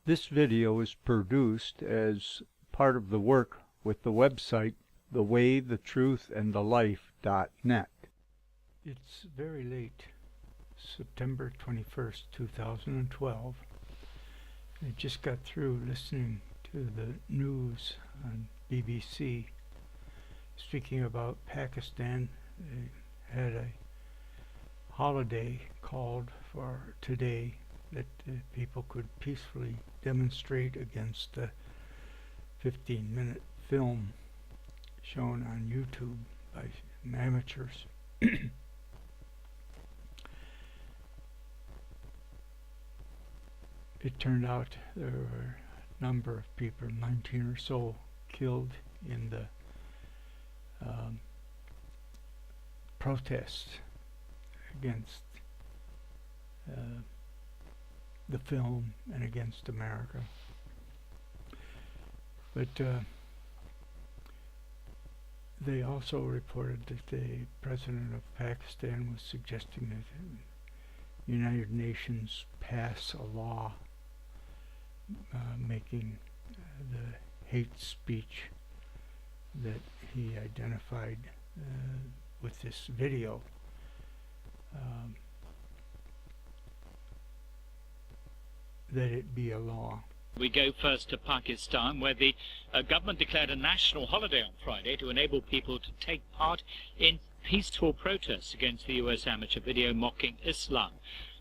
This video is produced as part of the work with the website thewaythetruthandthelife.net. It's very late, September 21st, 2012. I just got through listening to the news on BBC speaking about Pakistan. They had a holiday called for today that people could peacefully demonstrate against the 15-minute film shown on YouTube by amateurs. It turned out there were a number of people, 19 or so, killed in the protests against the film and against America. But they also reported that the president of Pakistan was suggesting that the United Nations pass a law making the hate speech that he identified with this video that it be a law. We go first to Pakistan, where the government declared a national holiday on Friday to enable people to take part in peaceful protests against the US amateur video mocking Islam.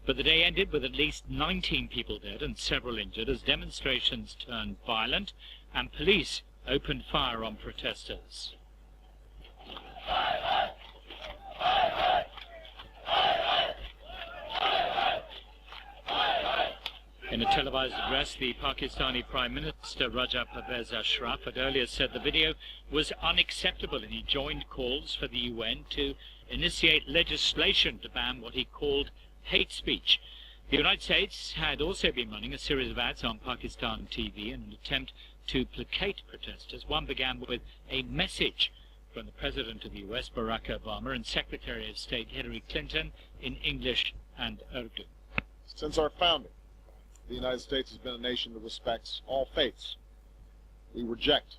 But the day ended with at least 19 people dead and several injured as demonstrations turned violent and police opened fire on protesters. In a televised address, the Pakistani Prime Minister Raja Pervez Ashraf had earlier said the video was unacceptable, and he joined calls for the UN to initiate legislation to ban what he called hate speech. The United States had also been running a series of ads on Pakistan TV in an attempt to placate protesters. One began with a message from the President of the US, Barack Obama, and Secretary of State Hillary Clinton in English and Urdu. Since our founding, the United States has been a nation that respects all faiths. We reject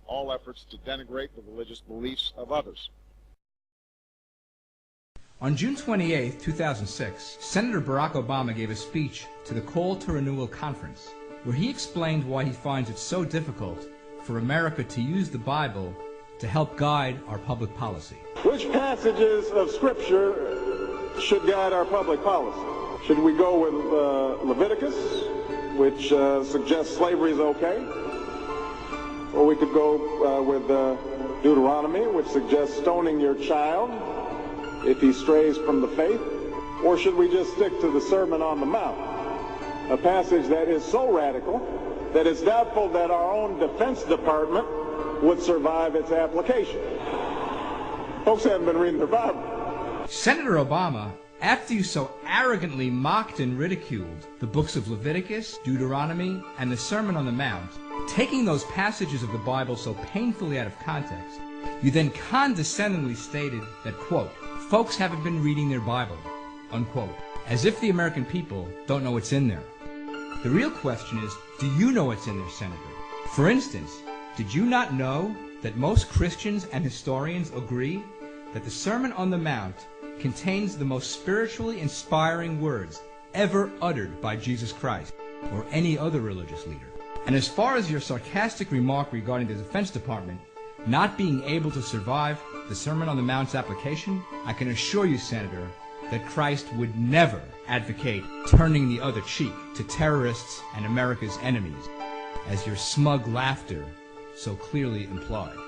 all efforts to denigrate the religious beliefs of others. On June 28, 2006, Senator Barack Obama gave a speech to the Call to Renewal Conference, where he explained why he finds it so difficult for America to use the Bible to help guide our public policy. Which passages of Scripture should guide our public policy? Should we go with Leviticus, which suggests slavery is okay? Or we could go with Deuteronomy, which suggests stoning your child if he strays from the faith? Or should we just stick to the Sermon on the Mount, a passage that is so radical that it's doubtful that our own Defense Department would survive its application? Folks haven't been reading their Bible. Senator Obama, after you so arrogantly mocked and ridiculed the books of Leviticus, Deuteronomy, and the Sermon on the Mount, taking those passages of the Bible so painfully out of context, you then condescendingly stated that, quote, folks haven't been reading their Bible, unquote, as if the American people don't know what's in there. The real question is, do you know what's in there, Senator? For instance, did you not know that most Christians and historians agree that the Sermon on the Mount contains the most spiritually inspiring words ever uttered by Jesus Christ or any other religious leader? And as far as your sarcastic remark regarding the Defense Department not being able to survive the Sermon on the Mount's application, I can assure you, Senator, that Christ would never advocate turning the other cheek to terrorists and America's enemies, as your smug laughter so clearly implied.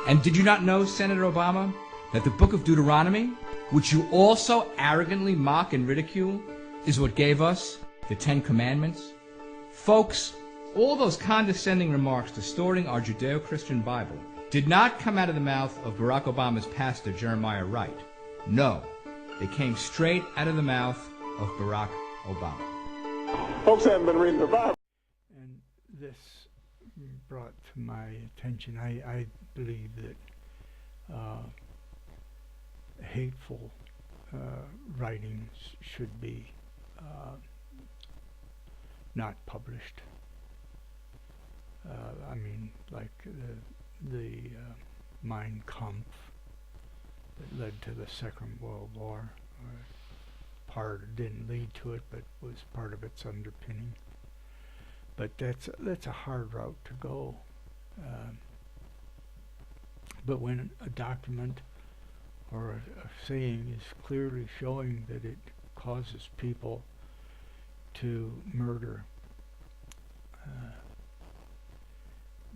And did you not know, Senator Obama, that the book of Deuteronomy, which you also arrogantly mock and ridicule, is what gave us the Ten Commandments? Folks, all those condescending remarks distorting our Judeo-Christian Bible did not come out of the mouth of Barack Obama's pastor, Jeremiah Wright. No, they came straight out of the mouth of Barack Obama. Folks haven't been reading their Bible. And this brought to my attention, I believe that hateful writings should be not published I mean, like the Mein Kampf that led to the Second World War. Part didn't lead to it, but was part of its underpinning. But that's a hard route to go. But when a document or a saying is clearly showing that it causes people to murder,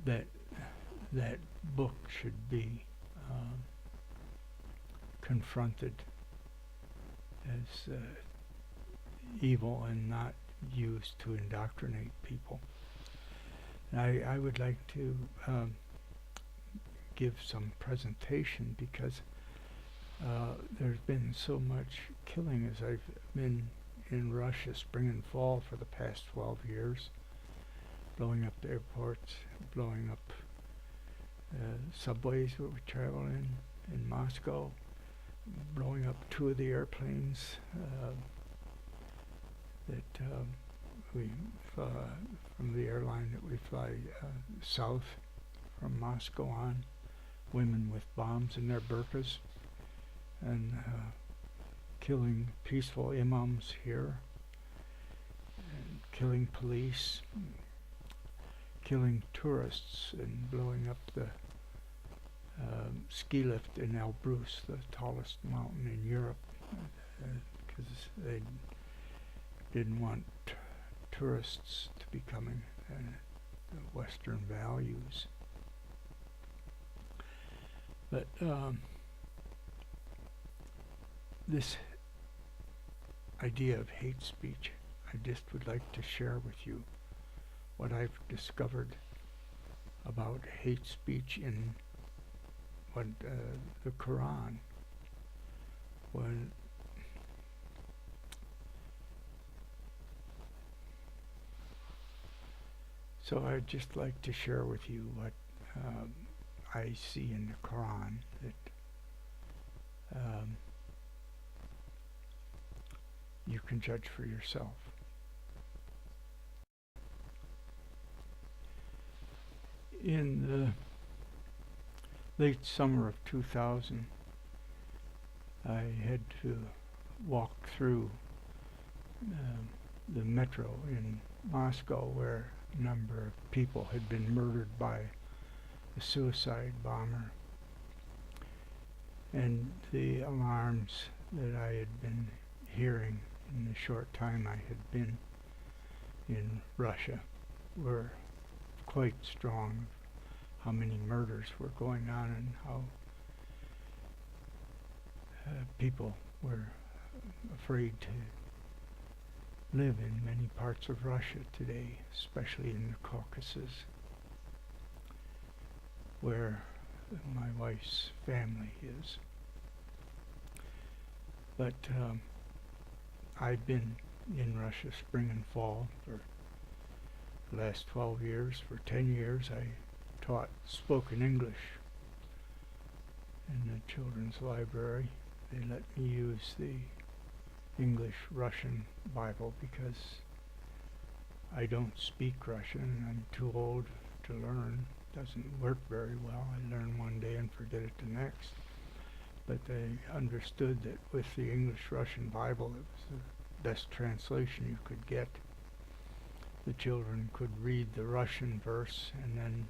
that book should be confronted as evil and not used to indoctrinate people. And I would like to give some presentation because there's been so much killing as I've been in Russia spring and fall for the past 12 years, blowing up the airports, blowing up subways that we travel in Moscow, blowing up 2 of the airplanes that we fly, from the airline that we fly south from Moscow on, women with bombs in their burqas, and killing peaceful imams here, and killing police, killing tourists, and blowing up the ski lift in Elbrus, the tallest mountain in Europe, because they didn't want tourists to be coming, Western values. But this idea of hate speech, I just would like to share with you what I've discovered about hate speech in the Quran. So I'd just like to share with you what I see in the Quran that you can judge for yourself. In the late summer of 2000, I had to walk through the metro in Moscow where a number of people had been murdered by a suicide bomber. And the alarms that I had been hearing in the short time I had been in Russia were quite strong. How many murders were going on and how people were afraid to live in many parts of Russia today, especially in the Caucasus, where my wife's family is. But I've been in Russia spring and fall for the last 12 years. For 10 years I taught spoken English in the children's library. They let me use the English-Russian Bible because I don't speak Russian. I'm too old to learn. Doesn't work very well. I learn one day and forget it the next. But they understood that with the English-Russian Bible, it was the best translation you could get. The children could read the Russian verse, and then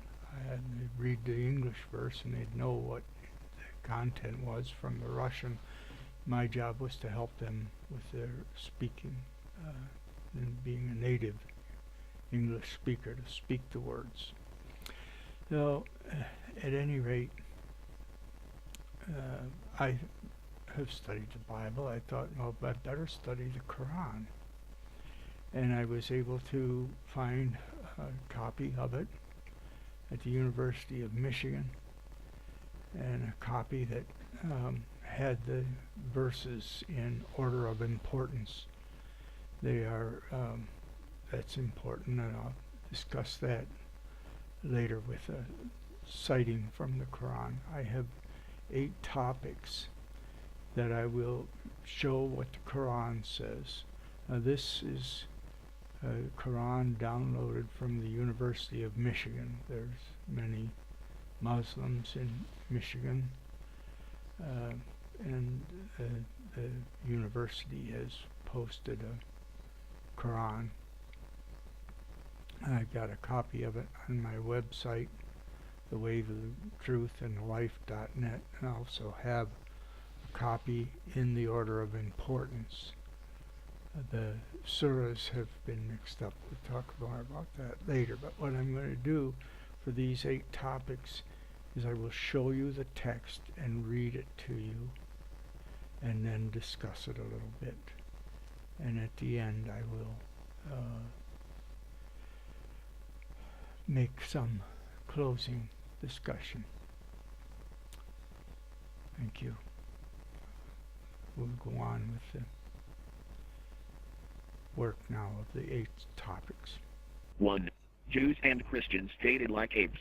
they'd read the English verse, and they'd know what the content was from the Russian. My job was to help them with their speaking, and being a native English speaker, to speak the words. So, at any rate, I have studied the Bible. I thought, well, I'd better study the Quran. And I was able to find a copy of it at the University of Michigan, and a copy that had the verses in order of importance. They are, that's important, and I'll discuss that later with a citing from the Quran. I have 8 topics that I will show what the Quran says. This is Quran downloaded from the University of Michigan. There's many Muslims in Michigan, and the university has posted a Quran. I got a copy of it on my website, The Way to the Truth and Life.net, and I also have a copy in the order of importance. The surahs have been mixed up. We'll talk more about that later. But what I'm going to do for these 8 topics is I will show you the text and read it to you, and then discuss it a little bit. And at the end I will make some closing discussion. Thank you. We'll go on with the work now of the 8 topics. 1. Jews and Christians hated like apes.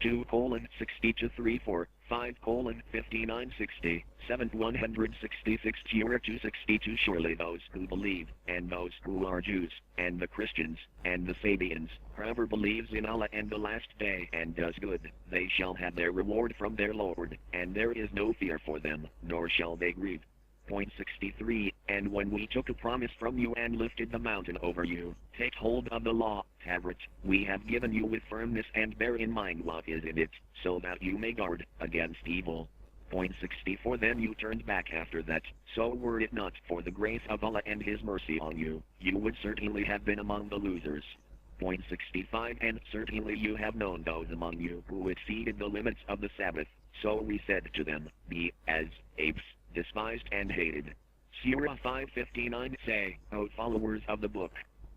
2:60-34, 5:59-60, 7:166 Surah 262. Surely those who believe, and those who are Jews, and the Christians, and the Sabians, whoever believes in Allah and the last day and does good, they shall have their reward from their Lord, and there is no fear for them, nor shall they grieve. Point 63, and when we took a promise from you and lifted the mountain over you, take hold of the law, have it, we have given you with firmness, and bear in mind what is in it, so that you may guard against evil. Point 64, then you turned back after that, so were it not for the grace of Allah and His mercy on you, you would certainly have been among the losers. Point 65, and certainly you have known those among you who exceeded the limits of the Sabbath, so we said to them, be as apes, despised and hated. Surah 5:59, say, O followers of the book,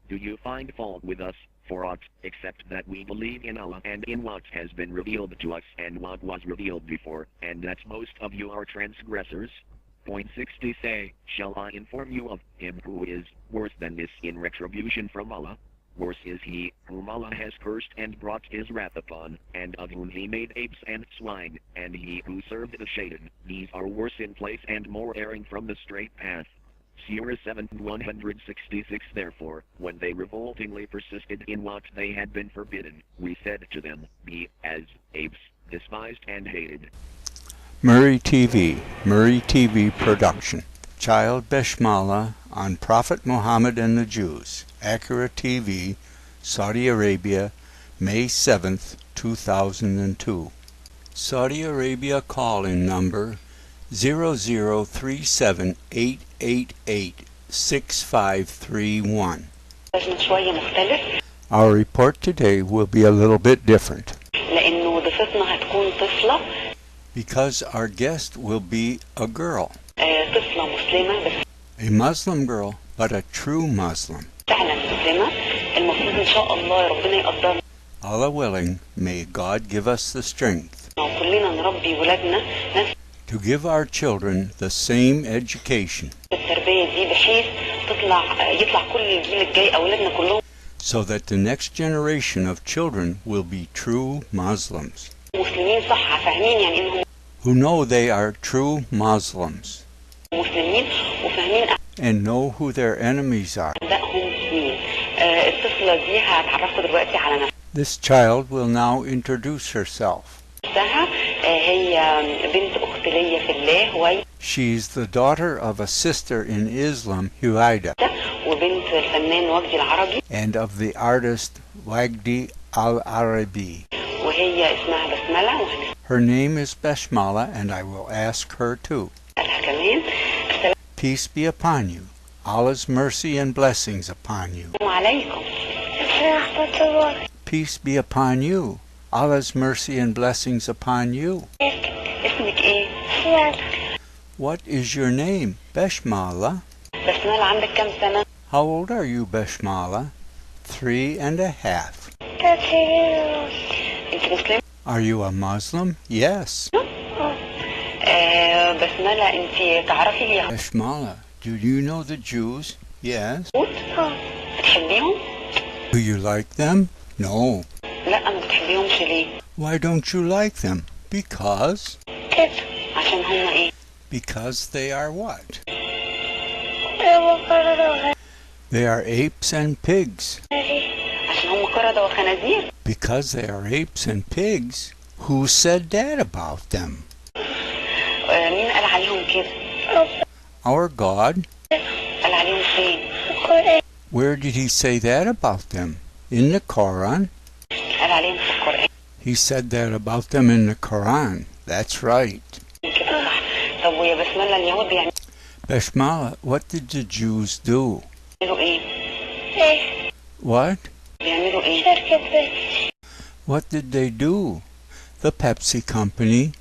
do you find fault with us, for aught, except that we believe in Allah and in what has been revealed to us and what was revealed before, and that most of you are transgressors? Point 60, say, shall I inform you of him who is worse than this in retribution from Allah? Worse is he, whom Allah has cursed and brought his wrath upon, and of whom he made apes and swine, and he who served the shaitan. These are worse in place and more erring from the straight path. Surah 7:166. Therefore, when they revoltingly persisted in what they had been forbidden, we said to them, be as apes, despised and hated. Murray TV production. Child Beshmala on Prophet Muhammad and the Jews. Accurate TV, Saudi Arabia, May 7th, 2002. Saudi Arabia call-in number 0037-888-6531. Our report today will be a little bit different because our guest will be a girl. A Muslim girl, but a true Muslim. Allah willing, may God give us the strength to give our children the same education so that the next generation of children will be true Muslims who know they are true Muslims and know who their enemies are. This child will now introduce herself. She's the daughter of a sister in Islam, Huaida, and of the artist Wagdi Al-Arabi. Her name is Beshmala, and I will ask her too. Peace be upon you. Allah's mercy and blessings upon you. Peace be upon you. Allah's mercy and blessings upon you. What is your name, Beshmala? How old are you, Beshmala? 3.5. Are you a Muslim? Yes. Beshmala, do you know the Jews? Yes. Do you like them? No. Why don't you like them? Because? Because they are what? They are apes and pigs. عشان هم قردة وخنازير. Because they are apes and pigs. Who said that about them? مين قال عليهم كده؟ Our God. قال عليهم فين؟ Where did he say that about them? In the Quran? قال عليهم في القرآن. He said that about them in the Quran. That's right. كده صح. طب ويا بسم الله اليهود بيعملوا Bashmala, what did the Jews do? ايه؟ What? بيعملوا ايه؟ What did they do? The Pepsi Company.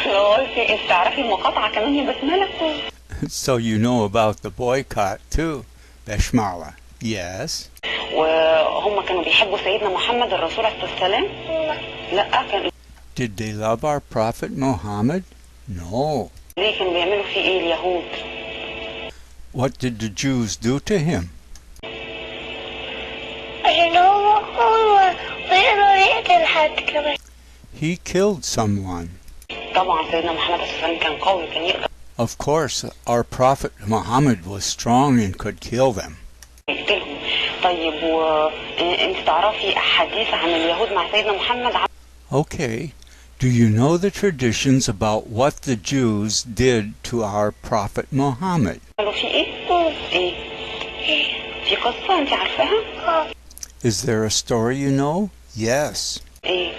لو قلتي انت تعرفي المقاطعة كمان يا بسم الله. So you know about the boycott too, Bashmala. Yes. وهم كانوا بيحبوا سيدنا محمد الرسول عليه السلام؟ لا كانوا. Did they love our Prophet Muhammad? No. ليه كانوا بيعملوا فيه ايه اليهود؟ What did the Jews do to him? عشان هو بيقدر يقتل حد كمان. He killed someone. طبعا سيدنا محمد صلى الله عليه وسلم كان قوي كان يقدر. Of course, our Prophet Muhammad was strong and could kill them. يقتلهم. طيب وانت تعرفي احاديث عن اليهود مع سيدنا محمد؟ Okay. Do you know the traditions about what the Jews did to our Prophet Muhammad? قالوا في ايه؟ ايه؟ في قصة انت عارفاها؟ Is there a story you know? Yes. ايه؟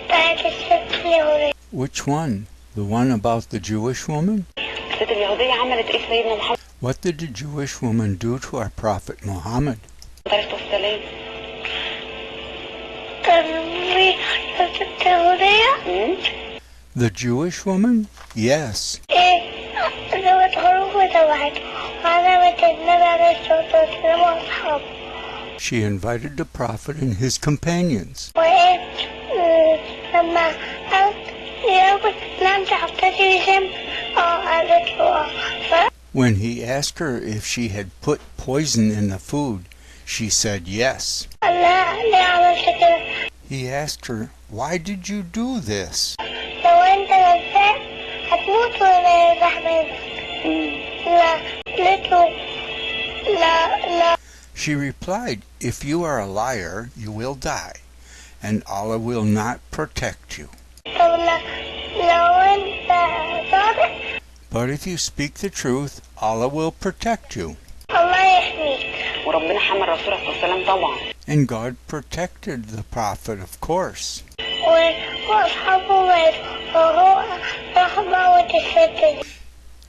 بتاعت الست اليهودية. Which one? The one about the Jewish woman? الست اليهودية عملت ايه سيدنا محمد؟ What did the Jewish woman do to our Prophet Muhammad? عليه السلام. كان في الست اليهودية. The Jewish woman? Yes. ايه؟ ذبت خروف وذبحته وعزمت النبي عليه الصلاة والسلام وأصحابه. She invited the Prophet and his companions. وإيه؟ لما قال يا لم تعتدي بسم قالت له When he asked her if she had put poison in the food, she said yes. لا ليه عملت كده؟ He asked her, why did you do this? لو أنت نسيت هتموت ولا يذبح منك. لا قالت له لا. She replied, if you are a liar, you will die, and Allah will not protect you. طب لو أنت صادق But if you speak the truth, Allah will protect you. الله يحميك. وربنا حمى الرسول عليه السلام طبعا. And God protected the Prophet, of course. وأصحابه ماتوا وهو راح موت الست دي.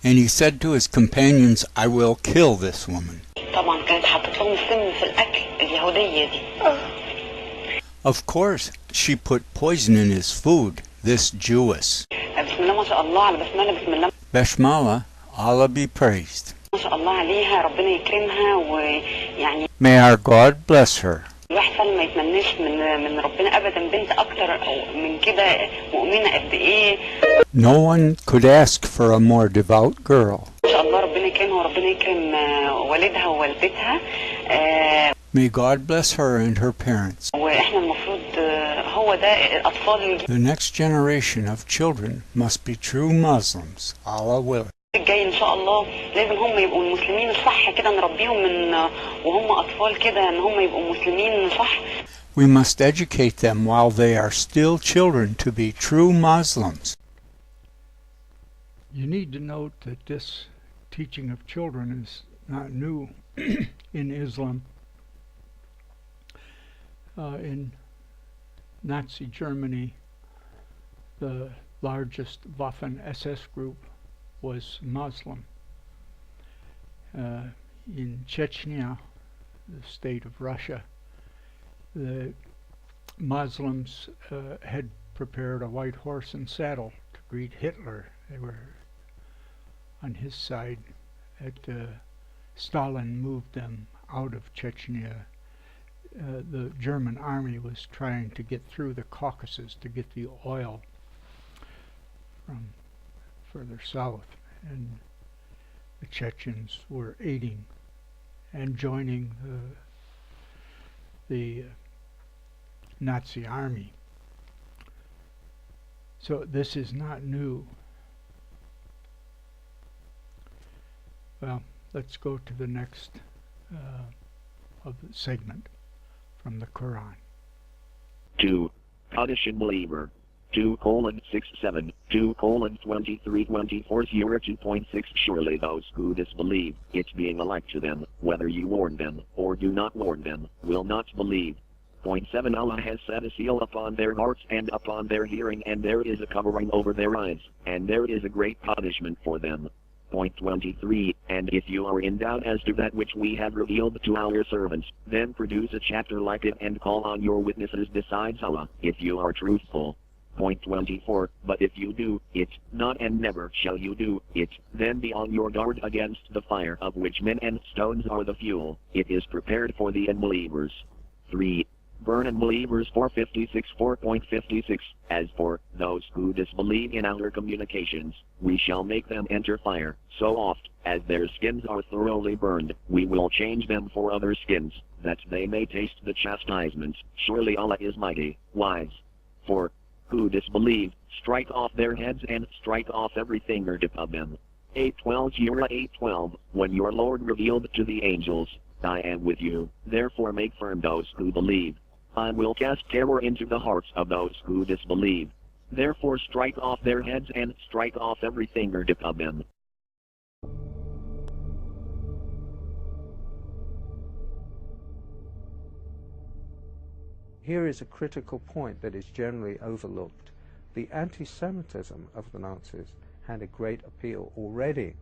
And he said to his companions, I will kill this woman. طبعا كانت حطت لهم السم في الأكل اليهودية دي. Of course, she put poison in his food, this Jewess. بسم الله ما شاء الله على بسم الله بسم الله. Bashmala, Allah be praised. ما شاء الله عليها ربنا يكرمها ويعني. May our God bless her. الواحد فعلا ما يتمناش من ربنا أبدا بنت أكتر أو من كده مؤمنة قد إيه. No one could ask for a more devout girl. ما شاء الله ربنا يكرمها وربنا يكرم والدها ووالدتها. May God bless her and her parents. وإحنا المفروض هو ده الأطفال The next generation of children must be true Muslims. Allah willing. الجاي إن شاء الله لازم هم يبقوا المسلمين الصح كده نربيهم من وهم أطفال كده إن هم يبقوا مسلمين صح. We must educate them while they are still children to be true Muslims. You need to note that this teaching of children is not new in Islam. In Nazi Germany, the largest Waffen-SS group was Muslim. In Chechnya, the state of Russia, the Muslims had prepared a white horse and saddle to greet Hitler. They were on his side. Stalin moved them out of Chechnya. The German army was trying to get through the Caucasus to get the oil from further south, and the Chechens were aiding and joining the Nazi army. So this is not new. Well, let's go to the next of the segment from the Quran. 2. Audition believer. 2:67, 2:2324 02.6 Surely those who disbelieve, it being alike to them, whether you warn them, or do not warn them, will not believe. 7 Allah has set a seal upon their hearts and upon their hearing, and there is a covering over their eyes, and there is a great punishment for them. 23 And if you are in doubt as to that which we have revealed to our servants, then produce a chapter like it and call on your witnesses besides Allah, if you are truthful. 24 But if you do it not, and never shall you do it, then be on your guard against the fire of which men and stones are the fuel. It is prepared for the unbelievers. 3. Burn unbelievers 4.56. As for those who disbelieve in our communications, we shall make them enter fire. So oft as their skins are thoroughly burned, we will change them for other skins, that they may taste the chastisement. Surely Allah is mighty, wise. 4. Who disbelieve, strike off their heads and strike off every fingertip of them. 8:12 Surah 8:12 When your Lord revealed to the angels, I am with you, therefore make firm those who believe. I will cast terror into the hearts of those who disbelieve. Therefore strike off their heads and strike off every fingertip of them. Here is a critical point that is generally overlooked. The anti-Semitism of the Nazis had a great appeal already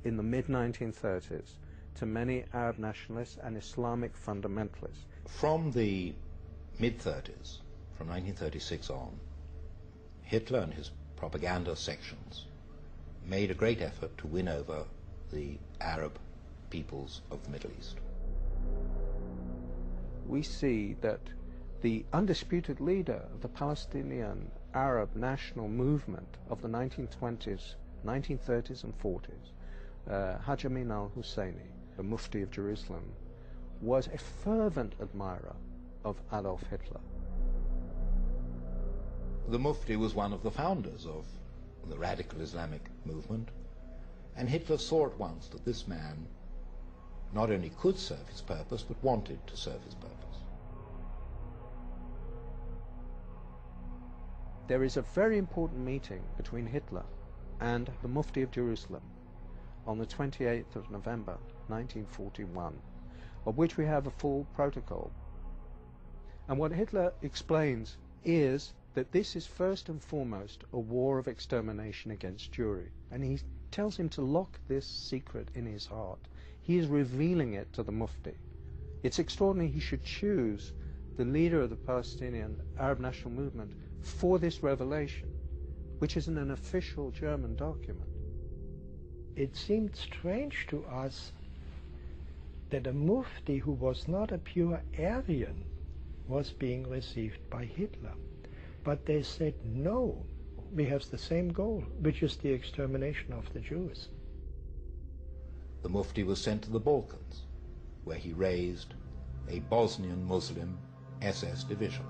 in the mid-1930s to many Arab nationalists and Islamic fundamentalists. From the mid-30s, from 1936 on, Hitler and his propaganda sections made a great effort to win over the Arab peoples of the Middle East. We see that the undisputed leader of the Palestinian Arab national movement of the 1920s, 1930s and 40s, Haj Amin al-Husseini, the Mufti of Jerusalem, was a fervent admirer of Adolf Hitler. The Mufti was one of the founders of the radical Islamic movement, and Hitler saw at once that this man not only could serve his purpose, but wanted to serve his purpose. There is a very important meeting between Hitler and the Mufti of Jerusalem on the 28th of November 1941, of which we have a full protocol. And what Hitler explains is that this is first and foremost a war of extermination against Jewry, and he tells him to lock this secret in his heart. He is revealing it to the Mufti. It's extraordinary he should choose the leader of the Palestinian Arab National Movement for this revelation, which is in an official German document. It seemed strange to us that a Mufti who was not a pure Aryan was being received by Hitler. But they said, no, we have the same goal, which is the extermination of the Jews. The Mufti was sent to the Balkans, where he raised a Bosnian Muslim SS division.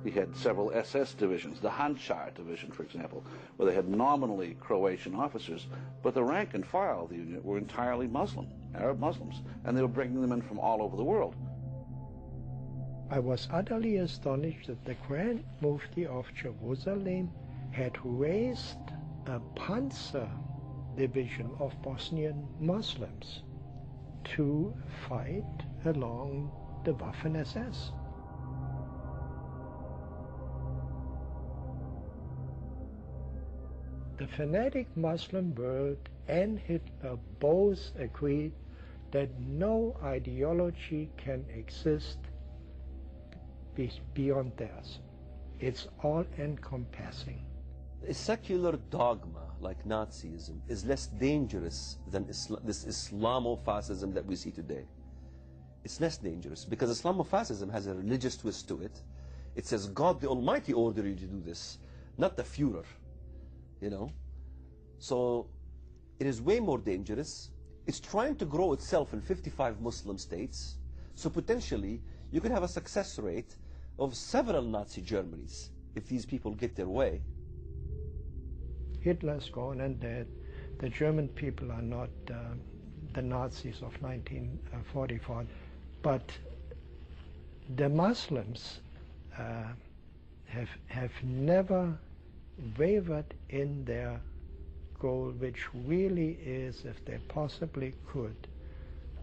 He had several SS divisions, the Handschar division, for example, where they had nominally Croatian officers, but the rank and file of the unit were entirely Muslim, Arab Muslims, and they were bringing them in from all over the world. I was utterly astonished that the Grand Mufti of Jerusalem had raised a Panzer division of Bosnian Muslims to fight along the Waffen-SS. The fanatic Muslim world and Hitler both agreed that no ideology can exist beyond theirs. It's all-encompassing. A secular dogma like Nazism is less dangerous than this Islamofascism that we see today. It's less dangerous because Islamofascism has a religious twist to it. It says God the Almighty ordered you to do this, not the Führer, you know. So it is way more dangerous. It's trying to grow itself in 55 Muslim states, so potentially you could have a success rate of several Nazi Germanys if these people get their way. Hitler's gone and dead. the German people are not the Nazis of 1944, but the Muslims have never wavered in their goal, which really is, if they possibly could,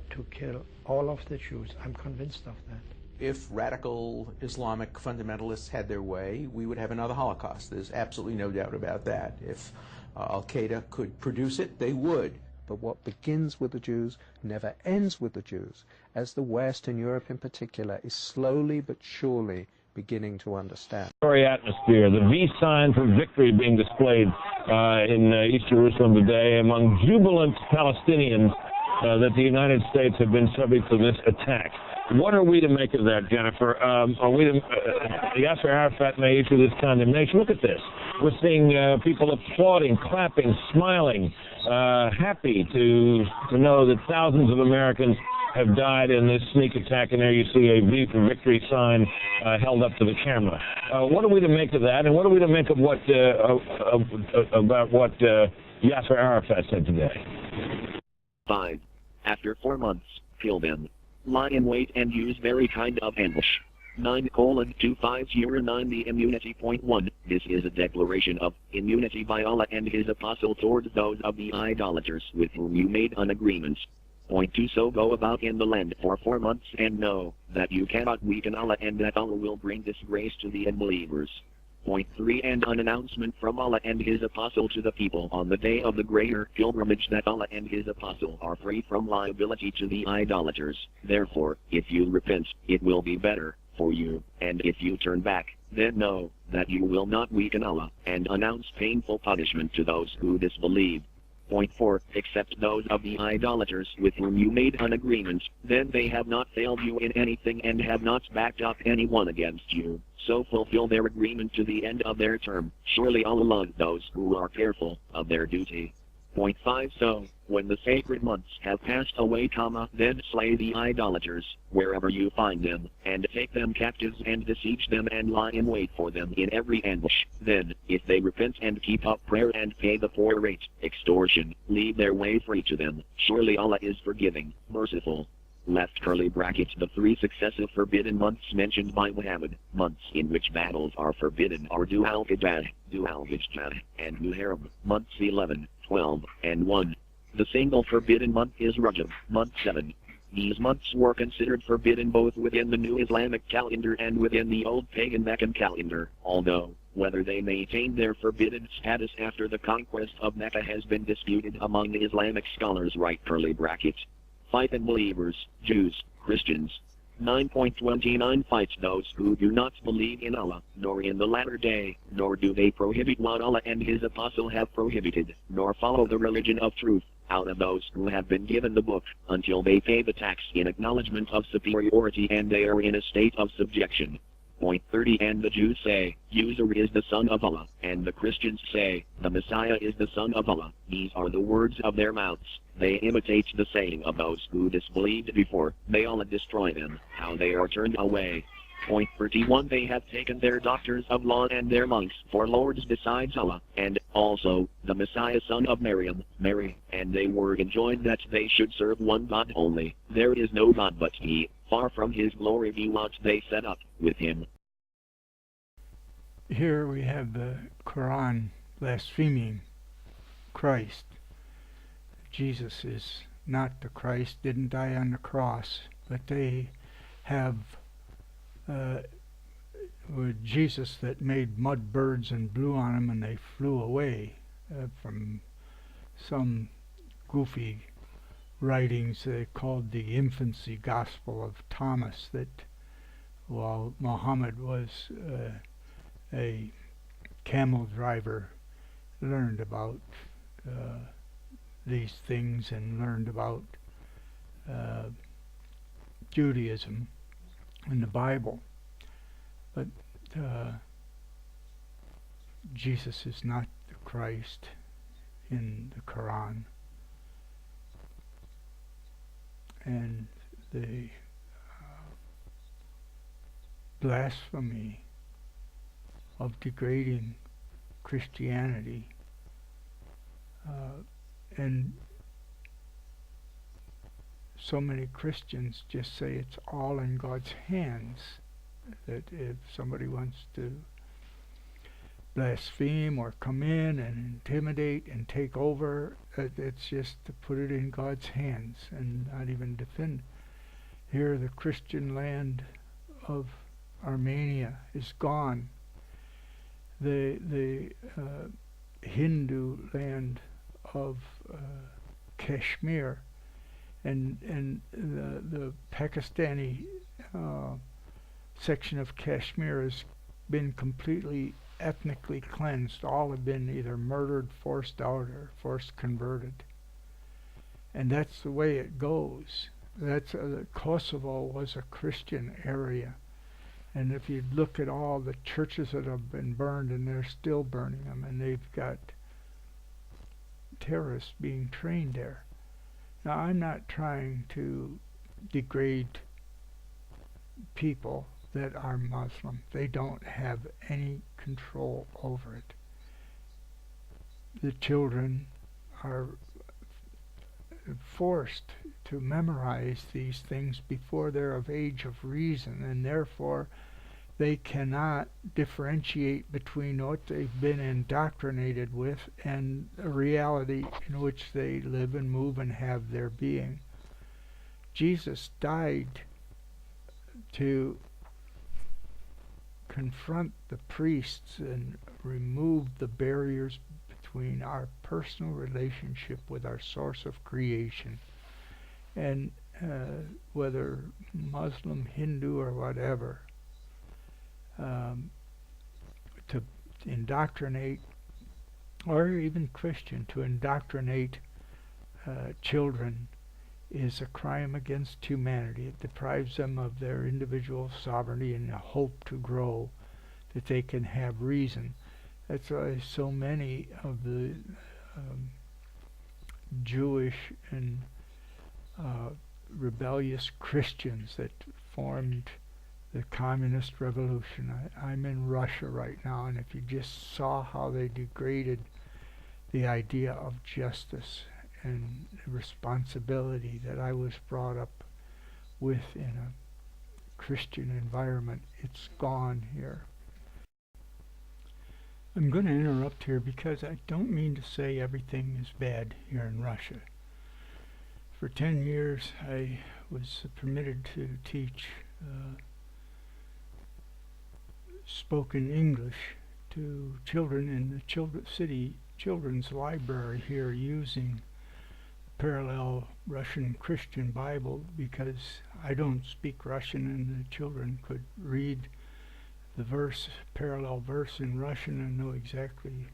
to kill all of the Jews. I'm convinced of that. If radical Islamic fundamentalists had their way, we would have another Holocaust. There's absolutely no doubt about that. If Al-Qaeda could produce it, they would. But what begins with the Jews never ends with the Jews, as the West and Europe in particular is slowly but surely beginning to understand. Atmosphere, the V sign for victory being displayed in East Jerusalem today among jubilant Palestinians that the United States have been subject to this attack. What are we to make of that, Jennifer? Yasser Arafat may issue this condemnation. Look at this. We're seeing people applauding, clapping, smiling, happy to know that thousands of Americans have died in this sneak attack, and there you see a V for victory sign held up to the camera. What are we to make of that, and what are we to make of what about what Yasser Arafat said today? 5. After 4 months, kill them. Lie in wait and use very kind of ambush. 9:250:9 The immunity. Point 1. This is a declaration of immunity by Allah and His Apostle towards those of the idolaters with whom you made an agreement. Point 2. So go about in the land for 4 months and know that you cannot weaken Allah and that Allah will bring disgrace to the unbelievers. Point 3. And an announcement from Allah and His Apostle to the people on the day of the greater pilgrimage that Allah and His Apostle are free from liability to the idolaters. Therefore, if you repent, it will be better for you, and if you turn back, then know that you will not weaken Allah, and announce painful punishment to those who disbelieve. Point 4. Except those of the idolaters with whom you made an agreement, then they have not failed you in anything and have not backed up anyone against you. So fulfill their agreement to the end of their term. Surely Allah loves those who are careful of their duty. Point 5. So, when the sacred months have passed away, then slay the idolaters, wherever you find them, and take them captives and besiege them and lie in wait for them in every ambush. Then, if they repent and keep up prayer and pay the poor rate, extortion, leave their way free to them. Surely Allah is forgiving, merciful. Left curly brackets. The 3 successive forbidden months mentioned by Muhammad, months in which battles are forbidden, are Dhu al-Qa'dah, Dhu al-Hijjah, and Muharram, months 11, 12, and 1. The single forbidden month is Rajab, month 7. These months were considered forbidden both within the new Islamic calendar and within the old pagan Meccan calendar, although whether they maintained their forbidden status after the conquest of Mecca has been disputed among the Islamic scholars. Right curly brackets. Fight unbelievers, Jews, Christians. 9.29 Fights those who do not believe in Allah, nor in the latter day, nor do they prohibit what Allah and His Apostle have prohibited, nor follow the religion of truth, out of those who have been given the book, until they pay the tax in acknowledgement of superiority and they are in a state of subjection. Point 30. And the Jews say, User is the son of Allah, and the Christians say, the Messiah is the son of Allah. These are the words of their mouths. They imitate the saying of those who disbelieved before. May Allah destroy them, how they are turned away. Point 31. They have taken their doctors of law and their monks for lords besides Allah, and also the Messiah son of Mary, and they were enjoined that they should serve one God only. There is no God but He. Far from His glory be what they set up with Him. Here we have the Quran blaspheming Christ. Jesus is not the Christ, didn't die on the cross, but they have with Jesus that made mud birds and blew on them and they flew away from some goofy writings they called the infancy gospel of Thomas, that while Muhammad was a camel driver, learned about these things and learned about Judaism in the Bible. But Jesus is not the Christ in the Quran. And the blasphemy of degrading Christianity and so many Christians just say it's all in God's hands, that if somebody wants to blaspheme or come in and intimidate and take over, it's just to put it in God's hands and not even defend. Here the Christian land of Armenia is gone. The Hindu land of Kashmir and the Pakistani section of Kashmir has been completely ethnically cleansed. All have been either murdered, forced out, or forced converted. And that's the way it goes. That's Kosovo was a Christian area. And if you look at all the churches that have been burned, and they're still burning them, and they've got terrorists being trained there. Now, I'm not trying to degrade people that are Muslim. They don't have any control over it. The children are forced to memorize these things before they're of age of reason, and therefore they cannot differentiate between what they've been indoctrinated with and a reality in which they live and move and have their being. Jesus died to confront the priests and remove the barriers between our personal relationship with our source of creation. And whether Muslim, Hindu, or whatever, to indoctrinate, or even Christian, to indoctrinate children is a crime against humanity. It deprives them of their individual sovereignty and a hope to grow, that they can have reason. That's why so many of the Jewish and rebellious Christians that formed the communist revolution. I'm in Russia right now, and if you just saw how they degraded the idea of justice and responsibility that I was brought up with in a Christian environment, it's gone here. I'm going to interrupt here because I don't mean to say everything is bad here in Russia. For 10 years I was permitted to teach spoken English to children in the city children's library here, using parallel Russian Christian Bible, because I don't speak Russian and the children could read the verse, parallel verse in Russian, and know exactly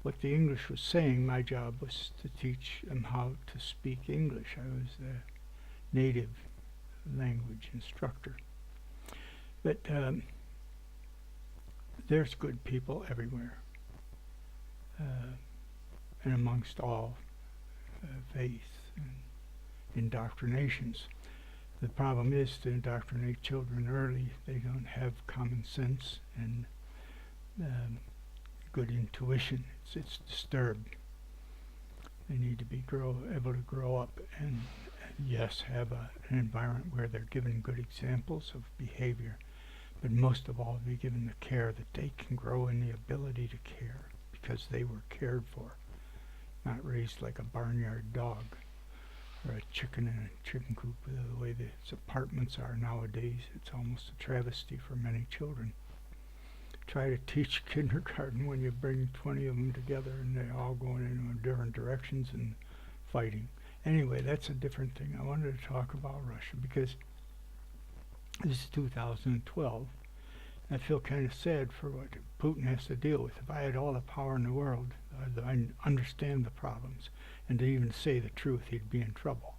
what the English was saying. My job was to teach them how to speak English. I was the native language instructor. But there's good people everywhere, and amongst all faiths and indoctrinations. The problem is to indoctrinate children early. They don't have common sense and good intuition. It's disturbed. They need to be able to grow up and yes, have an environment where they're given good examples of behavior, but most of all be given the care that they can grow in the ability to care, because they were cared for, not raised like a barnyard dog or a chicken in a chicken coop. The way the apartments are nowadays, it's almost a travesty for many children. Try to teach kindergarten when you bring 20 of them together and they're all going in different directions and fighting. Anyway, that's a different thing. I wanted to talk about Russia because this is 2012. I feel kind of sad for what Putin has to deal with. If I had all the power in the world, I'd understand the problems, and to even say the truth, he'd be in trouble.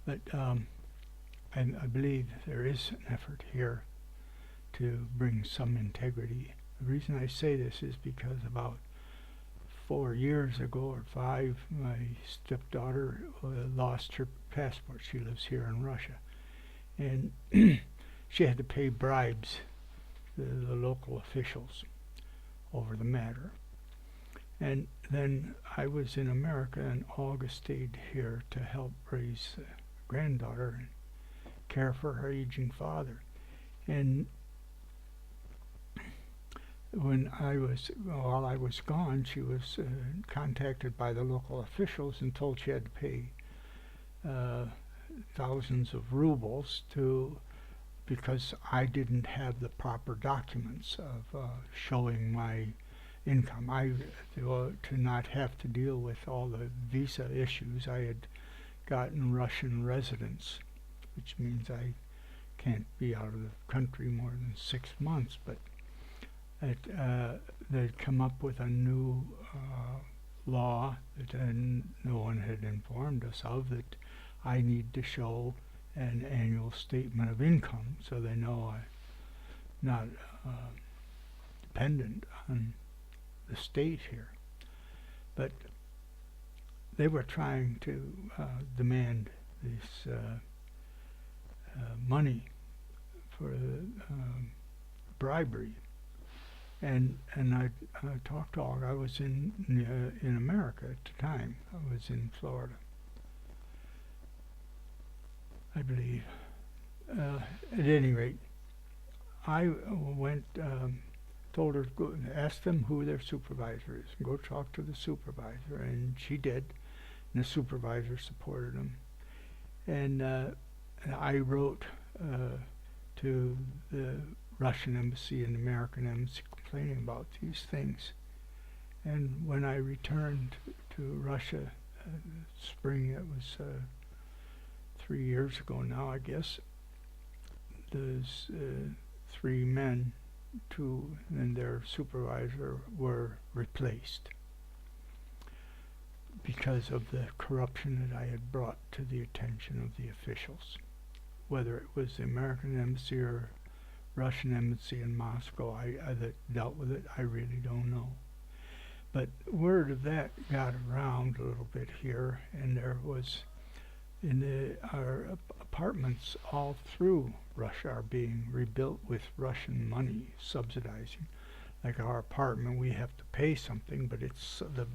But I believe there is an effort here to bring some integrity. The reason I say this is because about 4 years ago or 5, my stepdaughter lost her passport. She lives here in Russia, and she had to pay bribes to the local officials over the matter. And then I was in America, and August stayed here to help raise a granddaughter and care for her aging father. And while I was gone, she was contacted by the local officials and told she had to pay thousands of rubles because I didn't have the proper documents of showing my income. To not have to deal with all the visa issues, I had gotten Russian residence, which means I can't be out of the country more than 6 months, but they'd come up with a new law that no one had informed us of, that I need to show an annual statement of income so they know I'm not dependent on the state here. But they were trying to demand this money for bribery. And I talked to all. I was in America at the time. I was in Florida, I believe. At any rate, I went, told her, go ask them who their supervisor is. Go talk to the supervisor, and she did. And the supervisor supported them. And I wrote to the Russian embassy and the American embassy complaining about these things. And when I returned to Russia, spring, it was 3 years ago now, I guess, those 3 men, 2 and their supervisor, were replaced because of the corruption that I had brought to the attention of the officials. Whether it was the American embassy or Russian embassy in Moscow that dealt with it, I really don't know. But word of that got around a little bit here, and there was, our apartments all through Russia are being rebuilt with Russian money subsidizing. Like our apartment, we have to pay something, but it's the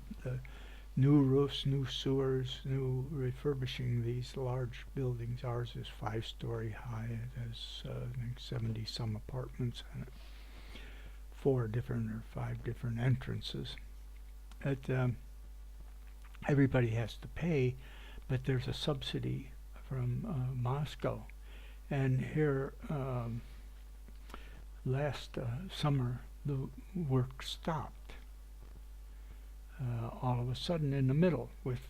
new roofs, new sewers, new refurbishing these large buildings. Ours is 5-story high. It has I think 70 some apartments in it, 4 different or 5 different entrances. Everybody has to pay, but there's a subsidy from Moscow. And here last summer the work stopped. All of a sudden in the middle with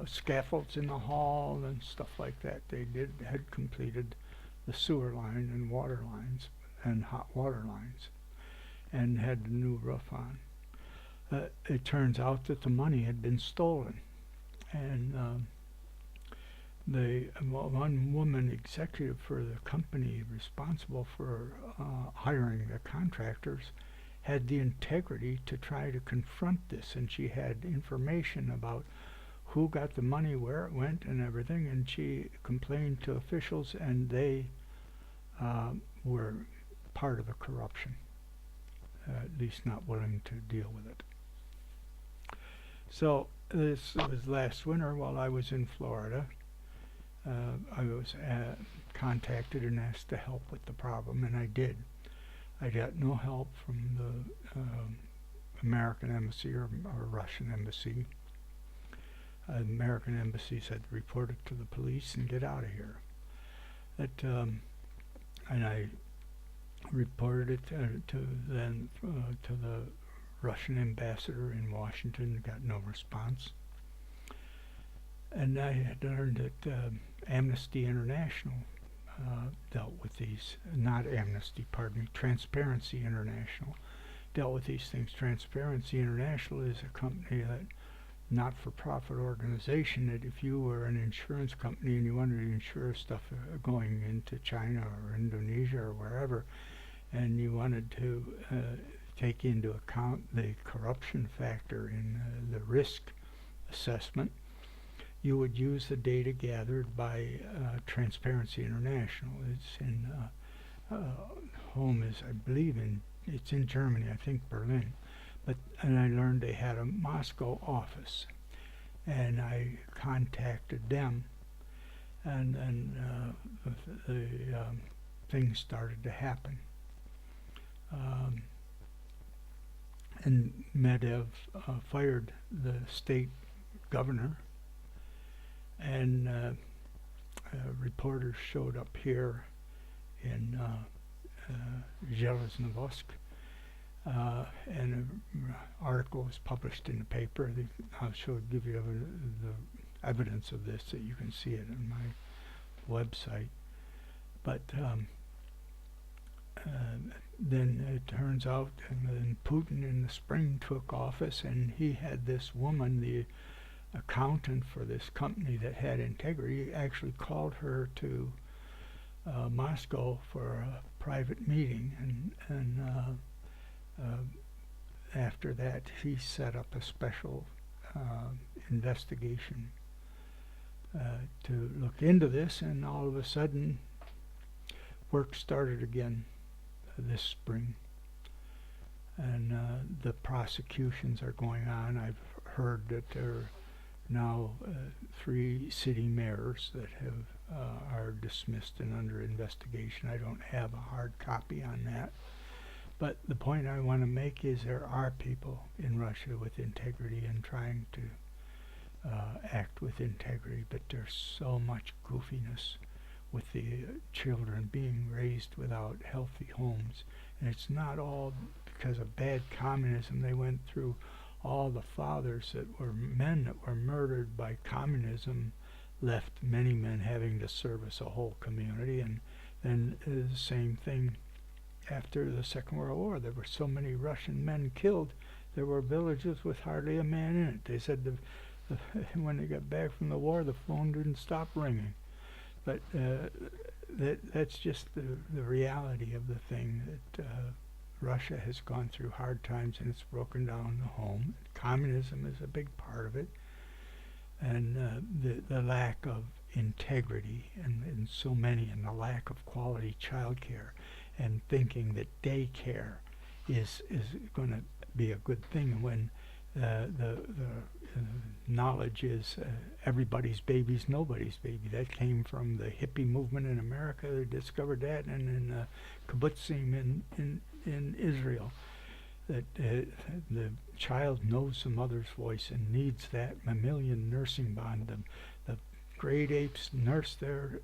scaffolds in the hall and stuff like that. They had completed the sewer line and water lines and hot water lines and had the new roof on. It turns out that the money had been stolen, and the one woman executive for the company responsible for hiring the contractors had the integrity to try to confront this, and she had information about who got the money, where it went, and everything, and she complained to officials, and they were part of the corruption, at least not willing to deal with it. So this was last winter while I was in Florida. I was contacted and asked to help with the problem, and I did. I got no help from the American embassy or Russian embassy. American embassy said report it to the police and get out of here. And I reported it to the Russian ambassador in Washington. Got no response. And I had learned that Amnesty International dealt with these, not Amnesty, pardon me, Transparency International dealt with these things. Transparency International is a company, that not-for-profit organization, that if you were an insurance company and you wanted to insure stuff going into China or Indonesia or wherever, and you wanted to take into account the corruption factor in the risk assessment, you would use the data gathered by Transparency International. It's in home is, I believe, it's in Germany, I think Berlin, and I learned they had a Moscow office, and I contacted them, and the things started to happen. And Medvedev fired the state governor, and reporters showed up here in Zheleznovosk, and an article was published in the paper. I'll give you the evidence of this, so you can see it on my website. But then it turns out, and then Putin in the spring took office, and he had this woman, the accountant for this company that had integrity, actually called her to Moscow for a private meeting, and after that he set up a special investigation to look into this, and all of a sudden work started again this spring, and the prosecutions are going on. I've heard that there are now 3 city mayors that are dismissed and under investigation. I don't have a hard copy on that, but the point I want to make is there are people in Russia with integrity and trying to act with integrity, but there's so much goofiness with the children being raised without healthy homes. And it's not all because of bad communism. They went through all the fathers that were men that were murdered by communism, left many men having to service a whole community. And then the same thing after the Second World War. There were so many Russian men killed, there were villages with hardly a man in it. They said when they got back from the war, the phone didn't stop ringing. But that's just the reality of the thing, that Russia has gone through hard times and it's broken down the home. Communism is a big part of it, and the lack of integrity in so many, and the lack of quality child care, and thinking that daycare is going to be a good thing when the knowledge is everybody's baby's nobody's baby. That came from the hippie movement in America. They discovered that, and in kibbutzim in Israel, that the child knows the mother's voice and needs that mammalian nursing bond. The great apes nurse their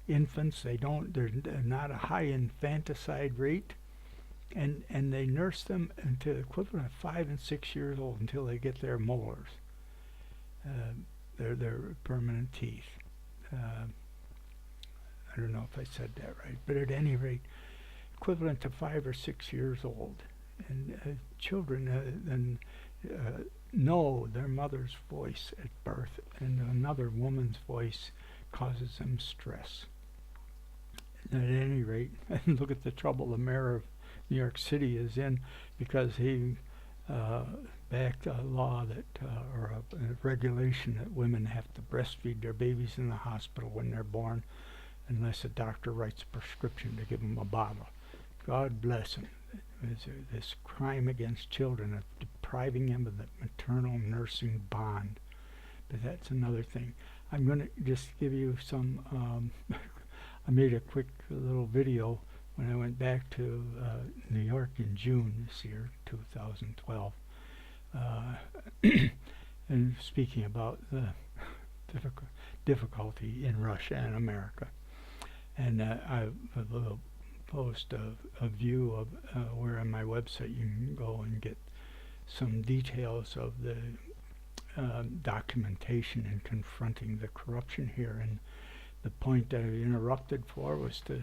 infants. They're not a high infanticide rate. And they nurse them until the equivalent of 5 and 6 years old, until they get their molars, their permanent teeth. I don't know if I said that right, but at any rate, equivalent to 5 or 6 years old. And children then know their mother's voice at birth, and another woman's voice causes them stress. And at any rate, look at the trouble the mayor of New York City is in, because he backed a law that, or a regulation that women have to breastfeed their babies in the hospital when they're born, unless a doctor writes a prescription to give them a bottle. God bless him. There's this crime against children of depriving them of the maternal nursing bond. But that's another thing. I'm going to just give you some, I made a quick little video when I went back to New York in June this year, 2012, and speaking about the difficulty in Russia and America. And I will post a view of where on my website you can go and get some details of the documentation in confronting the corruption here. And the point that I interrupted for was to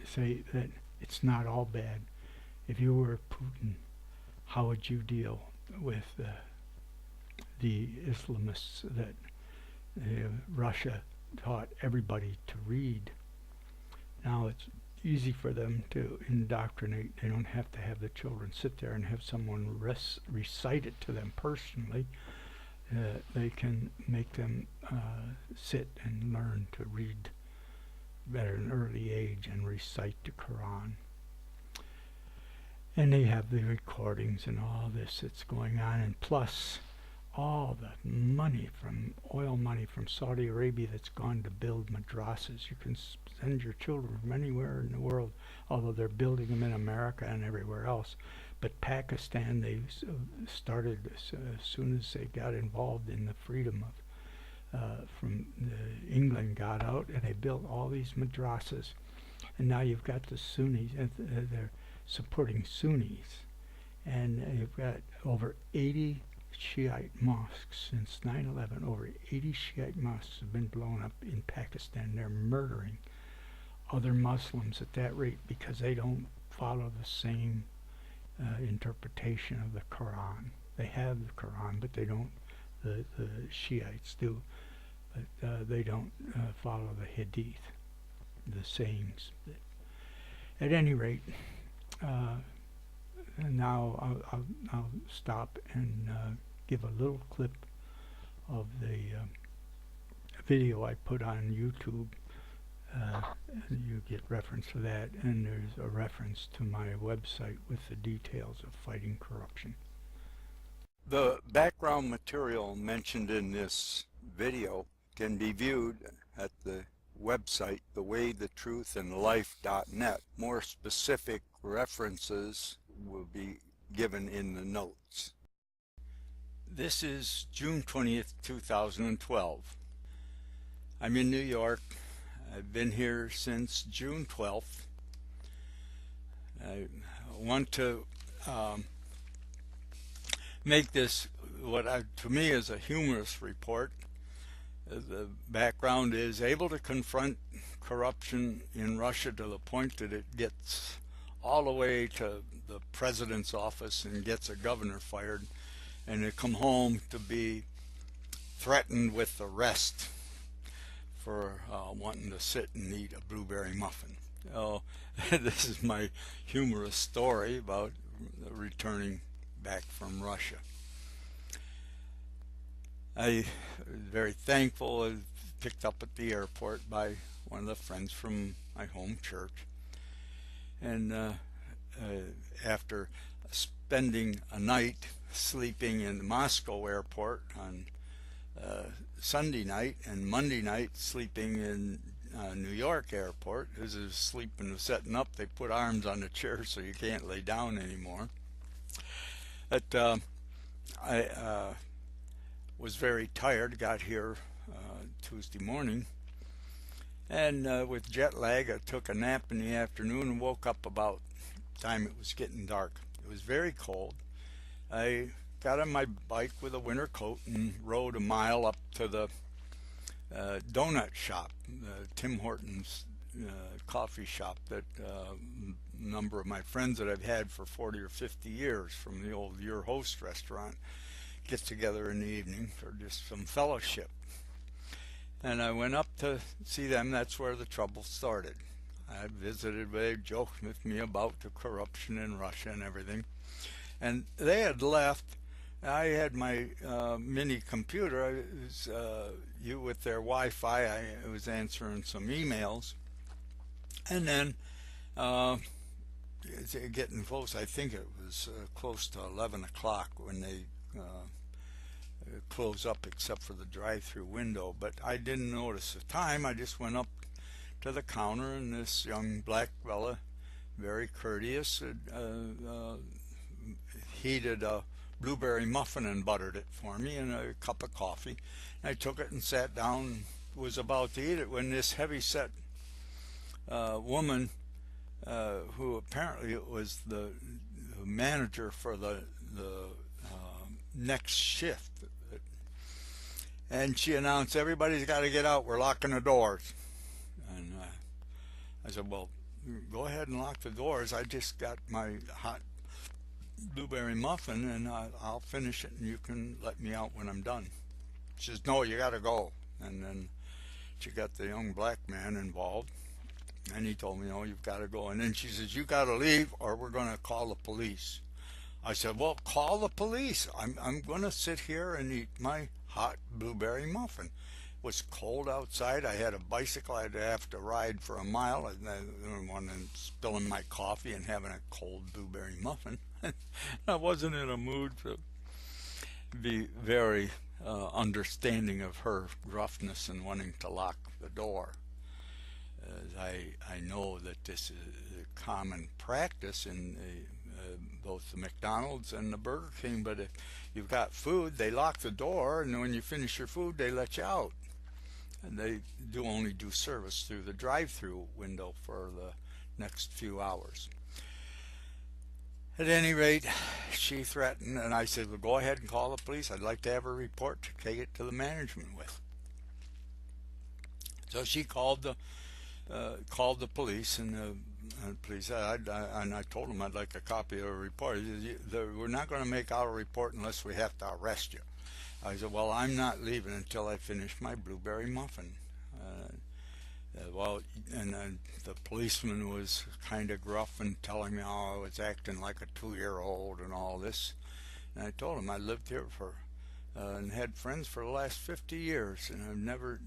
say that it's not all bad. If you were Putin, how would you deal with the Islamists that Russia taught everybody to read? Now it's easy for them to indoctrinate. They don't have to have the children sit there and have someone recite it to them personally. They can make them sit and learn to read at an early age and recite the Quran. And they have the recordings and all this that's going on, and plus all the money from oil money from Saudi Arabia that's gone to build madrasas. You can send your children from anywhere in the world, although they're building them in America and everywhere else. But Pakistan, they started as soon as they got involved in the freedom of from England got out, and they built all these madrasas. And now you've got the Sunnis, and they're supporting Sunnis, and you've got over 80 Shiite mosques since 9/11. Over 80 Shiite mosques have been blown up in Pakistan. They're murdering other Muslims at that rate because they don't follow the same interpretation of the Quran. They have the Quran, but they don't. The Shiites do, but they don't follow the Hadith, the sayings. At any rate, now I'll stop and give a little clip of the video I put on YouTube. You get reference to that, and there's a reference to my website with the details of fighting corruption. The background material mentioned in this video can be viewed at the website thewaythetruthandlife.net. More specific references will be given in the notes. This is June 20th, 2012. I'm in New York. I've been here since June 12th. I want to make this what to me is a humorous report. The background is able to confront corruption in Russia to the point that it gets all the way to the president's office and gets a governor fired, and they come home to be threatened with arrest for wanting to sit and eat a blueberry muffin. Oh, this is my humorous story about returning back from Russia. I was very thankful. I was picked up at the airport by one of the friends from my home church, and after spending a night sleeping in the Moscow airport on Sunday night and Monday night sleeping in New York airport. This is sleeping and setting up. They put arms on the chair so you can't lay down anymore. But I was very tired, got here Tuesday morning, and with jet lag I took a nap in the afternoon and woke up about the time it was getting dark. It was very cold. I got on my bike with a winter coat and rode a mile up to the donut shop, Tim Hortons coffee shop that a number of my friends that I've had for 40 or 50 years from the old Your Host restaurant get together in the evening for just some fellowship. And I went up to see them. That's where the trouble started. I visited, they joked with me about the corruption in Russia and everything. And they had left. I had my mini computer. I was, with their Wi-Fi, I was answering some emails. And then getting close, I think it was close to 11 o'clock when they close up except for the drive-through window. But I didn't notice the time. I just went up to the counter, and this young black fella, very courteous, heated a blueberry muffin and buttered it for me and a cup of coffee. I took it and sat down, was about to eat it when this heavy-set woman, who apparently was the manager for the next shift, and she announced, "Everybody's got to get out, we're locking the doors." And I said, "Well, go ahead and lock the doors. I just got my hot blueberry muffin, and I'll finish it, and you can let me out when I'm done." She says, "No, you got to go." And then she got the young black man involved, and he told me, "Oh, you've got to go." And then she says, "You got to leave, or we're going to call the police." I said, "Well, call the police. I'm going to sit here and eat my hot blueberry muffin." was cold outside. I had a bicycle. I'd have to ride for a mile. And I didn't want to spilling my coffee and having a cold blueberry muffin. I wasn't in a mood to be very understanding of her gruffness and wanting to lock the door. I know that this is a common practice in both the McDonald's and the Burger King, but if you've got food, they lock the door, and when you finish your food, they let you out. And they only do service through the drive-through window for the next few hours. At any rate, she threatened, and I said, well, go ahead and call the police. I'd like to have a report to take it to the management with. So she called the police, and the police, and I told them I'd like a copy of a report. We're not going to make out a report unless we have to arrest you. I said, well, I'm not leaving until I finish my blueberry muffin. The policeman was kind of gruff and telling me how I was acting like a 2-year-old and all this. And I told him I lived here and had friends for the last 50 years, and I've never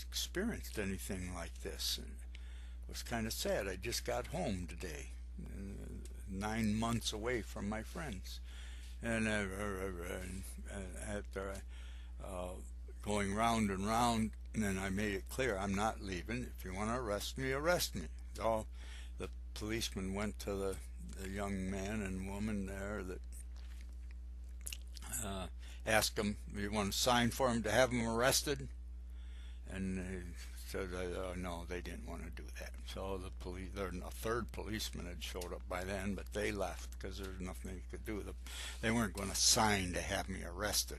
experienced anything like this. And it was kind of sad. I just got home today, 9 months away from my friends. And after going round and round, and then I made it clear, I'm not leaving. If you want to arrest me, arrest me. So the policeman went to the young man and woman there that asked him, you want to sign for him to have him arrested? And he said, no, they didn't want to do that. So a third policeman had showed up by then, but they left because there's nothing they could do. They weren't going to sign to have me arrested.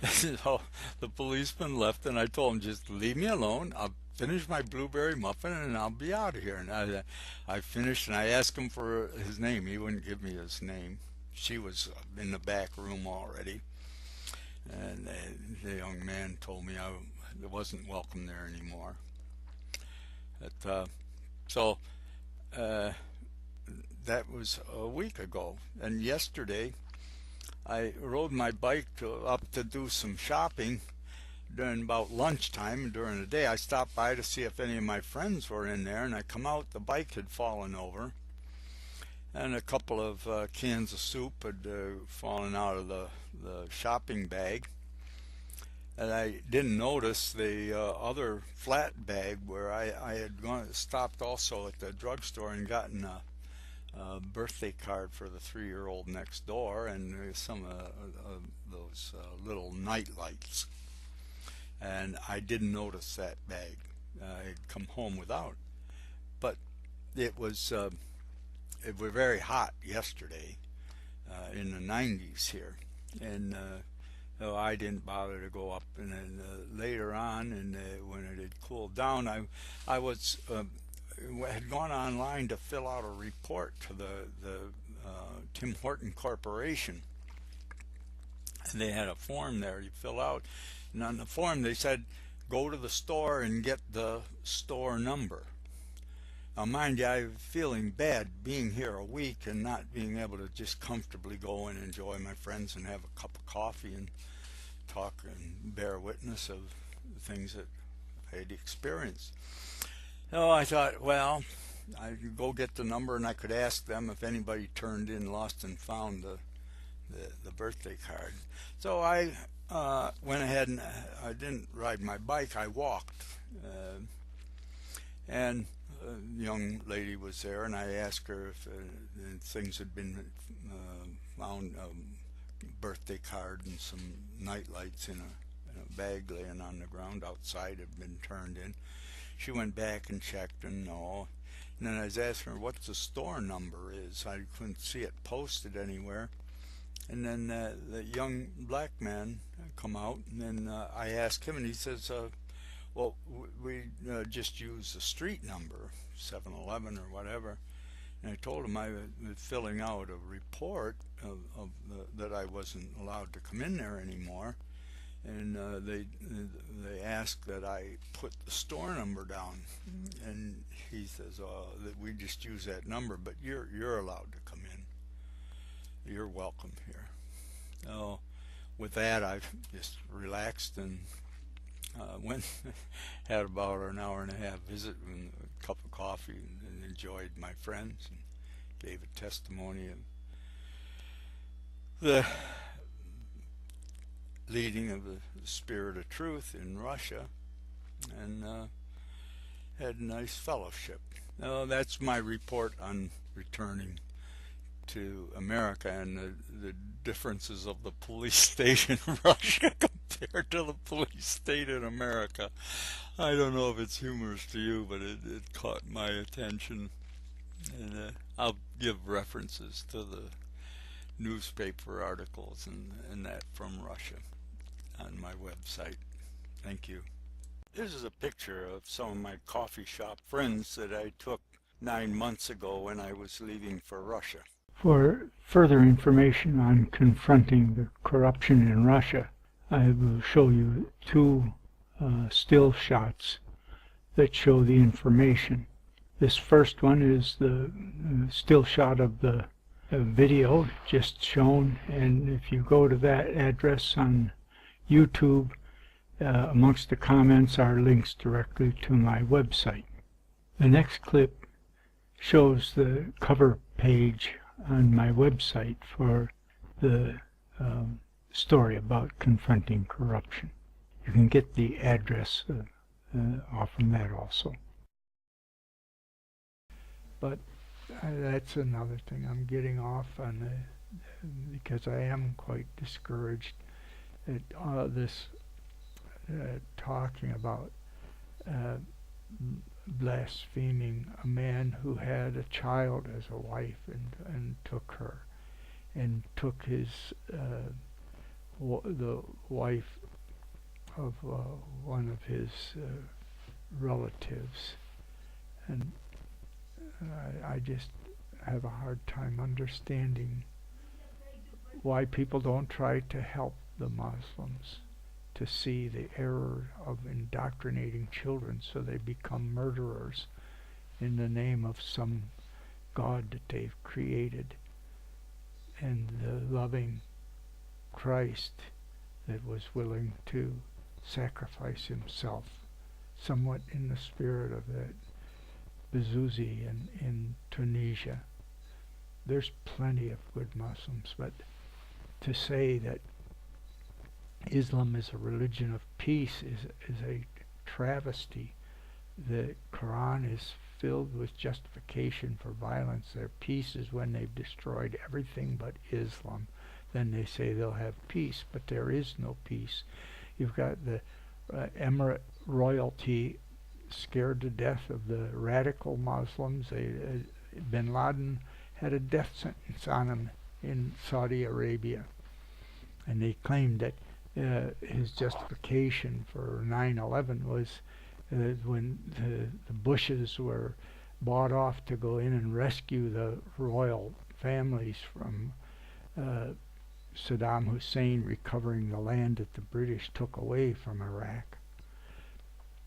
So the policeman left, and I told him, just leave me alone. I'll finish my blueberry muffin, and I'll be out of here. And I finished, and I asked him for his name. He wouldn't give me his name. She was in the back room already. And the young man told me I wasn't welcome there anymore. That was a week ago. And yesterday, I rode my bike up to do some shopping during about lunchtime. During the day, I stopped by to see if any of my friends were in there, and I come out, the bike had fallen over, and a couple of cans of soup had fallen out of the shopping bag. And I didn't notice the other flat bag where I had stopped also at the drugstore and gotten a birthday card for the 3-year-old next door, and some of those little night lights. And I didn't notice that bag. I had come home without. But it was very hot yesterday, in the 90s here, and so I didn't bother to go up. And then later on, and when it had cooled down, I had gone online to fill out a report to the Tim Horton Corporation, and they had a form there you fill out, and on the form they said go to the store and get the store number. Now mind you, I'm feeling bad being here a week and not being able to just comfortably go and enjoy my friends and have a cup of coffee and talk and bear witness of the things that I had experienced. So I thought, well, I could go get the number and I could ask them if anybody turned in lost and found the birthday card. So I went ahead and I didn't ride my bike, I walked. And a young lady was there, and I asked her if things had been found, birthday card and some night lights in a bag laying on the ground outside had been turned in. She went back and checked, and no. And then I was asking her what the store number is. I couldn't see it posted anywhere. And then the young black man come out, and then I asked him, and he says, well, we just use the street number, 7-Eleven or whatever. And I told him I was filling out a report that I wasn't allowed to come in there anymore. And they asked that I put the store number down, and he says that we just use that number, but you're allowed to come in. You're welcome here. So with that, I've just relaxed, and had about an hour and a half visit with a cup of coffee and enjoyed my friends and gave a testimony of the leading of the spirit of truth in Russia, and had a nice fellowship. That's my report on returning to America and the differences of the police state in Russia compared to the police state in America. I don't know if it's humorous to you, but it caught my attention, and I'll give references to the newspaper articles and that from Russia on my website. Thank you. This is a picture of some of my coffee shop friends that I took 9 months ago when I was leaving for Russia. For further information on confronting the corruption in Russia, I will show you two still shots that show the information. This first one is the still shot of the video just shown, and if you go to that address on YouTube, amongst the comments are links directly to my website. The next clip shows the cover page on my website for the story about confronting corruption. You can get the address off from that also. But that's another thing. I'm getting off on because I am quite discouraged at this talking about blaspheming a man who had a child as a wife and took her, and took his the wife of one of his relatives, and I just have a hard time understanding why people don't try to help the Muslims to see the error of indoctrinating children so they become murderers in the name of some God that they've created, and the loving Christ that was willing to sacrifice himself, somewhat in the spirit of that Bezouzi in Tunisia. There's plenty of good Muslims, but to say that Islam is a religion of peace is a travesty. The Quran is filled with justification for violence. Their peace is when they've destroyed everything but Islam. Then they say they'll have peace, but there is no peace. You've got the emirate royalty scared to death of the radical Muslims. Bin Laden had a death sentence on him in Saudi Arabia, and they claimed that his justification for 9/11 was when the Bushes were bought off to go in and rescue the royal families from Saddam Hussein recovering the land that the British took away from Iraq.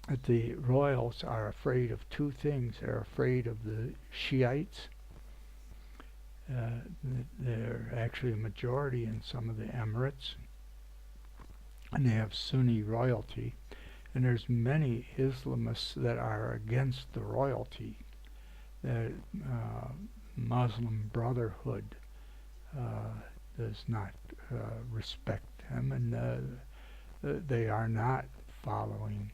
But the royals are afraid of two things. They're afraid of the Shiites. They're actually a majority in some of the emirates, and they have Sunni royalty, and there's many Islamists that are against the royalty. The Muslim Brotherhood does not respect them, and they are not following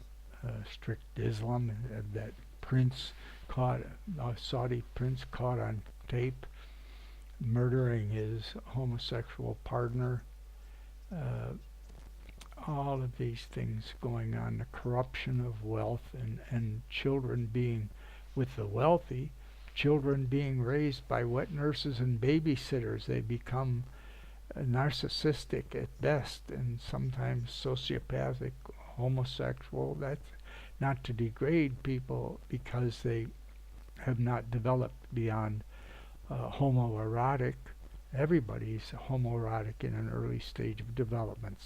strict Islam. That prince caught, Saudi prince caught on tape murdering his homosexual partner. All of these things going on, the corruption of wealth, and children being, with the wealthy, children being raised by wet nurses and babysitters. They become narcissistic at best, and sometimes sociopathic, homosexual. That's not to degrade people because they have not developed beyond homoerotic. Everybody's homoerotic in an early stage of development.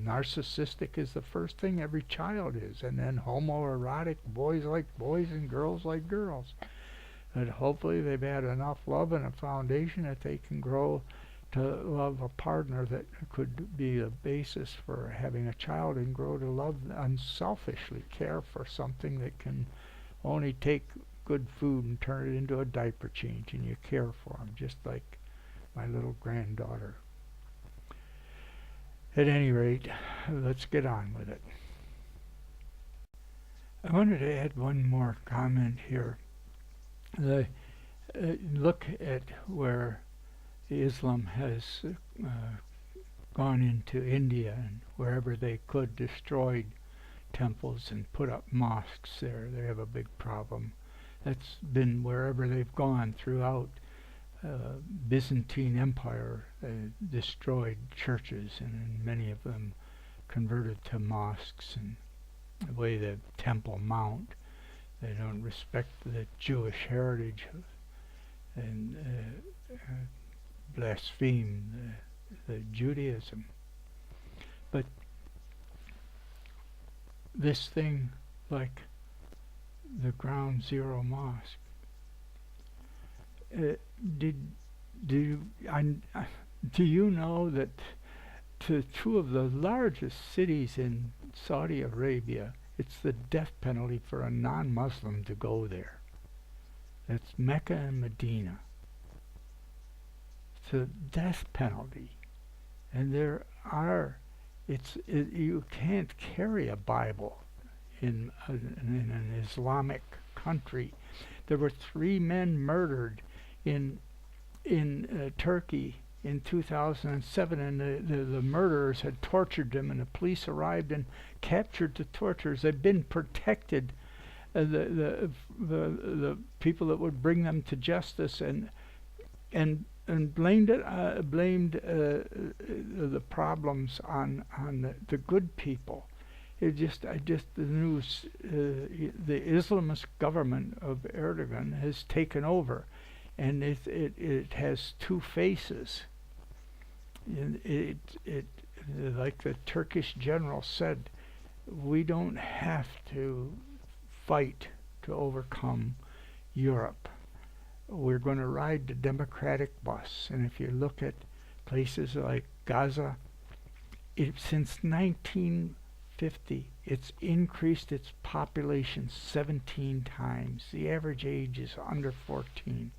Narcissistic is the first thing every child is, and then homoerotic, boys like boys and girls like girls. And hopefully they've had enough love and a foundation that they can grow to love a partner that could be a basis for having a child, and grow to love unselfishly, care for something that can only take good food and turn it into a diaper change, and you care for them, just like my little granddaughter. At any rate, let's get on with it. I wanted to add one more comment here. Look at where Islam has gone into India, and wherever they could, destroyed temples and put up mosques there. They have a big problem. That's been wherever they've gone throughout Byzantine Empire. Destroyed churches, and many of them converted to mosques, and the way the Temple Mount. They don't respect the Jewish heritage and blaspheme the Judaism. But this thing, like the Ground Zero Mosque, do you know that to two of the largest cities in Saudi Arabia, it's the death penalty for a non-Muslim to go there? That's Mecca and Medina. It's a death penalty, and you can't carry a Bible in an Islamic country. There were 3 men murdered in Turkey in 2007, and the murderers had tortured them, and the police arrived and captured the torturers. They've been protected, the people that would bring them to justice, and blamed the problems on the good people. The news, the Islamist government of Erdogan has taken over, and it has two faces. Like the Turkish general said, we don't have to fight to overcome Europe. We're going to ride the democratic bus. And if you look at places like Gaza, since 1950, it's increased its population 17 times. The average age is under 14.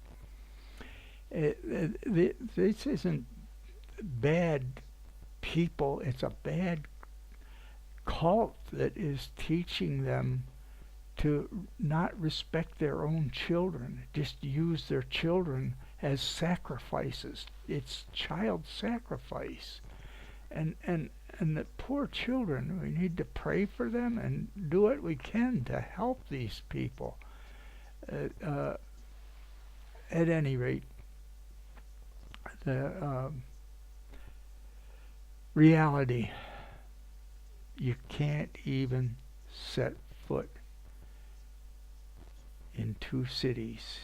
This isn't bad people, it's a bad cult that is teaching them to not respect their own children, just use their children as sacrifices. It's child sacrifice. And the poor children, we need to pray for them and do what we can to help these people. At any rate, the reality, you can't even set foot in two cities,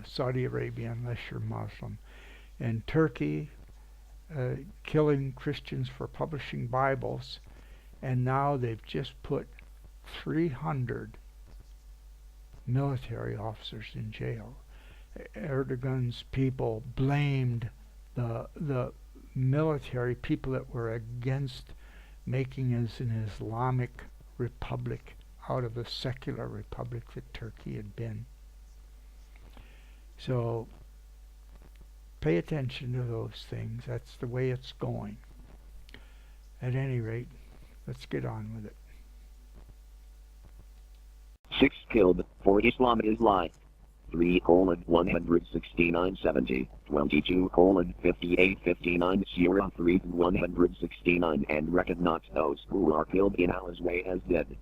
Saudi Arabia, unless you're Muslim, and Turkey, killing Christians for publishing Bibles, and now they've just put 300 military officers in jail. Erdogan's people blamed the military people that were against making us an Islamic republic out of the secular republic that Turkey had been. So pay attention to those things. That's the way it's going. At any rate, let's get on with it. 6 killed, 4 Islam is lie. 3:169:70, 22:58:59, 03:169, and reckon not those who are killed in Allah's way as dead.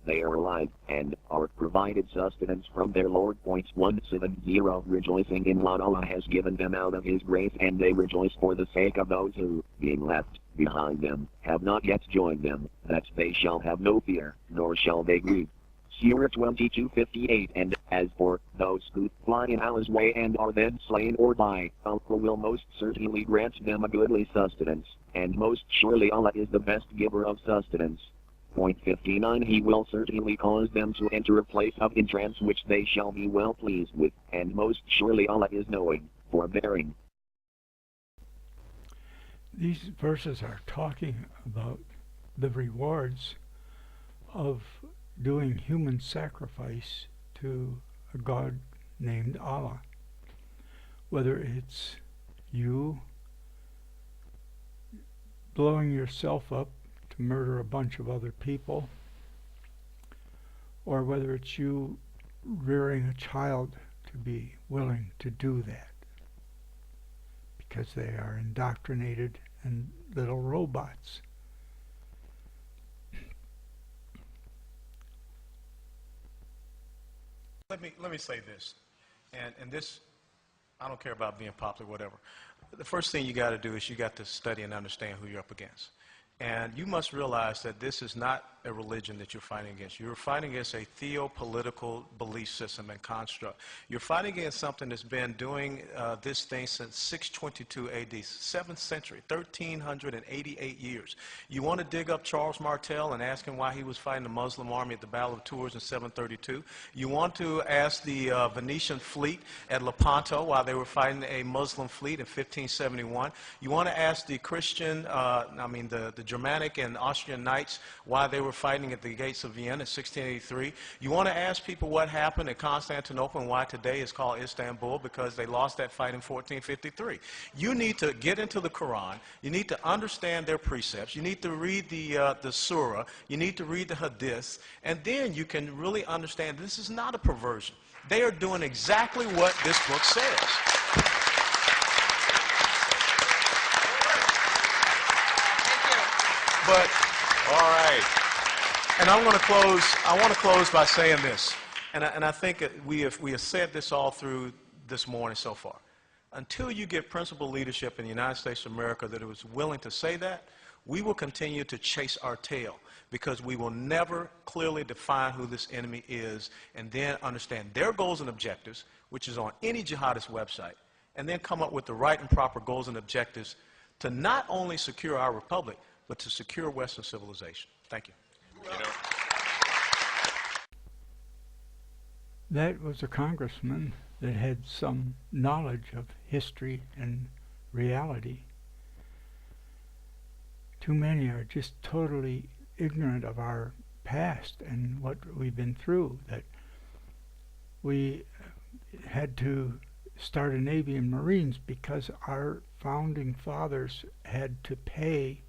They are alive, and are provided sustenance from their Lord. 170, rejoicing in what Allah has given them out of His grace, and they rejoice for the sake of those who, being left behind them, have not yet joined them, that they shall have no fear, nor shall they grieve. Surah 22:58, and as for those who fly in Allah's way and are then slain or die, Allah will most certainly grant them a goodly sustenance, and most surely Allah is the best giver of sustenance. 59, He will certainly cause them to enter a place of entrance which they shall be well pleased with, and most surely Allah is knowing. Forbearing. These verses are talking about the rewards of doing human sacrifice to a God named Allah. Whether it's you blowing yourself up to murder a bunch of other people, or whether it's you rearing a child to be willing to do that because they are indoctrinated and little robots. Let me say this, and this, I don't care about being popular, whatever. The first thing you got to do is you got to study and understand who you're up against. And you must realize that this is not a religion that you're fighting against. You're fighting against a theopolitical belief system and construct. You're fighting against something that's been doing this thing since 622 AD, 7th century, 1,388 years. You want to dig up Charles Martel and ask him why he was fighting the Muslim army at the Battle of Tours in 732. You want to ask the Venetian fleet at Lepanto while they were fighting a Muslim fleet in 1571. You want to ask the Christian, the Germanic and Austrian knights why they were fighting at the gates of Vienna in 1683. You want to ask people what happened at Constantinople and why today is called Istanbul, because they lost that fight in 1453. You need to get into the Quran. You need to understand their precepts. You need to read the Surah. You need to read the Hadiths. And then you can really understand this is not a perversion. They are doing exactly what this book says. But, all right. And I want to close by saying this. And I think that we have said this all through this morning so far. Until you get principled leadership in the United States of America that is willing to say that, we will continue to chase our tail, because we will never clearly define who this enemy is and then understand their goals and objectives, which is on any jihadist website, and then come up with the right and proper goals and objectives to not only secure our republic, but to secure Western civilization. Thank you. That was a congressman that had some knowledge of history and reality. Too many are just totally ignorant of our past and what we've been through, that we had to start a Navy and Marines because our founding fathers had to pay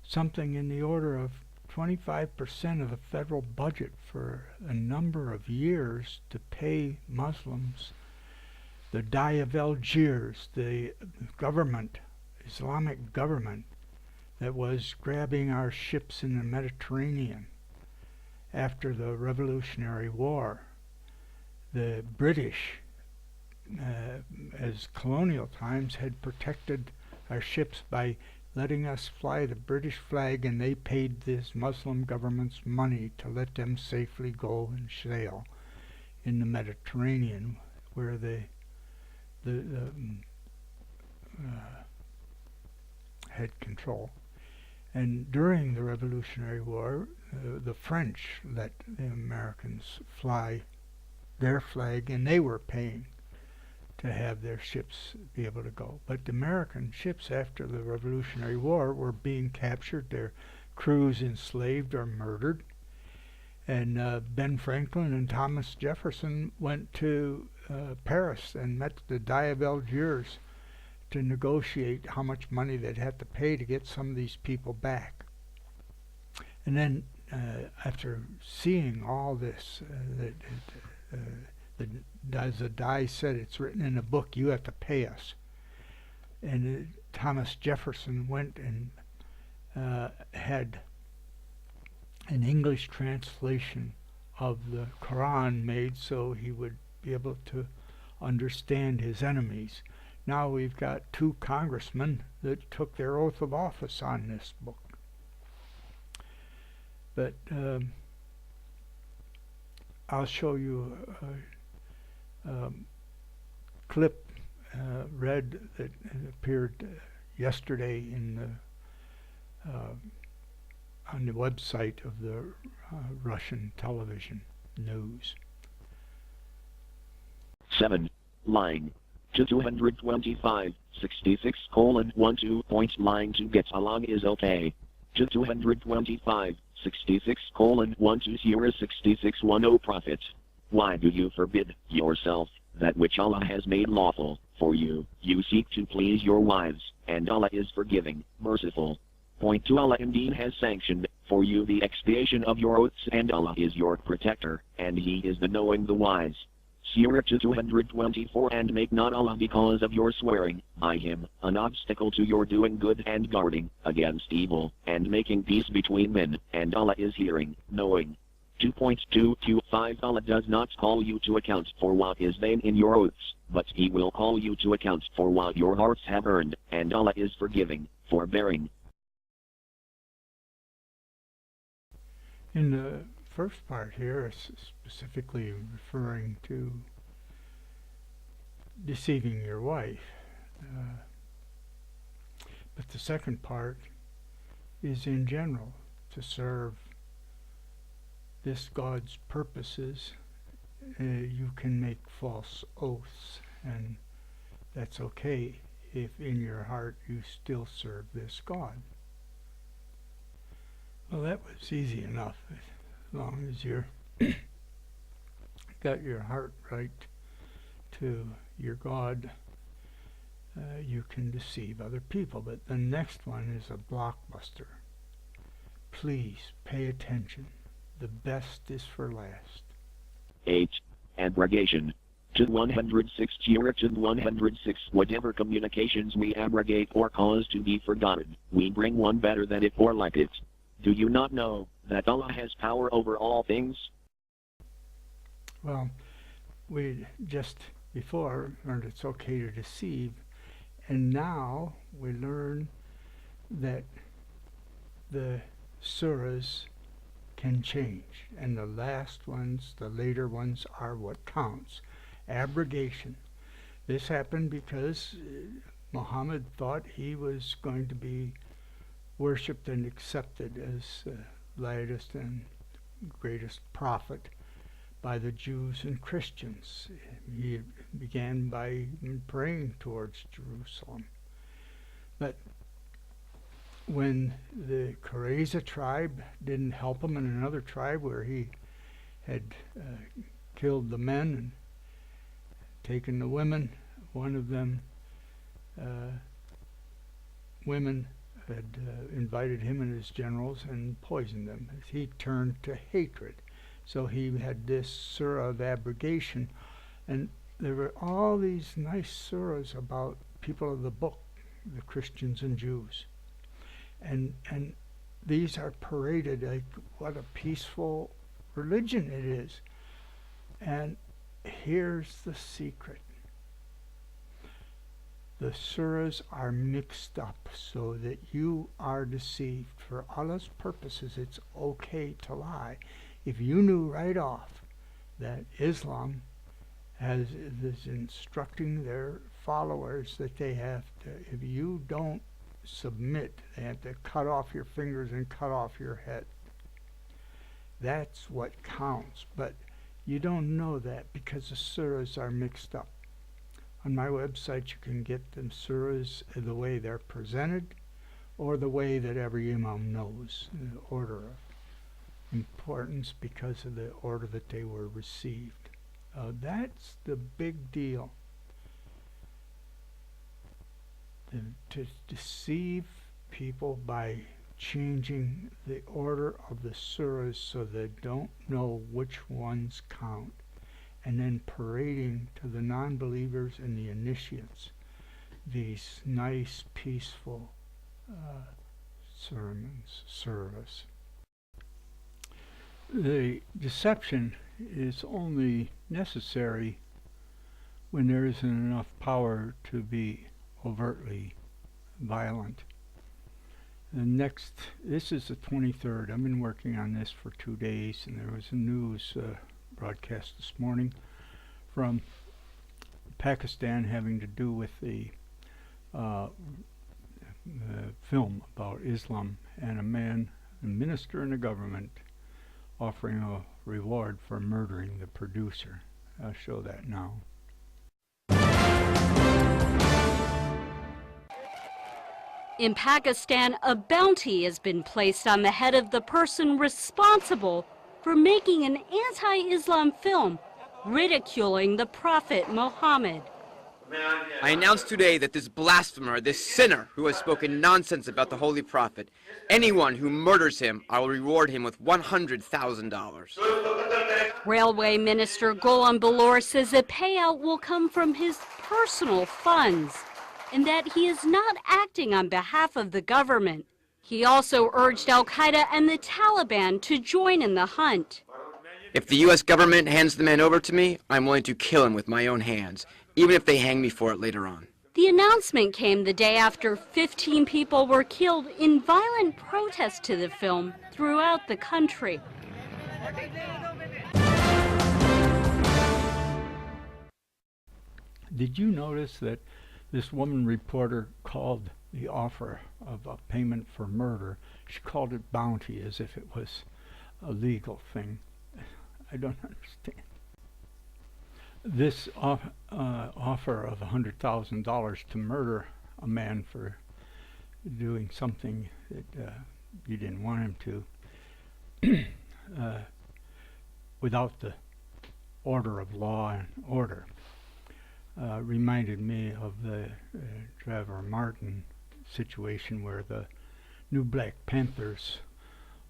something in the order of 25% of the federal budget for a number of years to pay Muslims. The Dai of Algiers, the government, Islamic government, that was grabbing our ships in the Mediterranean after the Revolutionary War. The British, as colonial times, had protected our ships by letting us fly the British flag, and they paid this Muslim government's money to let them safely go and sail in the Mediterranean, where they had control. And during the Revolutionary War, the French let the Americans fly their flag, and they were paying to have their ships be able to go. But the American ships after the Revolutionary War were being captured, their crews enslaved or murdered. And Ben Franklin and Thomas Jefferson went to Paris and met the Dai of Algiers to negotiate how much money they'd have to pay to get some of these people back. And then after seeing all this, as the Dai said, it's written in a book, you have to pay us. And Thomas Jefferson went and had an English translation of the Quran made so he would be able to understand his enemies. Now we've got 2 congressmen that took their oath of office on this book. But I'll show you a clip read that appeared yesterday in the on the website of the Russian television news. 7. Lying. to 225, 66:12 line to get along is okay. To 225, 66:12 6610 Prophet. Why do you forbid yourself that which Allah has made lawful for you? You seek to please your wives, and Allah is forgiving, merciful. Point 2 Allah indeed has sanctioned for you the expiation of your oaths, and Allah is your protector, and He is the knowing, the wise. Surah 224 And make not Allah because of your swearing by Him an obstacle to your doing good and guarding against evil, and making peace between men, and Allah is hearing, knowing. 2.225 Allah does not call you to account for what is vain in your oaths, but He will call you to account for what your hearts have earned, and Allah is forgiving, forbearing. In the first part here, it's specifically referring to deceiving your wife. But the second part is in general to serve this God's purposes. You can make false oaths, and that's okay if in your heart you still serve this God. Well, that was easy enough. As long as you're got your heart right to your God, you can deceive other people. But the next one is a blockbuster. Please pay attention. The best is for last. 8. Abrogation. To 106 Surah to 106 Whatever communications we abrogate or cause to be forgotten, we bring one better than it or like it. Do you not know that Allah has power over all things? Well, we just before learned it's okay to deceive, and now we learn that the surahs can change, and the last ones, the later ones, are what counts. Abrogation. This happened because Muhammad thought he was going to be worshipped and accepted as latest and greatest prophet by the Jews and Christians. He began by praying towards Jerusalem. But when the Qurayza tribe didn't help him, in another tribe where he had killed the men and taken the women, one of them women had invited him and his generals and poisoned them. He turned to hatred. So he had this surah of abrogation, and there were all these nice surahs about people of the book, the Christians and Jews. And these are paraded like what a peaceful religion it is. And here's the secret. The surahs are mixed up so that you are deceived. For Allah's purposes, it's okay to lie. If you knew right off that Islam is instructing their followers that they have to, if you don't submit, they have to cut off your fingers and cut off your head. That's what counts. But you don't know that because the surahs are mixed up. On my website you can get them surahs the way they're presented, or the way that every imam knows, the order of importance because of the order that they were received. That's the big deal. To deceive people by changing the order of the surahs so they don't know which ones count, and then parading to the non-believers and the initiates these nice, peaceful service. The deception is only necessary when there isn't enough power to be overtly violent. This is the 23rd. I've been working on this for 2 days, and there was a news broadcast this morning from Pakistan having to do with the film about Islam, and a minister in the government offering a reward for murdering the producer. I'll show that now. In Pakistan, a bounty has been placed on the head of the person responsible for making an anti-Islam film ridiculing the Prophet Muhammad. I announce today that this blasphemer, this sinner who has spoken nonsense about the Holy Prophet, anyone who murders him, I will reward him with $100,000. Railway Minister Golan Balor says the payout will come from his personal funds and that he is not acting on behalf of the government. He also urged Al-Qaeda and the Taliban to join in the hunt. If the U.S. government hands the man over to me, I'm willing to kill him with my own hands, even if they hang me for it later on. The announcement came the day after 15 people were killed in violent protest to the film throughout the country. Did you notice that this woman reporter called the offer of a payment for murder, she called it bounty as if it was a legal thing? I don't understand. This offer of $100,000 to murder a man for doing something that you didn't want him to, without the order of law and order, reminded me of the Trevor Martin situation where the New Black Panthers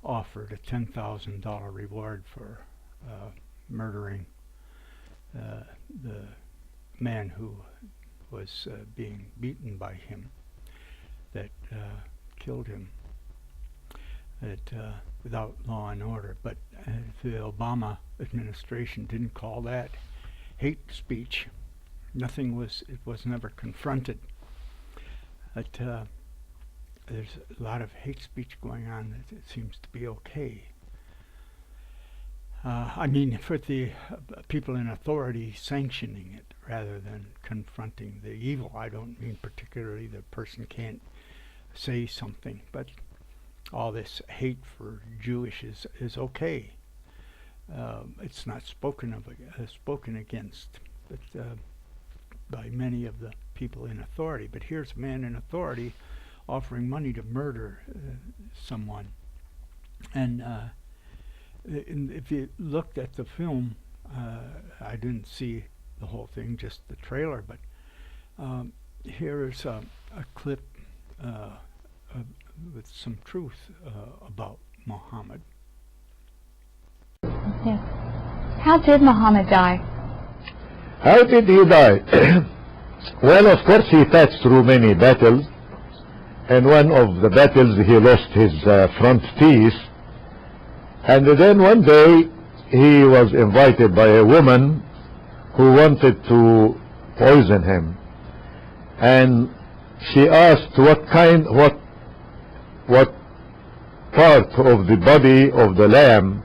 offered a $10,000 reward for murdering the man who was being beaten by him, that killed him, without law and order. But the Obama administration didn't call that hate speech. It was never confronted. But there's a lot of hate speech going on that it seems to be okay. I mean, for the people in authority sanctioning it rather than confronting the evil. I don't mean particularly the person can't say something, but all this hate for Jewish is okay. It's not spoken against, but by many of the people in authority. But here's a man in authority offering money to murder someone, and if you looked at the film, I didn't see the whole thing, just the trailer, but here is a clip with some truth about Muhammad. Yes. How did Muhammad die? How did he die? Well, of course he passed through many battles. In one of the battles he lost his front teeth. And then one day he was invited by a woman who wanted to poison him. And she asked what part of the body of the lamb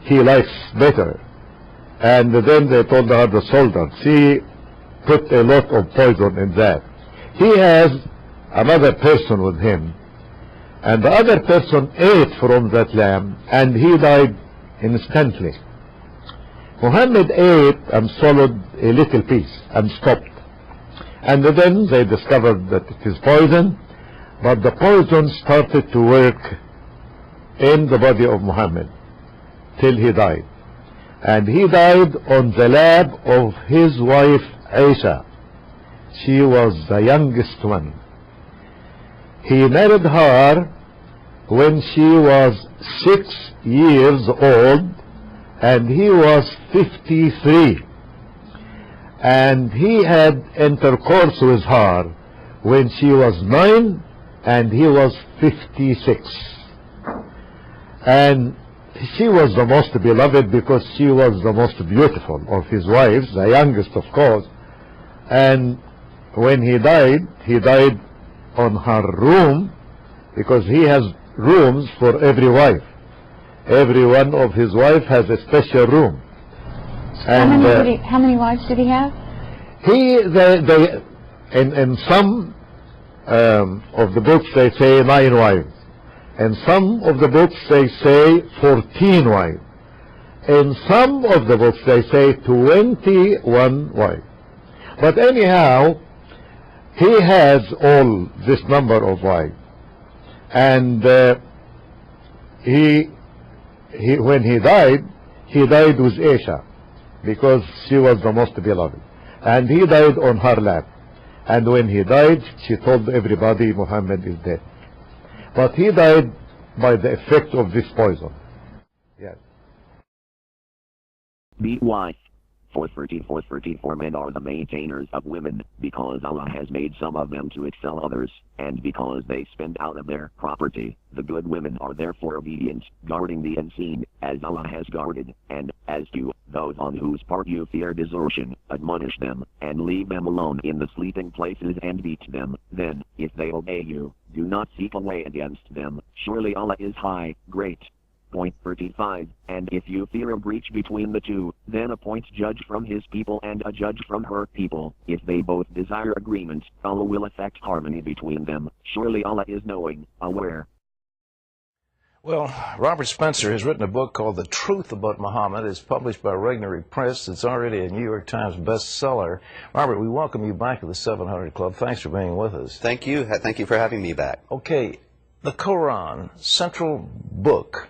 he likes better. And then they told her the shoulder. She put a lot of poison in that. He has another person with him, and the other person ate from that lamb and he died instantly. Muhammad ate and swallowed a little piece and stopped, and then they discovered that it is poison, but the poison started to work in the body of Muhammad till he died. And he died on the lap of his wife Aisha. She was the youngest one. He married her when she was 6 years old and he was 53. And he had intercourse with her when she was 9 and he was 56. And she was the most beloved because she was the most beautiful of his wives, the youngest of course. And when he died on her room, because he has rooms for every wife. Every one of his wives has a special room. And how many wives did he have? In some of the books they say 9 wives. In some of the books they say 14 wives. In some of the books they say 21 wives. But anyhow, he has all this number of wives. And when he died with Aisha, because she was the most beloved. And he died on her lap. And when he died, she told everybody Muhammad is dead. But he died by the effect of this poison. Yes. BY 413 men are the maintainers of women, because Allah has made some of them to excel others, and because they spend out of their property. The good women are therefore obedient, guarding the unseen, as Allah has guarded. And as to those on whose part you fear desertion, admonish them, and leave them alone in the sleeping places and beat them. Then, if they obey you, do not seek a way against them. Surely Allah is high, great. Point 35, and if you fear a breach between the two, then appoint judge from his people and a judge from her people. If they both desire agreement, Allah will effect harmony between them. Surely Allah is knowing, aware. Well, Robert Spencer has written a book called The Truth About Muhammad. It's published by Regnery Press. It's already a New York Times bestseller. Robert, we welcome you back to the 700 Club. Thanks for being with us. Thank you. Thank you for having me back. Okay, the Quran, central book.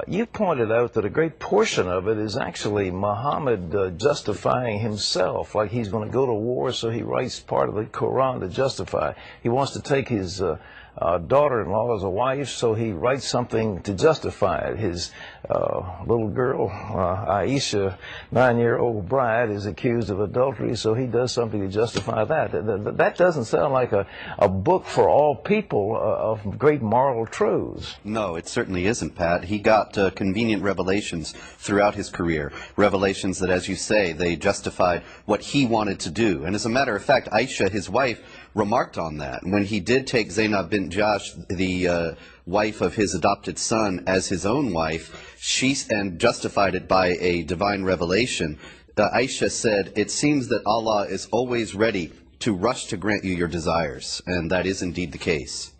You pointed out that a great portion of it is actually Muhammad justifying himself, like he's going to go to war, so he writes part of the Quran to justify. He wants to take his daughter-in-law as a wife, so he writes something to justify it. His little girl, Aisha, 9-year-old bride, is accused of adultery, so he does something to justify that. That doesn't sound like a book for all people of great moral truths. No, it certainly isn't, Pat. He got convenient revelations throughout his career. Revelations that, as you say, they justified what he wanted to do. And as a matter of fact, Aisha, his wife, remarked on that. When he did take Zainab bint Jahsh, the wife of his adopted son, as his own wife, and justified it by a divine revelation, Aisha said, "It seems that Allah is always ready to rush to grant you your desires," and that is indeed the case.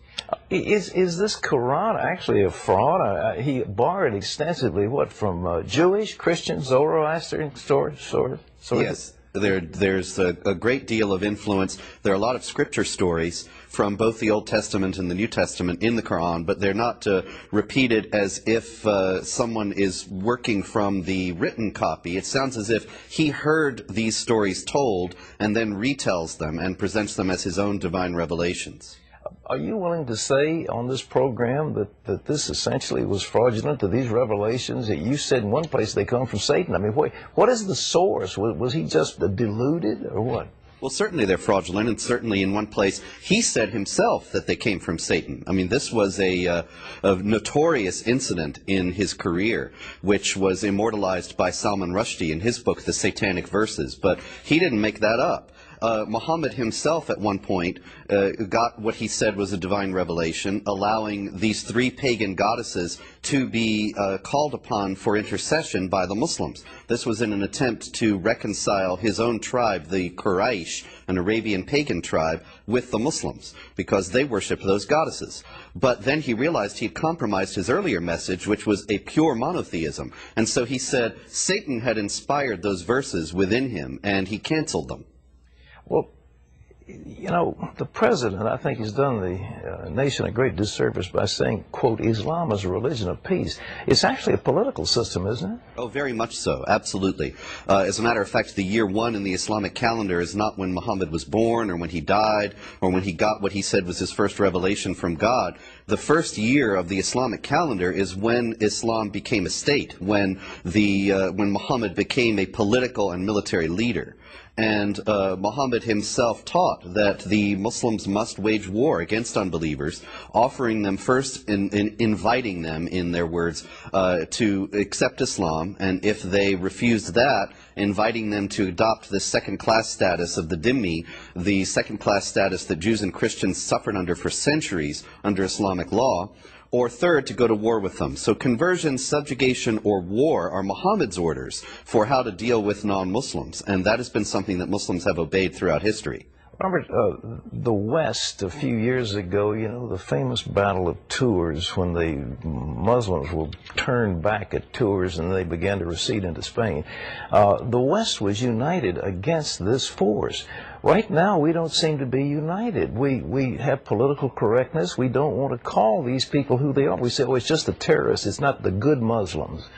Is this Quran actually a fraud? He borrowed extensively, what, from Jewish, Christian, Zoroastrian sources? Yes. There's a great deal of influence. There are a lot of scripture stories from both the Old Testament and the New Testament in the Quran, but they're not repeated as if someone is working from the written copy. It sounds as if he heard these stories told and then retells them and presents them as his own divine revelations. Are you willing to say on this program that this essentially was fraudulent, that these revelations, that you said in one place they come from Satan? I mean, what is the source? Was he just deluded or what? Well, certainly they're fraudulent, and certainly in one place he said himself that they came from Satan. I mean, this was a notorious incident in his career, which was immortalized by Salman Rushdie in his book, The Satanic Verses. But he didn't make that up. Muhammad himself at one point got what he said was a divine revelation, allowing these 3 pagan goddesses to be called upon for intercession by the Muslims. This was in an attempt to reconcile his own tribe, the Quraysh, an Arabian pagan tribe, with the Muslims, because they worshipped those goddesses. But then he realized he'd compromised his earlier message, which was a pure monotheism. And so he said Satan had inspired those verses within him, and he canceled them. Well, you know, the president, I think, has done the nation a great disservice by saying, quote, Islam is a religion of peace. It's actually a political system, isn't it? Oh, very much so, absolutely. As a matter of fact, the year 1 in the Islamic calendar is not when Muhammad was born or when he died or when he got what he said was his first revelation from God. The first year of the Islamic calendar is when Islam became a state, when Muhammad became a political and military leader. And Muhammad himself taught that the Muslims must wage war against unbelievers, offering them first, inviting them, in their words, to accept Islam, and if they refused that, inviting them to adopt the second-class status of the dhimmi, the second-class status that Jews and Christians suffered under for centuries under Islamic law, or third, to go to war with them. So conversion, subjugation, or war are Muhammad's orders for how to deal with non-Muslims, and that has been something that Muslims have obeyed throughout history. Robert, the West, a few years ago, you know, the famous Battle of Tours, when the Muslims were turned back at Tours and they began to recede into Spain, the West was united against this force. Right now, we don't seem to be united. We have political correctness. We don't want to call these people who they are. We say, oh, it's just the terrorists. It's not the good Muslims.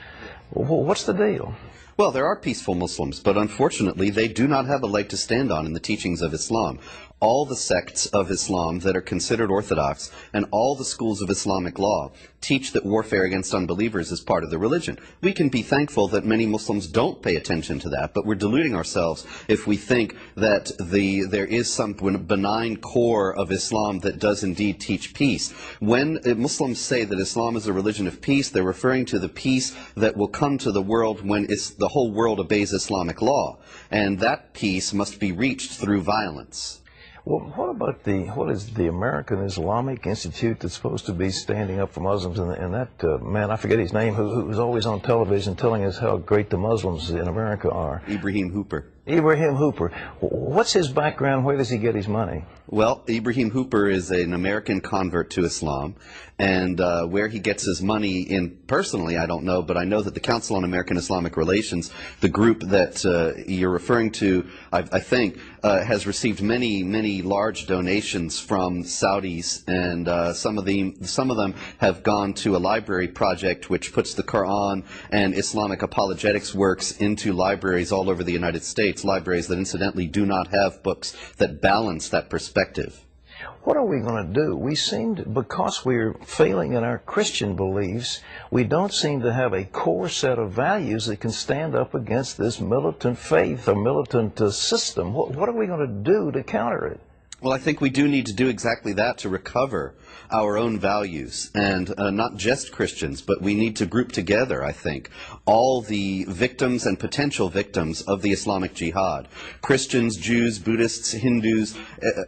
Well, what's the deal? Well, there are peaceful Muslims, but unfortunately they do not have a leg to stand on in the teachings of Islam. All the sects of Islam that are considered orthodox and all the schools of Islamic law teach that warfare against unbelievers is part of the religion. We can be thankful that many Muslims don't pay attention to that, but we're deluding ourselves if we think that there is some benign core of Islam that does indeed teach peace. When Muslims say that Islam is a religion of peace, they're referring to the peace that will come to the world when the whole world obeys Islamic law, and that peace must be reached through violence. Well, what is the American Islamic Institute that's supposed to be standing up for Muslims, and that man, I forget his name, who's always on television telling us how great the Muslims in America are? Ibrahim Hooper. Ibrahim Hooper. What's his background? Where does he get his money? Well, Ibrahim Hooper is an American convert to Islam, and where he gets his money in personally, I don't know, but I know that the Council on American Islamic Relations, the group that you're referring to, I think, has received many large donations from Saudis, and some of them have gone to a library project which puts the Quran and Islamic apologetics works into libraries all over the United States, libraries that incidentally do not have books that balance that perspective. What are we going to do? We seem to, because we're failing in our Christian beliefs, we don't seem to have a core set of values that can stand up against this militant faith or militant system. What are we going to do to counter it? Well, I think we do need to do exactly that, to recover our own values, and not just Christians, but we need to group together, I think, all the victims and potential victims of the Islamic Jihad. Christians, Jews, Buddhists, Hindus,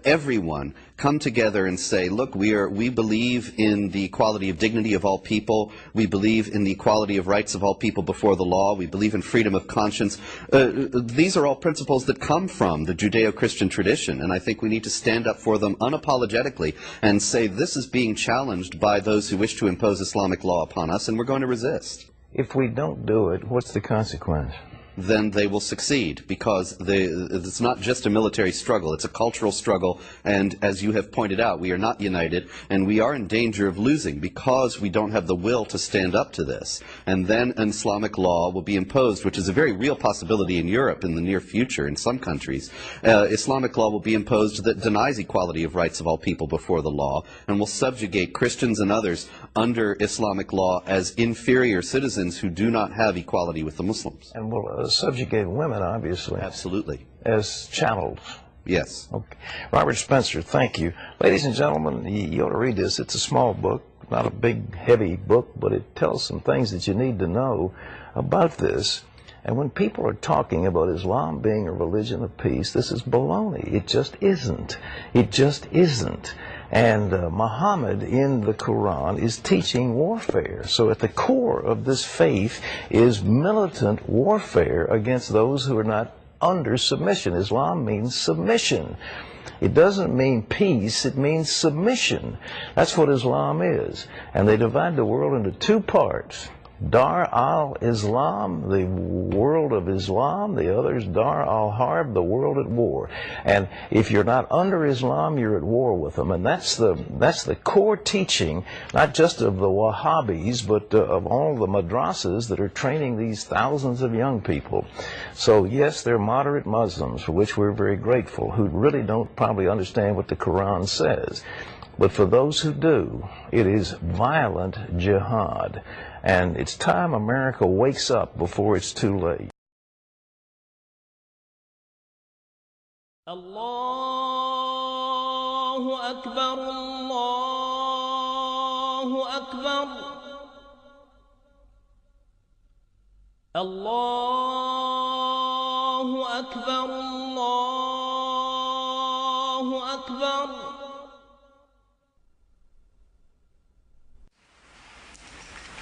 everyone come together and say, look, we believe in the equality of dignity of all people. We believe in the equality of rights of all people before the law. We believe in freedom of conscience. These are all principles that come from the Judeo-Christian tradition, and I think we need to stand up for them unapologetically and say this is being challenged by those who wish to impose Islamic law upon us, and we're going to resist. If we don't do it, what's the consequence? Then they will succeed, because it's not just a military struggle, it's a cultural struggle, and as you have pointed out, we are not united, and we are in danger of losing because we don't have the will to stand up to this. And then an Islamic law will be imposed, which is a very real possibility in Europe in the near future in some countries. Islamic law will be imposed that denies equality of rights of all people before the law, and will subjugate Christians and others under Islamic law as inferior citizens who do not have equality with the Muslims. And will subjugate women, obviously. Absolutely. As chattels. Yes. Okay. Robert Spencer, thank you. Ladies and gentlemen, you ought to read this. It's a small book, not a big, heavy book, but it tells some things that you need to know about this. And when people are talking about Islam being a religion of peace, this is baloney. It just isn't. It just isn't. And Muhammad in the Quran is teaching warfare. So at the core of this faith is militant warfare against those who are not under submission. Islam means submission. It doesn't mean peace, it means submission. That's what Islam is. And they divide the world into two parts. Dar al-Islam, the world of Islam. The other is Dar al-Harb, the world at war. And if you're not under Islam, you're at war with them. And that's the core teaching, not just of the Wahhabis, but of all the madrasas that are training these thousands of young people. So yes, they're moderate Muslims, for which we're very grateful, who really don't probably understand what the Quran says. But for those who do, it is violent jihad. And it's time America wakes up before it's too late. Allahu Akbar, Allahu Akbar. Allahu Akbar, Allahu Akbar.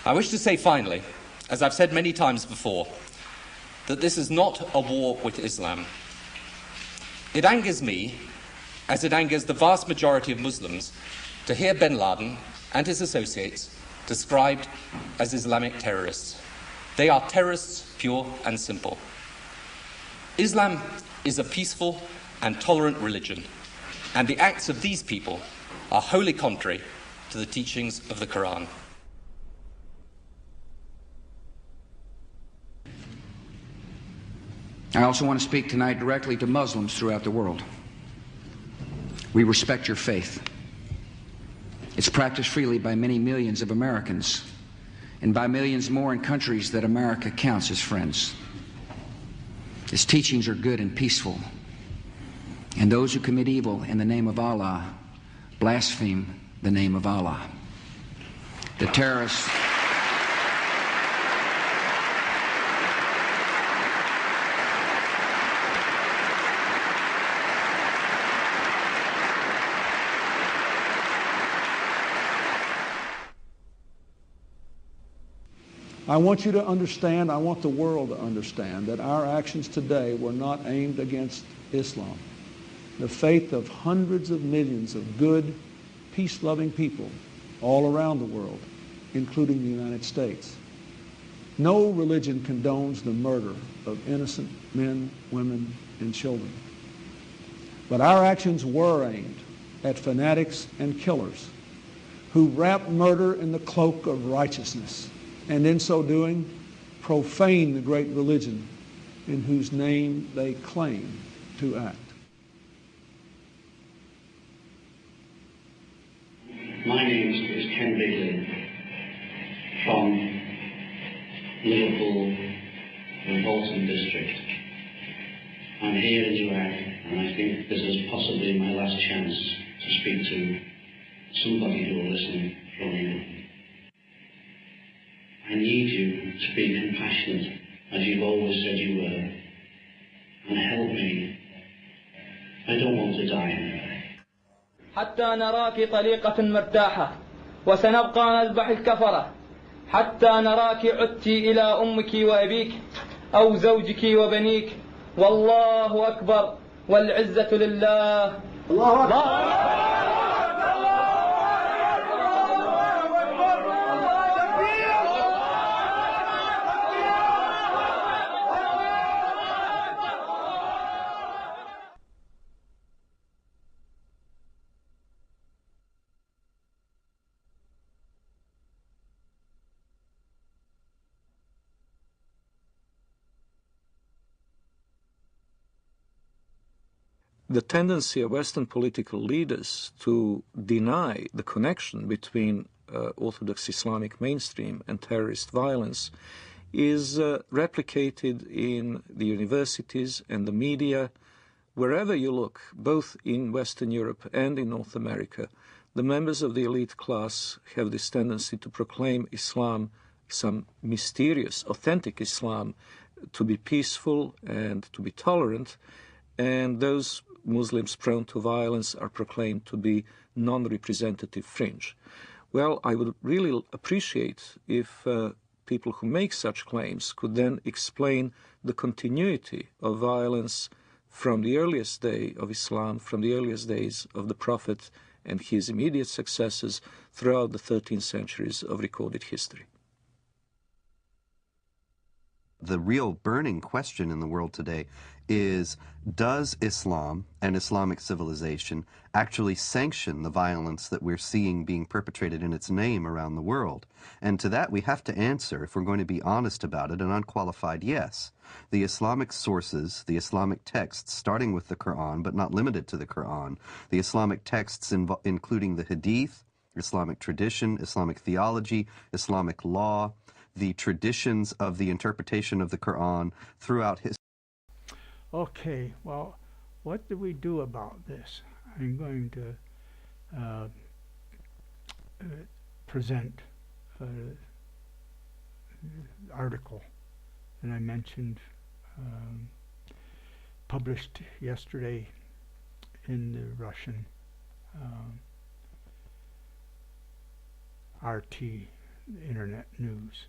I wish to say finally, as I've said many times before, that this is not a war with Islam. It angers me as it angers the vast majority of Muslims to hear bin Laden and his associates described as Islamic terrorists. They are terrorists, pure and simple. Islam is a peaceful and tolerant religion, and the acts of these people are wholly contrary to the teachings of the Quran. I also want to speak tonight directly to Muslims throughout the world. We respect your faith. It's practiced freely by many millions of Americans and by millions more in countries that America counts as friends. Its teachings are good and peaceful, and those who commit evil in the name of Allah blaspheme the name of Allah. The terrorists I want you to understand, I want the world to understand that our actions today were not aimed against Islam. The faith of hundreds of millions of good, peace-loving people all around the world, including the United States. No religion condones the murder of innocent men, women, and children. But our actions were aimed at fanatics and killers who wrap murder in the cloak of righteousness, and in so doing, profane the great religion in whose name they claim to act. My name is Ken Bigley from Liverpool, the Bolton district. I'm here in Iraq, and I think this is possibly my last chance to speak to somebody who will listen from England. I need you to be compassionate, as you've always said you were, and help me. I don't want to die. حتى نراك طليقة مرتاحة وسنبقى نذبح الكفرة حتى نراك عدت إلى أمك وأبيك أو زوجك وبنيك والله أكبر والعزة لله. الله أكبر. The tendency of Western political leaders to deny the connection between Orthodox Islamic mainstream and terrorist violence is replicated in the universities and the media. Wherever you look, both in Western Europe and in North America, the members of the elite class have this tendency to proclaim Islam, some mysterious, authentic Islam, to be peaceful and to be tolerant, and those Muslims prone to violence are proclaimed to be non-representative fringe. Well, I would really appreciate if people who make such claims could then explain the continuity of violence from the earliest day of Islam, from the earliest days of the Prophet and his immediate successors throughout the 13 centuries of recorded history. The real burning question in the world today is, does Islam and Islamic civilization actually sanction the violence that we're seeing being perpetrated in its name around the world? And to that we have to answer, if we're going to be honest about it, an unqualified yes. The Islamic sources, the Islamic texts, starting with the Quran, but not limited to the Quran, the Islamic texts including the Hadith, Islamic tradition, Islamic theology, Islamic law, the traditions of the interpretation of the Quran throughout history. Okay, well, what do we do about this? I'm going to present an article that I mentioned, published yesterday in the Russian RT, Internet News.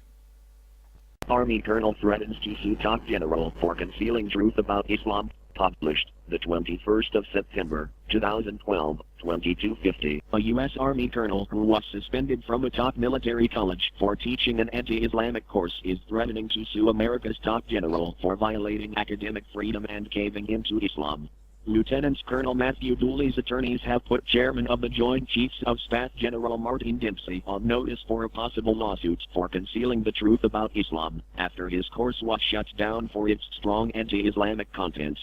Army Colonel threatens to sue top general for concealing truth about Islam. published, the 21st of September, 2012, 2250. A U.S. Army colonel who was suspended from a top military college for teaching an anti-Islamic course is threatening to sue America's top general for violating academic freedom and caving into Islam. Lieutenant Colonel Matthew Dooley's attorneys have put Chairman of the Joint Chiefs of Staff General Martin Dempsey on notice for a possible lawsuit for concealing the truth about Islam, after his course was shut down for its strong anti-Islamic content.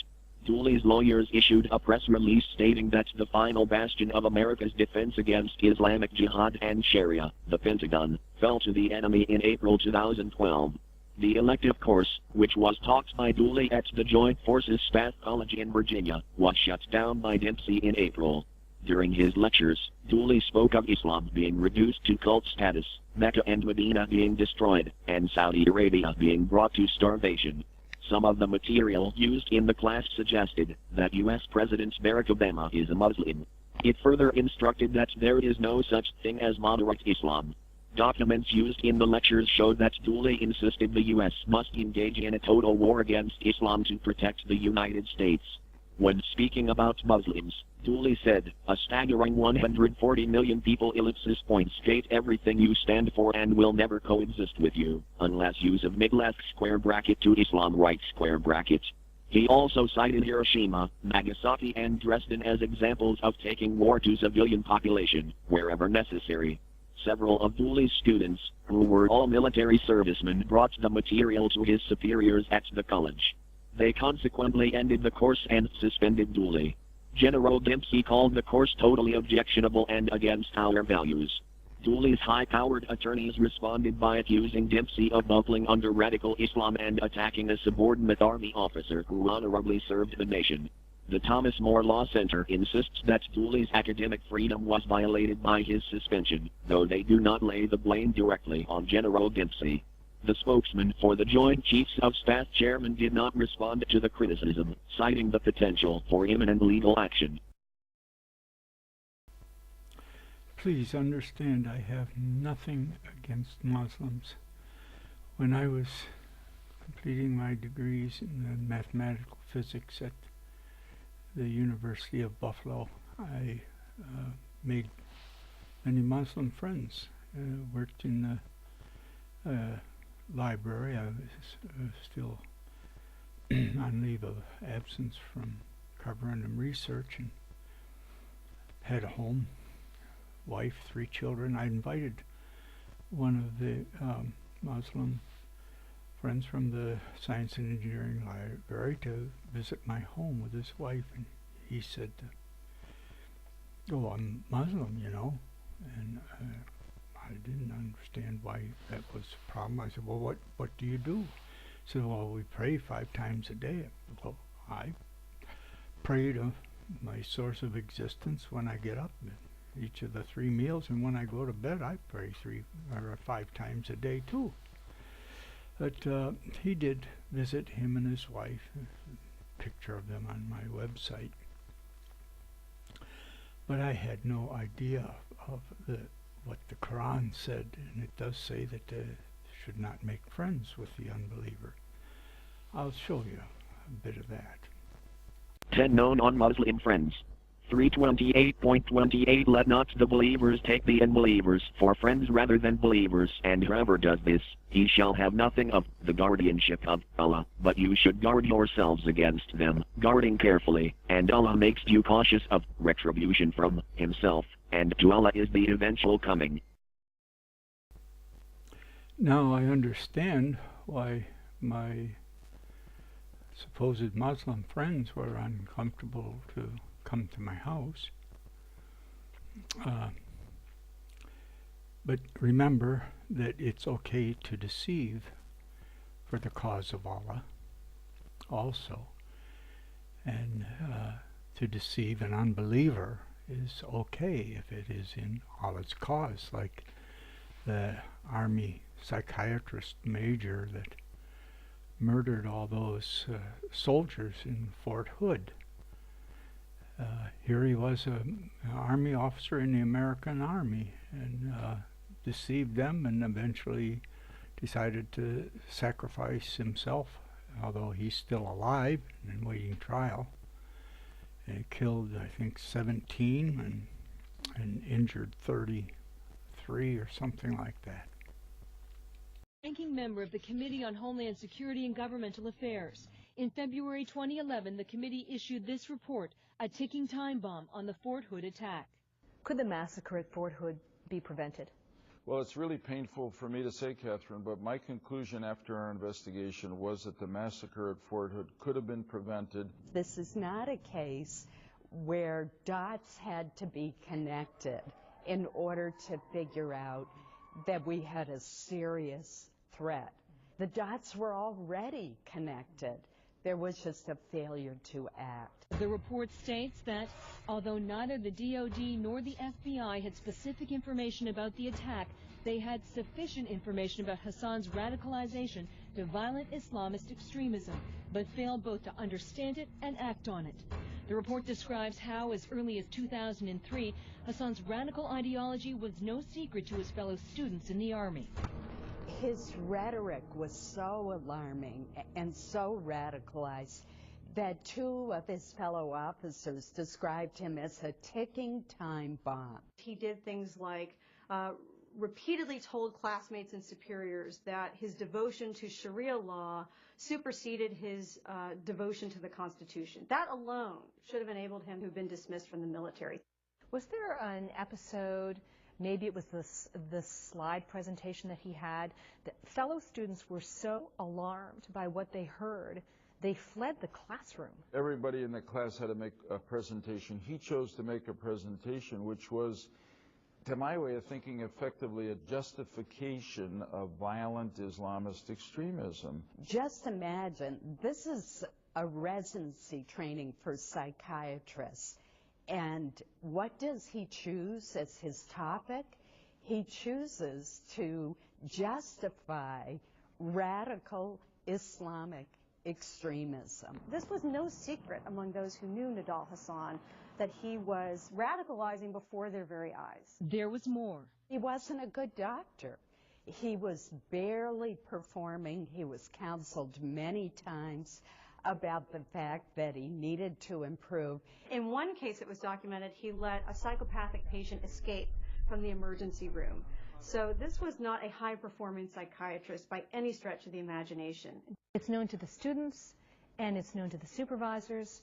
Dooley's lawyers issued a press release stating that the final bastion of America's defense against Islamic Jihad and Sharia, the Pentagon, fell to the enemy in April 2012. The elective course, which was taught by Dooley at the Joint Forces Staff College in Virginia, was shut down by Dempsey in April. During his lectures, Dooley spoke of Islam being reduced to cult status, Mecca and Medina being destroyed, and Saudi Arabia being brought to starvation. Some of the material used in the class suggested that U.S. President Barack Obama is a Muslim. It further instructed that there is no such thing as moderate Islam. Documents used in the lectures showed that Dooley insisted the U.S. must engage in a total war against Islam to protect the United States. When speaking about Muslims, Dooley said, "A staggering 140 million people state everything you stand for and will never coexist with you, unless use of mid-left square bracket to Islam right square bracket." He also cited Hiroshima, Nagasaki and Dresden as examples of taking war to civilian population, wherever necessary. Several of Dooley's students, who were all military servicemen, brought the material to his superiors at the college. They consequently ended the course and suspended Dooley. General Dempsey called the course totally objectionable and against our values. Dooley's high-powered attorneys responded by accusing Dempsey of buckling under radical Islam and attacking a subordinate army officer who honorably served the nation. The Thomas More Law Center insists that Dooley's academic freedom was violated by his suspension, though they do not lay the blame directly on General Dempsey. The spokesman for the Joint Chiefs of Staff Chairman did not respond to the criticism, citing the potential for imminent legal action. Please understand, I have nothing against Muslims. When I was completing my degrees in mathematical physics at the University of Buffalo, I made many Muslim friends. Worked in the library. I was still on leave of absence from covering and research, and had a home, wife, 3 children. I invited one of the Muslim friends from the Science and Engineering Library to visit my home with his wife, and he said, "Oh, I'm Muslim, you know," and I didn't understand why that was a problem. I said, "Well, what do you do?" He said, "Well, we pray 5 times a day." Well, I pray to my source of existence when I get up, each of the 3 meals, and when I go to bed, I pray 3 or 5 times a day too. But he did visit, him and his wife, a picture of them on my website. But I had no idea of what the Quran said, and it does say that should not make friends with the unbeliever. I'll show you a bit of that. 10 known non-Muslim friends. 328.28 Let not the believers take the unbelievers for friends rather than believers, and whoever does this, he shall have nothing of the guardianship of Allah, but you should guard yourselves against them, guarding carefully, and Allah makes you cautious of retribution from Himself, and to Allah is the eventual coming. Now I understand why my supposed Muslim friends were uncomfortable to come to my house. But remember that it's okay to deceive for the cause of Allah also. And to deceive an unbeliever is okay if it is in Allah's cause, like the army psychiatrist major that murdered all those soldiers in Fort Hood. Here he was an army officer in the American Army, and deceived them, and eventually decided to sacrifice himself although he's still alive and waiting trial. It killed, I think, 17 and injured 33 or something like that. Ranking member of the Committee on Homeland Security and Governmental Affairs. In February 2011, the committee issued this report, A Ticking Time Bomb on the Fort Hood Attack. Could the massacre at Fort Hood be prevented? Well, it's really painful for me to say, Catherine, but my conclusion after our investigation was that the massacre at Fort Hood could have been prevented. This is not a case where dots had to be connected in order to figure out that we had a serious threat. The dots were already connected. There was just a failure to act. The report states that although neither the DoD nor the FBI had specific information about the attack, they had sufficient information about Hassan's radicalization to violent Islamist extremism, but failed both to understand it and act on it. The report describes how, as early as 2003, Hassan's radical ideology was no secret to his fellow students in the Army. His rhetoric was so alarming and so radicalized that two of his fellow officers described him as a ticking time bomb. He did things like repeatedly told classmates and superiors that his devotion to Sharia law superseded his devotion to the Constitution. That alone should have enabled him to have been dismissed from the military. Was there an episode, maybe it was the slide presentation that he had, that fellow students were so alarmed by what they heard, they fled the classroom? Everybody in the class had to make a presentation. He chose to make a presentation which was, to my way of thinking, effectively a justification of violent Islamist extremism. Just imagine, this is a residency training for psychiatrists. And what does he choose as his topic? He chooses to justify radical Islamic extremism. This was no secret among those who knew Nidal Hassan that he was radicalizing before their very eyes. There was more. He wasn't a good doctor. He was barely performing. He was counseled many times about the fact that he needed to improve. In one case it was documented, he let a psychopathic patient escape from the emergency room. So this was not a high-performing psychiatrist by any stretch of the imagination. It's known to the students and it's known to the supervisors,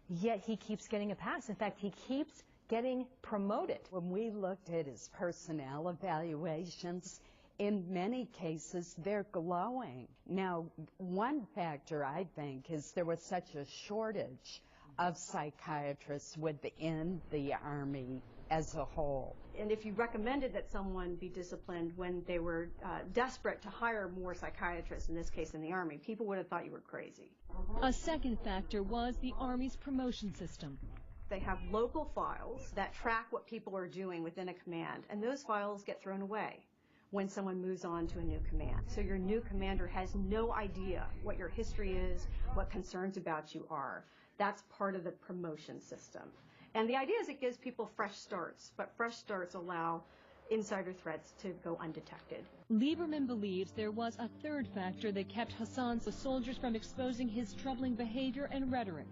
yet he keeps getting a pass. In fact, he keeps getting promoted. When we looked at his personnel evaluations, in many cases, they're glowing. Now, one factor, I think, is there was such a shortage of psychiatrists within the Army as a whole. And if you recommended that someone be disciplined when they were desperate to hire more psychiatrists, in this case in the Army, people would have thought you were crazy. A second factor was the Army's promotion system. They have local files that track what people are doing within a command, and those files get thrown away when someone moves on to a new command. So your new commander has no idea what your history is, what concerns about you are. That's part of the promotion system. And the idea is it gives people fresh starts, but fresh starts allow insider threats to go undetected. Lieberman believes there was a third factor that kept Hassan's soldiers from exposing his troubling behavior and rhetoric.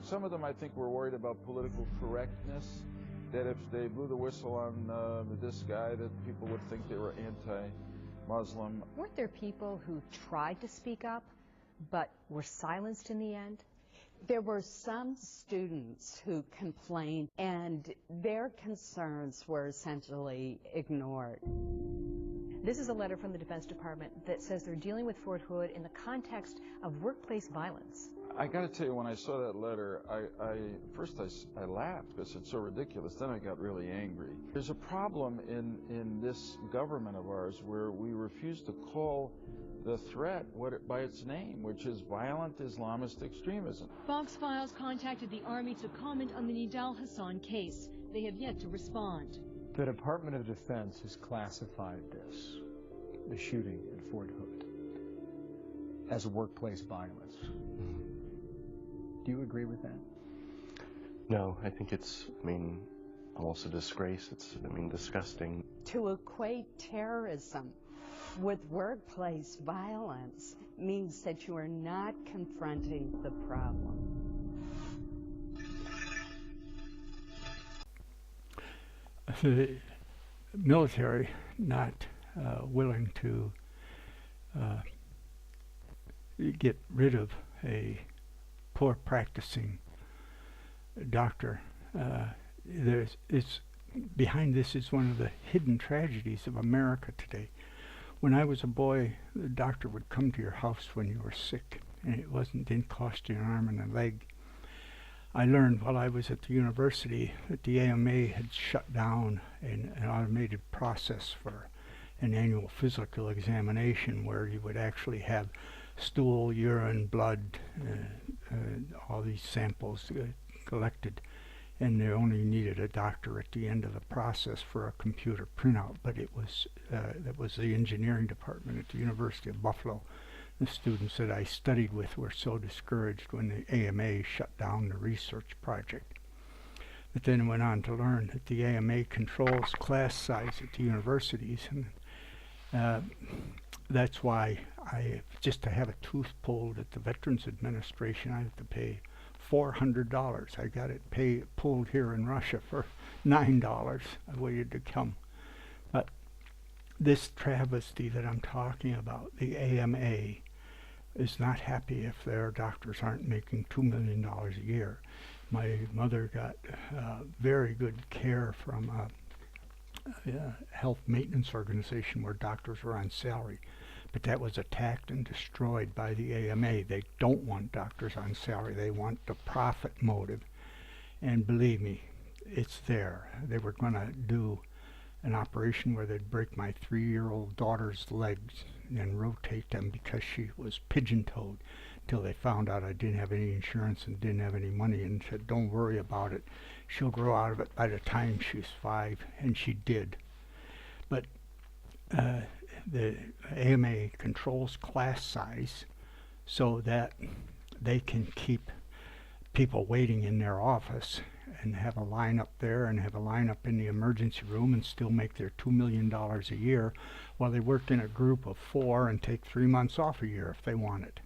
Some of them, I think, were worried about political correctness, that if they blew the whistle on this guy, that people would think they were anti-Muslim. Weren't there people who tried to speak up, but were silenced in the end? There were some students who complained, and their concerns were essentially ignored. This is a letter from the Defense Department that says they're dealing with Fort Hood in the context of workplace violence. I got to tell you, when I saw that letter, first I laughed because it's so ridiculous. Then I got really angry. There's a problem in this government of ours where we refuse to call the threat by its name, which is violent Islamist extremism. Fox Files contacted the Army to comment on the Nidal Hassan case. They have yet to respond. The Department of Defense has classified this, the shooting at Fort Hood, as workplace violence. Do you agree with that? No, I think it's, also disgrace. It's, disgusting. To equate terrorism with workplace violence means that you are not confronting the problem. The military not willing to get rid of a poor practicing doctor. Behind this is one of the hidden tragedies of America today. When I was a boy, the doctor would come to your house when you were sick, and it didn't cost you an arm and a leg. I learned while I was at the university that the AMA had shut down an automated process for an annual physical examination where you would actually have stool, urine, blood, all these samples collected, and they only needed a doctor at the end of the process for a computer printout. But that was the engineering department at the University of Buffalo. The students that I studied with were so discouraged when the AMA shut down the research project. But then went on to learn that the AMA controls class size at the universities, and that's why just to have a tooth pulled at the Veterans Administration, I have to pay $400. I got it pulled here in Russia for $9. I waited to come. But this travesty that I'm talking about, the AMA, is not happy if their doctors aren't making $2 million a year. My mother got very good care from a health maintenance organization where doctors were on salary. But that was attacked and destroyed by the AMA. They don't want doctors on salary. They want the profit motive. And believe me, it's there. They were going to do an operation where they'd break my 3-year-old daughter's legs and rotate them because she was pigeon-toed, until they found out I didn't have any insurance and didn't have any money, and said, don't worry about it. She'll grow out of it by the time she's 5, and she did. But the AMA controls class size so that they can keep people waiting in their office and have a line up there and have a line up in the emergency room and still make their $2 million a year while they work in a group of 4 and take 3 months off a year if they want it.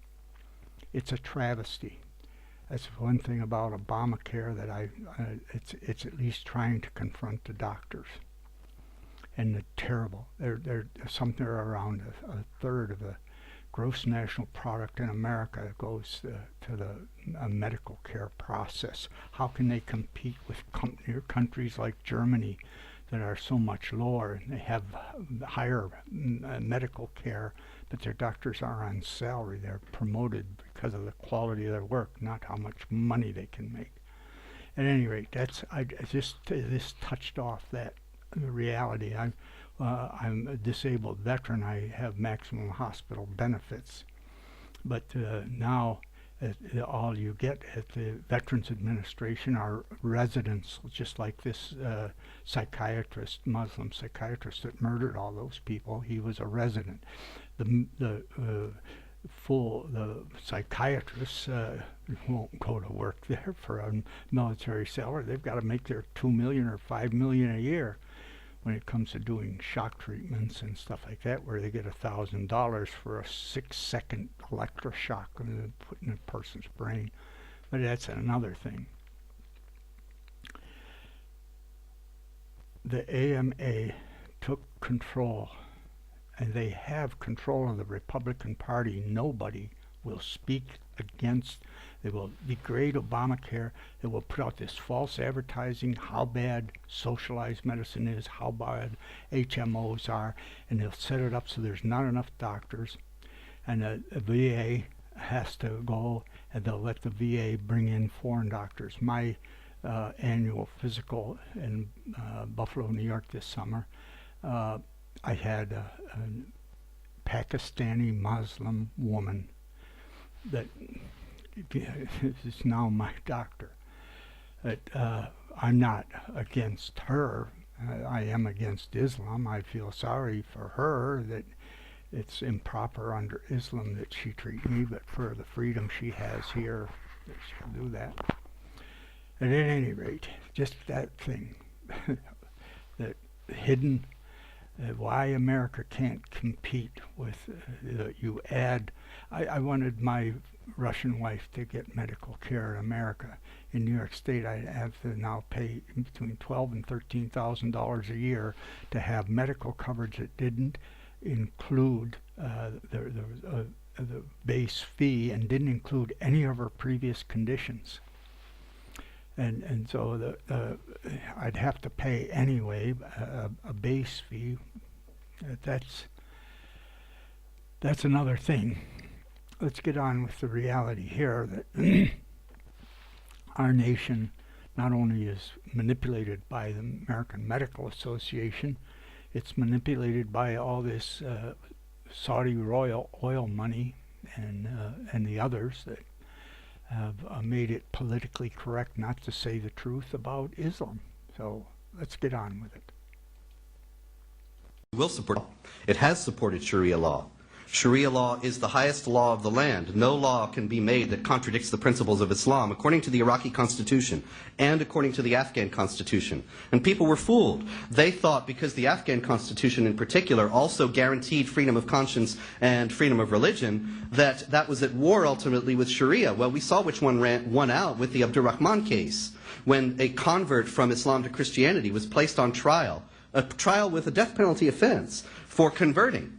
It's a travesty. That's one thing about Obamacare that it's at least trying to confront the doctors. And the terrible, they're something around a third of the gross national product in America goes to the medical care process. How can they compete with countries like Germany that are so much lower? They have higher medical care, but their doctors are on salary. They're promoted because of the quality of their work, not how much money they can make. At any rate, this touched off that reality. I'm a disabled veteran. I have maximum hospital benefits, but now all you get at the Veterans Administration are residents, just like this psychiatrist, Muslim psychiatrist that murdered all those people. He was a resident. The psychiatrists won't go to work there for a military salary. They've got to make their $2 million or $5 million a year. When it comes to doing shock treatments and stuff like that, where they get $1,000 for a 6-second electroshock put in a person's brain. But that's another thing. The AMA took control, and they have control of the Republican Party. Nobody will speak against. They will degrade Obamacare. They will put out this false advertising, how bad socialized medicine is, how bad HMOs are, and they'll set it up so there's not enough doctors. And the VA has to go, and they'll let the VA bring in foreign doctors. My annual physical in Buffalo, New York this summer, I had a Pakistani Muslim woman that is now my doctor. But I'm not against her. I am against Islam. I feel sorry for her that it's improper under Islam that she treat me, but for the freedom she has here, that she'll do that. And at any rate, just that thing, that hidden why America can't compete with, you add, I wanted my Russian wife to get medical care in America. In New York State, I have to now pay between $12,000 and $13,000 a year to have medical coverage that didn't include the base fee and didn't include any of her previous conditions. And so I'd have to pay anyway a base fee. That's another thing. Let's get on with the reality here that our nation not only is manipulated by the American Medical Association, it's manipulated by all this Saudi royal oil money and the others that have made it politically correct not to say the truth about Islam. So let's get on with it. Will support. It has supported Sharia law. Sharia law is the highest law of the land. No law can be made that contradicts the principles of Islam, according to the Iraqi constitution and according to the Afghan constitution. And people were fooled. They thought because the Afghan constitution in particular also guaranteed freedom of conscience and freedom of religion, that was at war ultimately with Sharia. Well, we saw which one won out with the Abdurrahman case, when a convert from Islam to Christianity was placed on trial, a trial with a death penalty offense for converting.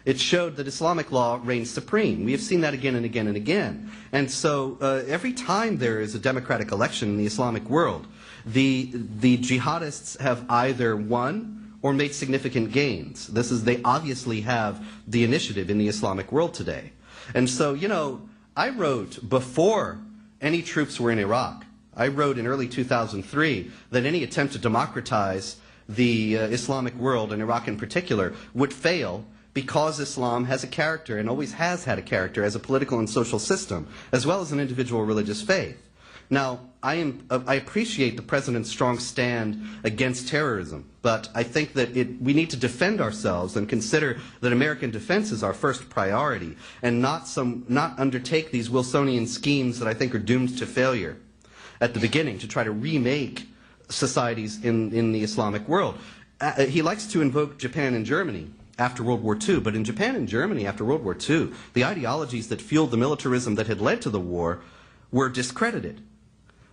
It showed that Islamic law reigns supreme. We have seen that again and again and again. And so every time there is a democratic election in the Islamic world, the jihadists have either won or made significant gains. They obviously have the initiative in the Islamic world today. And so, you know, I wrote before any troops were in Iraq, I wrote in early 2003 that any attempt to democratize the Islamic world, and Iraq in particular, would fail because Islam has a character and always has had a character as a political and social system, as well as an individual religious faith. Now, I appreciate the President's strong stand against terrorism, but I think that we need to defend ourselves and consider that American defense is our first priority, and not undertake these Wilsonian schemes that I think are doomed to failure at the beginning to try to remake societies in the Islamic world. He likes to invoke Japan and Germany after World War II, but in Japan and Germany after World War II, the ideologies that fueled the militarism that had led to the war were discredited.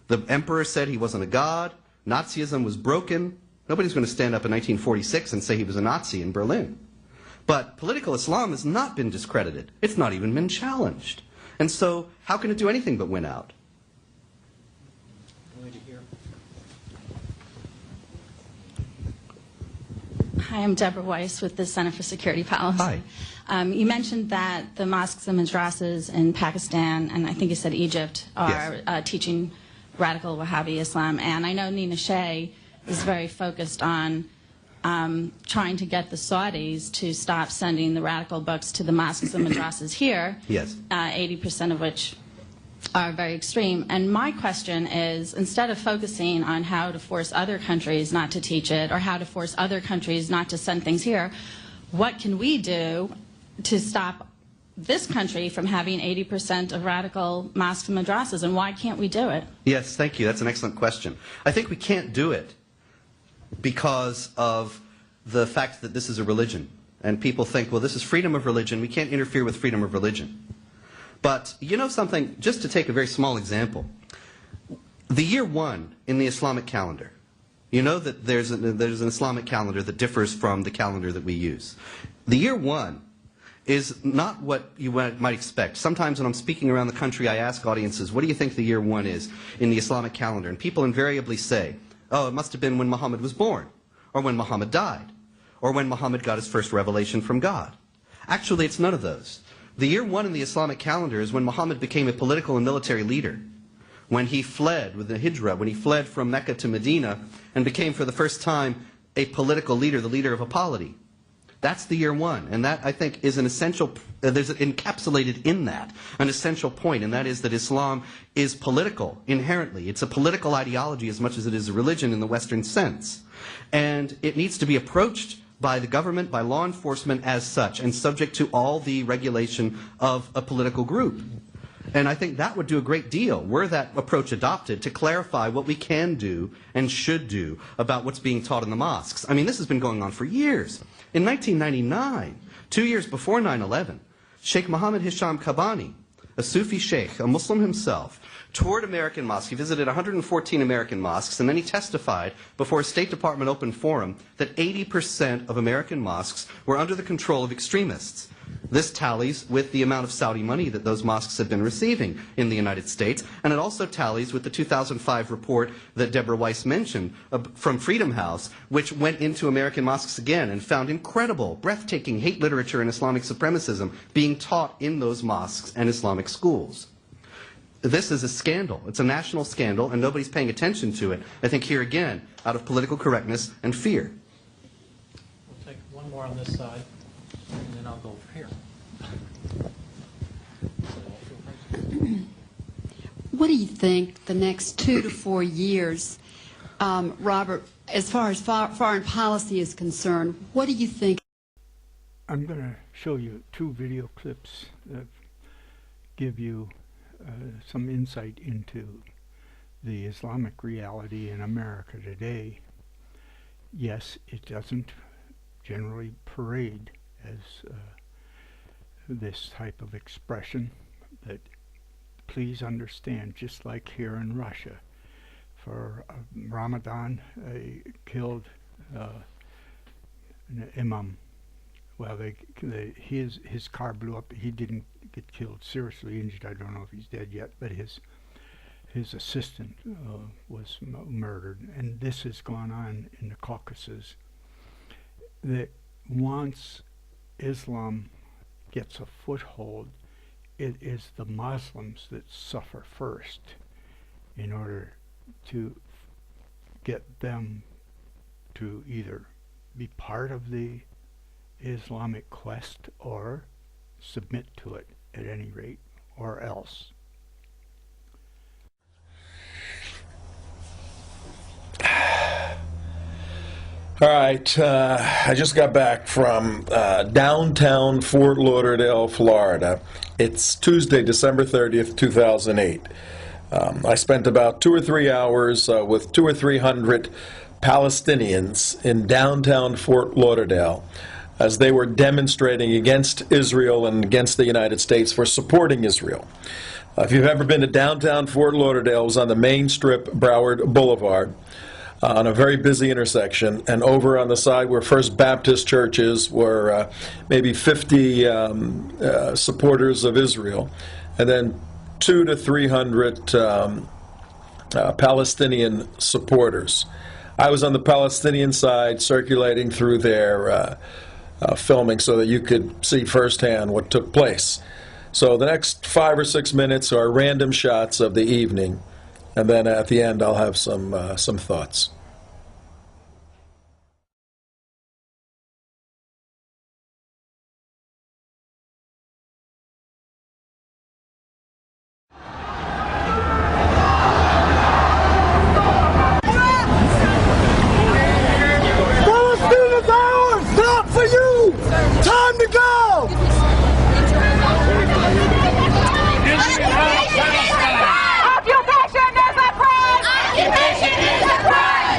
The emperor said he wasn't a god, Nazism was broken. Nobody's going to stand up in 1946 and say he was a Nazi in Berlin. But political Islam has not been discredited. It's not even been challenged. And so how can it do anything but win out? Hi, I'm Deborah Weiss with the Center for Security Policy. Hi. You mentioned that the mosques and madrasas in Pakistan, and I think you said Egypt, are teaching radical Wahhabi Islam. And I know Nina Shea is very focused on trying to get the Saudis to stop sending the radical books to the mosques and madrasas here, 80% of which are very extreme. And my question is, instead of focusing on how to force other countries not to teach it or how to force other countries not to send things here, what can we do to stop this country from having 80% of radical mosques and madrasas, and why can't we do it? Yes, thank you. That's an excellent question. I think we can't do it because of the fact that this is a religion. And people think, well, this is freedom of religion. We can't interfere with freedom of religion. But you know something, just to take a very small example, the year 1 in the Islamic calendar, you know that there's an Islamic calendar that differs from the calendar that we use. The year 1 is not what you might expect. Sometimes when I'm speaking around the country, I ask audiences, what do you think the year 1 is in the Islamic calendar? And people invariably say, oh, it must have been when Muhammad was born, or when Muhammad died, or when Muhammad got his first revelation from God. Actually, it's none of those. The year 1 in the Islamic calendar is when Muhammad became a political and military leader, when he fled with the Hijrah, when he fled from Mecca to Medina and became for the first time a political leader, the leader of a polity. That's the year 1, and that, I think, is an essential, there's encapsulated in that an essential point, and that is that Islam is political inherently. It's a political ideology as much as it is a religion in the Western sense. And it needs to be approached by the government, by law enforcement as such, and subject to all the regulation of a political group. And I think that would do a great deal, were that approach adopted, to clarify what we can do and should do about what's being taught in the mosques. I mean, this has been going on for years. In 1999, 2 years before 9/11, Sheikh Mohammed Hisham Kabani, a Sufi sheikh, a Muslim himself, toured American mosques. He visited 114 American mosques, and then he testified before a State Department open forum that 80% of American mosques were under the control of extremists. This tallies with the amount of Saudi money that those mosques have been receiving in the United States, and it also tallies with the 2005 report that Deborah Weiss mentioned from Freedom House, which went into American mosques again and found incredible, breathtaking hate literature and Islamic supremacism being taught in those mosques and Islamic schools. This is a scandal. It's a national scandal, and nobody's paying attention to it. I think here again, out of political correctness and fear. We'll take one more on this side, and then I'll go over here. What do you think the next 2 to 4 years, Robert, as far as foreign policy is concerned, what do you think? I'm going to show you 2 video clips that give you some insight into the Islamic reality in America today. Yes, it doesn't generally parade as this type of expression, but please understand, just like here in Russia, for Ramadan, killed an imam. Well, his car blew up. He didn't get killed, seriously injured. I don't know if he's dead yet, but his assistant was murdered. And this has gone on in the Caucasus. That once Islam gets a foothold, it is the Muslims that suffer first in order to get them to either be part of the Islamic quest or submit to it at any rate, or else. All right, I just got back from downtown Fort Lauderdale, Florida. It's Tuesday, December 30th, 2008. I spent about 2 or 3 hours with 200 or 300 Palestinians in downtown Fort Lauderdale as they were demonstrating against Israel and against the United States for supporting Israel. If you've ever been to downtown Fort Lauderdale, it was on the main strip, Broward Boulevard, on a very busy intersection, and over on the side where First Baptist Church is were maybe 50 supporters of Israel, and then 200 to 300 Palestinian supporters. I was on the Palestinian side, circulating through their filming so that you could see firsthand what took place. So the next 5 or 6 minutes are random shots of the evening, and then at the end I'll have some thoughts. Occupation is a crime! Occupation is a crime!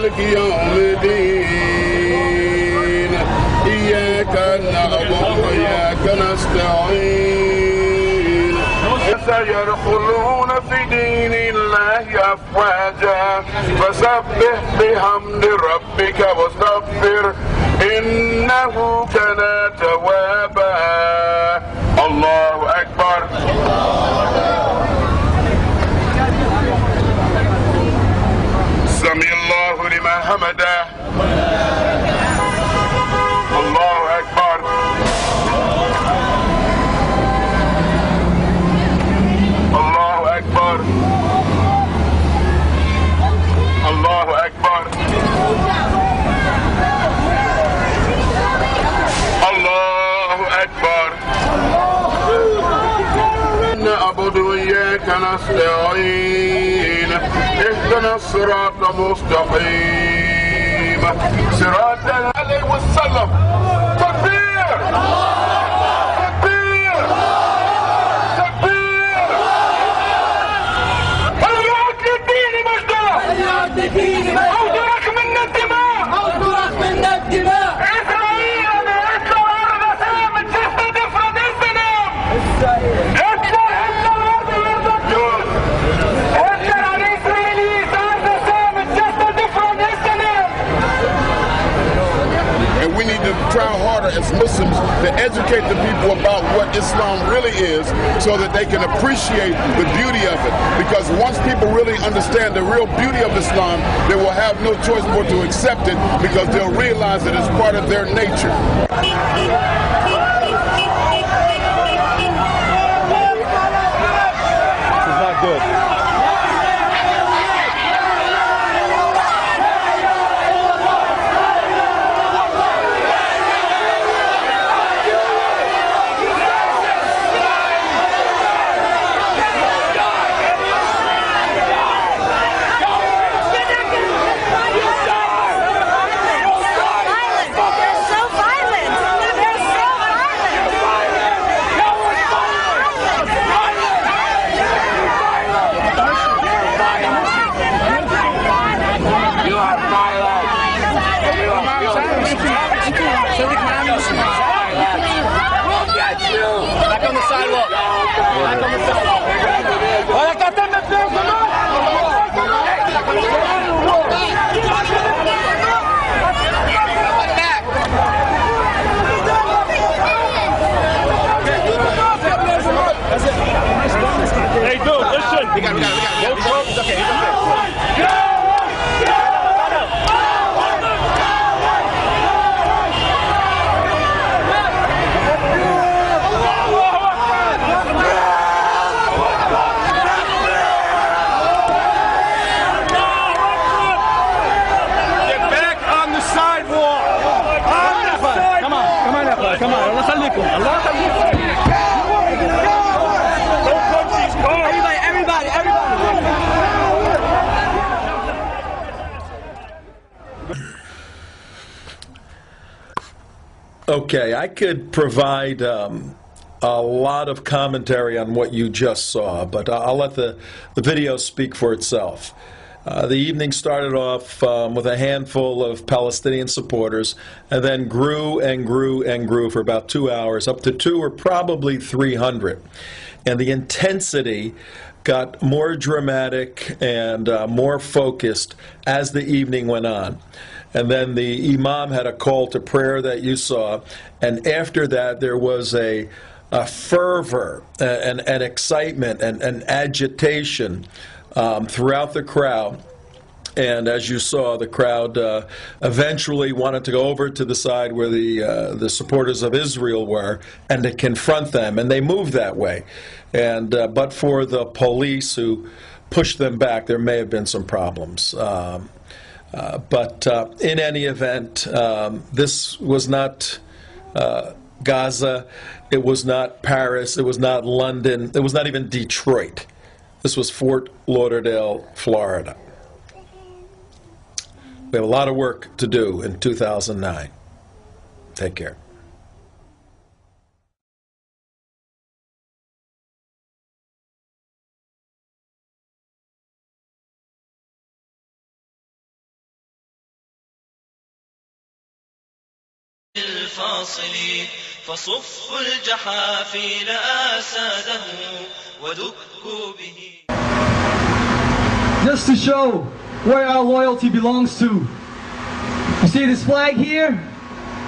مالك يوم الدين إياك نعبد وإياك نستعين سيدخلون في دين الله أفواجا فسبح بحمد ربك واستغفر إنه كان توابا الله أكبر سمع الله لمن حمده الله أكبر الله أكبر الله أكبر الله أكبر نعبد وإياك نستعين اهدنا الصراط المستقيم صراط عليه وسلم تكبير تكبير تكبير حياك للدين مجدنا حياك للدين مجدنا أوجرك منا الدماء أوجرك منا الدماء إسرائيل أنا أطلع أرض سامت تستهدف رد السلام أطلع أطلع أرض الأردن أطلع على إسرائيلي أرض سامت تستهدف رد السلام. And we need to try harder as Muslims to educate the people about what Islam really is so that they can appreciate the beauty of it. Because once people really understand the real beauty of Islam, they will have no choice but to accept it because they'll realize that it's part of their nature. This is not good. Back on the sidewalk. Back on the sidewalk. Hey, dude, listen. We got it. It's okay. Come on, Allah خليكم. Allah خليكم. Everybody. Okay, I could provide a lot of commentary on what you just saw, but I'll let the video speak for itself. The evening started off with a handful of Palestinian supporters and then grew and grew and grew for about 2 hours, up to 200 or probably 300. And the intensity got more dramatic and more focused as the evening went on. And then the imam had a call to prayer that you saw, and after that there was a fervor and excitement and agitation throughout the crowd. And as you saw, the crowd eventually wanted to go over to the side where the supporters of Israel were and to confront them, and they moved that way. And but for the police who pushed them back, there may have been some problems. But in any event, this was not Gaza, it was not Paris, it was not London, it was not even Detroit. This was Fort Lauderdale, Florida. We have a lot of work to do in 2009. Take care. الفاصلين فصفوا الجحافل آساده ودكوا به. Just to show where our loyalty belongs to. You see this flag here?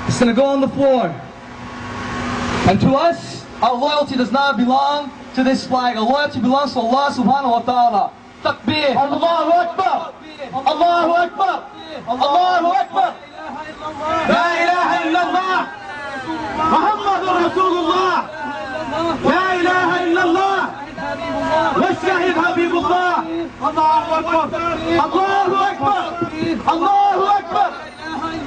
It's going to go on the floor. And to us, our loyalty does not belong to this flag. Our loyalty belongs to Allah subhanahu wa ta'ala. Takbir. Allahu Akbar. Allahu Akbar. Allahu Akbar. La ilaha illallah. Muhammadur Rasulullah. La ilaha illallah. والشهيد حبيب الله. الله أكبر. الله أكبر. الله أكبر.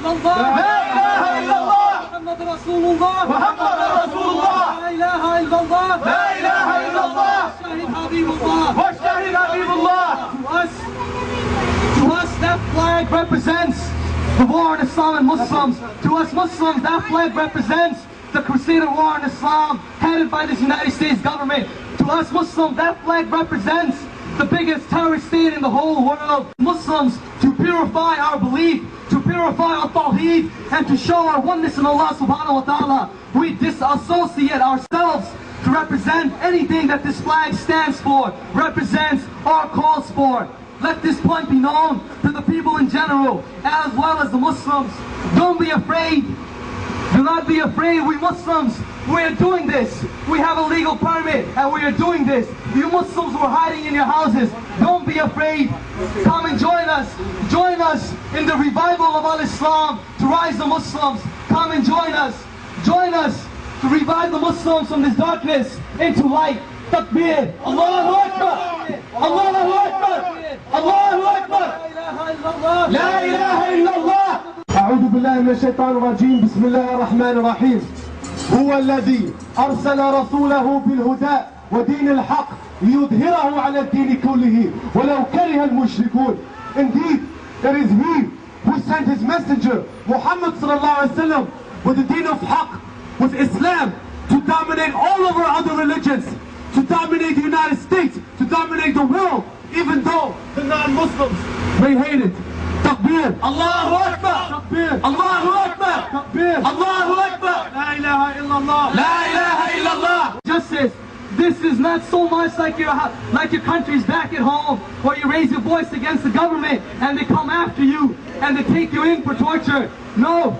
لا إله إلا الله. محمد رسول الله. محمد رسول الله. لا إله إلا الله. لا إله إلا الله. والشهيد حبيب الله. والشهيد حبيب الله. To us, that flag represents the war on Islam and Muslims. To us Muslims, that flag represents the Crusader war on Islam headed by this United States government. To us Muslims, that flag represents the biggest terrorist state in the whole world. Muslims, to purify our belief, to purify our tawheed, and to show our oneness in Allah subhanahu wa ta'ala, we disassociate ourselves to represent anything that this flag stands for, represents, or calls for. Let this point be known to the people in general, as well as the Muslims. Don't be afraid. Do not be afraid. We Muslims, we are doing this. We have a legal permit and we are doing this. You Muslims who are hiding in your houses, don't be afraid. Come and join us. Join us in the revival of Al-Islam to rise the Muslims. Come and join us. Join us to revive the Muslims from this darkness into light. Takbir. Allahu Akbar. Allahu Akbar. Allahu Akbar. La ilaha illallah. أعوذ بالله من الشيطان الرجيم. بسم الله الرحمن الرحيم. هو الذي أرسل رسوله بالهدى ودين الحق ليظهره على الدين كله ولو كره المشركون. Indeed, it is He who sent His messenger Muhammad sallallahu alaihi wasallam with the deen of haqq, with Islam, to dominate all of our other religions, to dominate the United States, to dominate the world, even though the non-Muslims may hate it. Takbir. Allahu Akbar. Takbir. Allahu Akbar. Takbir. Allahu Akbar. La ilaha illallah. La ilaha illallah. Justice. This is not so much like your countries back at home, where you raise your voice against the government and they come after you and they take you in for torture. No.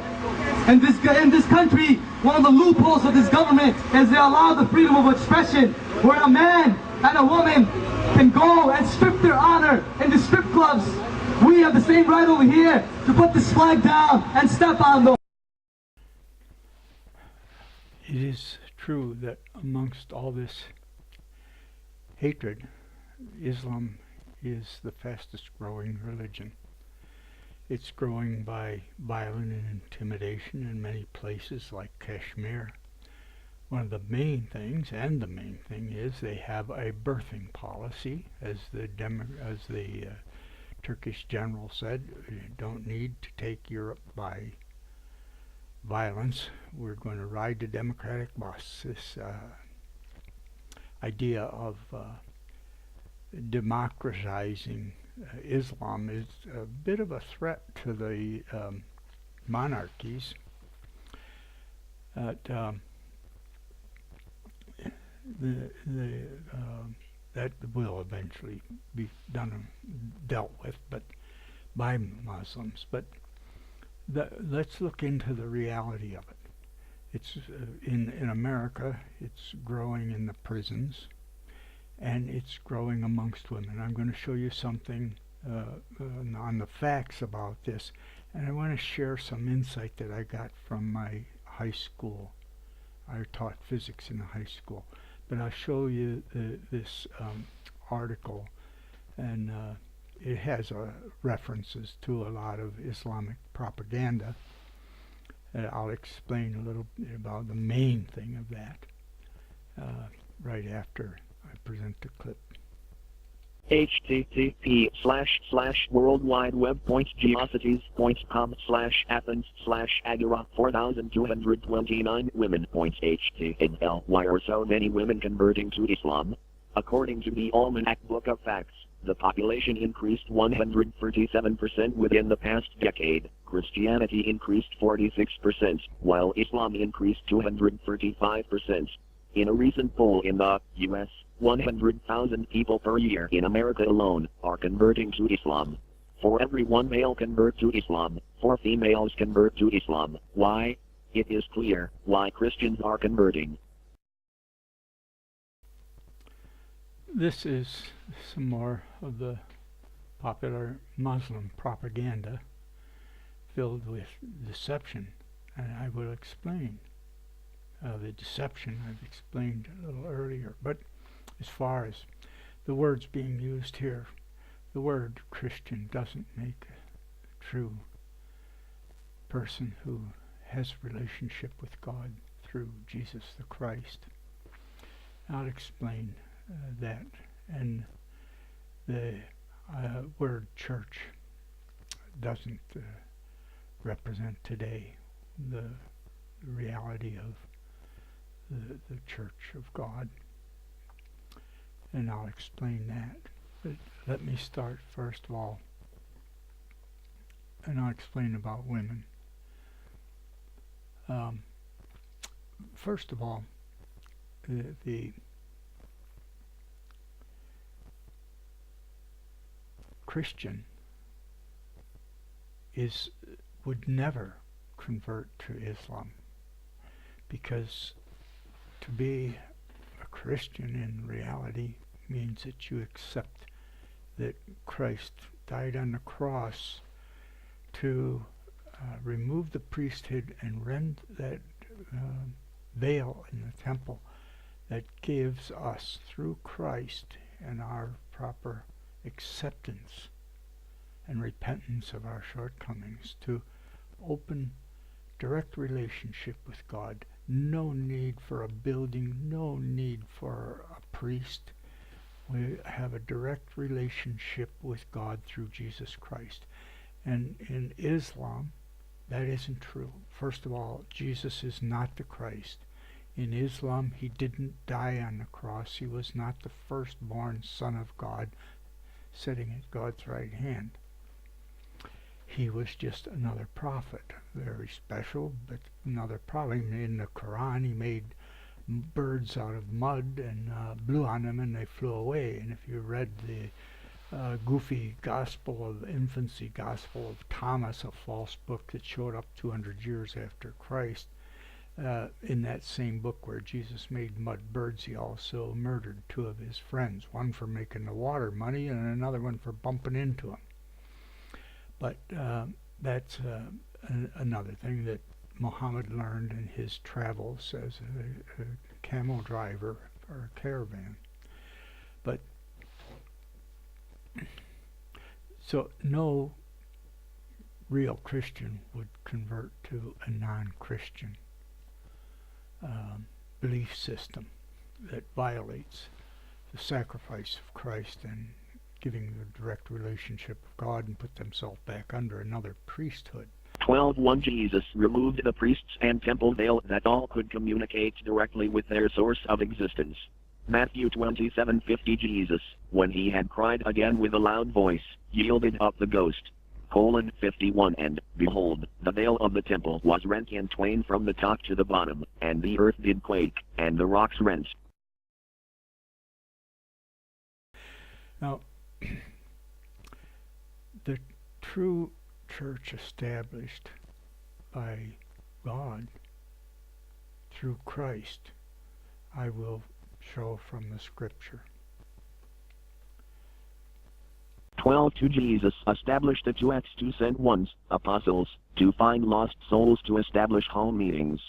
In this country, one of the loopholes of this government is they allow the freedom of expression, where a man and a woman can go and strip their honor in the strip clubs. We have the same right over here to put this flag down and step on them. It is true that amongst all this hatred, Islam is the fastest growing religion. It's growing by violence and intimidation in many places like Kashmir. One of the main things, and the main thing, is they have a birthing policy, as the Turkish general said. You don't need to take Europe by violence. We're going to ride the democratic bus. This idea of democratizing Islam is a bit of a threat to the monarchies. That will eventually be dealt with, but by Muslims. But let's look into the reality of it. It's in America. It's growing in the prisons, and it's growing amongst women. I'm going to show you something on the facts about this, and I want to share some insight that I got from my high school. I taught physics in a high school. But I'll show you this article, and it has references to a lot of Islamic propaganda. I'll explain a little bit about the main thing of that right after I present the clip. http://worldwideweb.geocities.com/Athens/Agora 4229 women. HTML. Why are so many women converting to Islam? According to the Almanac Book of Facts, the population increased 137% within the past decade. Christianity increased 46%, while Islam increased 235%. In a recent poll in the U.S., 100,000 people per year in America alone are converting to Islam. For every one male convert to Islam, 4 females convert to Islam. Why? It is clear why Christians are converting. This is some more of the popular Muslim propaganda filled with deception, and I will explain the deception I've explained a little earlier. But as far as the words being used here, the word Christian doesn't make a true person who has a relationship with God through Jesus the Christ. I'll explain that. And the word church doesn't represent today the reality of the Church of God, and I'll explain that. But let me start first of all, and I'll explain about women. First of all, the Christian would never convert to Islam, because to be a Christian in reality means that you accept that Christ died on the cross to remove the priesthood and rend that veil in the temple that gives us through Christ and our proper acceptance and repentance of our shortcomings to open direct relationship with God. No need for a building, no need for a priest. We have a direct relationship with God through Jesus Christ. And in Islam, that isn't true. First of all, Jesus is not the Christ. In Islam, he didn't die on the cross. He was not the firstborn Son of God sitting at God's right hand. He was just another prophet, very special, but another prophet. In the Quran, he made birds out of mud and blew on them and they flew away. And if you read the goofy gospel of infancy, gospel of Thomas, a false book that showed up 200 years after Christ, in that same book where Jesus made mud birds, he also murdered 2 of his friends, one for making the water money and another one for bumping into him. But that's another thing that Muhammad learned in his travels as a camel driver or a caravan. But so no real Christian would convert to a non-Christian belief system that violates the sacrifice of Christ and giving the direct relationship of God, and put themselves back under another priesthood. 12:1 Jesus removed the priests and temple veil that all could communicate directly with their source of existence. Matthew 27:50 Jesus, when he had cried again with a loud voice, yielded up the ghost. 51 And, behold, the veil of the temple was rent in twain from the top to the bottom, and the earth did quake, and the rocks rent. Now, the true church established by God through Christ, I will show from the scripture. 12:2 Jesus established the 2 Acts 2 sent ones, apostles, to find lost souls to establish home meetings.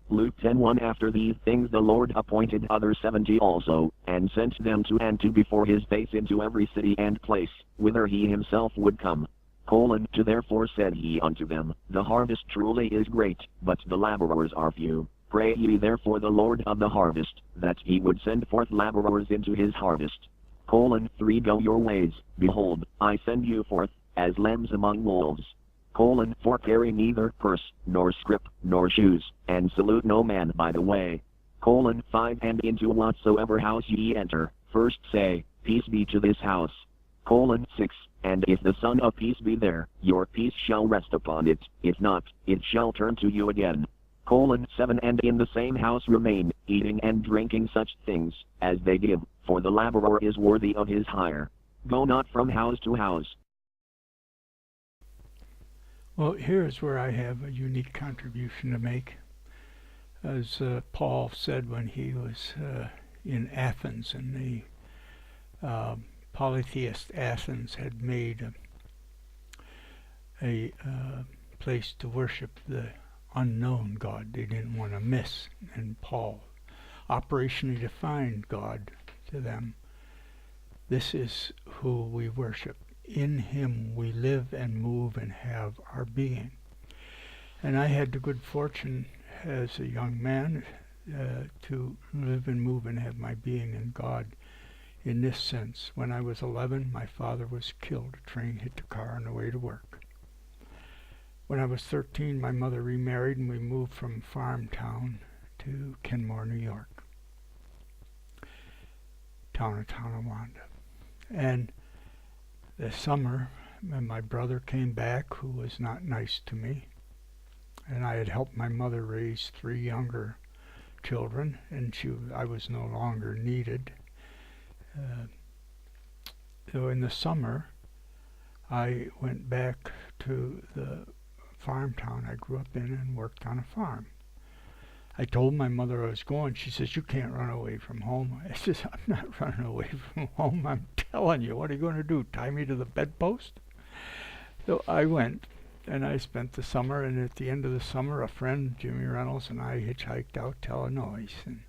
Luke 10:1 After these things the Lord appointed other 70 also, and sent them 2 and 2 before his face into every city and place, whither he himself would come. 2 Therefore said he unto them, The harvest truly is great, but the laborers are few. Pray ye therefore the Lord of the harvest, that he would send forth laborers into his harvest. 3 Go your ways, behold, I send you forth, as lambs among wolves. 4 Carry neither purse, nor scrip, nor shoes, and salute no man by the way. 5 And into whatsoever house ye enter, first say, Peace be to this house. 6. And if the Son of Peace be there, your peace shall rest upon it, if not, it shall turn to you again. 7. And in the same house remain, eating and drinking such things, as they give, for the laborer is worthy of his hire. Go not from house to house. Well, here's where I have a unique contribution to make. As Paul said when he was in Athens, and the polytheist Athens had made a place to worship the unknown God they didn't want to miss, and Paul operationally defined God to them. This is who we worship. In him we live and move and have our being. And I had the good fortune as a young man to live and move and have my being in God in this sense. When I was 11, my father was killed. A train hit the car on the way to work. When I was 13, my mother remarried and we moved from farm town to Kenmore, New York, town of Tonawanda. And this summer, my brother came back, who was not nice to me, and I had helped my mother raise 3 younger children, and I was no longer needed. So in the summer, I went back to the farm town I grew up in and worked on a farm. I told my mother I was going. She says, "You can't run away from home." I says, "I'm not running away from home. I'm telling you, what are you going to do, tie me to the bedpost?" So I went, and I spent the summer, and at the end of the summer, a friend, Jimmy Reynolds, and I hitchhiked out to Illinois and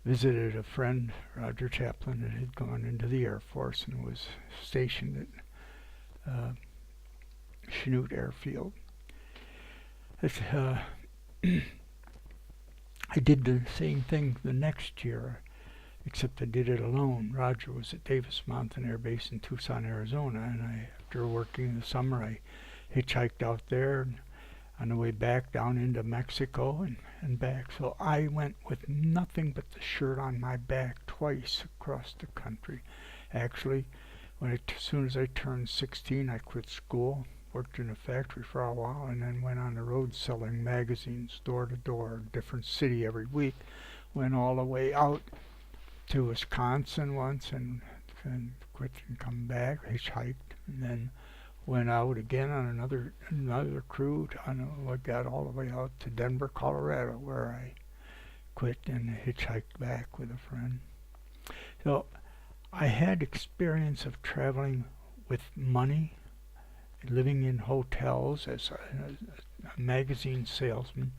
visited a friend, Roger Chaplin, that had gone into the Air Force and was stationed at Chanute Airfield. I did the same thing the next year, except I did it alone. Roger was at Davis Mountain Air Base in Tucson, Arizona, and after working the summer, I hitchhiked out there, and on the way back down into Mexico and back. So I went with nothing but the shirt on my back twice across the country. Actually, as soon as I turned 16, I quit school, worked in a factory for a while, and then went on the road selling magazines door to door, different city every week. Went all the way out to Wisconsin once and quit and come back, hitchhiked, and then went out again on another crew. I got all the way out to Denver, Colorado, where I quit and hitchhiked back with a friend. So I had experience of traveling with money, living in hotels as a magazine salesman,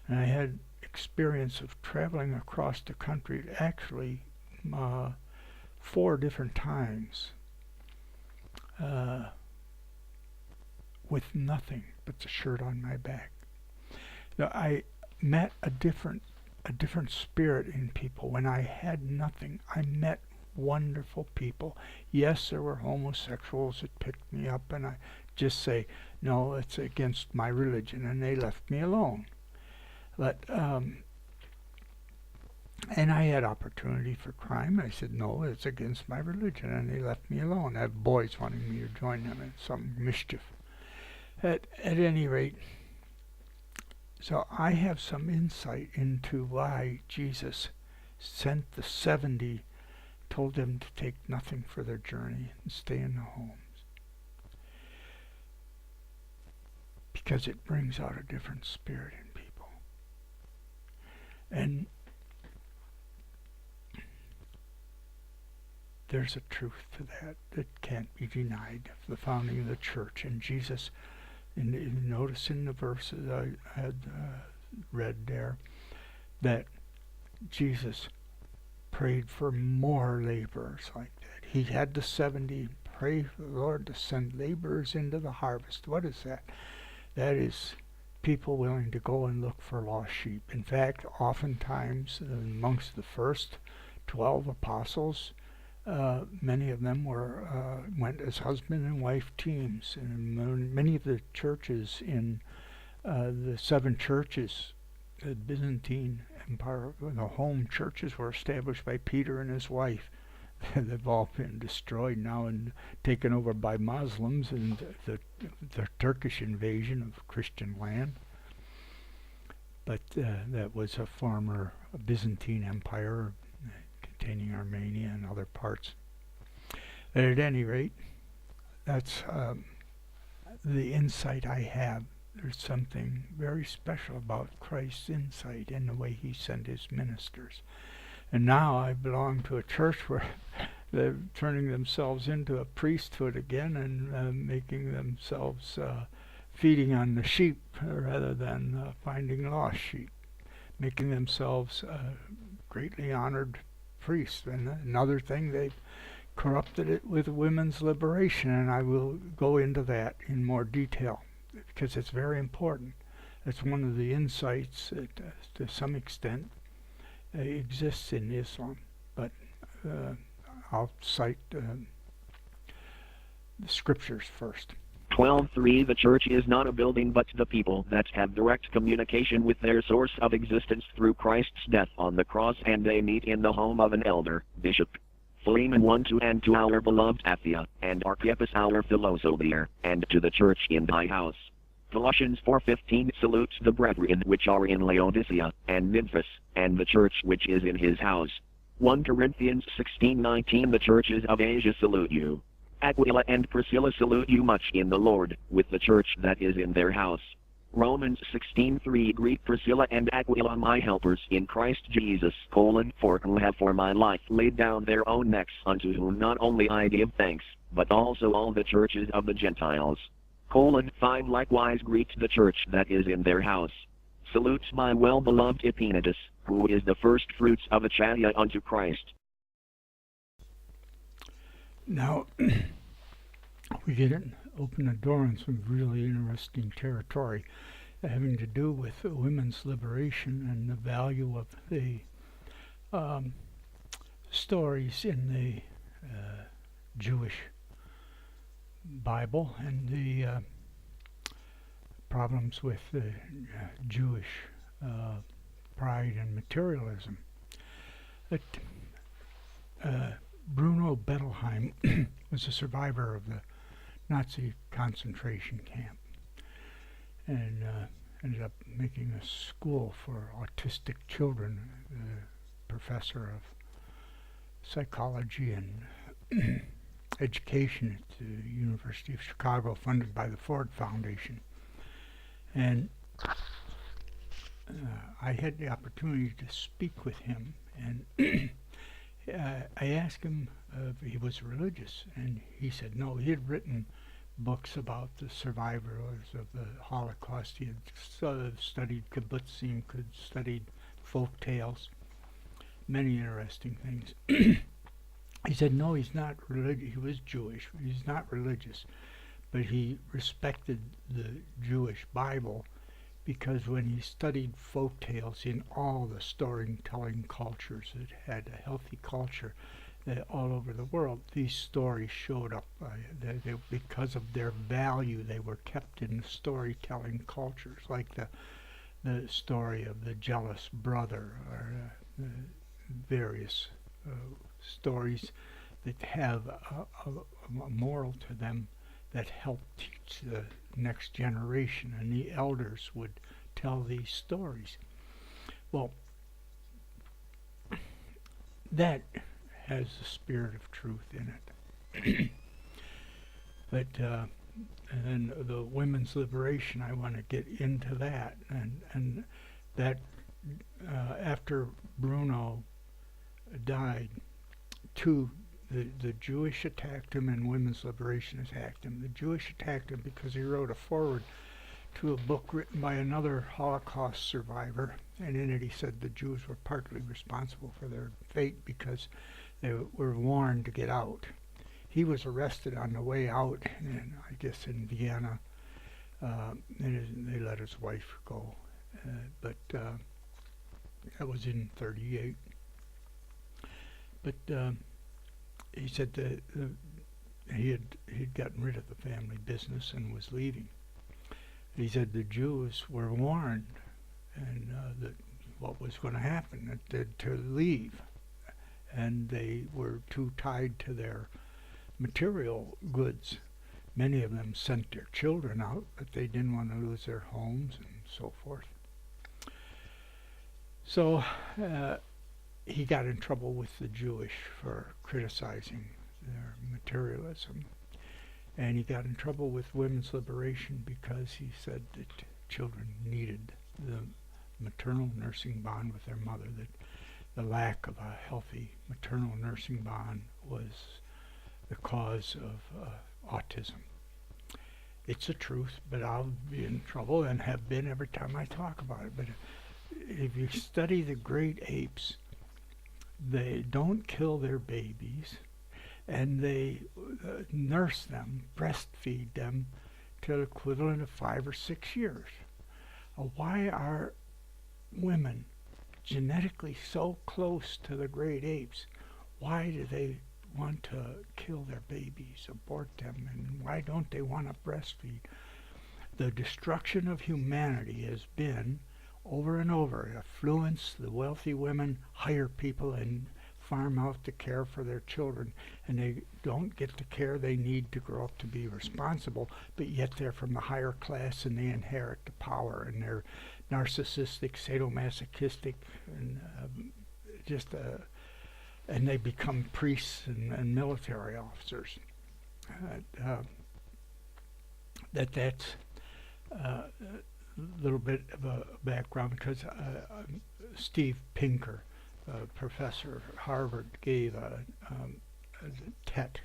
and I had experience of traveling across the country, actually 4 different times, with nothing but the shirt on my back. Now, I met a different spirit in people. When I had nothing, I met wonderful people. Yes, there were homosexuals that picked me up, and I just say, "No, it's against my religion," and they left me alone. But and I had opportunity for crime. I said, "No, it's against my religion," and they left me alone. I have boys wanting me to join them in some mischief. At any rate, so I have some insight into why Jesus sent the 70, told them to take nothing for their journey and stay in the homes. Because it brings out a different spirit in people. And there's a truth to that can't be denied. The founding of the church, and Jesus, notice in the verses I had read there, that Jesus prayed for more laborers like that. He had the 70 pray for the Lord to send laborers into the harvest. What is that? That is people willing to go and look for lost sheep. In fact, oftentimes amongst the first 12 apostles, many of them went as husband and wife teams, and many of the churches in the 7 churches, the Byzantine Empire, the home churches were established by Peter and his wife. they've all been destroyed now and taken over by Muslims and the Turkish invasion of Christian land. But that was a former Byzantine empire containing Armenia and other parts. But at any rate, that's the insight I have. There's something very special about Christ's insight in the way he sent his ministers. And now I belong to a church where they're turning themselves into a priesthood again and making themselves feeding on the sheep rather than finding lost sheep, making themselves greatly honored priests. And another thing, they've corrupted it with women's liberation, and I will go into that in more detail because it's very important. It's one of the insights that, to some extent, exists in Islam. But I'll cite the scriptures first. 12:3 The church is not a building but the people that have direct communication with their source of existence through Christ's death on the cross, and they meet in the home of an elder, bishop. Philemon 1:2 And to our beloved Athia, and Archippus our philosopher, and to the church in thy house. Colossians 4:15 Salute the brethren which are in Laodicea, and Memphis, and the church which is in his house. 1 Corinthians 16:19 The churches of Asia salute you. Aquila and Priscilla salute you much in the Lord, with the church that is in their house. Romans 16:3 Greet Priscilla and Aquila my helpers in Christ Jesus, for who have for my life laid down their own necks, unto whom not only I give thanks, but also all the churches of the Gentiles. 5 Likewise greet the church that is in their house. Salute my well-beloved Epaenetus, who is the first fruits of Achaia unto Christ. Now, we didn't open the door on some really interesting territory having to do with women's liberation and the value of the stories in the Jewish Bible and the problems with the Jewish pride and materialism. But Bruno Bettelheim was a survivor of the Nazi concentration camp and ended up making a school for autistic children, professor of psychology and education at the University of Chicago, funded by the Ford Foundation. And I had the opportunity to speak with him, and I asked him if he was religious, and he said no. He had written books about the survivors of the Holocaust. He had studied kibbutzim, studied folk tales, many interesting things. He said no, he's not religious. He was Jewish. He's not religious, but he respected the Jewish Bible because when he studied folk tales in all the storytelling cultures that had a healthy culture all over the world, these stories showed up. Because of their value, they were kept in the storytelling cultures, like the story of the jealous brother, or various stories that have a moral to them that help teach the next generation, and the elders would tell these stories. Well, that has the spirit of truth in it. But and then the women's liberation, I want to get into that, and that after Bruno died, the Jewish attacked him and women's liberation attacked him. The Jewish attacked him because he wrote a foreword to a book written by another Holocaust survivor, and in it he said the Jews were partly responsible for their fate because they were warned to get out. He was arrested on the way out, and I guess in Vienna, and they let his wife go, but that was in '38. But he said that he'd gotten rid of the family business and was leaving. He said the Jews were warned and that what was going to happen, to leave. and they were too tied to their material goods. Many of them sent their children out, but they didn't want to lose their homes and so forth. So he got in trouble with the Jewish for criticizing their materialism. And he got in trouble with women's liberation because he said that children needed the maternal nursing bond with their mother, that the lack of a healthy maternal nursing bond was the cause of autism. It's the truth, but I'll be in trouble and have been every time I talk about it. But if you study the great apes, they don't kill their babies, and they nurse them, breastfeed them to the equivalent of 5 or 6 years. Why are women genetically so close to the great apes? Why do they want to kill their babies, abort them, and why don't they want to breastfeed? The destruction of humanity has been over and over. Affluence, the wealthy women hire people and farm out to care for their children, and they don't get the care they need to grow up to be responsible, but yet they're from the higher class and they inherit the power, and they're narcissistic, sadomasochistic, and and they become priests and military officers. That's a little bit of a background, because Steve Pinker, professor at Harvard, gave a TED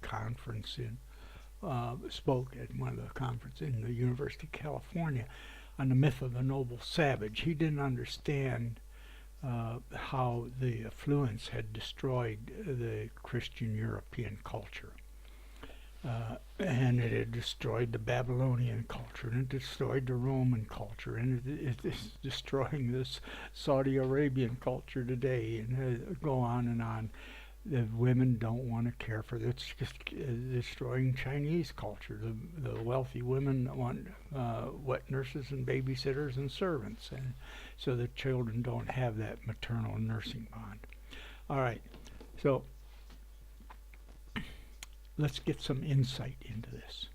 conference spoke at one of the conferences in the University of California on the myth of the noble savage. He didn't understand how the affluence had destroyed the Christian European culture. And it had destroyed the Babylonian culture, and it destroyed the Roman culture, and it is destroying this Saudi Arabian culture today, and go on and on. The women don't want to care for it. It's just destroying Chinese culture. The wealthy women want wet nurses and babysitters and servants, and so the children don't have that maternal nursing bond. All right, so let's get some insight into this.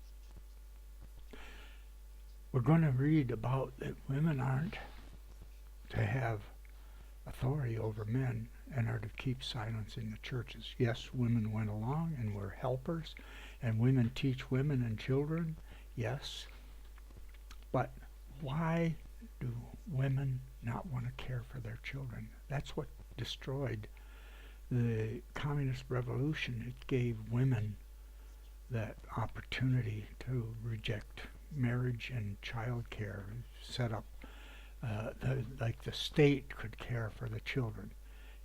We're going to read about that women aren't to have authority over men and are to keep silence in the churches. Yes, women went along and were helpers, and women teach women and children, yes. But why do women not want to care for their children? That's what destroyed the communist revolution. It gave women that opportunity to reject marriage and child care, set up like the state could care for the children.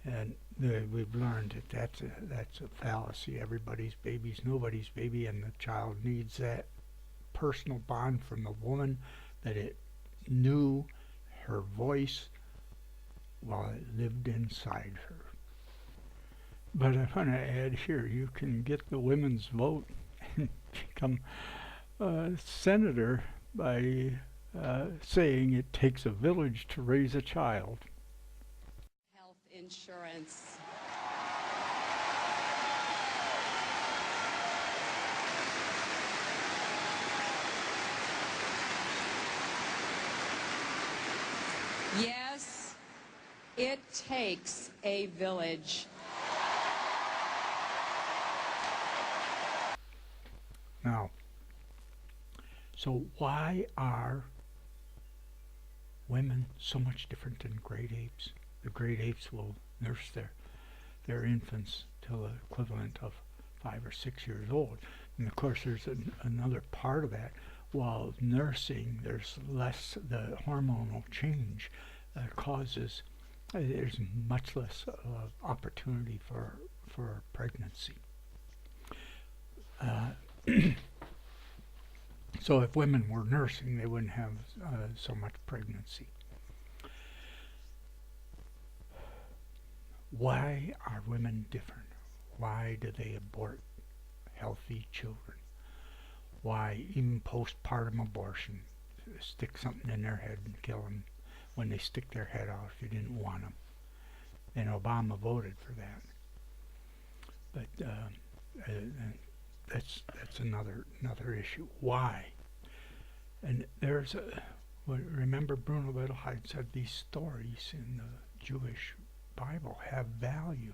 And we've learned that that's a fallacy. Everybody's baby's nobody's baby, and the child needs that personal bond from the woman, that it knew her voice while it lived inside her. But I want to add here, you can get the women's vote and become a senator by saying it takes a village to raise a child. Health insurance. Yes, it takes a village. Now, so why are women so much different than great apes? The great apes will nurse their infants till the equivalent of 5 or 6 years old. And of course there's another part of that. While nursing, there's less, the hormonal change causes, there's much less opportunity for pregnancy. So if women were nursing, they wouldn't have so much pregnancy. Why are women different? Why do they abort healthy children? Why, even postpartum abortion, stick something in their head and kill them when they stick their head out if you didn't want them. and Obama voted for that. But that's another issue. Why? And there's remember Bruno Bettelheim said these stories in the Jewish Bible have value.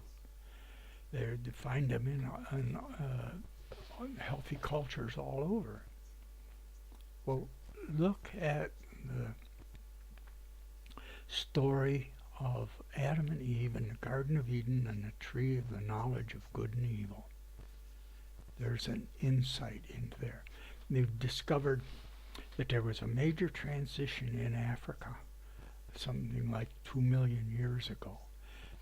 They find them in healthy cultures all over. Well, look at the story of Adam and Eve in the Garden of Eden and the tree of the knowledge of good and evil. There's an insight into there. They've discovered that there was a major transition in Africa, something like 2 million years ago,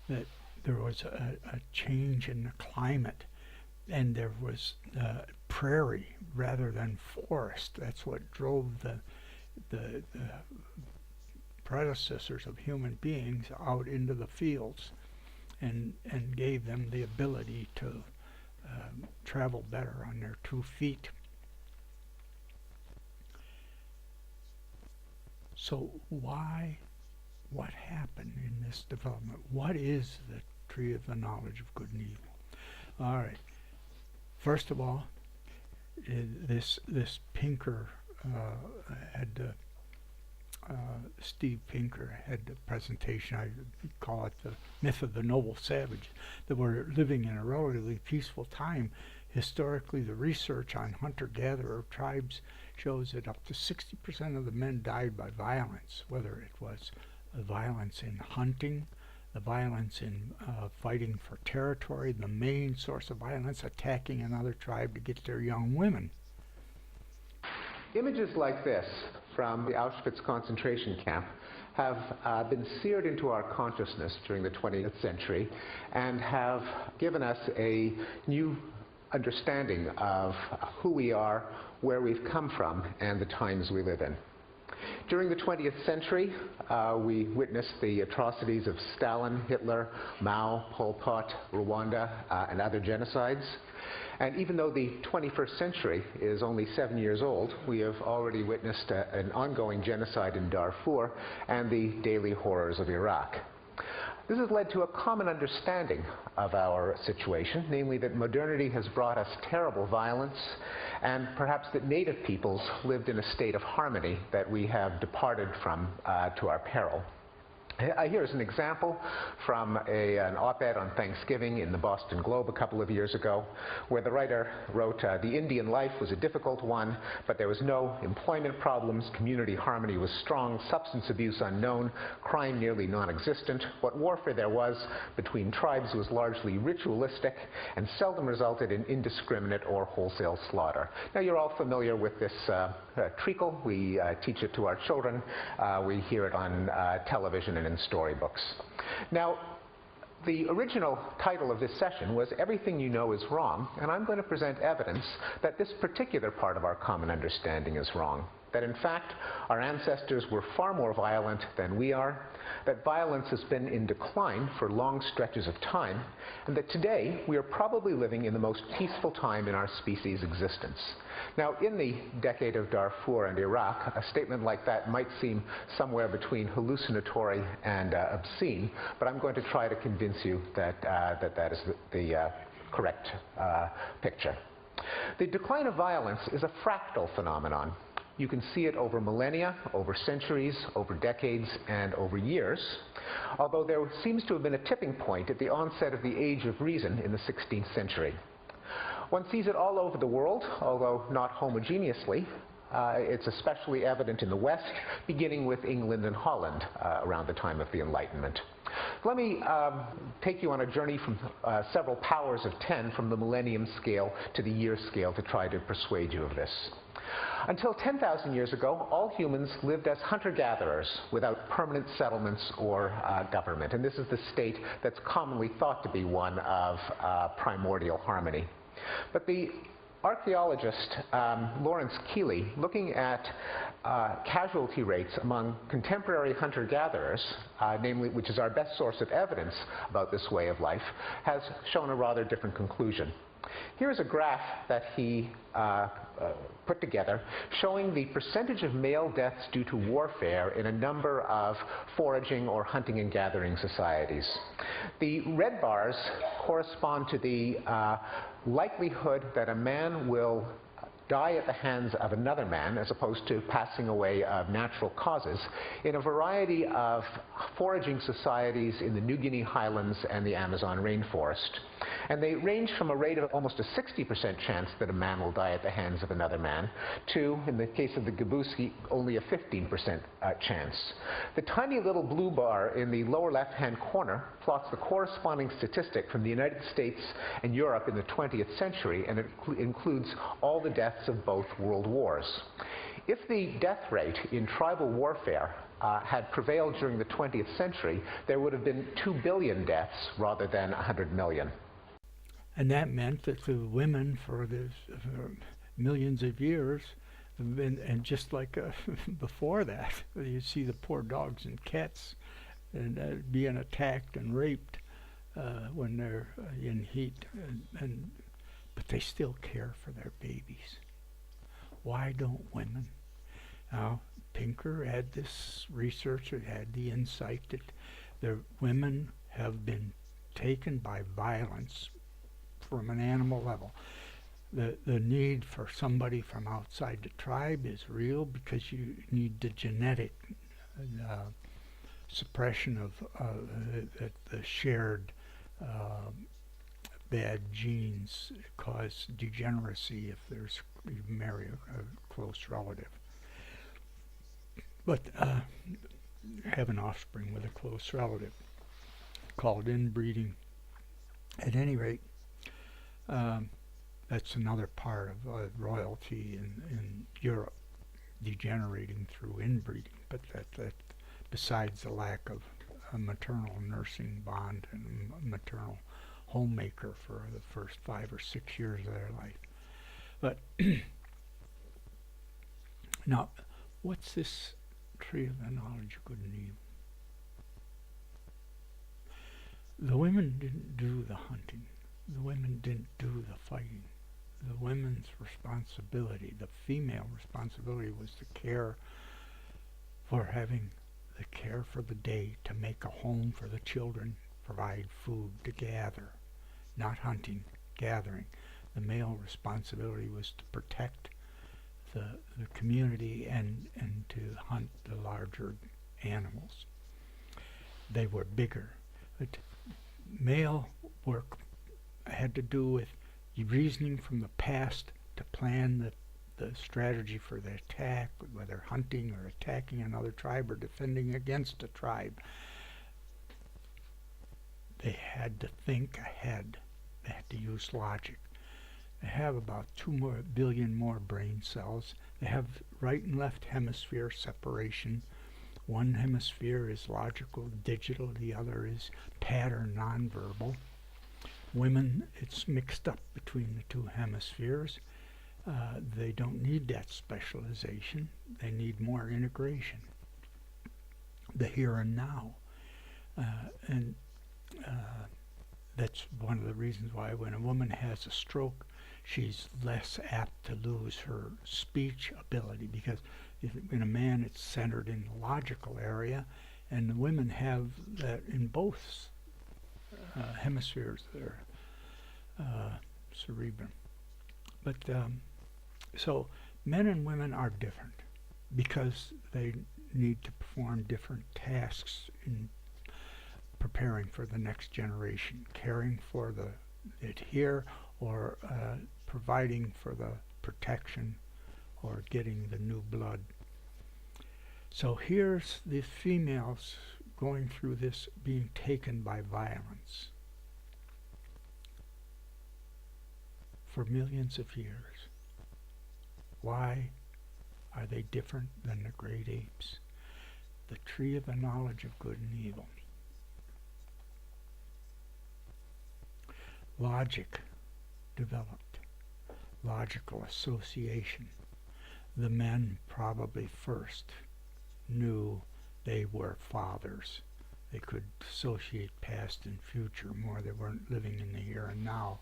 that there was a change in the climate, and there was prairie rather than forest. That's what drove the predecessors of human beings out into the fields and gave them the ability to travel better on their 2 feet. So what happened in this development? What is the tree of the knowledge of good and evil? All right. First of all, this Pinker had Steve Pinker had the presentation. I call it the myth of the noble savage, that we're living in a relatively peaceful time. Historically, the research on hunter-gatherer tribes shows that up to 60% of the men died by violence, whether it was violence in hunting, the violence in fighting for territory, the main source of violence, attacking another tribe to get their young women. Images like this from the Auschwitz concentration camp have been seared into our consciousness during the 20th century and have given us a new understanding of who we are, where we've come from, and the times we live in. During the 20th century, we witnessed the atrocities of Stalin, Hitler, Mao, Pol Pot, Rwanda, and other genocides. And even though the 21st century is only 7 years old, we have already witnessed an ongoing genocide in Darfur and the daily horrors of Iraq. This has led to a common understanding of our situation, namely that modernity has brought us terrible violence, and perhaps that native peoples lived in a state of harmony that we have departed from to our peril. Here's an example from an op-ed on Thanksgiving in the Boston Globe a couple of years ago, where the writer wrote, "The Indian life was a difficult one, but there was no employment problems, community harmony was strong, substance abuse unknown, crime nearly non-existent. What warfare there was between tribes was largely ritualistic and seldom resulted in indiscriminate or wholesale slaughter." Now, you're all familiar with this treacle. We teach it to our children. We hear it on television and in storybooks. Now, the original title of this session was "Everything You Know Is Wrong," and I'm going to present evidence that this particular part of our common understanding is wrong. That in fact, our ancestors were far more violent than we are, that violence has been in decline for long stretches of time, and that today we are probably living in the most peaceful time in our species' existence. Now, in the decade of Darfur and Iraq, a statement like that might seem somewhere between hallucinatory and obscene, but I'm going to try to convince you that that is the correct picture. The decline of violence is a fractal phenomenon. You can see it over millennia, over centuries, over decades, and over years, although there seems to have been a tipping point at the onset of the Age of Reason in the 16th century. One sees it all over the world, although not homogeneously. It's especially evident in the West, beginning with England and Holland around the time of the Enlightenment. Let me take you on a journey from several powers of 10 from the millennium scale to the year scale to try to persuade you of this. Until 10,000 years ago, all humans lived as hunter-gatherers without permanent settlements or government. And this is the state that's commonly thought to be one of primordial harmony. But the archaeologist Lawrence Keeley, looking at casualty rates among contemporary hunter-gatherers, namely, which is our best source of evidence about this way of life, has shown a rather different conclusion. Here's a graph that he put together showing the percentage of male deaths due to warfare in a number of foraging or hunting and gathering societies. The red bars correspond to the likelihood that a man will die at the hands of another man as opposed to passing away of natural causes in a variety of foraging societies in the New Guinea highlands and the Amazon rainforest. And they range from a rate of almost a 60% chance that a man will die at the hands of another man to, in the case of the Gabuski, only a 15% chance. The tiny little blue bar in the lower left-hand corner plots the corresponding statistic from the United States and Europe in the 20th century, and it includes all the deaths of both world wars. If the death rate in tribal warfare had prevailed during the 20th century, there would have been 2 billion deaths rather than 100 million. And that meant that the women for millions of years have been, and just like before that, you see the poor dogs and cats and being attacked and raped when they're in heat, but they still care for their babies. Why don't women? Now, Pinker had this research, it had the insight that the women have been taken by violence from an animal level. The need for somebody from outside the tribe is real because you need the genetic suppression of the shared bad genes cause degeneracy if you marry a close relative. But have an offspring with a close relative, called inbreeding. At any rate, that's another part of royalty in Europe, degenerating through inbreeding. But that besides the lack of a maternal nursing bond and a maternal homemaker for the first 5 or 6 years of their life. But now, what's this tree of the knowledge of good and evil? The women didn't do the hunting. The women didn't do the fighting. The women's responsibility, the female responsibility, was to care for having the care for the day, to make a home for the children, provide food, to gather, not hunting, gathering. The male responsibility was to protect the community and to hunt the larger animals. They were bigger. But male work had to do with reasoning from the past to plan the strategy for the attack, whether hunting or attacking another tribe or defending against a tribe. They had to think ahead. They had to use logic. They have about 2 billion more brain cells. They have right and left hemisphere separation. One hemisphere is logical, digital. The other is pattern, nonverbal. Women, it's mixed up between the 2 hemispheres. They don't need that specialization. They need more integration. The here and now. That's one of the reasons why when a woman has a stroke, she's less apt to lose her speech ability, because in a man it's centered in the logical area, and the women have that in both hemispheres, their cerebrum. But so men and women are different because they need to perform different tasks in preparing for the next generation, caring for it here, or providing for the protection or getting the new blood. So here's the females going through this, being taken by violence for millions of years. Why are they different than the great apes? The tree of the knowledge of good and evil. Logic developed, logical association. The men probably first knew they were fathers. They could associate past and future more. They weren't living in the here and now.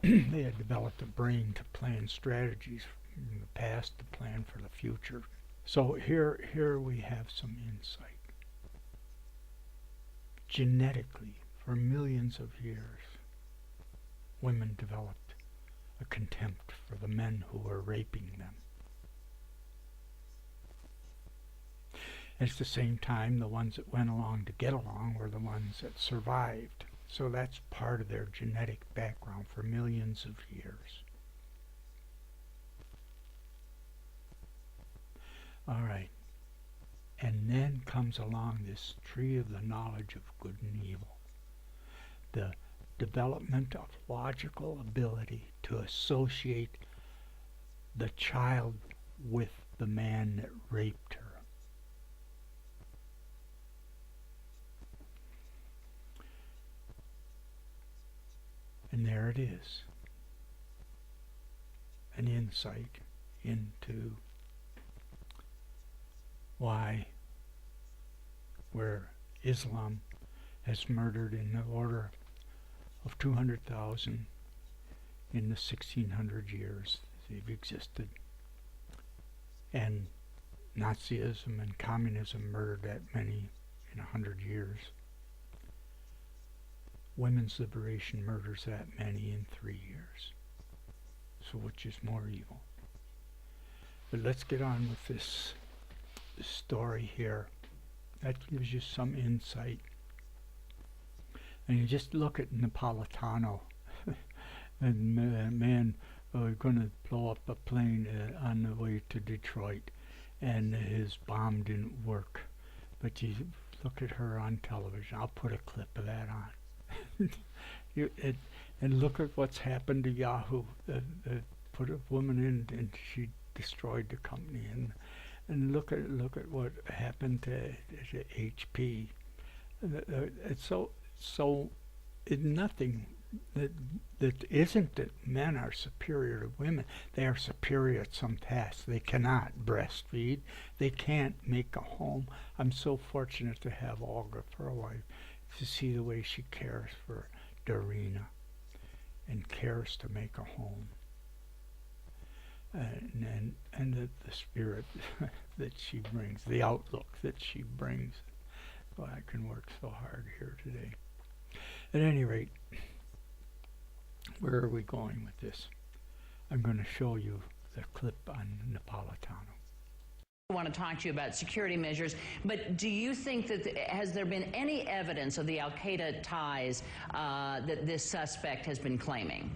they had developed a brain to plan strategies in the past to plan for the future. So here we have some insight. Genetically, for millions of years, women developed a contempt for the men who were raping them. At the same time, the ones that went along to get along were the ones that survived. So that's part of their genetic background for millions of years. All right. And then comes along this tree of the knowledge of good and evil. The development of logical ability to associate the child with the man that raped her. And there it is, an insight into why, where Islam has murdered in the order of 200,000 in the 1600 years they've existed, and Nazism and communism murdered that many in 100 years. Women's liberation murders that many in 3 years. So which is more evil? But let's get on with this story here. That gives you some insight. And you just look at Napolitano, and man going to blow up a plane on the way to Detroit, and his bomb didn't work. But you look at her on television. I'll put a clip of that on. And look at what's happened to Yahoo. Put a woman in and she destroyed the company. And look at what happened to HP. It's nothing that isn't that men are superior to women. They are superior at some tasks. They cannot breastfeed. They can't make a home. I'm so fortunate to have Olga for a wife, to see the way she cares for Darina and cares to make a home. And the spirit that she brings, the outlook that she brings. Well, I can work so hard here today. At any rate, where are we going with this? I'm going to show you the clip on Napolitano. I want to talk to you about security measures, but do you think that has there been any evidence of the Al-Qaeda ties that this suspect has been claiming?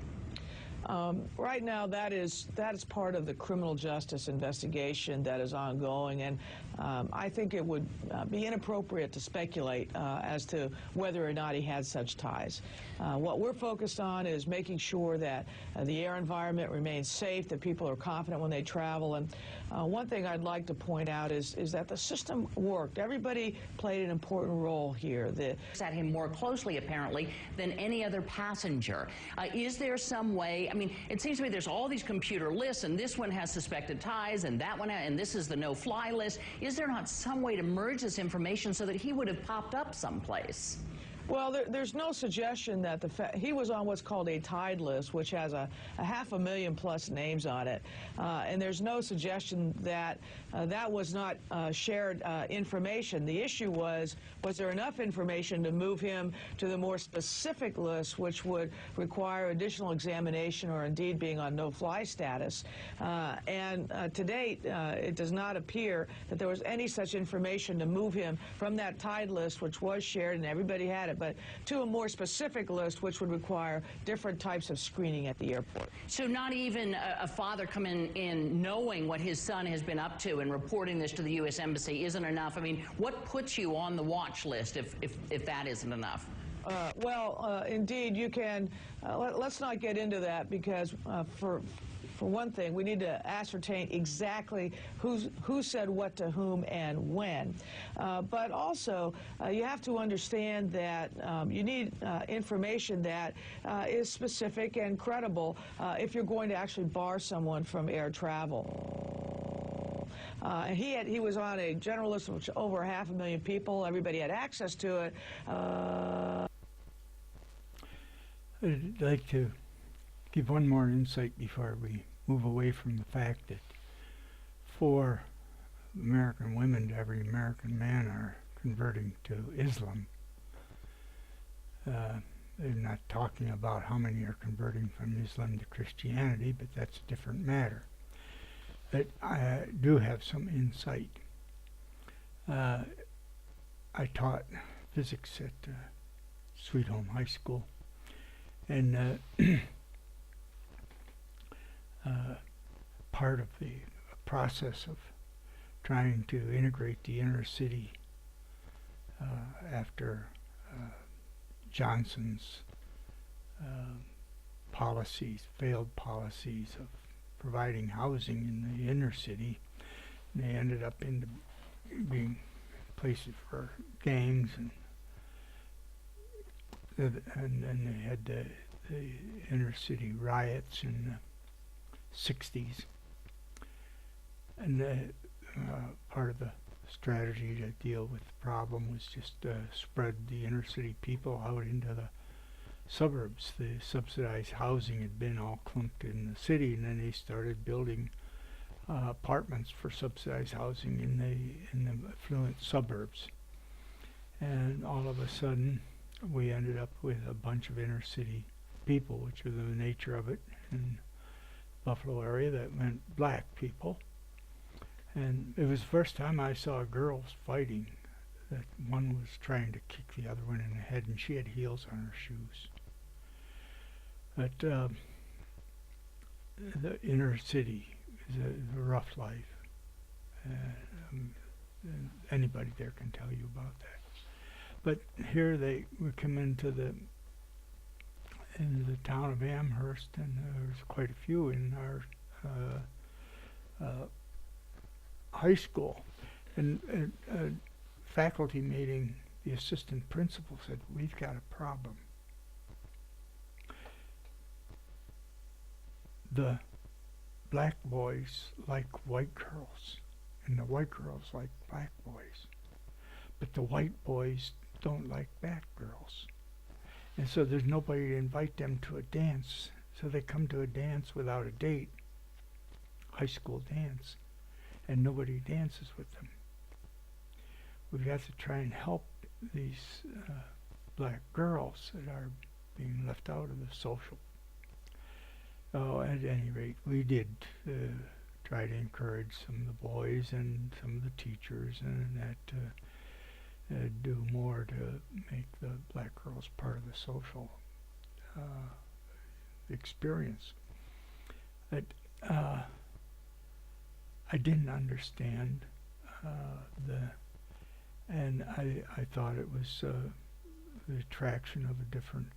Right now, that is part of the criminal justice investigation that is ongoing, and I think it would be inappropriate to speculate as to whether or not he had such ties. What we're focused on is making sure that the air environment remains safe, that people are confident when they travel. And one thing I'd like to point out is that the system worked. Everybody played an important role here. At him more closely, apparently, than any other passenger. Is there some way? I mean, it seems to me there's all these computer lists, and this one has suspected ties, and that one, and this is the no-fly list. Is there not some way to merge this information so that he would have popped up someplace? Well, there's no suggestion that he was on what's called a tied list, which has a 500,000+ names on it, and there's no suggestion that that was not shared information. The issue was there enough information to move him to the more specific list, which would require additional examination or indeed being on no-fly status. And to date, it does not appear that there was any such information to move him from that tied list, which was shared and everybody had it, but to a more specific list, which would require different types of screening at the airport. So not even a father coming in knowing what his son has been up to and reporting this to the U.S. Embassy isn't enough? I mean, what puts you on the watch list if that isn't enough? Indeed, you can. Let's not get into that because for one thing, we need to ascertain exactly who said what to whom and when. But also, you have to understand that you need information that is specific and credible if you're going to actually bar someone from air travel. He was on a general list of over 500,000 people. Everybody had access to it. I'd like to give one more insight before we move away from the fact that 4 American women to every American man are converting to Islam. They're not talking about how many are converting from Islam to Christianity, but that's a different matter. But I do have some insight. I taught physics at Sweet Home High School, and part of the process of trying to integrate the inner city after Johnson's failed policies of providing housing in the inner city, and they ended up being places for gangs, and they had the inner city riots in the 60s, and part of the strategy to deal with the problem was just spread the inner city people out into the suburbs. The subsidized housing had been all clumped in the city, and then they started building apartments for subsidized housing in the affluent suburbs. And all of a sudden, we ended up with a bunch of inner city people, which was the nature of it in Buffalo area. That meant black people. And it was the first time I saw girls fighting, that one was trying to kick the other one in the head, and she had heels on her shoes. But the inner city is a rough life. Anybody there can tell you about that. But here we come into the town of Amherst, and there's quite a few in our high school. And faculty meeting, the assistant principal said, "We've got a problem. The black boys like white girls, and the white girls like black boys. But the white boys don't like black girls. And so there's nobody to invite them to a dance. So they come to a dance without a date, high school dance, and nobody dances with them. We've got to try and help these black girls that are being left out of the social." Oh, at any rate, we did try to encourage some of the boys and some of the teachers and that do more to make the black girls part of the social experience. But I didn't understand and I thought it was the attraction of a different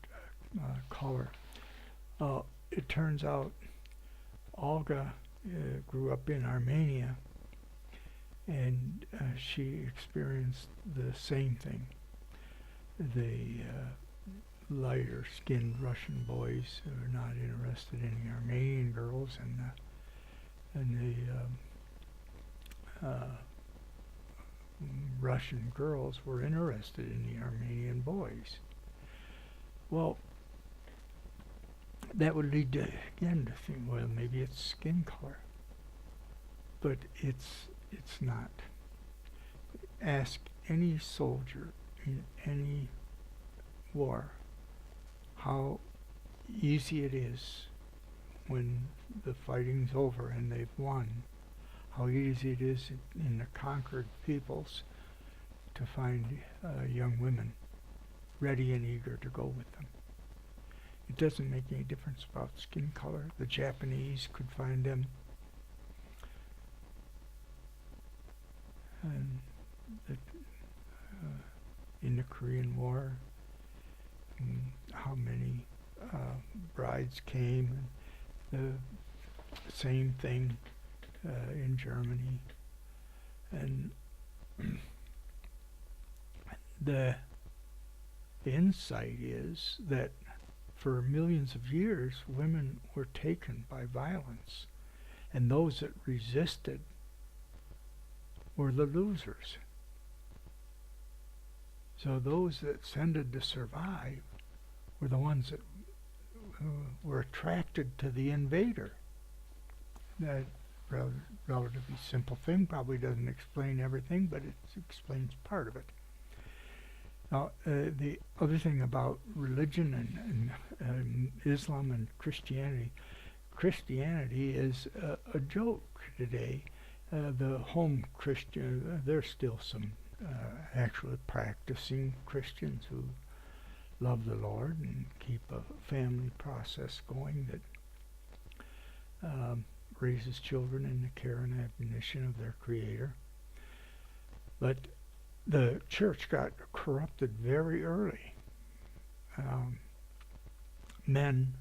color. It turns out Olga grew up in Armenia, and she experienced the same thing. The lighter-skinned Russian boys are not interested in the Armenian girls, and the Russian girls were interested in the Armenian boys. Well, that would lead to, again, to think, well, maybe it's skin color. But it's not. Ask any soldier in any war how easy it is when the fighting's over and they've won, how easy it is in the conquered peoples to find young women ready and eager to go with them. It doesn't make any difference about skin color. The Japanese could find them. And in the Korean War, how many brides came, and the same thing in Germany. And the insight is that for millions of years, women were taken by violence, and those that resisted were the losers. So those that tended to survive were the ones that were attracted to the invader. That relatively simple thing, probably doesn't explain everything, but it explains part of it. Now, the other thing about religion and Islam and Christianity, Christianity is a joke today. The home Christian, there's still some actually practicing Christians who love the Lord and keep a family process going that raises children in the care and admonition of their Creator. But the church got corrupted very early. Men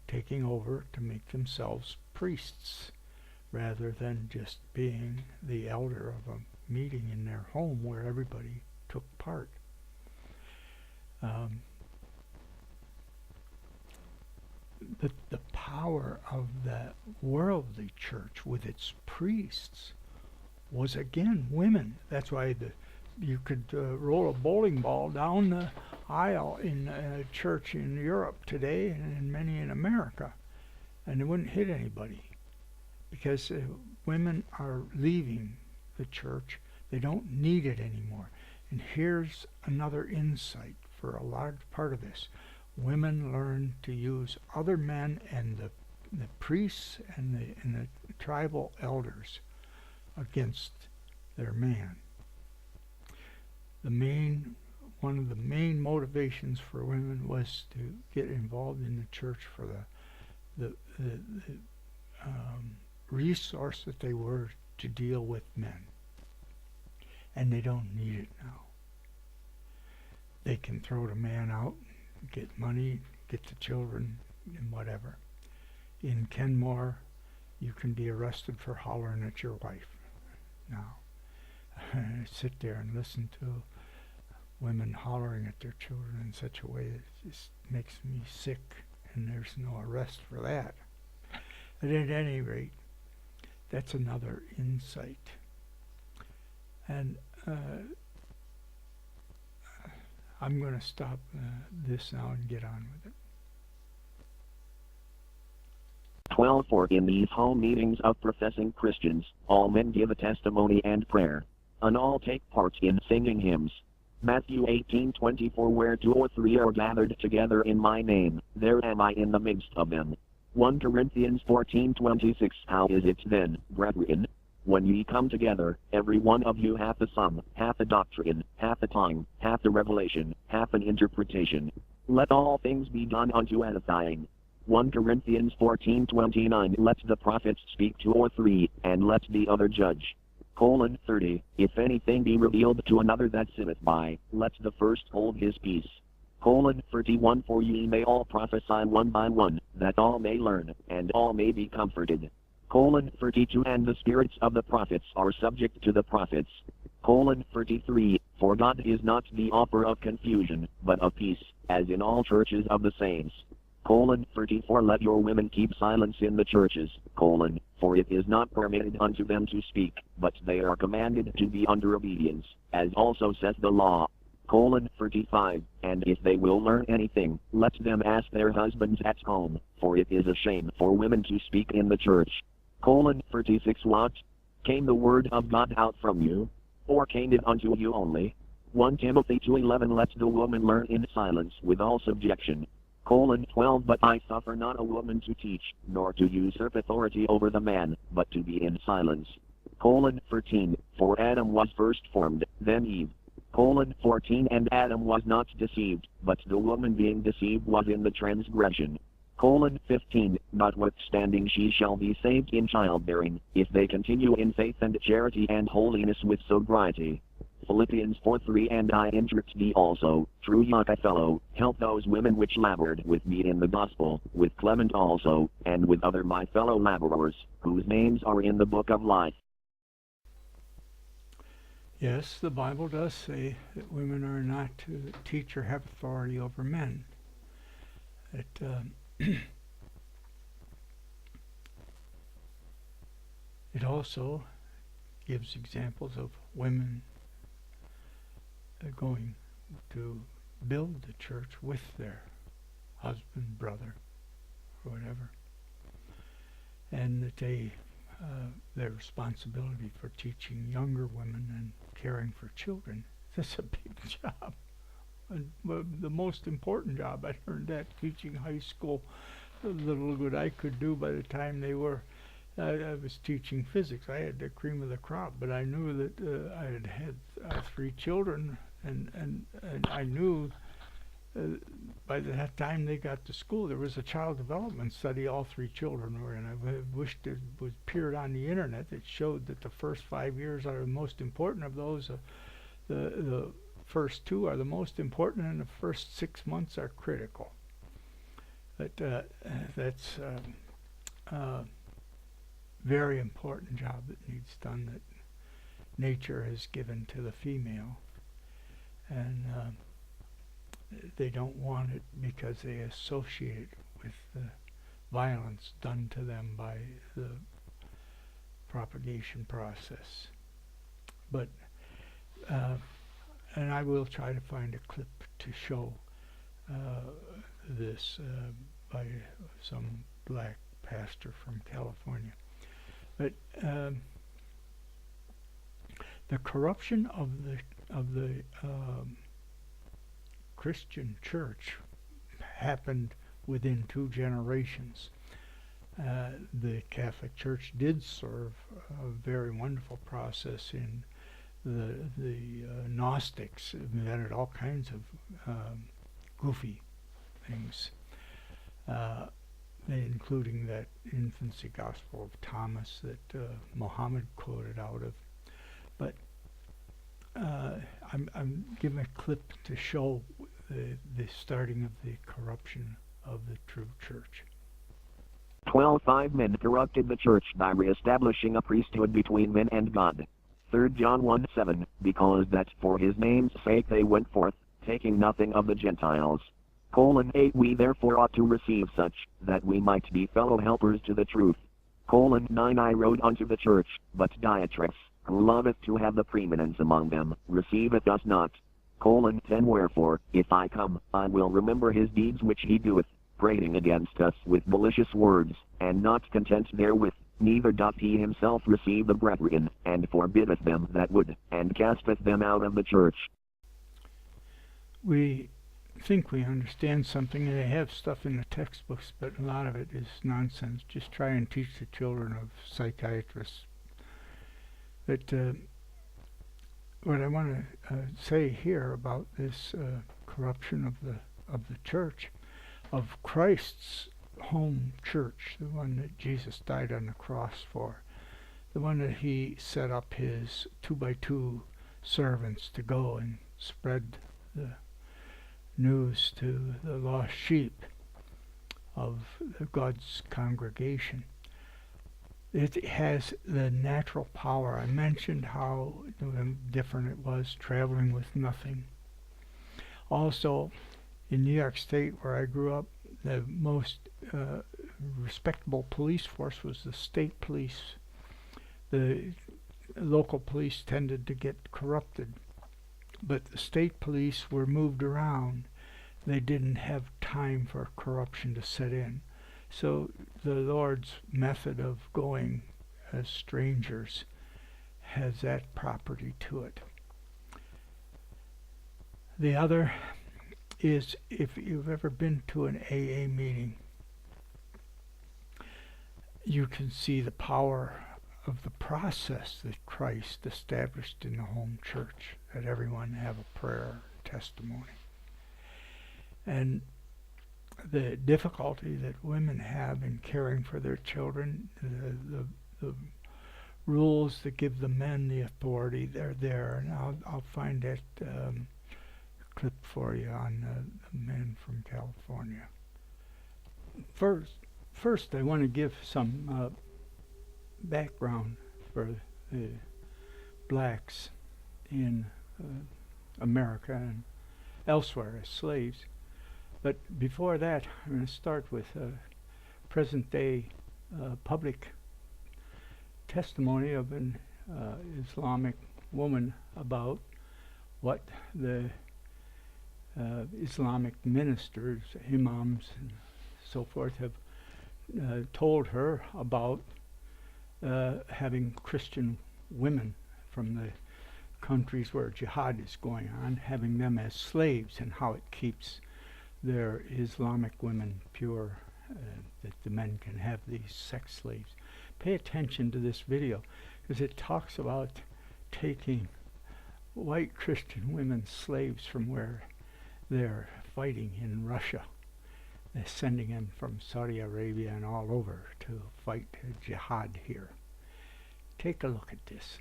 taking over to make themselves priests rather than just being the elder of a meeting in their home where everybody took part. The power of the worldly church with its priests was again women. That's why you could roll a bowling ball down the aisle in a church in Europe today and in many in America, and it wouldn't hit anybody, because women are leaving the church. They don't need it anymore. And here's another insight for a large part of this. Women learn to use other men and the priests and the tribal elders against their man. One of the main motivations for women was to get involved in the church for the resource that they were to deal with men. And they don't need it now. They can throw the man out, get money, get the children, and whatever. In Kenmore, you can be arrested for hollering at your wife now. I sit there and listen to women hollering at their children in such a way that just makes me sick, and there's no arrest for that. But at any rate, that's another insight. And I'm going to stop this now and get on with it. 12. For in these home meetings of professing Christians, all men give a testimony and prayer, and all take part in singing hymns. Matthew 18:24. Where 2 or 3 are gathered together in my name, there am I in the midst of them. 1 Corinthians 14:26. How is it then, brethren, when ye come together, every one of you hath a sum, hath a doctrine, hath a tongue, hath a revelation, hath an interpretation? Let all things be done unto edifying. 1 Corinthians 14:29. Let the prophets speak 2 or 3, and let the other judge. 30. If anything be revealed to another that sinneth by, let the first hold his peace. 31. For ye may all prophesy one by one, that all may learn, and all may be comforted. 32. And the spirits of the prophets are subject to the prophets. 33. For God is not the author of confusion, but of peace, as in all churches of the saints. 34. Let your women keep silence in the churches, for it is not permitted unto them to speak, but they are commanded to be under obedience, as also saith the law. 35. And if they will learn anything, let them ask their husbands at home, for it is a shame for women to speak in the church. 36. What? Came the word of God out from you? Or came it unto you only? 1 Timothy 2:11. Let the woman learn in silence with all subjection. 12. But I suffer not a woman to teach, nor to usurp authority over the man, but to be in silence. 13. For Adam was first formed, then Eve. 14. And Adam was not deceived, but the woman being deceived was in the transgression. 15. Notwithstanding she shall be saved in childbearing, if they continue in faith and charity and holiness with sobriety. Philippians 4:3. And I entreat thee also, true young fellow, help those women which labored with me in the gospel, with Clement also, and with other my fellow laborers, whose names are in the book of life. Yes, the Bible does say that women are not to teach or have authority over men. It also gives examples of women going to build the church with their husband, brother, or whatever, and that their responsibility for teaching younger women and caring for children, that's a big job. And the most important job, I learned that teaching high school, the little good I could do by the time they were, I was teaching physics. I had the cream of the crop, but I knew that I had 3 children, and I knew by the time they got to school, there was a child development study all 3 children were in. I wished it would appeared on the internet that showed that the first 5 years are the most important of those. The first 2 are the most important, and the first 6 months are critical. But that's very important job that needs done, that nature has given to the female, and they don't want it because they associate with the violence done to them by the propagation process. But and I will try to find a clip to show this by some black pastor from California. But the corruption of the Christian church happened within 2 generations. The Catholic Church did serve a very wonderful process in the Gnostics, invented all kinds of goofy things, including that infancy gospel of Thomas that Muhammad quoted out of. But I'm giving a clip to show the starting of the corruption of the true church. 12:5 Men corrupted the church by reestablishing a priesthood between men and God. 3 John 1:7, because that for his name's sake they went forth, taking nothing of the Gentiles. 8 We therefore ought to receive such, that we might be fellow helpers to the truth. 9 I wrote unto the church, but Diotrephes, who loveth to have the preeminence among them, receiveth us not. 10 Wherefore, if I come, I will remember his deeds which he doeth, prating against us with malicious words, and not content therewith, neither doth he himself receive the brethren, and forbiddeth them that would, and casteth them out of the church. We think we understand something, and they have stuff in the textbooks, but a lot of it is nonsense. Just try and teach the children of psychiatrists. But what I want to say here about this corruption of the church, of Christ's home church, the one that Jesus died on the cross for, the one that he set up his 2x2 servants to go and spread the news to the lost sheep of God's congregation. It has the natural power. I mentioned how different it was traveling with nothing. Also, in New York State, where I grew up, the most respectable police force was the state police. The local police tended to get corrupted, but the state police were moved around. They didn't have time for corruption to set in. So the Lord's method of going as strangers has that property to it. The other is, if you've ever been to an AA meeting, you can see the power of the process that Christ established in the home church, that everyone have a prayer testimony. And the difficulty that women have in caring for their children, the rules that give the men the authority, they're there. And I'll find that clip for you on the men from California. First, I want to give some background for the blacks in America and elsewhere as slaves. But before that, I'm going to start with present-day public testimony of an Islamic woman about what the Islamic ministers, imams, and so forth have told her about having Christian women from the countries where jihad is going on, having them as slaves, and how it keeps their Islamic women pure, that the men can have these sex slaves. Pay attention to this video, because it talks about taking white Christian women slaves from where they're fighting in Russia. They're sending them from Saudi Arabia and all over to fight jihad here. Take a look at this.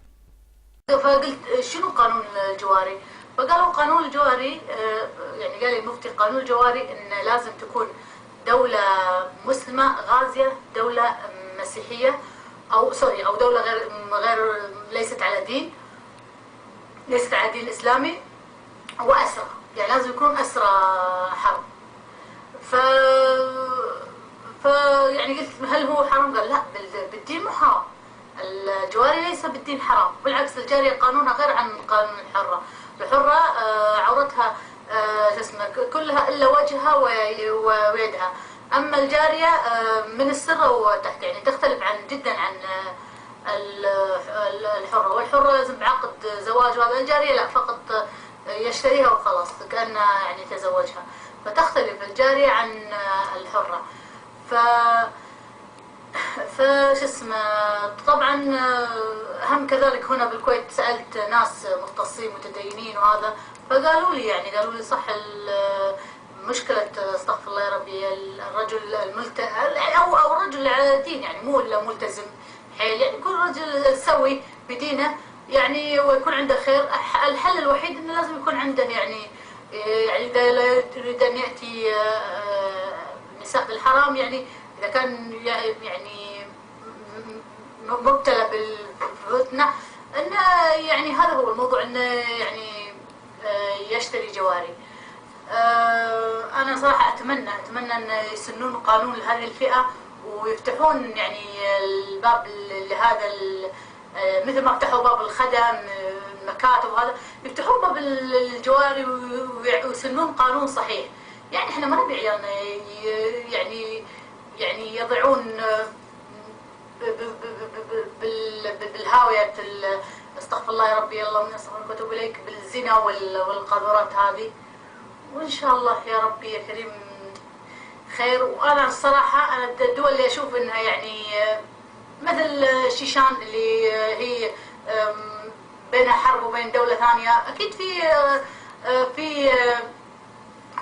فقلت شنو قانون الجواري؟ فقالوا قانون الجواري يعني قال المفتي قانون الجواري إن لازم تكون دولة مسلمة غازية، دولة مسيحية أو سوري أو دولة غير ليست على دين، ليست على الدين الإسلامي، وأسرى، يعني لازم يكون أسرى حرب. يعني قلت هل هو حرام؟ قال لا، بالدين مو حرام. الجواري ليس بالدين حرام، بالعكس الجارية قانونها غير عن قانون الحرة. الحرة عورتها اسمه كلها إلا وجهها ويدها، أما الجارية من السرة وتحت، يعني تختلف جدا عن الحرة. والحرة لازم بعقد زواج، وهذا الجارية لا، فقط يشتريها وخلاص كأنها يعني تزوجها، فتختلف الجارية عن الحرة. فش اسمه طبعا هم كذلك هنا بالكويت سألت ناس مختصين متدينين وهذا، فقالوا لي يعني قالوا لي صح مشكلة استغفر الله يا ربي الرجل أو الرجل على دين، يعني مو إلا ملتزم حيل، يعني كل رجل سوي بدينه يعني ويكون عنده خير. الحل الوحيد إنه لازم يكون عنده يعني إذا لا يريد أن يأتي نساء بالحرام، يعني إذا كان يعني مبتلى بالفتنة، إنه يعني هذا هو الموضوع، إنه يعني يشتري جواري. أنا صراحة أتمنى أن يسنون قانون لهذه الفئة ويفتحون يعني الباب لهذا مثل ما فتحوا باب الخدم المكاتب وهذا، يفتحون باب الجواري ويسنون قانون صحيح. يعني إحنا ما نبي عيالنا يعني يضيعون بالهاوية استغفر الله يا ربي اللهم استغفرك واتوب اليك بالزنا والقذورات هذه. وان شاء الله يا ربي يا كريم خير. وانا الصراحه انا الدول اللي اشوف انها يعني مثل شيشان اللي هي بينها حرب وبين دوله ثانيه، اكيد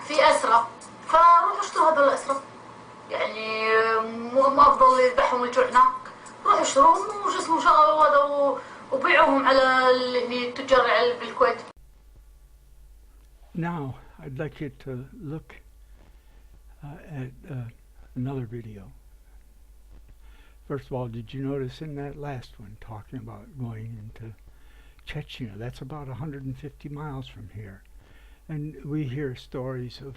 في اسرى، فروحوا اشتروا هذول الاسرى، يعني مو افضل يذبحهم الجوع هناك، روحوا اشتروهم وش اسمه شغلوا هذا وبيعوهم على التجار بالكويت. Now I'd like you to look at another video. First of all, did you notice in that last one talking about going into Chechnya? That's about 150 miles from here, and we hear stories of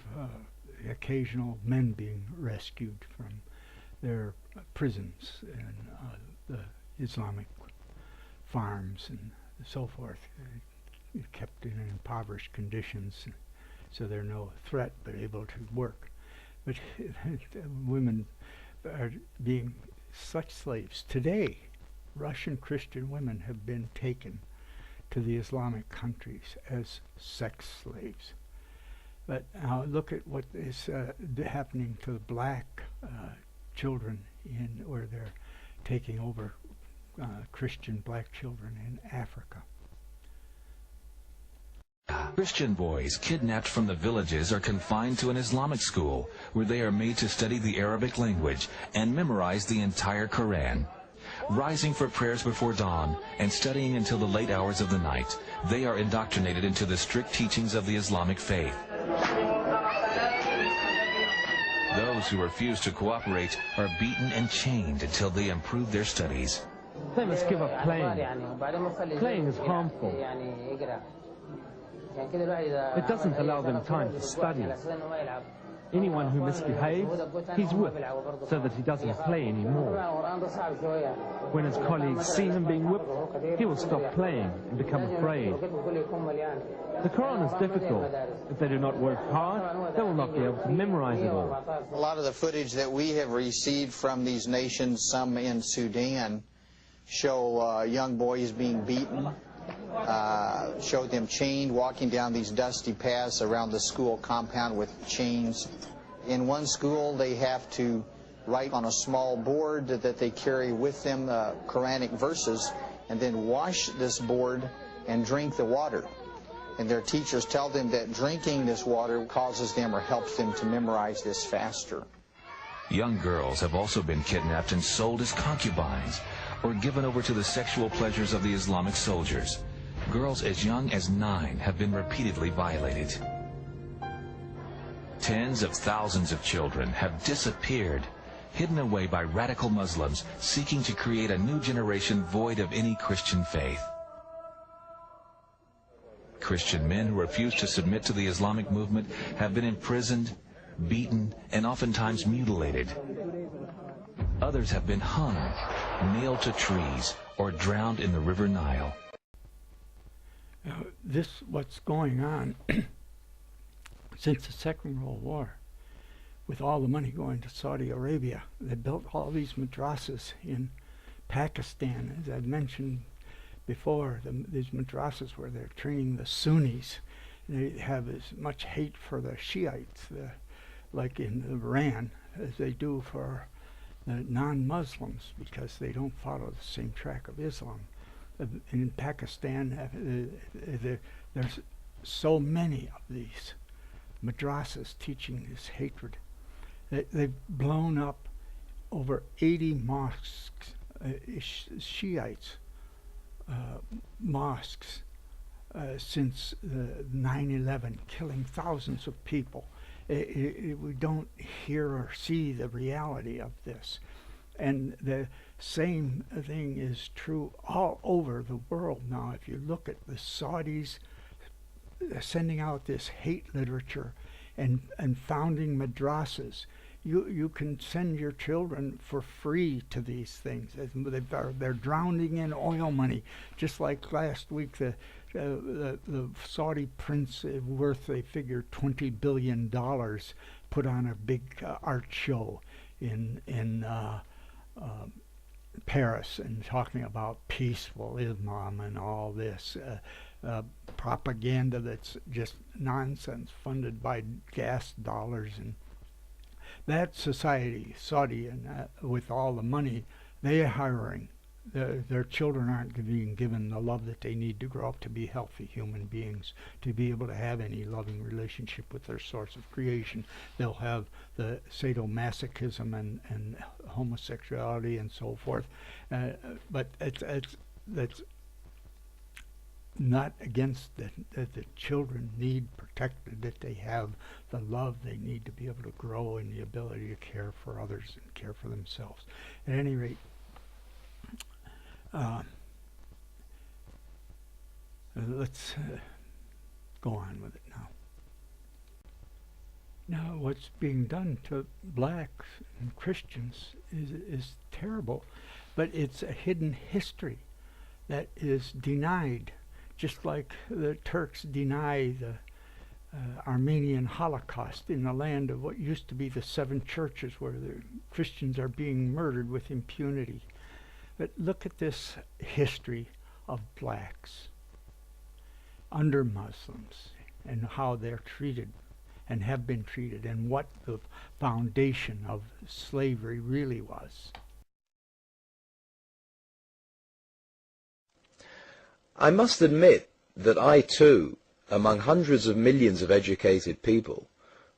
occasional men being rescued from their prisons and the Islamic farms and so forth, kept in impoverished conditions, so they're no threat but able to work. But women are being such slaves. Today, Russian Christian women have been taken to the Islamic countries as sex slaves. But now look at what is happening to the black children where they're taking over Christian black children in Africa. Christian boys kidnapped from the villages are confined to an Islamic school where they are made to study the Arabic language and memorize the entire Quran. Rising for prayers before dawn and studying until the late hours of the night, they are indoctrinated into the strict teachings of the Islamic faith. Those who refuse to cooperate are beaten and chained until they improve their studies. They must give up playing. Playing is harmful. It doesn't allow them time to study. Anyone who misbehaves, he's whipped so that he doesn't play anymore. When his colleagues see him being whipped, he will stop playing and become afraid. The Quran is difficult. If they do not work hard, they will not be able to memorize it all. A lot of the footage that we have received from these nations, some in Sudan, show young boys being beaten, show them chained, walking down these dusty paths around the school compound with chains. In one school, they have to write on a small board that they carry with them Quranic verses, and then wash this board and drink the water. And their teachers tell them that drinking this water causes them or helps them to memorize this faster. Young girls have also been kidnapped and sold as concubines, or given over to the sexual pleasures of the Islamic soldiers. Girls as young as 9 have been repeatedly violated. Tens of thousands of children have disappeared, hidden away by radical Muslims seeking to create a new generation void of any Christian faith. Christian men who refuse to submit to the Islamic movement have been imprisoned, beaten, and oftentimes mutilated. Others have been hung, nailed to trees, or drowned in the River Nile. What's going on since the Second World War, with all the money going to Saudi Arabia. They built all these madrasas in Pakistan, as I've mentioned before, these madrasas where they're training the Sunnis. They have as much hate for the Shiites, like in Iran, as they do for the non-Muslims, because they don't follow the same track of Islam. In Pakistan, there's so many of these madrasas teaching this hatred. They've blown up over 80 mosques, Shiites mosques, since 9/11, killing thousands of people. We don't hear or see the reality of this. And the same thing is true all over the world now. If you look at the Saudis sending out this hate literature and founding madrasas, you can send your children for free to these things. They're drowning in oil money. Just like last week, the Saudi prince worth, they figure, $20 billion, put on a big art show in Paris, and talking about peaceful Islam and all this propaganda that's just nonsense, funded by gas dollars. And that society, Saudi, and with all the money they're hiring, their children aren't being given the love that they need to grow up to be healthy human beings, to be able to have any loving relationship with their source of creation. They'll have the sadomasochism and homosexuality and so forth. But that's not against that the children need protected, that they have the love they need to be able to grow in the ability to care for others and care for themselves. At any rate, let's go on with it now. Now, what's being done to blacks and Christians is terrible, but it's a hidden history that is denied, just like the Turks deny the Armenian Holocaust in the land of what used to be the 7 churches, where the Christians are being murdered with impunity. But look at this history of blacks under Muslims, and how they're treated and have been treated, and what the foundation of slavery really was. I must admit that I too, among hundreds of millions of educated people,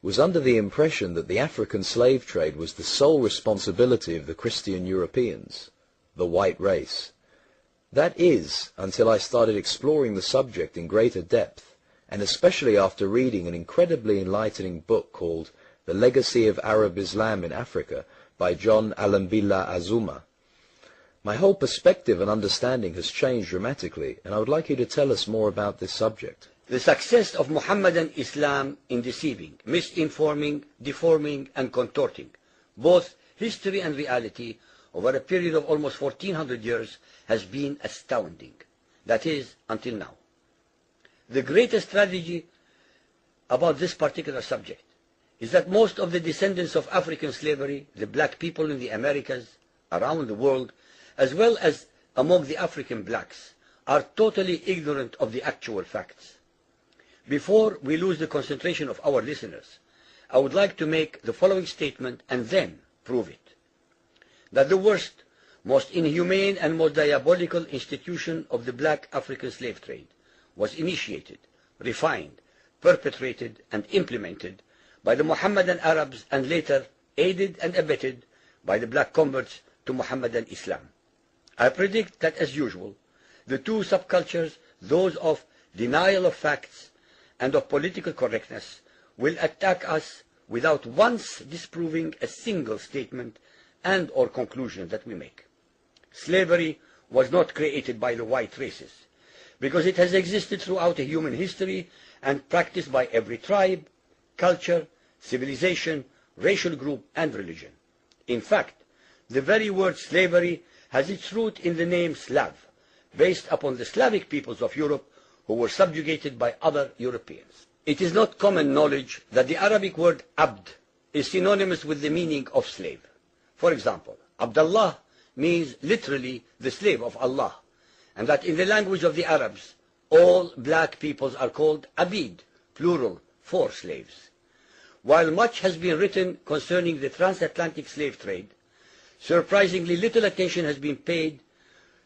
was under the impression that the African slave trade was the sole responsibility of the Christian Europeans, the white race. That is, until I started exploring the subject in greater depth, and especially after reading an incredibly enlightening book called The Legacy of Arab Islam in Africa by John Alambila Azuma. My whole perspective and understanding has changed dramatically, and I would like you to tell us more about this subject. The success of Muhammadan Islam in deceiving, misinforming, deforming and contorting both history and reality over a period of almost 1400 years has been astounding. That is, until now. The greatest tragedy about this particular subject is that most of the descendants of African slavery, the black people in the Americas, around the world, as well as among the African blacks, are totally ignorant of the actual facts. Before we lose the concentration of our listeners, I would like to make the following statement and then prove it. That the worst, most inhumane and most diabolical institution of the black African slave trade was initiated, refined, perpetrated and implemented by the Mohammedan Arabs and later aided and abetted by the black converts to Mohammedan Islam. I predict that, as usual, the two subcultures, those of denial of facts and of political correctness, will attack us without once disproving a single statement and or conclusion that we make. Slavery was not created by the white races, because it has existed throughout human history and practiced by every tribe, culture, civilization, racial group and religion. In fact, the very word slavery has its root in the name Slav, based upon the Slavic peoples of Europe who were subjugated by other Europeans. It is not common knowledge that the Arabic word abd is synonymous with the meaning of slave. For example, Abdullah means literally the slave of Allah, and that in the language of the Arabs, all black peoples are called abid, plural, for slaves. While much has been written concerning the transatlantic slave trade, surprisingly little attention has been paid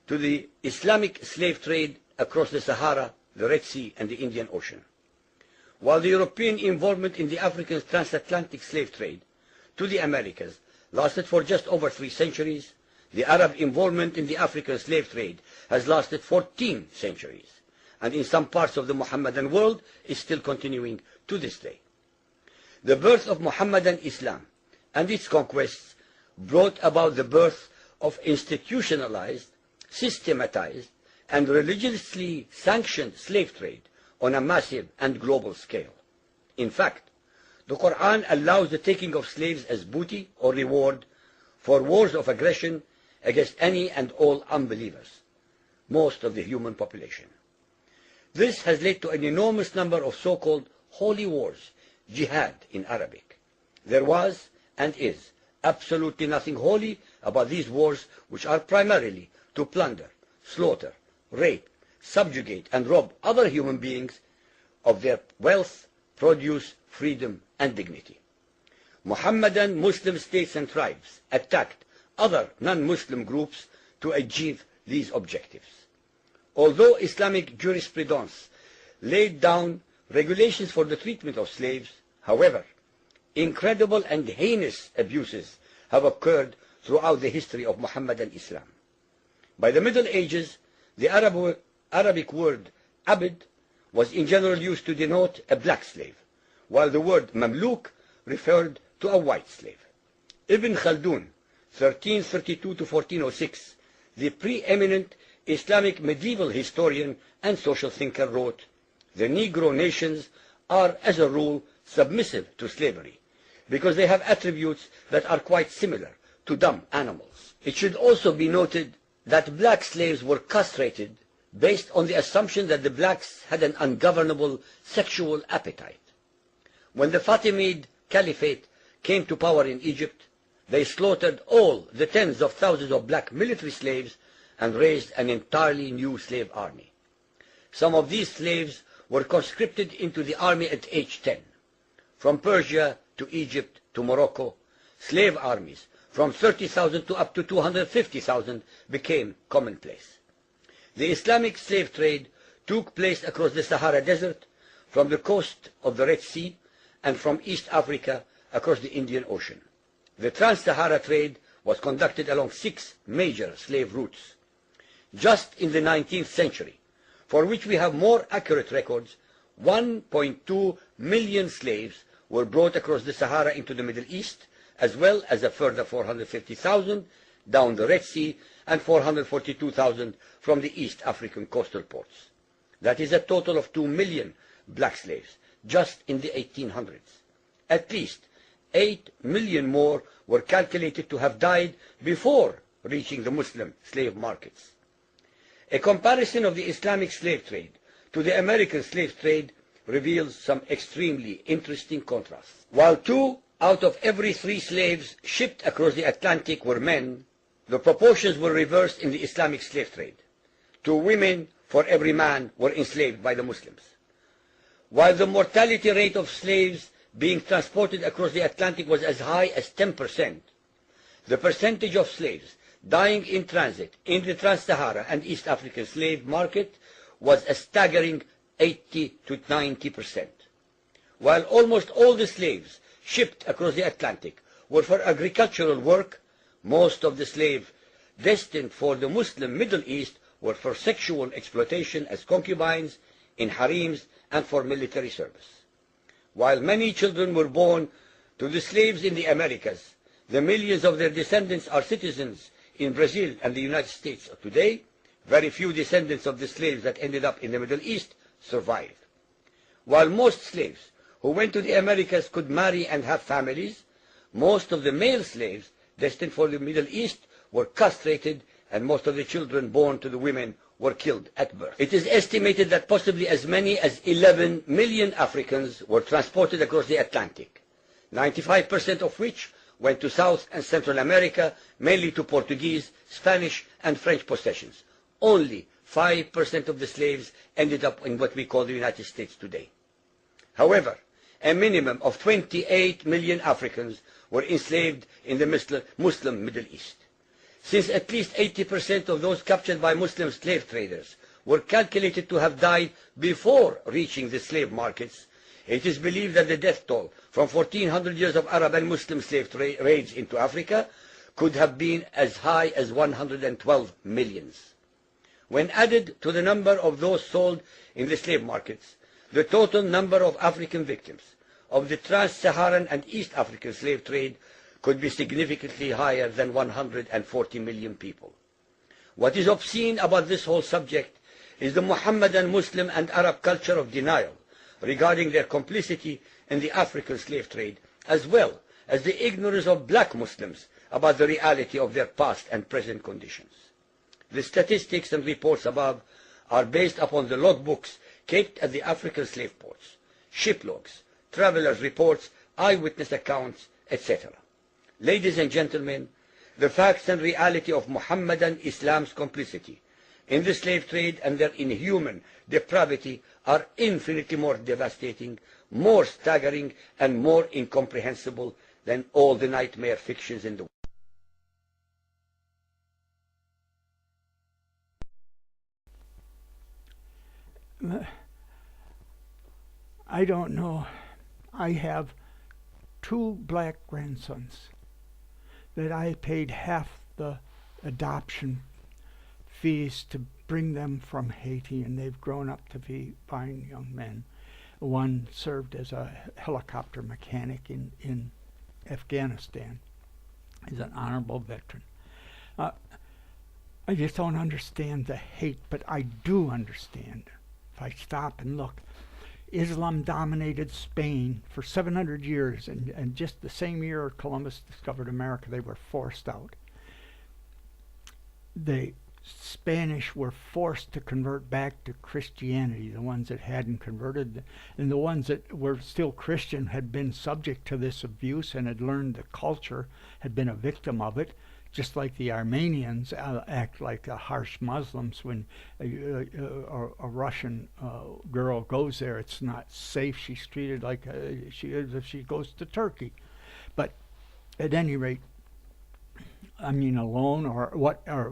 to the Islamic slave trade across the Sahara, the Red Sea and the Indian Ocean. While the European involvement in the African transatlantic slave trade to the Americas lasted for just over 3 centuries, the Arab involvement in the African slave trade has lasted 14 centuries, and in some parts of the Mohammedan world is still continuing to this day. The birth of Mohammedan Islam and its conquests brought about the birth of institutionalized, systematized, and religiously sanctioned slave trade on a massive and global scale. In fact, the Quran allows the taking of slaves as booty or reward for wars of aggression against any and all unbelievers, most of the human population. This has led to an enormous number of so-called holy wars, jihad in Arabic. There was and is absolutely nothing holy about these wars, which are primarily to plunder, slaughter, rape, subjugate and rob other human beings of their wealth, produce, freedom and dignity. Mohammedan Muslim states and tribes attacked other non-Muslim groups to achieve these objectives. Although Islamic jurisprudence laid down regulations for the treatment of slaves, however, incredible and heinous abuses have occurred throughout the history of Mohammedan Islam. By the Middle Ages, the Arabic word abd was in general used to denote a black slave, while the word mamluk referred to a white slave. Ibn Khaldun, 1332 to 1406, the preeminent Islamic medieval historian and social thinker, wrote, "The Negro nations are, as a rule, submissive to slavery, because they have attributes that are quite similar to dumb animals." It should also be noted that black slaves were castrated based on the assumption that the blacks had an ungovernable sexual appetite. When the Fatimid Caliphate came to power in Egypt, they slaughtered all the tens of thousands of black military slaves and raised an entirely new slave army. Some of these slaves were conscripted into the army at age 10. From Persia to Egypt to Morocco, slave armies from 30,000 to up to 250,000 became commonplace. The Islamic slave trade took place across the Sahara Desert, from the coast of the Red Sea, and from East Africa across the Indian Ocean. The Trans-Sahara trade was conducted along 6 major slave routes. Just in the 19th century, for which we have more accurate records, 1.2 million slaves were brought across the Sahara into the Middle East, as well as a further 450,000 down the Red Sea and 442,000 from the East African coastal ports. That is a total of 2 million black slaves, just in the 1800s. At least 8 million more were calculated to have died before reaching the Muslim slave markets. A comparison of the Islamic slave trade to the American slave trade reveals some extremely interesting contrasts. While 2 out of every 3 slaves shipped across the Atlantic were men, the proportions were reversed in the Islamic slave trade. 2 women for every man were enslaved by the Muslims. While the mortality rate of slaves being transported across the Atlantic was as high as 10%, the percentage of slaves dying in transit in the Trans-Sahara and East African slave market was a staggering 80 to 90%. While almost all the slaves shipped across the Atlantic were for agricultural work, most of the slaves destined for the Muslim Middle East were for sexual exploitation as concubines, in harems, and for military service. While many children were born to the slaves in the Americas, the millions of their descendants are citizens in Brazil and the United States today. Very few descendants of the slaves that ended up in the Middle East survived. While most slaves who went to the Americas could marry and have families, most of the male slaves destined for the Middle East were castrated, and most of the children born to the women were killed at birth. It is estimated that possibly as many as 11 million Africans were transported across the Atlantic, 95% of which went to South and Central America, mainly to Portuguese, Spanish, and French possessions. Only 5% of the slaves ended up in what we call the United States today. However, a minimum of 28 million Africans were enslaved in the Muslim Middle East. Since at least 80% of those captured by Muslim slave traders were calculated to have died before reaching the slave markets, it is believed that the death toll from 1400 years of Arab and Muslim slave raids into Africa could have been as high as 112 millions. When added to the number of those sold in the slave markets, the total number of African victims of the Trans-Saharan and East African slave trade could be significantly higher than 140 million people. What is obscene about this whole subject is the Mohammedan, Muslim, and Arab culture of denial regarding their complicity in the African slave trade, as well as the ignorance of black Muslims about the reality of their past and present conditions. The statistics and reports above are based upon the logbooks kept at the African slave ports, ship logs, travelers' reports, eyewitness accounts, etc. Ladies and gentlemen, the facts and reality of Mohammedan Islam's complicity in the slave trade and their inhuman depravity are infinitely more devastating, more staggering, and more incomprehensible than all the nightmare fictions in the world. I don't know. I have 2 black grandsons that I paid half the adoption fees to bring them from Haiti, and they've grown up to be fine young men. One served as a helicopter mechanic in Afghanistan. He's an honorable veteran. I just don't understand the hate, but I do understand. If I stop and look, Islam dominated Spain for 700 years, and just the same year Columbus discovered America, they were forced out. The Spanish were forced to convert back to Christianity, the ones that hadn't converted, and the ones that were still Christian had been subject to this abuse and had learned the culture, had been a victim of it. Just like the Armenians act like harsh Muslims when a Russian girl goes there. It's not safe. She's treated like she is if she goes to Turkey. But at any rate, I mean, alone or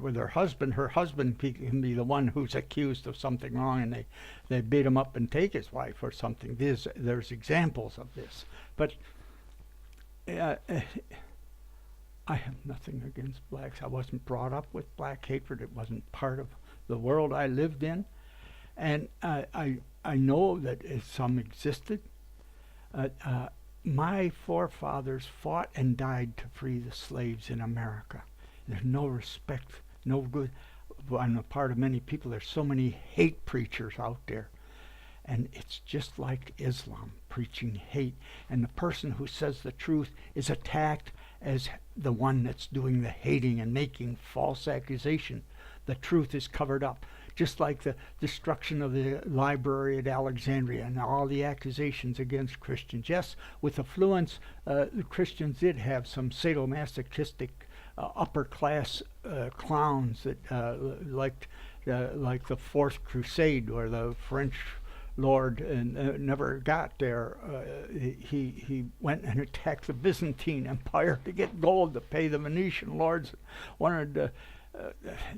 with her husband can be the one who's accused of something wrong, and they beat him up and take his wife or something. There's examples of this, but. I have nothing against blacks. I wasn't brought up with black hatred. It wasn't part of the world I lived in. And I know that some existed. My forefathers fought and died to free the slaves in America. There's no respect, no good on the part of many people. There's so many hate preachers out there. And it's just like Islam, preaching hate. And the person who says the truth is attacked as the one that's doing the hating and making false accusation. The truth is covered up. Just like the destruction of the library at Alexandria and all the accusations against Christians. Yes, with affluence, the Christians did have some sadomasochistic upper-class clowns that like the Fourth Crusade, where the French Lord never got there. He went and attacked the Byzantine Empire to get gold to pay the Venetian lords. Wanted to.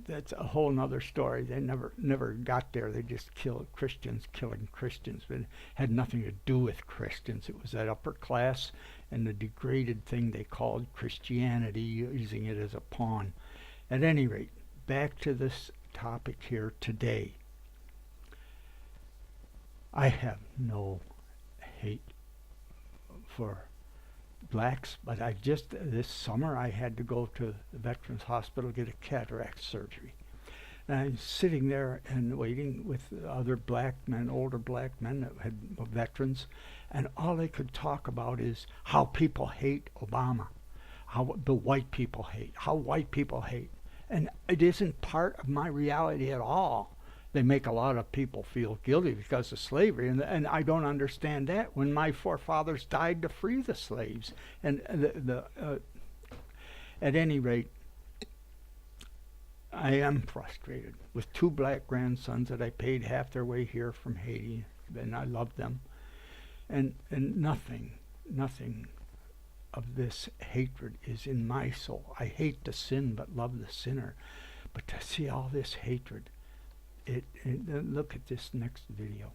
That's a whole nother story. They never got there. They just killed Christians, killing Christians. But it had nothing to do with Christians. It was that upper class and the degraded thing they called Christianity, using it as a pawn. At any rate, back to this topic here today. I have no hate for blacks, but this summer I had to go to the Veterans Hospital to get a cataract surgery. And I was sitting there and waiting with other black men, older black men that had veterans, and all they could talk about is how people hate Obama, how the white people hate, how white people hate. And it isn't part of my reality at all. They make a lot of people feel guilty because of slavery, and I don't understand that when my forefathers died to free the slaves. And at any rate, I am frustrated with two black grandsons that I paid half their way here from Haiti, and I love them. And nothing of this hatred is in my soul. I hate the sin but love the sinner. But to see all this hatred, look at this next video.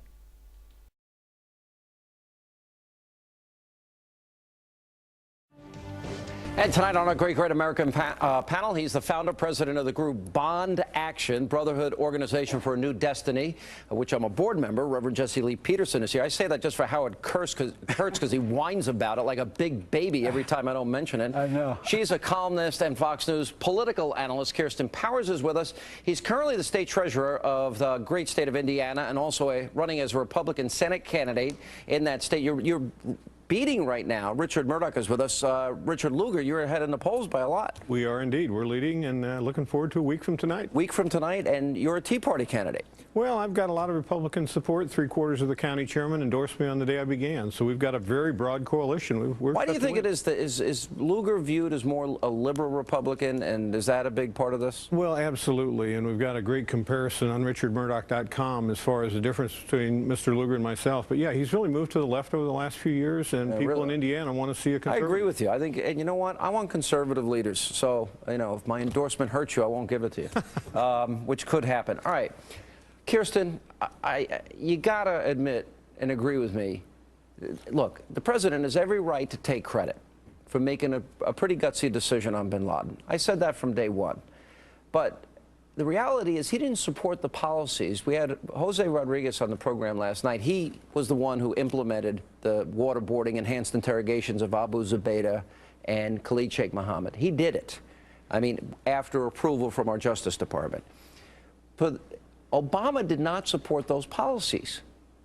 And tonight on our Great American panel, he's the founder, president of the group Bond Action, Brotherhood Organization for a New Destiny, of which I'm a board member. Reverend Jesse Lee Peterson is here. I say that just for Howard Kurtz because he whines about it like a big baby every time I don't mention it. I know. She's a columnist and Fox News political analyst. Kirsten Powers is with us. He's currently the state treasurer of the great state of Indiana and also running as a Republican Senate candidate in that state. You're beating right now. Richard Murdoch is with us. Richard Lugar, you're ahead in the polls by a lot. We are indeed. We're leading and looking forward to a week from tonight. Week from tonight, and you're a Tea Party candidate. Well, I've got a lot of Republican support. 3/4 of the county chairman endorsed me on the day I began. So we've got a very broad coalition. Why do you think it is that is Lugar viewed as more a liberal Republican, and is that a big part of this? Well, absolutely. And we've got a great comparison on richardmurdoch.com as far as the difference between Mr. Lugar and myself. But yeah, he's really moved to the left over the last few years, and people in Indiana want to see a conservative. I agree with you. I think, and you know what? I want conservative leaders. So, you know, if my endorsement hurts you, I won't give it to you, which could happen. All right. Kirsten, you got to admit and agree with me. Look, the president has every right to take credit for making a pretty gutsy decision on bin Laden. I said that from day one. But the reality is he didn't support the policies. We had Jose Rodriguez on the program last night. He was the one who implemented the waterboarding, enhanced interrogations of Abu Zubaydah and Khalid Sheikh Mohammed. He did it. I mean, after approval from our Justice Department. But Obama did not support those policies.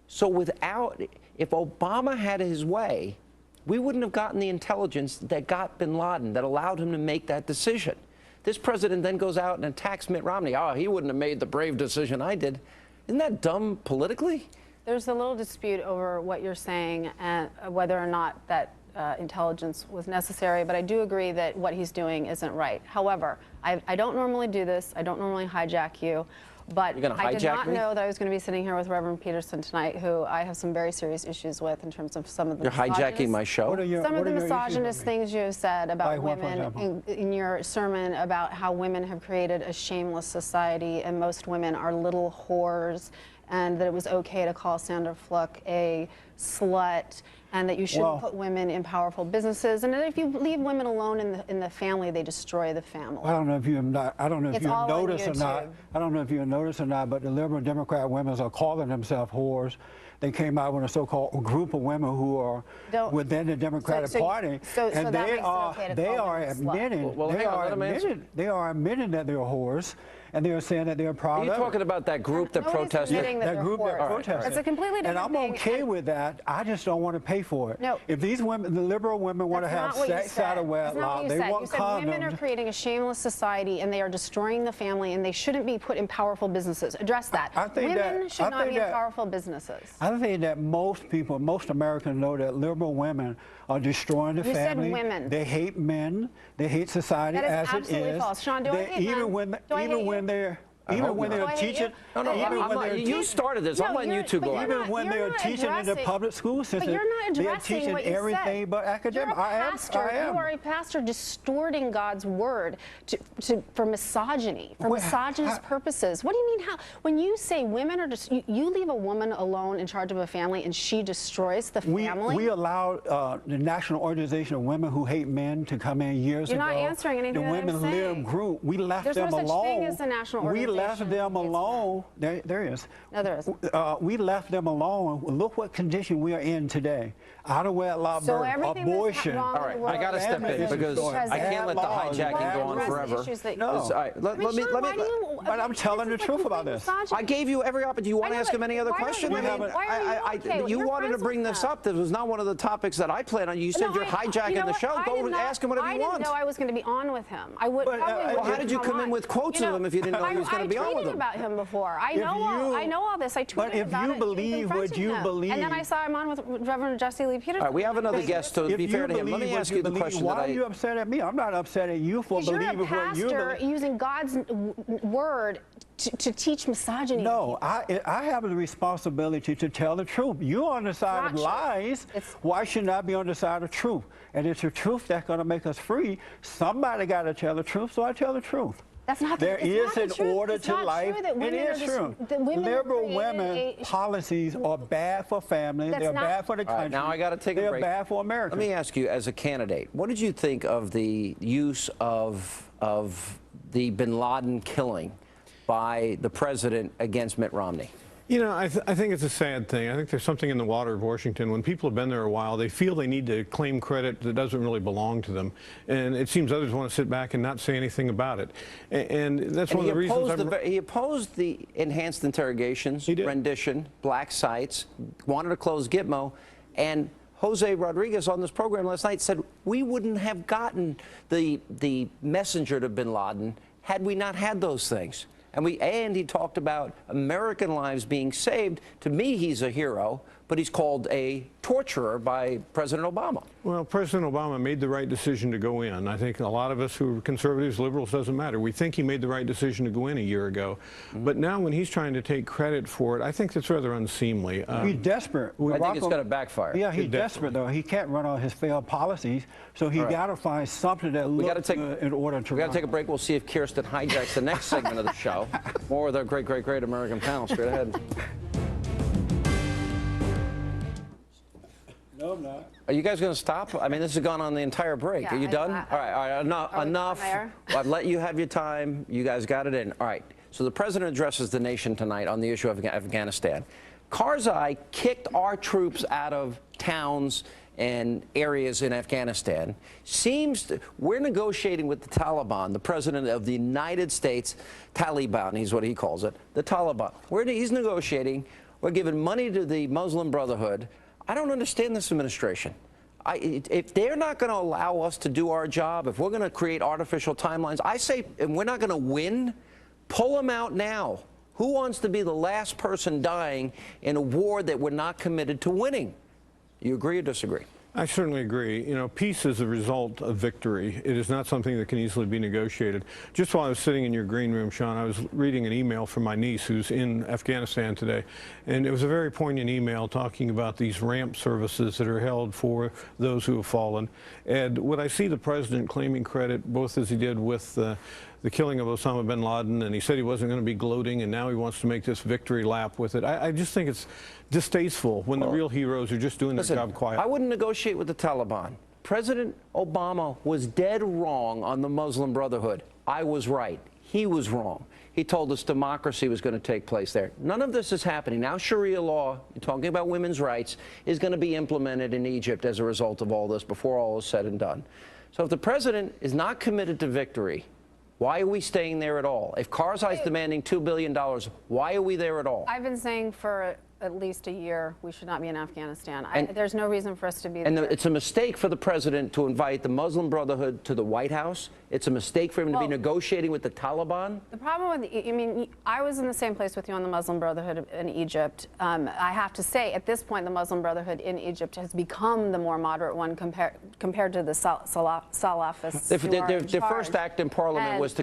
So if Obama had his way, we wouldn't have gotten the intelligence that got bin Laden, that allowed him to make that decision. This president then goes out and attacks Mitt Romney. Oh, he wouldn't have made the brave decision I did. Isn't that dumb politically? There's a little dispute over what you're saying and whether or not that intelligence was necessary, but I do agree that what he's doing isn't right. However, I don't normally do this. I don't normally hijack you. But I did not know that I was going to be sitting here with Reverend Peterson tonight, who I have some very serious issues with in terms of some of the You're hijacking my show? Some of the misogynist things you have said about women in your sermon about how women have created a shameless society and most women are little whores, and that it was okay to call Sandra Fluck a slut, and that you shouldn't put women in powerful businesses, and that if you leave women alone in the family, they destroy the family. I don't know if you noticed or not. I don't know if you noticed or not, but the liberal Democrat women are calling themselves whores. They came out with a so-called group of women who are within the Democratic Party, and they are admitting that they're whores. and they're saying that they're proud of it. Are you talking about that group that protested? That group that protested. It's a completely different thing. And I'm okay with that. I just don't want to pay for it. No. If these women, the liberal women, want to have sex out of wedlock, they want condoms. Women are creating a shameless society, and they are destroying the family, and they shouldn't be put in powerful businesses. Address that. Women should not be in powerful businesses. I think that most people, most Americans know that liberal women are destroying the family. You said women. They hate men. They hate society as it is. That is absolutely false. Sean, do I hate men? Even when they're teaching, you started this. I'm letting you two go. Even when they're teaching in the public school system, they're teaching everything but academic. You are a pastor distorting God's word for misogyny, for misogynist purposes. What do you mean? When you say women are you leave a woman alone in charge of a family and she destroys the family? We allowed the National Organization of Women Who Hate Men to come in years ago. You're not answering anything the Women Live group. We left them alone. There's no such thing as the National Organization. We left them alone. There is. No, there isn't. We left them alone. Look what condition we are in today. Out of wedlock birth, abortion. All right, I got to step in because I can't let the hijacking go on forever. But I'm telling the truth about this. I gave you every opportunity. Do you want to ask him any other question? You wanted to bring this up. This was not one of the topics that I planned on. You said you're hijacking the show. Go and ask him whatever you want. I didn't know I was going to be on with him. Well, how did you come in with quotes of him if you didn't know he was going to be on with him? I tweeted about him before. I know all this. I tweeted about it. But if you believe what you believe. And then I saw him on with Reverend Jesse Lee Peterson. All right, we have another guest, so to be fair to him, let me ask you the question Why are you upset at me? I'm not upset at you for believing what you believe. You're a pastor using God's word to teach misogyny. No, I have the responsibility to tell the truth. You're on the side of lies. Why should I be on the side of truth? And it's the truth that's going to make us free. Somebody got to tell the truth, so I tell the truth. That's not there is an order it's to not life. True that women it is true. Liberal women policies are bad for families. They're bad for the country. Right, now I got to take a break. They're bad for America. Let me ask you, as a candidate, what did you think of the use of the bin Laden killing by the president against Mitt Romney? You know, I think it's a sad thing. I think there's something in the water of Washington. When people have been there a while, they feel they need to claim credit that doesn't really belong to them. And it seems others want to sit back and not say anything about it. And that's one of the reasons he opposed the enhanced interrogations, rendition, black sites, wanted to close Gitmo, and Jose Rodriguez on this program last night said we wouldn't have gotten the messenger to bin Laden had we not had those things. And he talked about American lives being saved. To me, he's a hero, but he's called a torturer by President Obama. Well, President Obama made the right decision to go in. I think a lot of us who are conservatives, liberals, doesn't matter. We think he made the right decision to go in a year ago. But now when he's trying to take credit for it, I think that's rather unseemly. He's desperate. I think it's going to backfire. Yeah, he's desperate, though. He can't run on his failed policies, so he's got to find something that looks good in order to We got to take a break. We'll see if Kirsten hijacks the next segment of the show. More with our great, great, great American panel. Straight ahead. No, I'm not. Are you guys going to stop? I mean, this has gone on the entire break. Yeah, Are you done? All right, enough. I've let you have your time. You guys got it in. All right. So the president addresses the nation tonight on the issue of Afghanistan. Karzai kicked our troops out of towns and areas in Afghanistan. We're negotiating with the Taliban, the president of the United States, Taliban, he's what he calls it, the Taliban. He's negotiating. We're giving money to the Muslim Brotherhood. I don't understand this administration. If they're not going to allow us to do our job, if we're going to create artificial timelines, I say, and we're not going to win, pull them out now. Who wants to be the last person dying in a war that we're not committed to winning? You agree or disagree? I certainly agree. You know, peace is a result of victory. It is not something that can easily be negotiated. Just while I was sitting in your green room, Sean, I was reading an email from my niece who's in Afghanistan today, and it was a very poignant email talking about these ramp services that are held for those who have fallen. And when I see the president claiming credit, both as he did with the killing of Osama bin Laden, and he said he wasn't going to be gloating, and now he wants to make this victory lap with it. I just think it's distasteful when the real heroes are just doing their job quietly. I wouldn't negotiate with the Taliban. President Obama was dead wrong on the Muslim Brotherhood. I was right. He was wrong. He told us democracy was going to take place there. None of this is happening. Now Sharia law, you're talking about women's rights, is going to be implemented in Egypt as a result of all this before all is said and done. So if the president is not committed to victory, Why are we staying there at all? If Karzai's demanding $2 billion, why are we there at all? I've been saying for at least a year we should not be in Afghanistan. There's no reason for us to be there. And it's a mistake for the president to invite the Muslim Brotherhood to the White House. It's a mistake for him to be negotiating with the Taliban. The problem with, I mean, I was in the same place with you on the Muslim Brotherhood in Egypt. I have to say, at this point, the Muslim Brotherhood in Egypt has become the more moderate one compared to the Salafists. Their first act in Parliament was to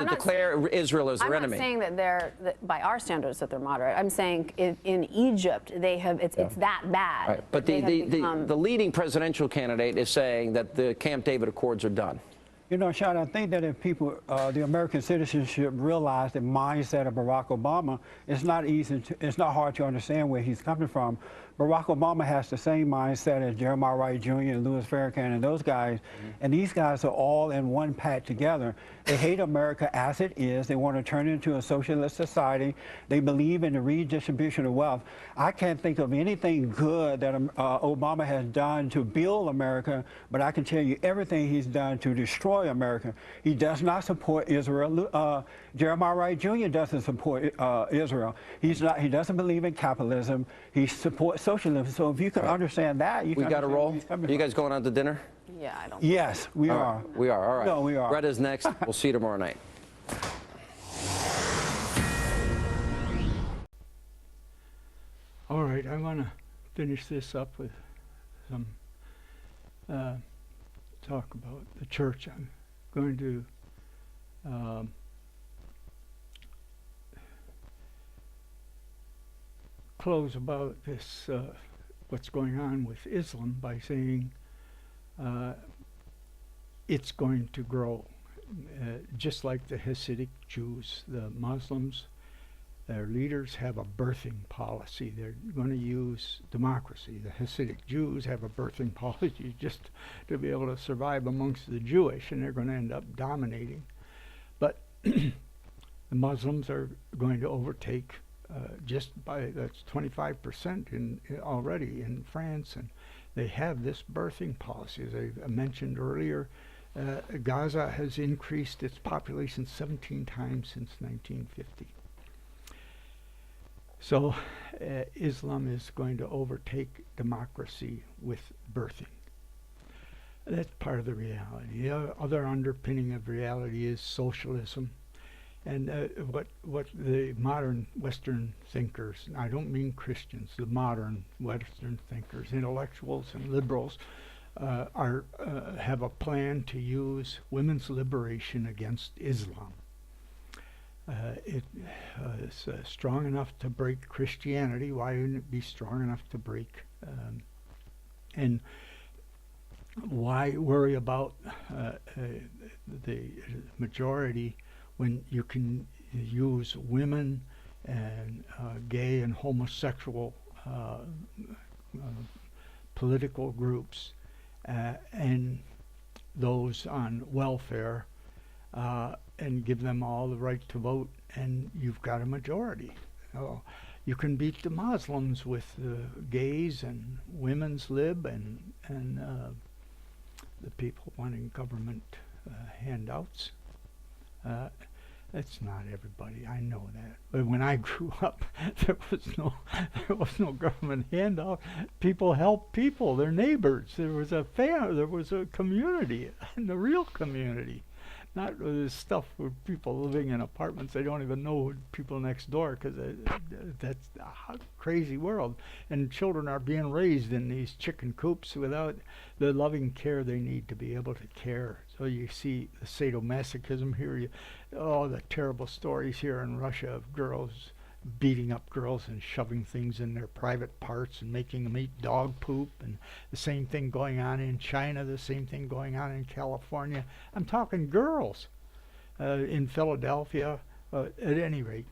declare Israel as their enemy. I'm not saying that that by our standards that they're moderate. I'm saying in Egypt they have it's that bad. Right. But the leading presidential candidate is saying that the Camp David Accords are done. You know, Sean, I think that if people, the American citizenship, realize the mindset of Barack Obama, it's not hard to understand where he's coming from. Barack Obama has the same mindset as Jeremiah Wright Jr. and Louis Farrakhan and those guys, and these guys are all in one pack together. They hate America as it is. They want to turn it into a socialist society. They believe in the redistribution of wealth. I can't think of anything good that Obama has done to build America, but I can tell you everything he's done to destroy America. He does not support Israel. Jeremiah Wright Jr. doesn't support Israel. He doesn't believe in capitalism. He supports socialism. So if you can understand that, you can. We got to roll. Are you guys going out to dinner? Yeah, I don't. Yes, we are. We are. All right. No, we are. Greta's next. We'll see you tomorrow night. All right, I want to finish this up with some talk about the church. I'm going to close about this, what's going on with Islam, by saying it's going to grow. Just like the Hasidic Jews, the Muslims, their leaders have a birthing policy. They're going to use democracy. The Hasidic Jews have a birthing policy just to be able to survive amongst the Jewish, and they're going to end up dominating. But the Muslims are going to overtake just by, that's 25% already in France, and they have this birthing policy. As I mentioned earlier, Gaza has increased its population 17 times since 1950. So Islam is going to overtake democracy with birthing. That's part of the reality. The other underpinning of reality is socialism. And what the modern Western thinkers, and I don't mean Christians, the modern Western thinkers, intellectuals and liberals, have a plan to use women's liberation against Islam. It's strong enough to break Christianity. Why wouldn't it be strong enough to break? And why worry about the majority when you can use women and gay and homosexual political groups and those on welfare and give them all the right to vote, and you've got a majority. You can beat the Muslims with gays and women's lib and the people wanting government handouts. It's not everybody, I know that. But when I grew up, there was no government handout. People helped people, their neighbors. There was a community, and a real community. Not this stuff where people living in apartments, they don't even know people next door, because that's a crazy world. And children are being raised in these chicken coops without the loving care they need to be able to care. So you see the sadomasochism here, the terrible stories here in Russia of girls beating up girls and shoving things in their private parts and making them eat dog poop, and the same thing going on in China, the same thing going on in California. I'm talking girls in Philadelphia. At any rate,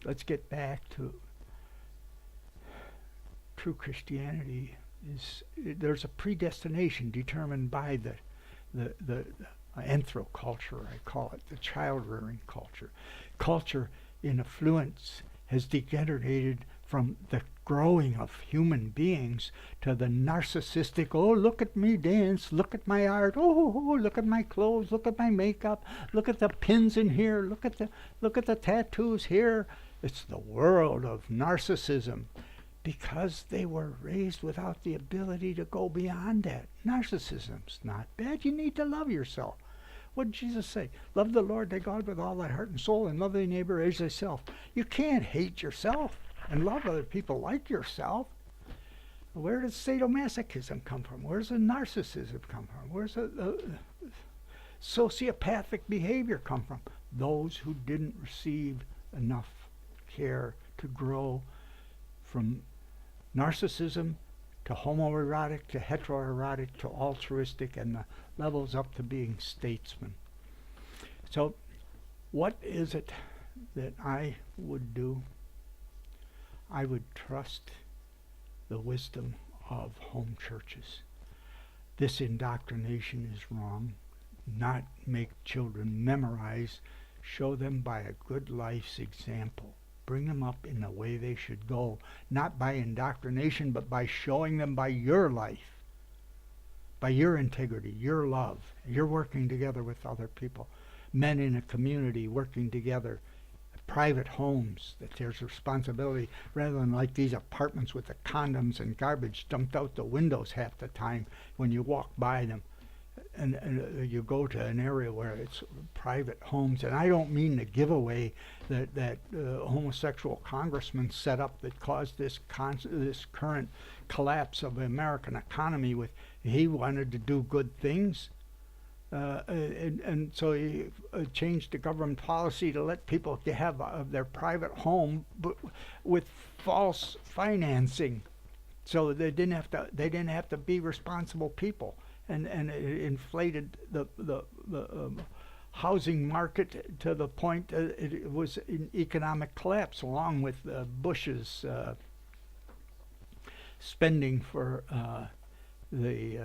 let's get back to true Christianity. There's a predestination determined by the anthroculture, I call it, the child-rearing culture. Culture in affluence has degenerated from the growing of human beings to the narcissistic, oh, look at me dance, look at my art, oh, look at my clothes, look at my makeup, look at the pins in here, look at the tattoos here. It's the world of narcissism, because they were raised without the ability to go beyond that. Narcissism's not bad. You need to love yourself. What did Jesus say? Love the Lord thy God with all thy heart and soul, and love thy neighbor as thyself. You can't hate yourself and love other people like yourself. Where does sadomasochism come from? Where's the narcissism come from? Where's the sociopathic behavior come from? Those who didn't receive enough care to grow from narcissism to homoerotic to heteroerotic to altruistic, and the levels up to being statesmen. So what is it that I would do? I would trust the wisdom of home churches. This indoctrination is wrong. Not make children memorize. Show them by a good life's example. Bring them up in the way they should go, not by indoctrination, but by showing them by your life, by your integrity, your love. You're working together with other people, men in a community working together, private homes, that there's responsibility, rather than like these apartments with the condoms and garbage dumped out the windows half the time when you walk by them. And you go to an area where it's private homes, and I don't mean the giveaway that homosexual congressman set up that caused this current collapse of the American economy. With he wanted to do good things, and so he changed the government policy to let people have their private home, but with false financing, so they didn't have to be responsible people. And it inflated the housing market to the point it was in economic collapse, along with Bush's spending for the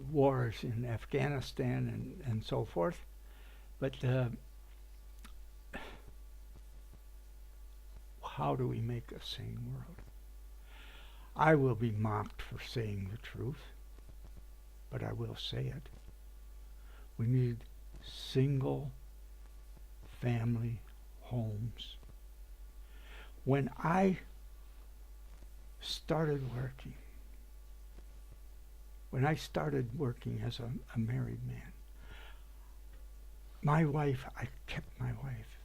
wars in Afghanistan and so forth. But how do we make a sane world? I will be mocked for saying the truth, but I will say it. We need single family homes. When I started working as a married man, my wife, I kept my wife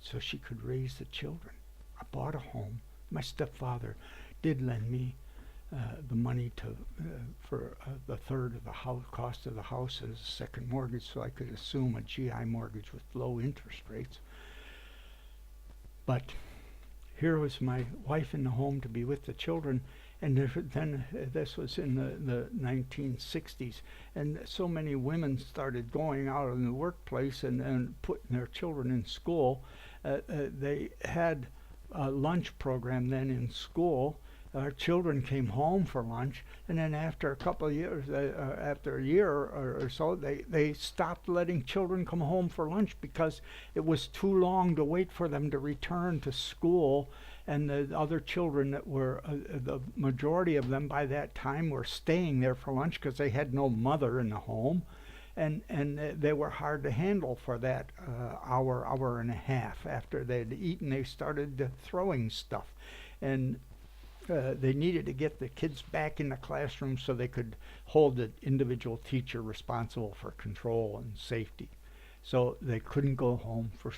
so she could raise the children. I bought a home. My stepfather did lend me the money for the third of the cost of the house as a second mortgage, so I could assume a GI mortgage with low interest rates. But here was my wife in the home to be with the children, and then this was in the 1960s, and so many women started going out in the workplace and putting their children in school. They had a lunch program then in school. Our children came home for lunch, and then after a couple of years, after a year or so, they stopped letting children come home for lunch because it was too long to wait for them to return to school. And the other children that were, the majority of them by that time were staying there for lunch because they had no mother in the home. And they were hard to handle for that hour and a half. After they'd eaten, they started throwing stuff. And they needed to get the kids back in the classroom so they could hold the individual teacher responsible for control and safety. So they couldn't go home for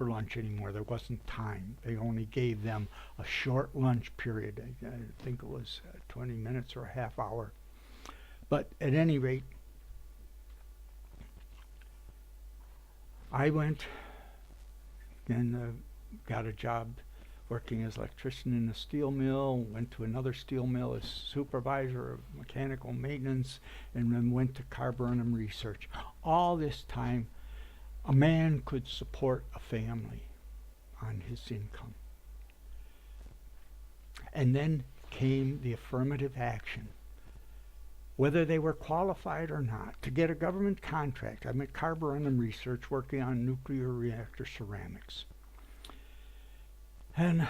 lunch anymore. There wasn't time. They only gave them a short lunch period. I think it was 20 minutes or a half hour. But at any rate, I went and got a job working as electrician in a steel mill, went to another steel mill as supervisor of mechanical maintenance, and then went to carborundum research. All this time, a man could support a family on his income. And then came the affirmative action, whether they were qualified or not, to get a government contract. I'm at carborundum research working on nuclear reactor ceramics. And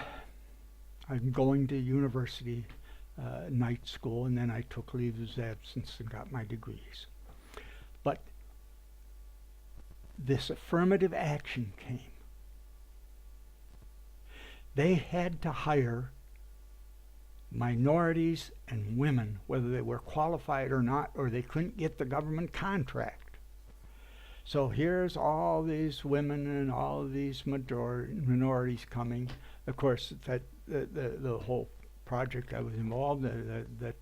I'm going to university night school, and then I took leave of absence and got my degrees. But this affirmative action came. They had to hire minorities and women, whether they were qualified or not, or they couldn't get the government contract. So here's all these women and all of these minorities coming. Of course, that the whole project I was involved in, that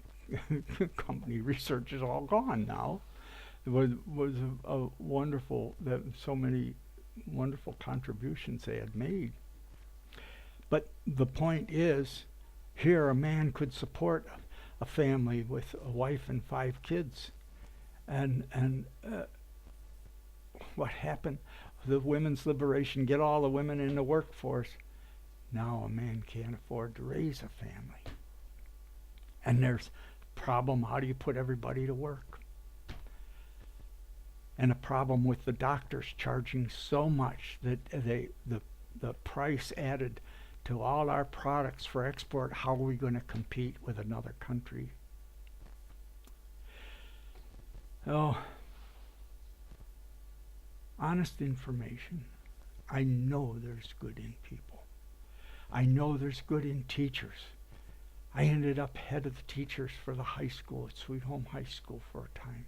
company research is all gone now. It was a wonderful, that so many wonderful contributions they had made. But the point is, here a man could support a family with a wife and 5 kids. And what happened? The women's liberation, get all the women in the workforce. Now a man can't afford to raise a family. And there's a problem, how do you put everybody to work? And a problem with the doctors charging so much that the price added to all our products for export. How are we going to compete with another country? Oh, honest information. I know there's good in people. I know there's good in teachers. I ended up head of the teachers for the high school at Sweet Home High School for a time.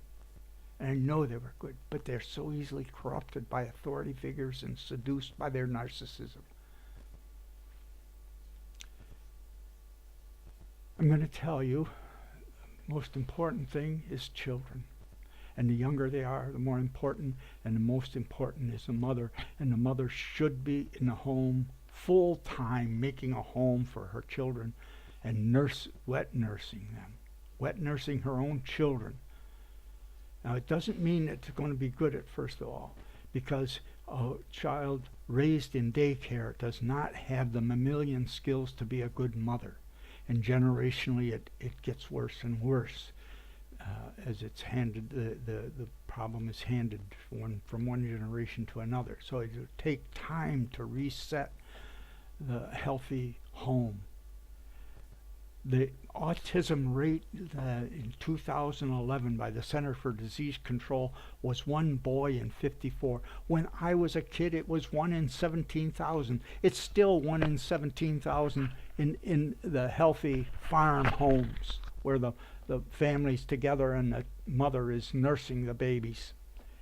And I know they were good, but they're so easily corrupted by authority figures and seduced by their narcissism. I'm going to tell you, the most important thing is children. And the younger they are, the more important, and the most important is the mother. And the mother should be in the home full time, making a home for her children and wet nursing them, wet nursing her own children. Now, it doesn't mean it's going to be good at first of all, because a child raised in daycare does not have the mammalian skills to be a good mother. And generationally, it gets worse and worse as it's handed. The problem is handed from one generation to another. So it will take time to reset the healthy home. The autism rate in 2011 by the Center for Disease Control was 1 boy in 54. When I was a kid, it was 1 in 17,000. It's still 1 in 17,000 in the healthy farm homes where the family's together and the mother is nursing the babies.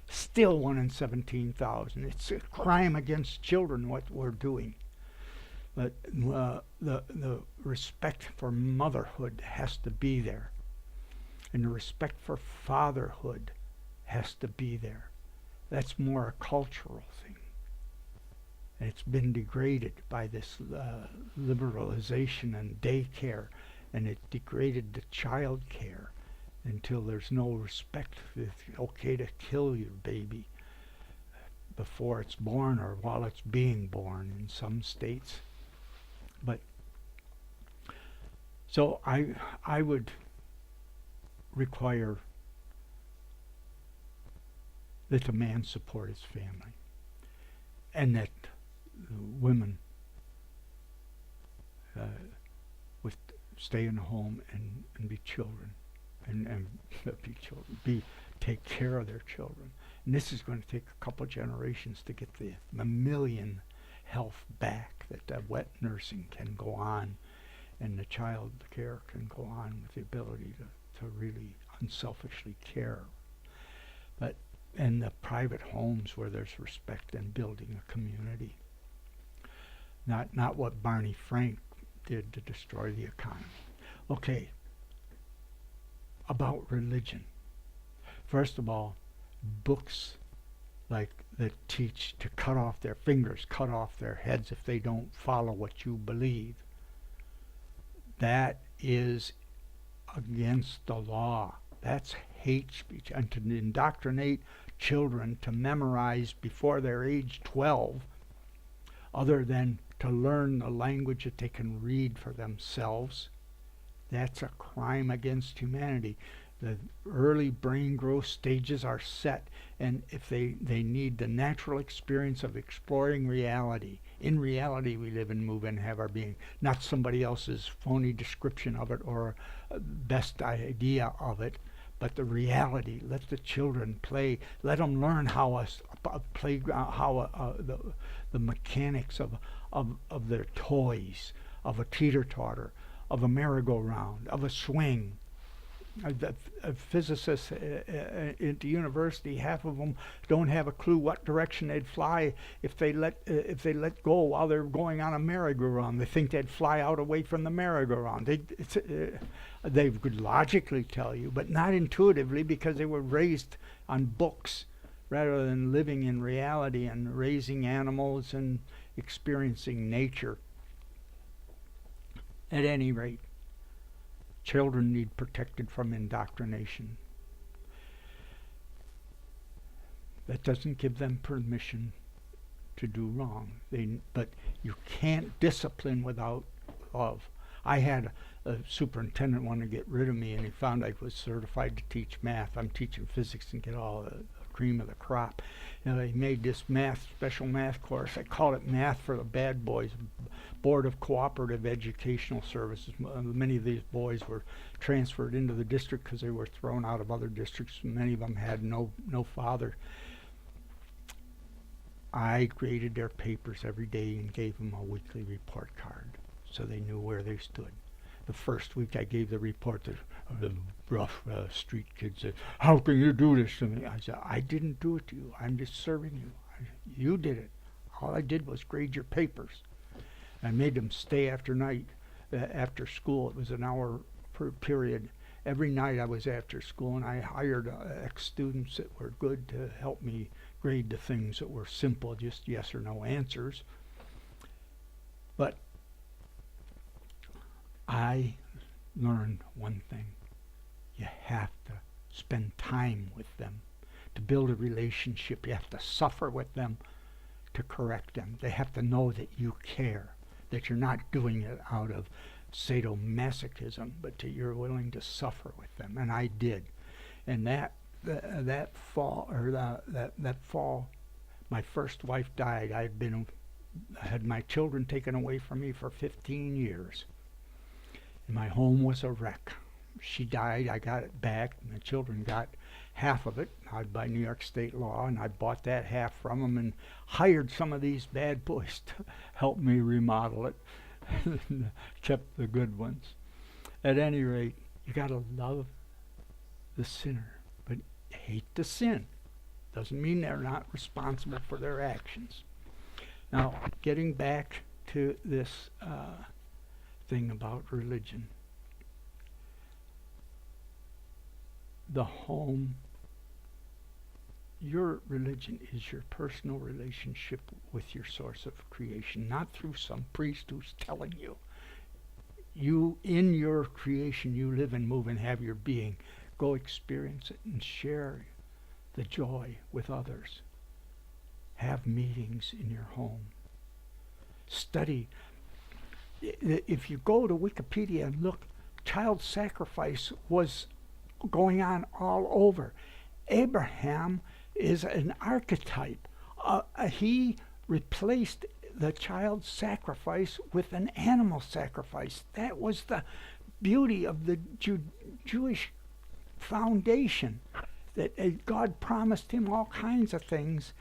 Still 1 in 17,000. It's a crime against children what we're doing. But the respect for motherhood has to be there. And the respect for fatherhood has to be there. That's more a cultural thing. And it's been degraded by this liberalization and daycare, and it degraded the child care until there's no respect. It's okay to kill your baby before it's born or while it's being born in some states. But so I would require that the man support his family, and that women would stay in the home and be children, and take care of their children. And this is going to take a couple generations to get the mammalian health back, that the wet nursing can go on and the child care can go on with the ability to really unselfishly care. But in the private homes where there's respect and building a community. Not what Barney Frank did to destroy the economy. Okay, about religion. First of all, books like that teach to cut off their fingers, cut off their heads if they don't follow what you believe. That is against the law. That's hate speech. And to indoctrinate children to memorize before they're age 12, other than to learn the language that they can read for themselves, that's a crime against humanity. The early brain growth stages are set, and if they need the natural experience of exploring reality In reality, we live and move and have our being, not somebody else's phony description of it or best idea of it, but the reality. Let the children play. Let them learn how a playground, how the mechanics of their toys, of a teeter-totter, of a merry-go-round, of a swing. Physicists at the university, half of them don't have a clue what direction they'd fly if they let go while they're going on a merry-go-round. They think they'd fly out away from the merry-go-round. They could logically tell you, but not intuitively, because they were raised on books rather than living in reality and raising animals and experiencing nature. At any rate, children need protected from indoctrination. That doesn't give them permission to do wrong. But you can't discipline without love. I had a superintendent want to get rid of me, and he found I was certified to teach math. I'm teaching physics and get all the cream of the crop. He made this special math course. I called it Math for the Bad Boys, Board of Cooperative Educational Services. Many of these boys were transferred into the district because they were thrown out of other districts. Many of them had no father. I graded their papers every day and gave them a weekly report card so they knew where they stood. The first week I gave the report to the rough street kids said, "How can you do this to me?" I said, "I didn't do it to you. I'm just serving you. You did it. All I did was grade your papers." I made them stay after school. It was an hour per period. Every night I was after school, and I hired ex-students that were good to help me grade the things that were simple, just yes or no answers. But I learned one thing. You have to spend time with them. To build a relationship, you have to suffer with them to correct them. They have to know that you care, that you're not doing it out of sadomasochism, but that you're willing to suffer with them. And I did. And that fall, my first wife died. I had my children taken away from me for 15 years. And my home was a wreck. She died, I got it back. My children got half of it by New York state law, and I bought that half from them and hired some of these bad boys to help me remodel it. Kept the good ones. At any rate, you got to love the sinner, but hate the sin. Doesn't mean they're not responsible for their actions. Now, getting back to this thing about religion. The home, your religion is your personal relationship with your source of creation, not through some priest who's telling you. You, in your creation, you live and move and have your being. Go experience it and share the joy with others. Have meetings in your home. Study. If you go to Wikipedia and look, child sacrifice was going on all over. Abraham is an archetype. He replaced the child sacrifice with an animal sacrifice. That was the beauty of the Jewish foundation, that God promised him all kinds of things,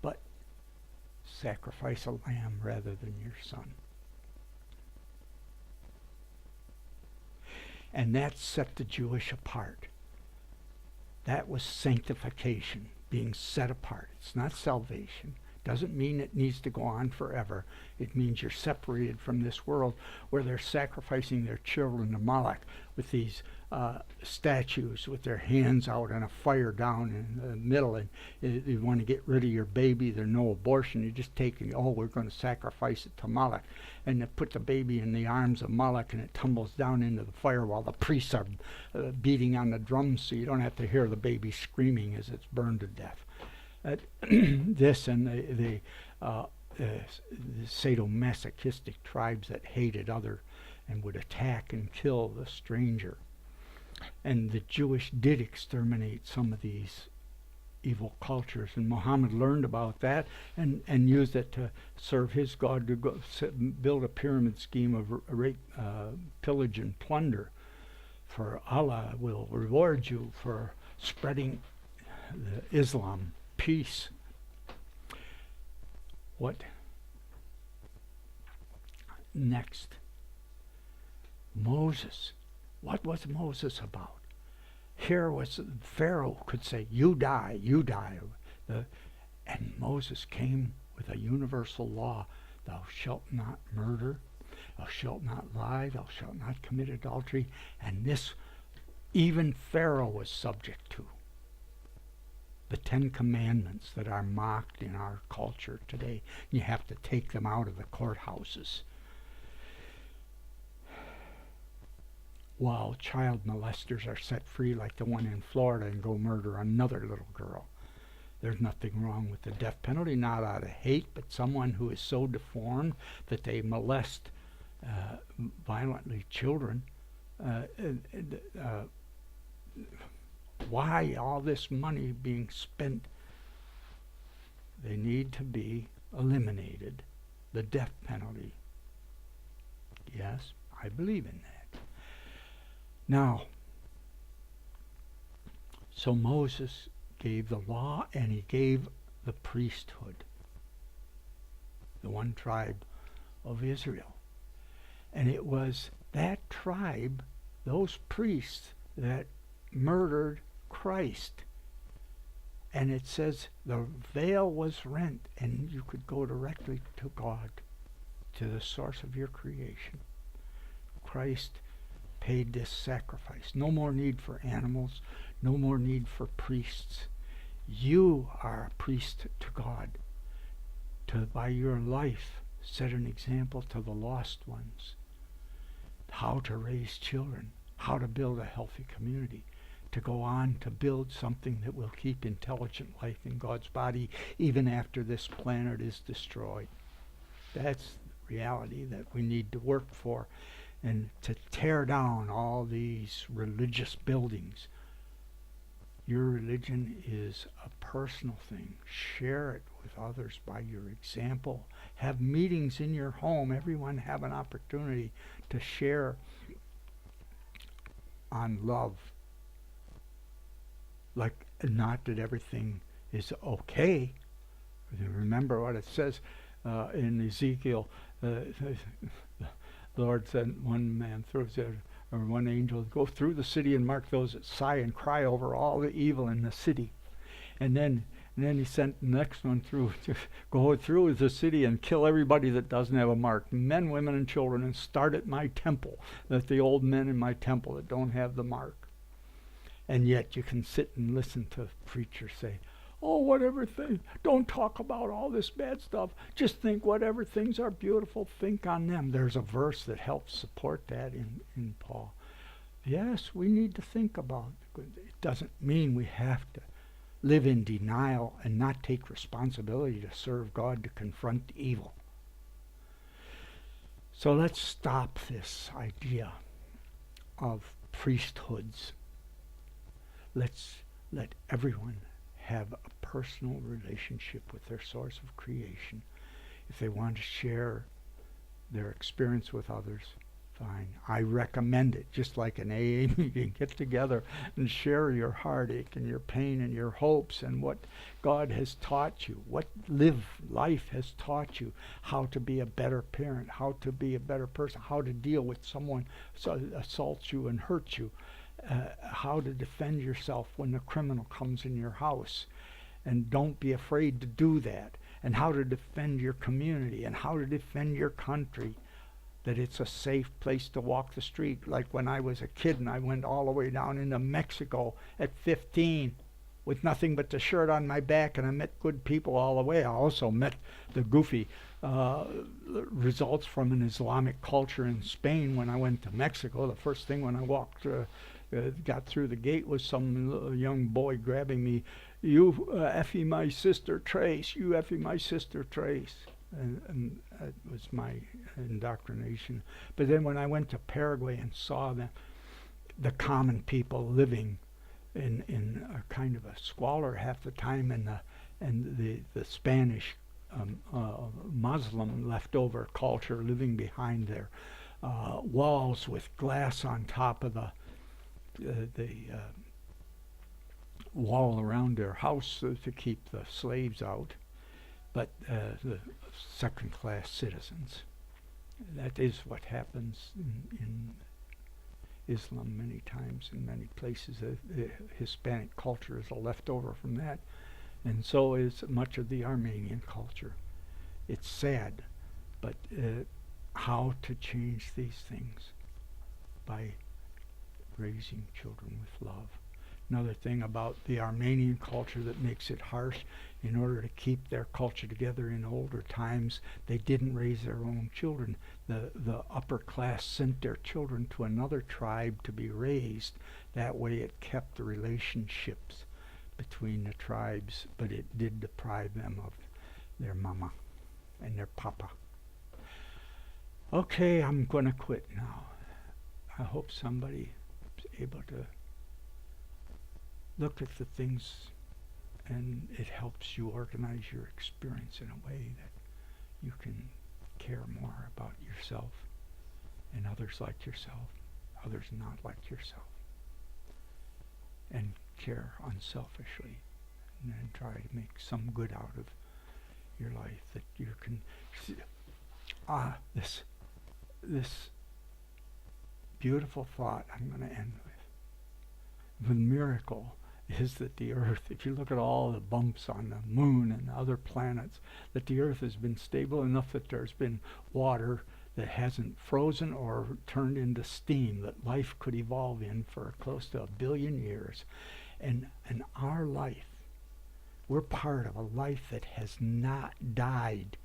but sacrifice a lamb rather than your son. And that set the Jewish apart. That was sanctification, being set apart. It's not salvation. Doesn't mean it needs to go on forever. It means you're separated from this world where they're sacrificing their children to Moloch with these statues with their hands out and a fire down in the middle, and you want to get rid of your baby. There's no abortion. You just take it, we're going to sacrifice it to Moloch. And they put the baby in the arms of Moloch, and it tumbles down into the fire while the priests are beating on the drums, so you don't have to hear the baby screaming as it's burned to death. This and the sadomasochistic tribes that hated other and would attack and kill the stranger. And the Jewish did exterminate some of these evil cultures. And Muhammad learned about that and used it to serve his God, to build a pyramid scheme of rape, pillage, and plunder. For Allah will reward you for spreading the Islam, peace. What next? Moses. What was Moses about? Here was Pharaoh could say, you die, you die. And Moses came with a universal law. Thou shalt not murder, thou shalt not lie, thou shalt not commit adultery. And this even Pharaoh was subject to. The 10 Commandments that are mocked in our culture today. You have to take them out of the courthouses. While child molesters are set free like the one in Florida and go murder another little girl. There's nothing wrong with the death penalty, not out of hate, but someone who is so deformed that they molest violently children. Why all this money being spent? They need to be eliminated. The death penalty. Yes, I believe in that. Now, so Moses gave the law and he gave the priesthood, the one tribe of Israel. And it was that tribe, those priests, that murdered Christ. And it says the veil was rent and you could go directly to God, to the source of your creation. Christ paid this sacrifice. No more need for animals, no more need for priests. You are a priest to God, to by your life set an example to the lost ones, how to raise children, how to build a healthy community, to go on to build something that will keep intelligent life in God's body even after this planet is destroyed. That's the reality that we need to work for. And to tear down all these religious buildings. Your religion is a personal thing. Share it with others by your example. Have meetings in your home. Everyone have an opportunity to share on love. Like, not that everything is okay. Remember what it says in Ezekiel. The Lord said, one man throws it, or one angel, go through the city and mark those that sigh and cry over all the evil in the city. And then he sent the next one through to go through the city and kill everybody that doesn't have a mark, men, women, and children, and start at my temple, that the old men in my temple that don't have the mark. And yet you can sit and listen to preachers say, oh, whatever thing, don't talk about all this bad stuff. Just think whatever things are beautiful, think on them. There's a verse that helps support that in Paul. Yes, we need to think about it. It doesn't mean we have to live in denial and not take responsibility to serve God, to confront evil. So let's stop this idea of priesthoods. Let's let everyone have a personal relationship with their source of creation. If they want to share their experience with others, fine. I recommend it, just like an AA meeting. Get together and share your heartache and your pain and your hopes and what God has taught you, what life has taught you, how to be a better parent, how to be a better person, how to deal with someone who assaults you and hurts you, how to defend yourself when the criminal comes in your house. And don't be afraid to do that. And how to defend your community and how to defend your country, that it's a safe place to walk the street. Like when I was a kid and I went all the way down into Mexico at 15 with nothing but the shirt on my back, and I met good people all the way. I also met the goofy results from an Islamic culture in Spain when I went to Mexico. The first thing when I got through the gate was some young boy grabbing me. You effie my sister Trace, you effie my sister Trace. And it was my indoctrination. But then when I went to Paraguay and saw the common people living in a kind of a squalor half the time, and the Spanish Muslim leftover culture living behind their walls with glass on top of the wall around their house to keep the slaves out, but the second-class citizens. That is what happens in Islam many times in many places. The Hispanic culture is a leftover from that, and so is much of the Armenian culture. It's sad, but how to change these things? By raising children with love. Another thing about the Armenian culture that makes it harsh, in order to keep their culture together in older times, they didn't raise their own children. The upper class sent their children to another tribe to be raised. That way it kept the relationships between the tribes, but it did deprive them of their mama and their papa. Okay, I'm going to quit now. I hope somebody is able to look at the things and it helps you organize your experience in a way that you can care more about yourself and others like yourself, others not like yourself, and care unselfishly, and then try to make some good out of your life that you can this beautiful thought I'm going to end with. The miracle is that the earth, if you look at all the bumps on the moon and other planets, that the earth has been stable enough that there's been water that hasn't frozen or turned into steam that life could evolve in for close to 1 billion years. And our life, we're part of a life that has not died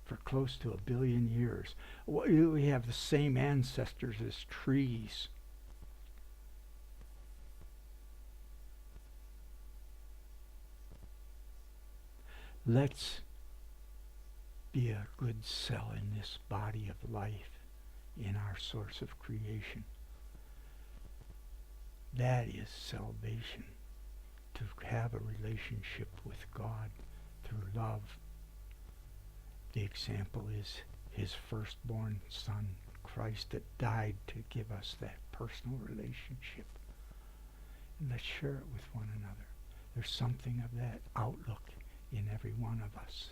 for close to 1 billion years. We have the same ancestors as trees. Let's be a good cell in this body of life, in our source of creation. That is salvation, to have a relationship with God through love. The example is his firstborn son, Christ, that died to give us that personal relationship. And let's share it with one another. There's something of that outlook in every one of us.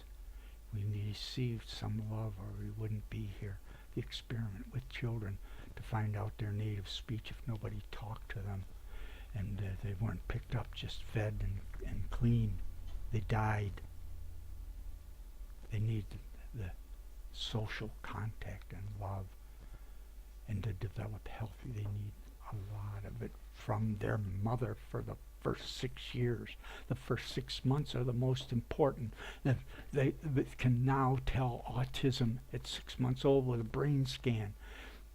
We received some love or we wouldn't be here. The experiment with children to find out their native speech if nobody talked to them. And they weren't picked up, just fed and clean. They died. They need the social contact and love. And to develop healthy, they need a lot of it from their mother for the first 6 years. The first 6 months are the most important. They can now tell autism at 6 months old with a brain scan.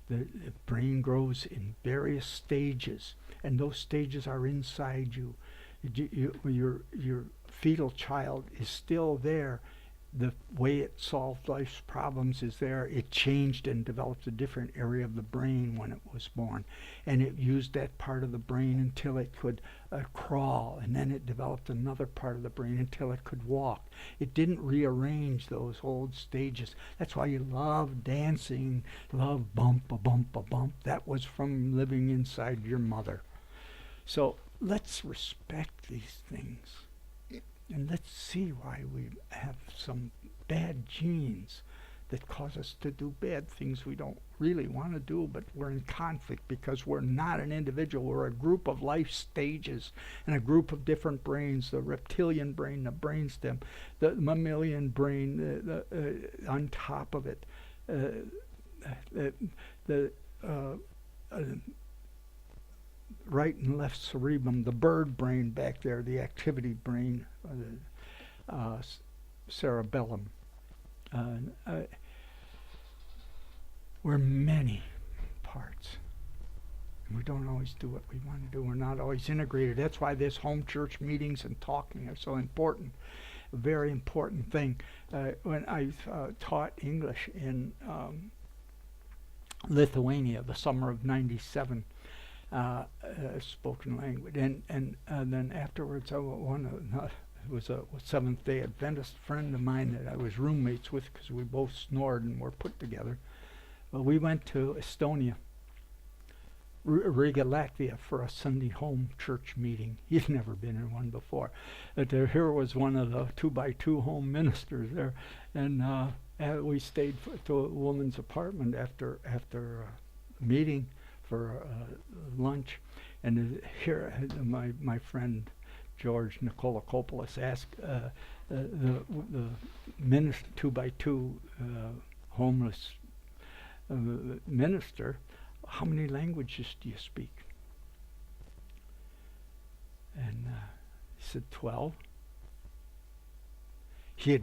The brain grows in various stages, and those stages are inside you. Your fetal child is still there. The way it solved life's problems is there. It changed and developed a different area of the brain when it was born. And it used that part of the brain until it could crawl. And then it developed another part of the brain until it could walk. It didn't rearrange those old stages. That's why you love dancing, love bump, a bump, a bump. That was from living inside your mother. So let's respect these things. And let's see why we have some bad genes that cause us to do bad things we don't really want to do, but we're in conflict because we're not an individual. We're a group of life stages and a group of different brains, the reptilian brain, the brainstem, the mammalian brain on top of it, the right and left cerebrum, the bird brain back there, the activity brain, the cerebellum. We're many parts. And we don't always do what we want to do. We're not always integrated. That's why this home church meetings and talking are so important. A very important thing. When I taught English in Lithuania the summer of '97, spoken language. And then afterwards, was a Seventh-day Adventist friend of mine that I was roommates with because we both snored and were put together. Well, we went to Estonia, Riga, Latvia, for a Sunday home church meeting. He'd never been in one before. Here was one of the 2x2 home ministers there, and we stayed to a woman's apartment after a meeting for lunch, and here my friend George Nikolakopoulos asked the minister, 2x2 homeless minister, how many languages do you speak? And he said 12. He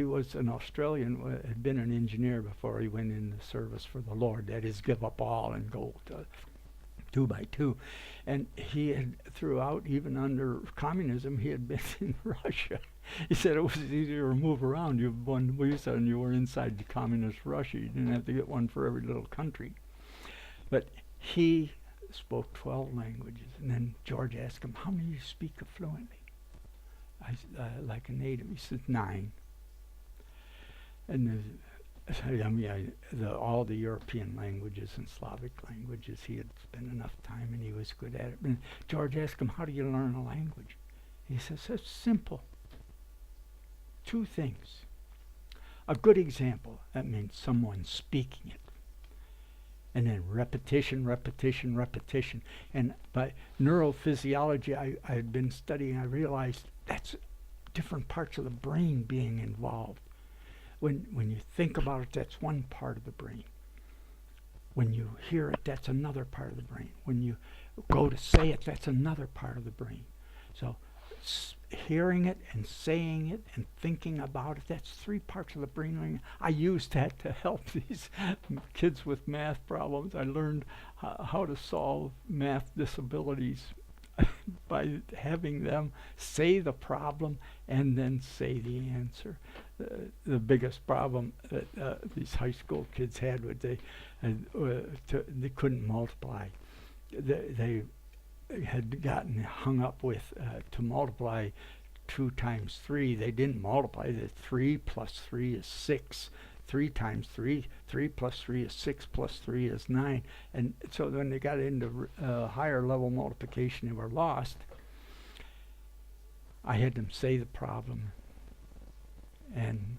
was an Australian, had been an engineer before he went in the service for the Lord. That is, give up all and go to 2x2. And he had, throughout, even under communism, he had been in Russia. He said it was easier to move around. You had one visa and you were inside the communist Russia. You didn't have to get one for every little country. But he spoke 12 languages. And then George asked him, how many do you speak fluently? Like a native. He said 9. And all the European languages and Slavic languages, he had spent enough time and he was good at it. And George asked him, how do you learn a language? He says, it's simple. 2 things. A good example, that means someone speaking it. And then repetition, repetition, repetition. And by neurophysiology I had been studying, I realized that's different parts of the brain being involved. When you think about it, that's one part of the brain. When you hear it, that's another part of the brain. When you go to say it, that's another part of the brain. So hearing it and saying it and thinking about it, that's 3 parts of the brain. I used that to help these kids with math problems. I learned how to solve math disabilities by having them say the problem and then say the answer. The biggest problem that these high school kids had was they couldn't multiply. They had gotten hung up with to multiply 2 times 3. They didn't multiply. The 3 plus 3 is 6. 3 times 3, 3 plus 3 is 6 plus 3 is 9. And so when they got into higher level multiplication, they were lost. I had them say the problem and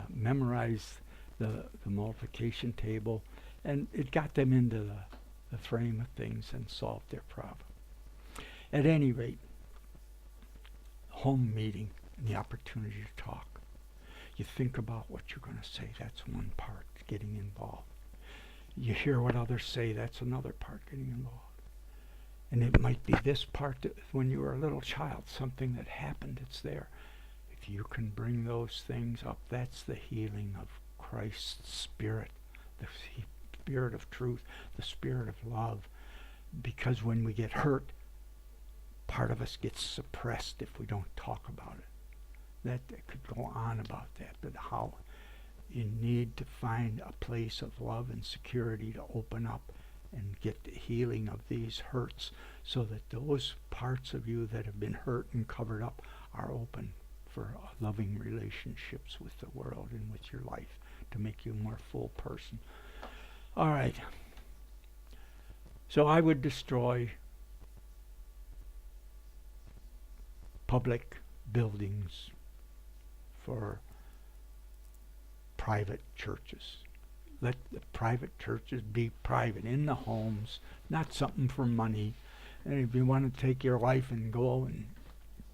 memorize the multiplication table, and it got them into the frame of things and solved their problem. At any rate, home meeting and the opportunity to talk. You think about what you're going to say. That's one part, getting involved. You hear what others say. That's another part, getting involved. And it might be this part that when you were a little child, something that happened, it's there. If you can bring those things up, that's the healing of Christ's Spirit, the Spirit of truth, the Spirit of love. Because when we get hurt, part of us gets suppressed if we don't talk about it. That could go on about that, but how you need to find a place of love and security to open up and get the healing of these hurts, so that those parts of you that have been hurt and covered up are open for loving relationships with the world and with your life to make you a more full person. All right. So I would destroy public buildings for private churches. Let the private churches be private in the homes, not something for money. And if you want to take your life and go and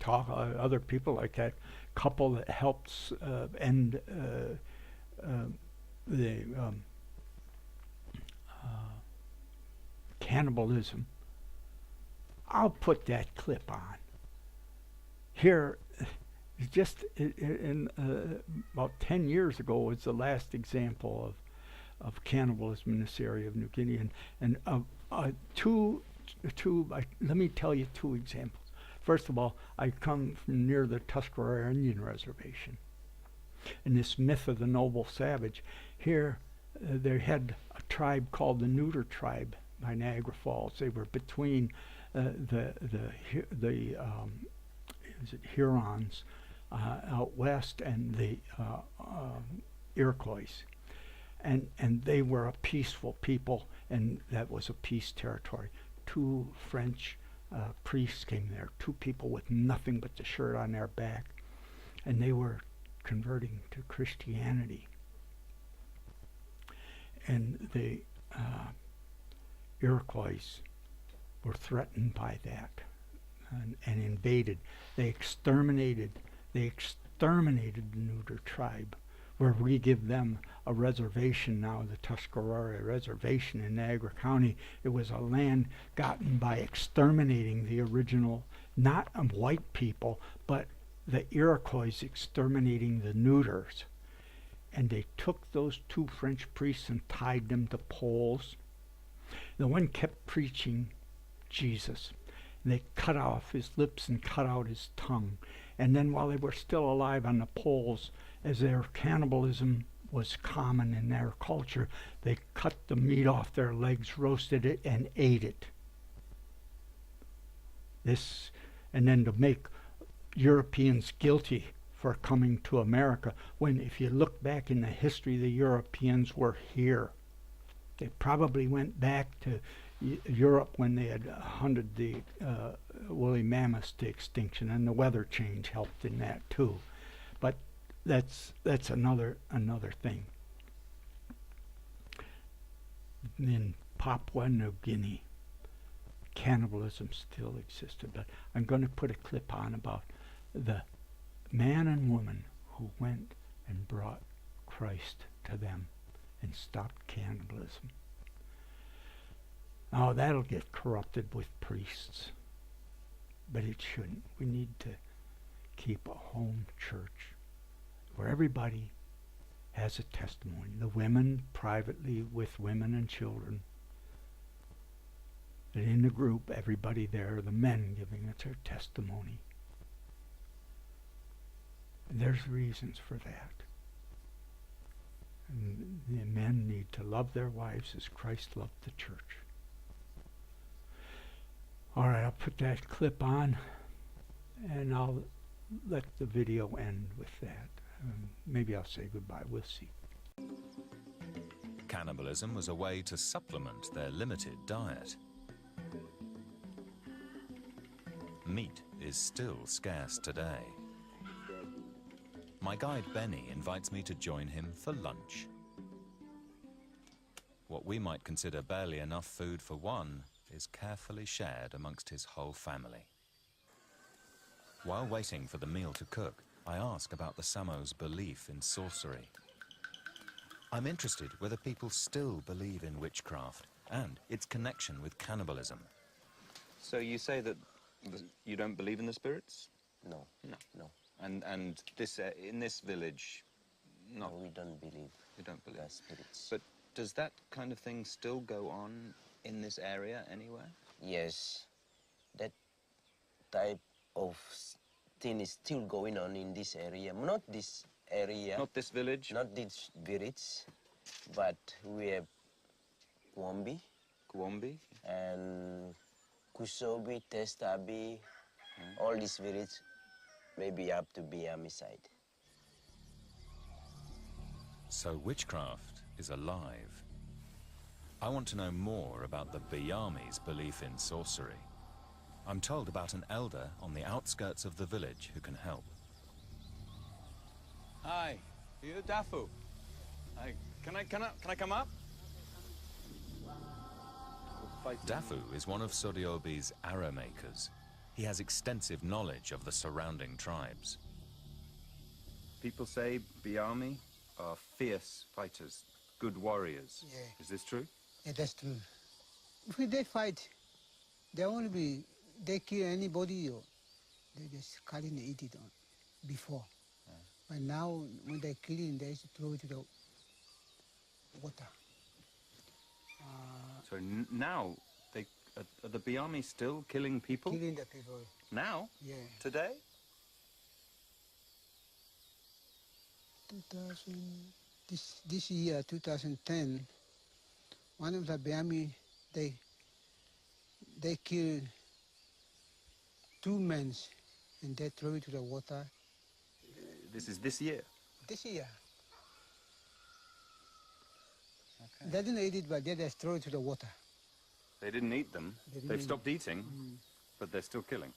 talk other people, like that couple that helps end the cannibalism, I'll put that clip on. Here, just in about 10 years ago was the last example of cannibalism in this area of New Guinea, and let me tell you 2 examples. First of all, I come from near the Tuscarora Indian Reservation, and this myth of the noble savage. Here, they had a tribe called the Neuter tribe Niagara Falls. They were between the Hurons out west and the Iroquois, and they were a peaceful people, and that was a peace territory. 2 French priests came there, 2 people with nothing but the shirt on their back, and they were converting to Christianity. And the Iroquois were threatened by that and invaded. They exterminated the Neuter tribe, where we give them a reservation now, the Tuscarora Reservation in Niagara County. It was a land gotten by exterminating the original, not white people, but the Iroquois exterminating the Neuters. And they took those 2 French priests and tied them to poles. The one kept preaching Jesus. And they cut off his lips and cut out his tongue. And then while they were still alive on the poles, as their cannibalism was common in their culture, they cut the meat off their legs, roasted it, and ate it. And then to make Europeans guilty for coming to America, when if you look back in the history, the Europeans were here. They probably went back to Europe when they had hunted the woolly mammoths to extinction, and the weather change helped in that too. But that's another thing. In Papua New Guinea, cannibalism still existed. But I'm going to put a clip on about the man and woman who went and brought Christ to them and stopped cannibalism. Oh, that'll get corrupted with priests, but it shouldn't. We need to keep a home church where everybody has a testimony. The women privately with women and children, and in the group, everybody there, the men giving us their testimony. And there's reasons for that. And the men need to love their wives as Christ loved the church. All right, I'll put that clip on, and I'll let the video end with that. Maybe I'll say goodbye. We'll see. Cannibalism was a way to supplement their limited diet. Meat is still scarce today. My guide Benny invites me to join him for lunch. What we might consider barely enough food for one is carefully shared amongst his whole family. While waiting for the meal to cook, I ask about the Samo's belief in sorcery. I'm interested whether people still believe in witchcraft and its connection with cannibalism. So you say that you don't believe in the spirits? No. No. And this in this village, no, we don't believe. You don't believe the spirits. But does that kind of thing still go on in this area anywhere? Yes, that type of thing is still going on in this area. Not this area. Not this village? Not this village, but we have Kwombi. Kwombi? And Kusobi, Testabi, all these villages maybe up to Biami side. So witchcraft is alive. I want to know more about the Biami's belief in sorcery. I'm told about an elder on the outskirts of the village who can help. Hi, you Dafu. Hi, can I come up? Dafu is one of Soriobi's arrow makers. He has extensive knowledge of the surrounding tribes. People say Biami are fierce fighters, good warriors. Yeah. Is this true? Yeah, that's true. If they fight, they kill anybody, or they just cut it and eat it on before. Yeah. But now, when they kill it, they just throw it to the water. So now, are the Biami still killing people? Killing the people. Now? Yeah. Today? 2000, this year, 2010, one of the Biami, they they killed 2 men and they threw it to the water. This is this year? This year. Okay. They didn't eat it, but they just threw it to the water. They didn't eat them. They've stopped eating, but they're still killing.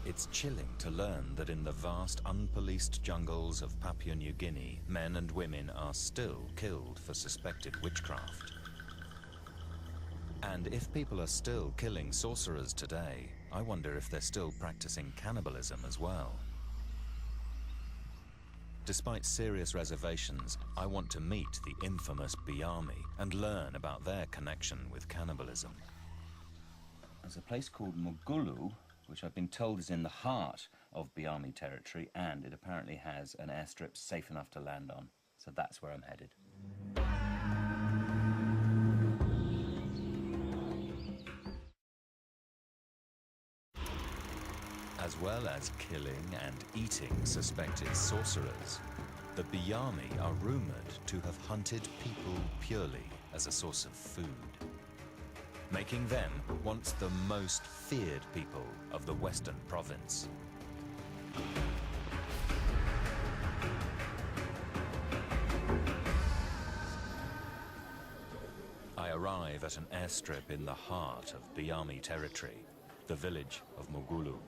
It's chilling to learn that in the vast unpoliced jungles of Papua New Guinea, men and women are still killed for suspected witchcraft. And if people are still killing sorcerers today, I wonder if they're still practicing cannibalism as well. Despite serious reservations, I want to meet the infamous Biami and learn about their connection with cannibalism. There's a place called Mugulu, which I've been told is in the heart of Biami territory, and it apparently has an airstrip safe enough to land on. So that's where I'm headed. As well as killing and eating suspected sorcerers, the Biami are rumoured to have hunted people purely as a source of food, making them once the most feared people of the Western province. I arrive at an airstrip in the heart of Biami territory, the village of Mugulu.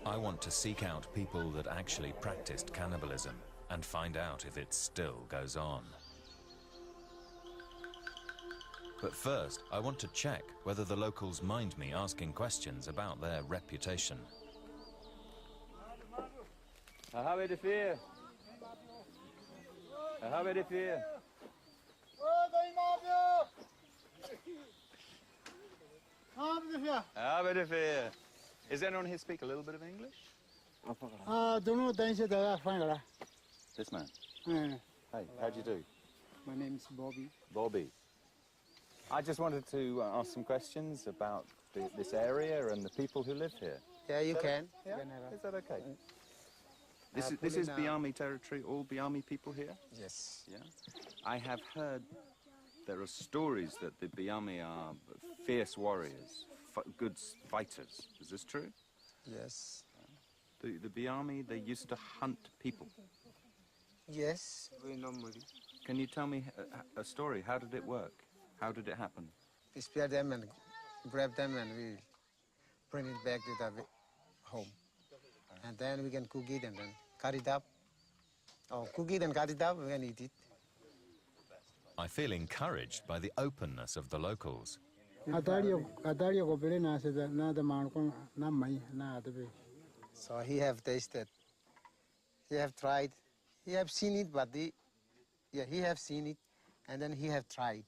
I want to seek out people that actually practiced cannibalism and find out if it still goes on. But first, I want to check whether the locals mind me asking questions about their reputation. Is anyone here speak a little bit of English? This man? Hey, how'd you do? My name's Bobby. Bobby. I just wanted to ask some questions about this area and the people who live here. Yeah, you can. Yeah? Is that okay? This is Biami territory, all Biami people here? Yes. Yeah. I have heard there are stories that the Biami are fierce warriors, good fighters. Is this true? Yes. The Biami, they used to hunt people. Yes, we normally. Can you tell me a story? How did it work? How did it happen? We spear them and grab them and we bring it back to the home. And then we can cook it and then cut it up. Or cook it and cut it up, we can eat it. I feel encouraged by the openness of the locals. So he have tasted, he have tried, he have seen it, but he have seen it, and then he have tried,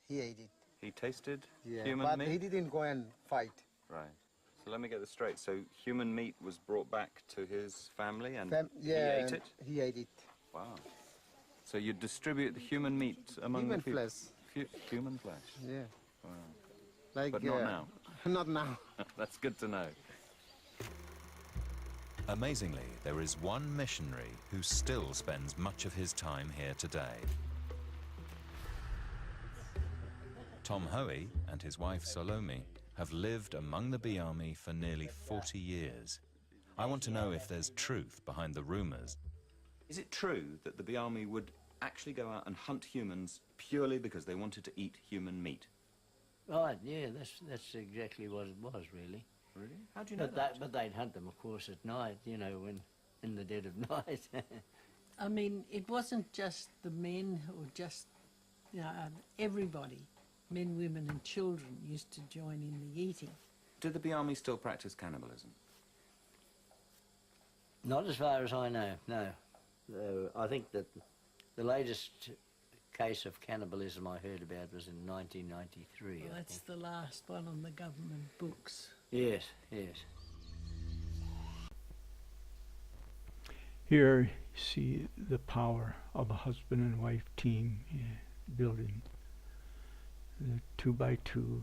he ate it. He tasted Yeah, human but meat? he didn't go and fight. Right. So let me get this straight. So human meat was brought back to his family and Yeah, he ate it? He ate it. Wow. So you distribute the human meat among Human the people? flesh. Human flesh? Yeah. Wow. Like, But not now? Not now. That's good to know. Amazingly, there is one missionary who still spends much of his time here today. Tom Hoey and his wife Salome have lived among the Biami for nearly 40 years. I want to know if there's truth behind the rumors. Is it true that the Biami would actually go out and hunt humans purely because they wanted to eat human meat? Right, yeah, that's exactly what it was, really. Really? How do you know But they'd hunt them, of course, at night, you know, when in the dead of night. I mean, it wasn't just the men or just, you know, everybody, men, women and children used to join in the eating. Do the Biami still practice cannibalism? Not as far as I know, no. I think that the latest case of cannibalism I heard about was in 1993. Well, that's the last one on the government books. Yes, yes. Here you see the power of a husband and wife team building the 2x2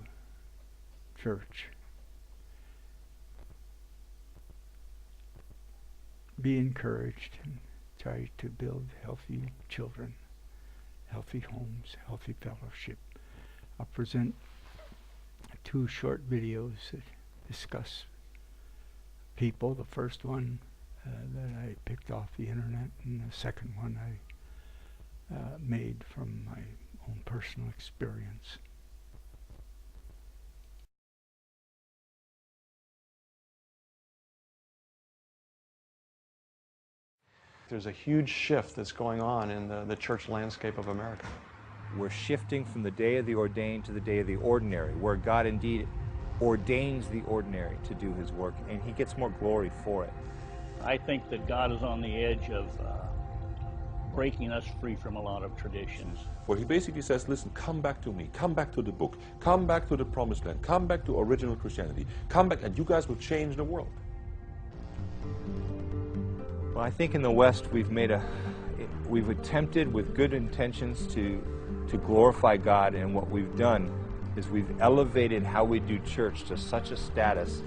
church. be encouraged and try to build healthy children, healthy homes, healthy fellowship. I'll present 2 short videos that discuss people. The first one that I picked off the internet, and the second one I made from my own personal experience. There's a huge shift that's going on in the church landscape of America. We're shifting from the day of the ordained to the day of the ordinary, where God indeed ordains the ordinary to do his work, and he gets more glory for it. I think that God is on the edge of breaking us free from a lot of traditions. Where he basically says, listen, come back to me, come back to the book, come back to the promised land, come back to original Christianity, come back and you guys will change the world. Well, I think in the West we've attempted with good intentions to glorify God, and what we've done is we've elevated how we do church to such a status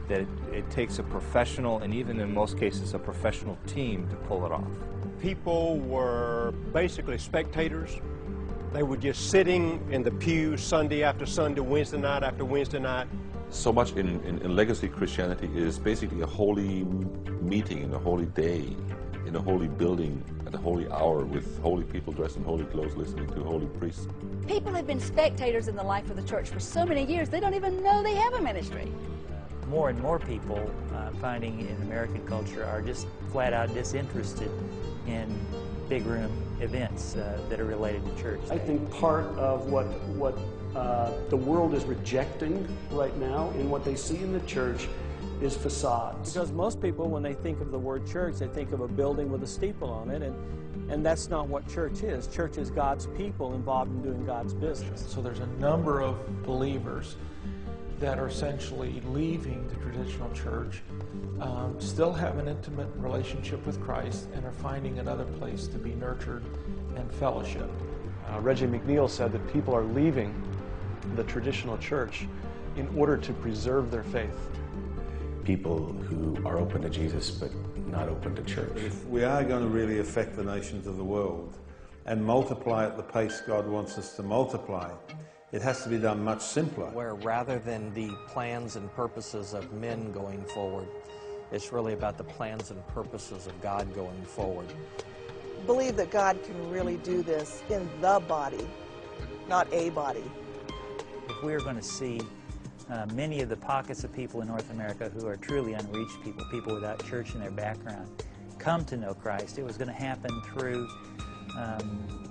that it takes a professional, and even in most cases a professional team, to pull it off. People were basically spectators. They were just sitting in the pew Sunday after Sunday, Wednesday night after Wednesday night. So much in legacy Christianity is basically a holy meeting in a holy day, in a holy building, at a holy hour, with holy people dressed in holy clothes listening to holy priests. People have been spectators in the life of the church for so many years, they don't even know they have a ministry. More and more people finding in American culture are just flat out disinterested in big room events that are related to church. I think part of what the world is rejecting right now in what they see in the church is facades. Because most people, when they think of the word church, they think of a building with a steeple on it, and that's not what church is. Church is God's people involved in doing God's business. So there's a number of believers that are essentially leaving the traditional church, still have an intimate relationship with Christ, and are finding another place to be nurtured and fellowship. Reggie McNeil said that people are leaving the traditional church in order to preserve their faith. People who are open to Jesus but not open to church. If we are going to really affect the nations of the world and multiply at the pace God wants us to multiply, it has to be done much simpler. Where rather than the plans and purposes of men going forward, it's really about the plans and purposes of God going forward. Believe that God can really do this in the body, not a body. If we're going to see many of the pockets of people in North America who are truly unreached people, people without church in their background, come to know Christ, it was going to happen through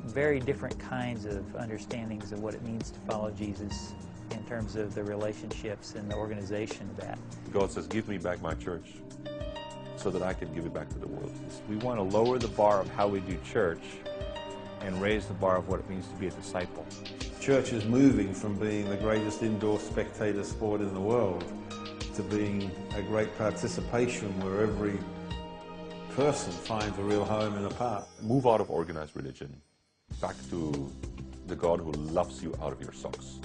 very different kinds of understandings of what it means to follow Jesus in terms of the relationships and the organization of that. God says, give me back my church so that I can give it back to the world. We want to lower the bar of how we do church and raise the bar of what it means to be a disciple. Church is moving from being the greatest indoor spectator sport in the world to being a great participation where every person finds a real home in a park. Move out of organized religion, back to the God who loves you out of your socks.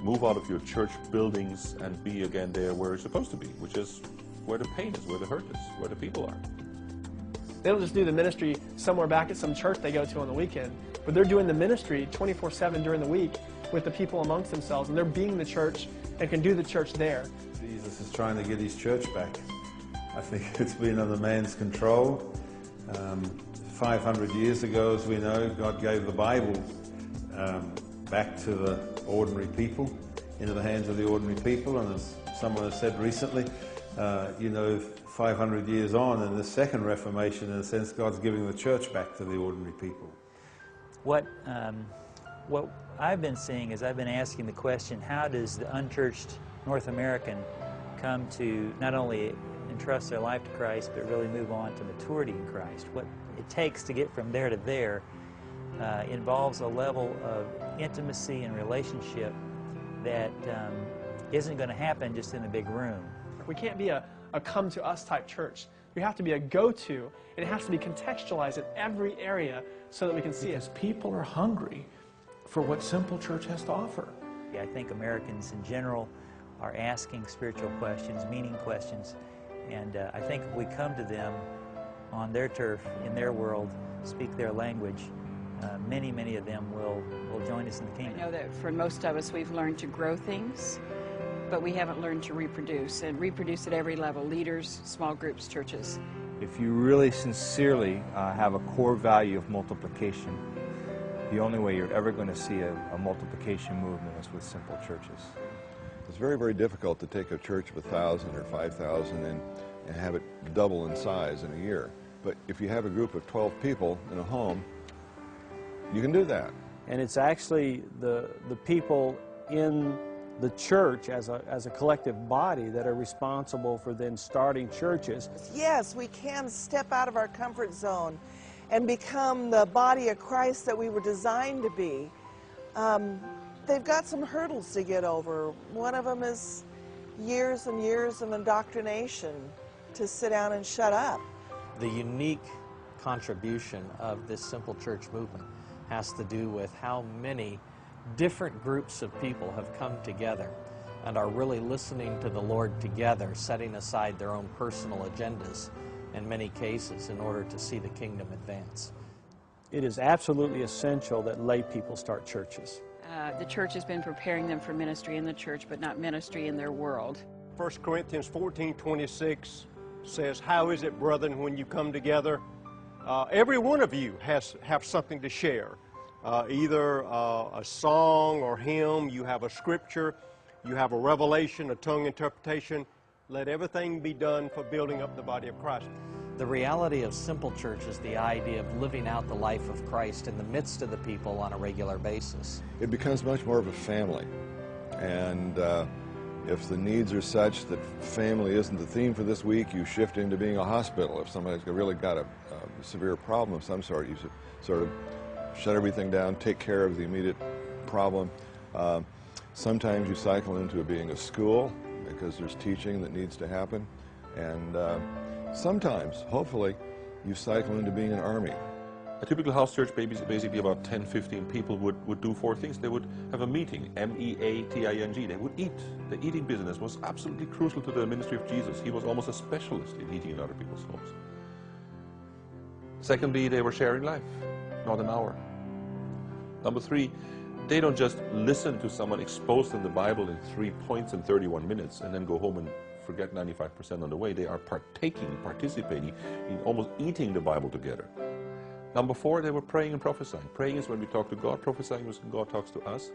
Move out of your church buildings and be again there where you're supposed to be, which is where the pain is, where the hurt is, where the people are. They don't just do the ministry somewhere back at some church they go to on the weekend, but they're doing the ministry 24/7 during the week with the people amongst themselves, and they're being the church and can do the church there. Jesus is trying to get his church back. I think it's been under man's control. 500 years ago, as we know, God gave the Bible back to the ordinary people, into the hands of the ordinary people, and as someone has said recently, 500 years on in the second Reformation, in a sense, God's giving the church back to the ordinary people. What I've been seeing is I've been asking the question, how does the unchurched North American come to not only entrust their life to Christ, but really move on to maturity in Christ? What it takes to get from there to there involves a level of intimacy and relationship that isn't going to happen just in a big room. We can't be a come-to-us type church. We have to be a go-to, and it has to be contextualized in every area so that we can see it. Because people are hungry for what simple church has to offer. I think Americans in general are asking spiritual questions, meaning questions, and I think if we come to them on their turf, in their world, speak their language, many of them will join us in the kingdom. I know that for most of us, we've learned to grow things, but we haven't learned to reproduce, and reproduce at every level: leaders, small groups, churches. If you really sincerely have a core value of multiplication, the only way you're ever going to see a multiplication movement is with simple churches. It's very, very difficult to take a church of 1,000 or 5,000 and have it double in size in a year. But if you have a group of 12 people in a home, you can do that. And it's actually the people in the church as a collective body that are responsible for then starting churches. Yes, we can step out of our comfort zone and become the body of Christ that we were designed to be. They've got some hurdles to get over. One of them is years and years of indoctrination to sit down and shut up. The unique contribution of this simple church movement has to do with how many different groups of people have come together and are really listening to the Lord together, setting aside their own personal agendas in many cases in order to see the kingdom advance. It is absolutely essential that lay people start churches. The church has been preparing them for ministry in the church, but not ministry in their world. 1 Corinthians 14:26 says, "How is it, brethren, when you come together?" Every one of you have something to share. Either a song or hymn, you have a scripture, you have a revelation, a tongue interpretation. Let everything be done for building up the body of Christ. The reality of simple church is the idea of living out the life of Christ in the midst of the people on a regular basis. It becomes much more of a family. And if the needs are such that family isn't the theme for this week, you shift into being a hospital. If somebody's really got a severe problem of some sort, you sort of shut everything down, take care of the immediate problem. Sometimes you cycle into it being a school because there's teaching that needs to happen. And sometimes, hopefully, you cycle into being an army. A typical house church, basically about 10, 15 people would do four things. They would have a meeting, M-E-A-T-I-N-G. They would eat. The eating business was absolutely crucial to the ministry of Jesus. He was almost a specialist in eating in other people's homes. Secondly, they were sharing life, not an hour. Number three, they don't just listen to someone exposed in the Bible in 3 points in 31 minutes and then go home and forget 95% on the way. They are participating in almost eating the Bible together. Number four, they were praying and prophesying. Praying is when we talk to God. Prophesying is when God talks to us.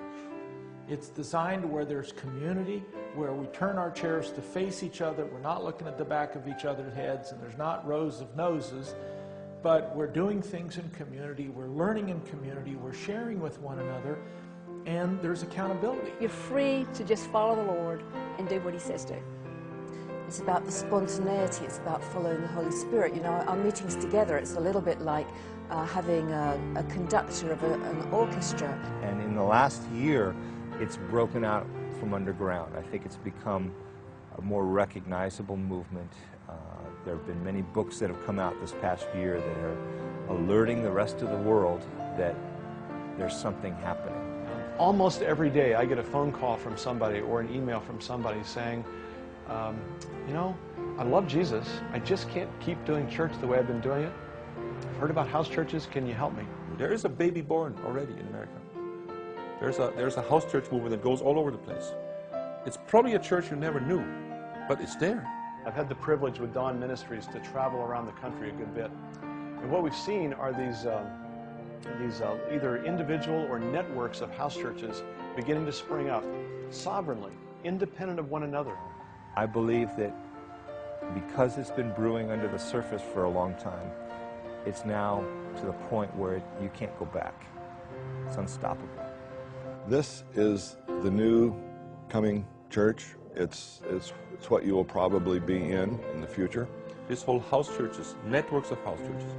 It's designed where there's community, where we turn our chairs to face each other. We're not looking at the back of each other's heads, and there's not rows of noses, but we're doing things in community. We're learning in community. We're sharing with one another, and there's accountability. You're free to just follow the Lord and do what He says do. It's about the spontaneity. It's about following the Holy Spirit. You know, our meetings together, it's a little bit like having a conductor of an orchestra. And in the last year, it's broken out from underground. I think it's become a more recognizable movement. There have been many books that have come out this past year that are alerting the rest of the world that there's something happening. Almost every day I get a phone call from somebody or an email from somebody saying, you know, I love Jesus, I just can't keep doing church the way I've been doing it. I've heard about house churches, can you help me? There is a baby born already in America. There's a house church movement that goes all over the place. It's probably a church you never knew, but it's there. I've had the privilege with Dawn Ministries to travel around the country a good bit. And what we've seen are these either individual or networks of house churches beginning to spring up sovereignly, independent of one another. I believe that because it's been brewing under the surface for a long time, it's now to the point where you can't go back. It's unstoppable. This is the new coming church. It's what you will probably be in the future. This whole house churches, networks of house churches,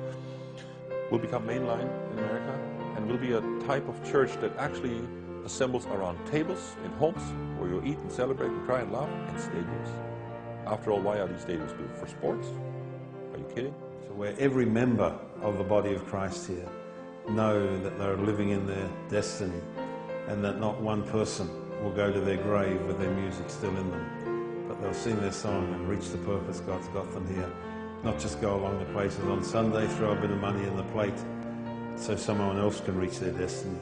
will become mainline in America and will be a type of church that actually assembles around tables in homes where you eat and celebrate and cry and laugh, and stadiums. After all, why are these stadiums built? For sports? Are you kidding? So where every member of the body of Christ here know that they're living in their destiny and that not one person will go to their grave with their music still in them, but they'll sing their song and reach the purpose God's got them here not just go along the places on Sunday, throw a bit of money in the plate so someone else can reach their destiny,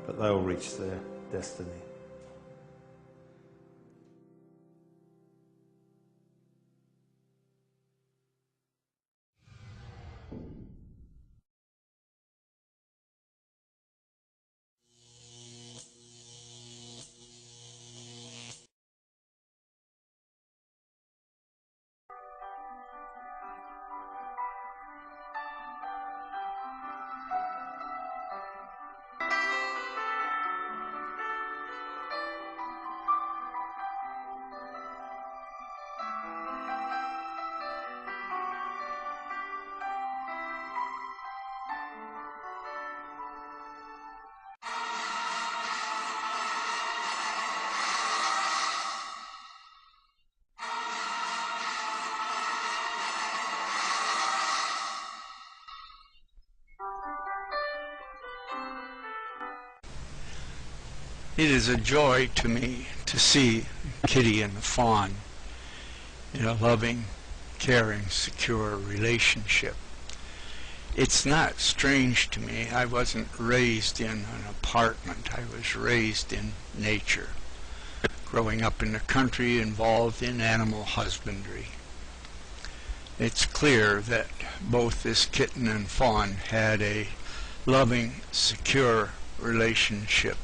but they'll reach their destiny. It is a joy to me to see Kitty and the fawn in a loving, caring, secure relationship. It's not strange to me. I wasn't raised in an apartment. I was raised in nature, growing up in the country, involved in animal husbandry. It's clear that both this kitten and fawn had a loving, secure relationship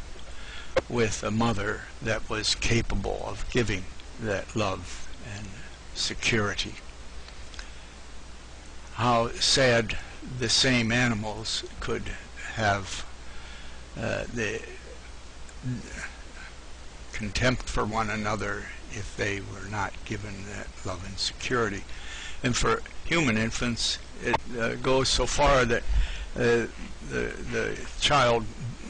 with a mother that was capable of giving that love and security. How sad the same animals could have the contempt for one another if they were not given that love and security. And for human infants, it goes so far that the child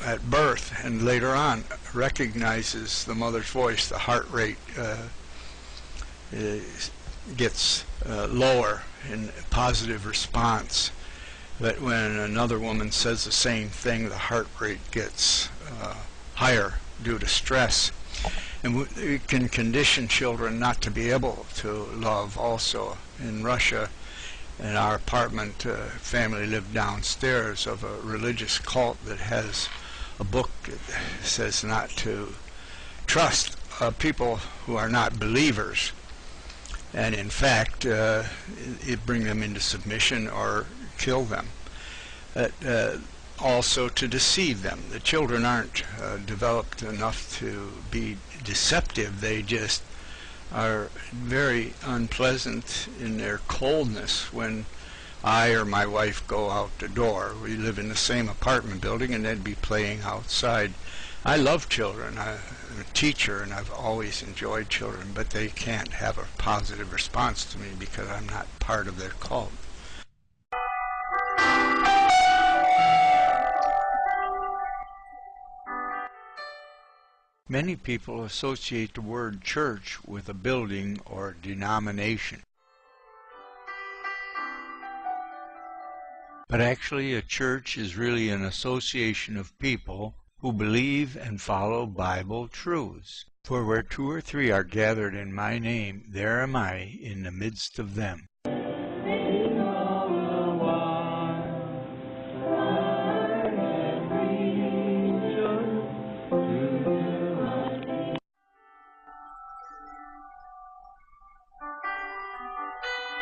at birth and later on recognizes the mother's voice. The heart rate gets lower in positive response. But when another woman says the same thing, the heart rate gets higher due to stress. And we can condition children not to be able to love also. In Russia, in our apartment, family lived downstairs of a religious cult that has a book that says not to trust people who are not believers, and in fact it bring them into submission or kill them. Also to deceive them. The children aren't developed enough to be deceptive. They just are very unpleasant in their coldness when I or my wife go out the door. We live in the same apartment building and they'd be playing outside. I love children. I'm a teacher and I've always enjoyed children, but they can't have a positive response to me because I'm not part of their cult. Many people associate the word church with a building or denomination. But actually, a church is really an association of people who believe and follow Bible truths. For where 2 or 3 are gathered in my name, there am I in the midst of them.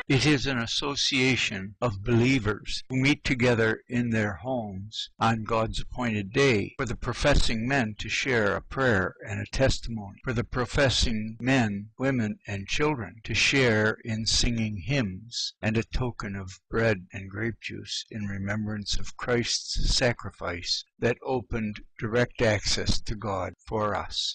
It is an association of believers who meet together in their homes on God's appointed day for the professing men to share a prayer and a testimony, for the professing men, women, and children to share in singing hymns, and a token of bread and grape juice in remembrance of Christ's sacrifice that opened direct access to God for us.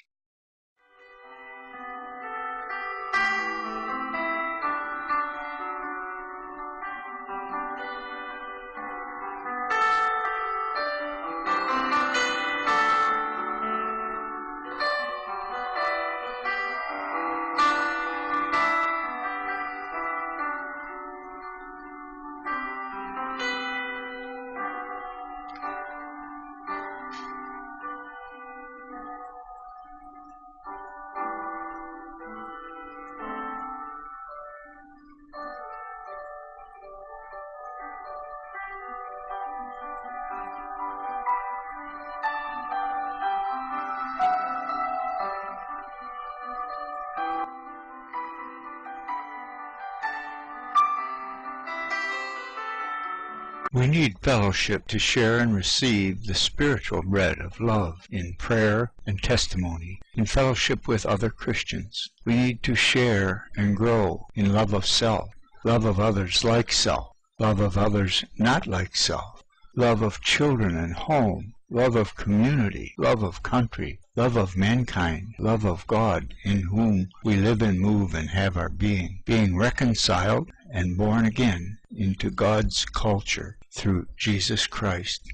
We need fellowship to share and receive the spiritual bread of love in prayer and testimony, in fellowship with other Christians. We need to share and grow in love of self, love of others like self, love of others not like self, love of children and home, love of community, love of country, love of mankind, love of God, in whom we live and move and have our being reconciled and born again into God's culture through Jesus Christ.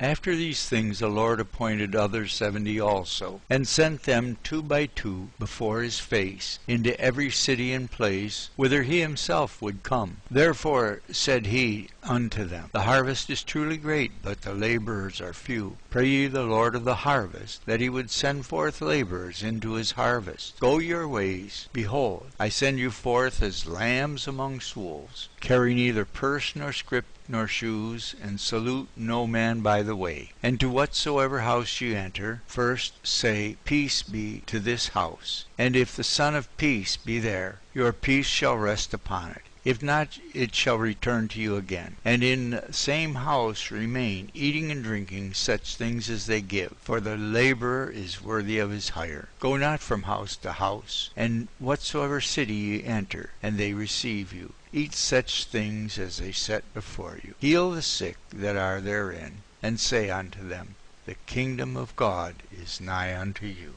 After these things the Lord appointed other 70 also, and sent them 2 by 2 before his face, into every city and place, whither he himself would come. Therefore said he unto them, The harvest is truly great, but the laborers are few. Pray ye the Lord of the harvest, that he would send forth laborers into his harvest. Go your ways. Behold, I send you forth as lambs amongst wolves. Carry neither purse nor scrip nor shoes, and salute no man by the way. And to whatsoever house ye enter, first say, Peace be to this house. And if the Son of Peace be there, your peace shall rest upon it. If not, it shall return to you again. And in the same house remain, eating and drinking such things as they give, for the laborer is worthy of his hire. Go not from house to house, and whatsoever city ye enter, and they receive you, eat such things as they set before you. Heal the sick that are therein, and say unto them, The kingdom of God is nigh unto you.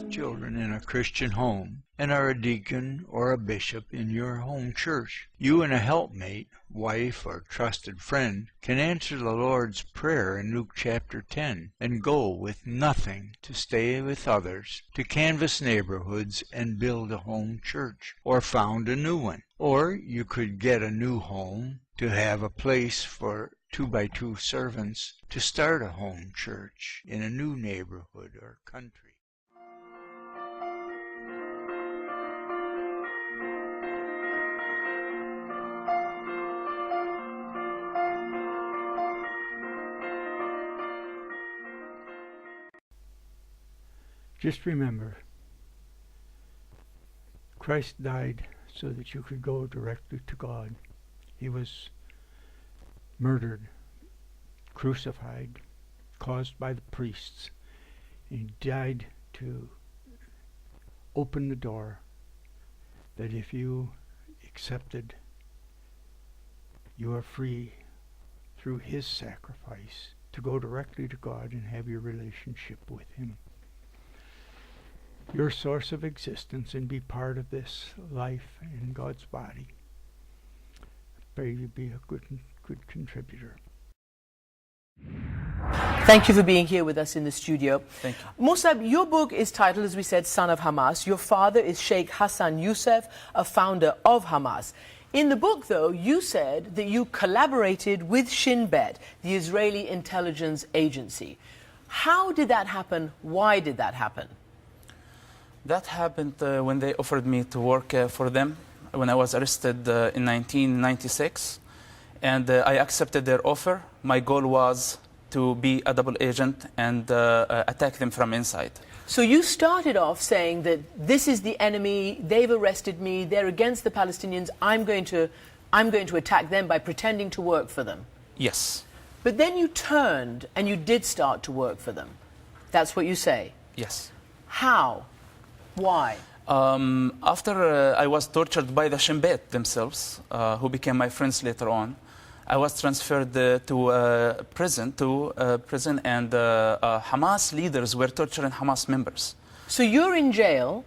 Children in a Christian home, and are a deacon or a bishop in your home church. You and a helpmate, wife, or trusted friend can answer the Lord's Prayer in Luke chapter 10 and go with nothing to stay with others, to canvass neighborhoods and build a home church, or found a new one. Or you could get a new home to have a place for 2 by 2 servants to start a home church in a new neighborhood or country. Just remember, Christ died so that you could go directly to God. He was murdered, crucified, caused by the priests. He died to open the door that if you accepted, you are free through his sacrifice to go directly to God and have your relationship with him. Your source of existence and be part of this life in God's body. I pray you be a good contributor. Thank you for being here with us in the studio. Thank you. Musab, your book is titled, as we said, Son of Hamas. Your father is Sheikh Hassan Youssef, a founder of Hamas. In the book, though, you said that you collaborated with Shin Bet, the Israeli intelligence agency. How did that happen? Why did that happen? That happened when they offered me to work for them when I was arrested in 1996. And I accepted their offer. My goal was to be a double agent and attack them from inside. So you started off saying that this is the enemy, they've arrested me, they're against the Palestinians, I'm going to attack them by pretending to work for them. Yes. But then you turned and you did start to work for them. That's what you say? Yes. How? Why? After I was tortured by the Shin Bet themselves, who became my friends later on, I was transferred to prison, and Hamas leaders were torturing Hamas members. So you're in jail,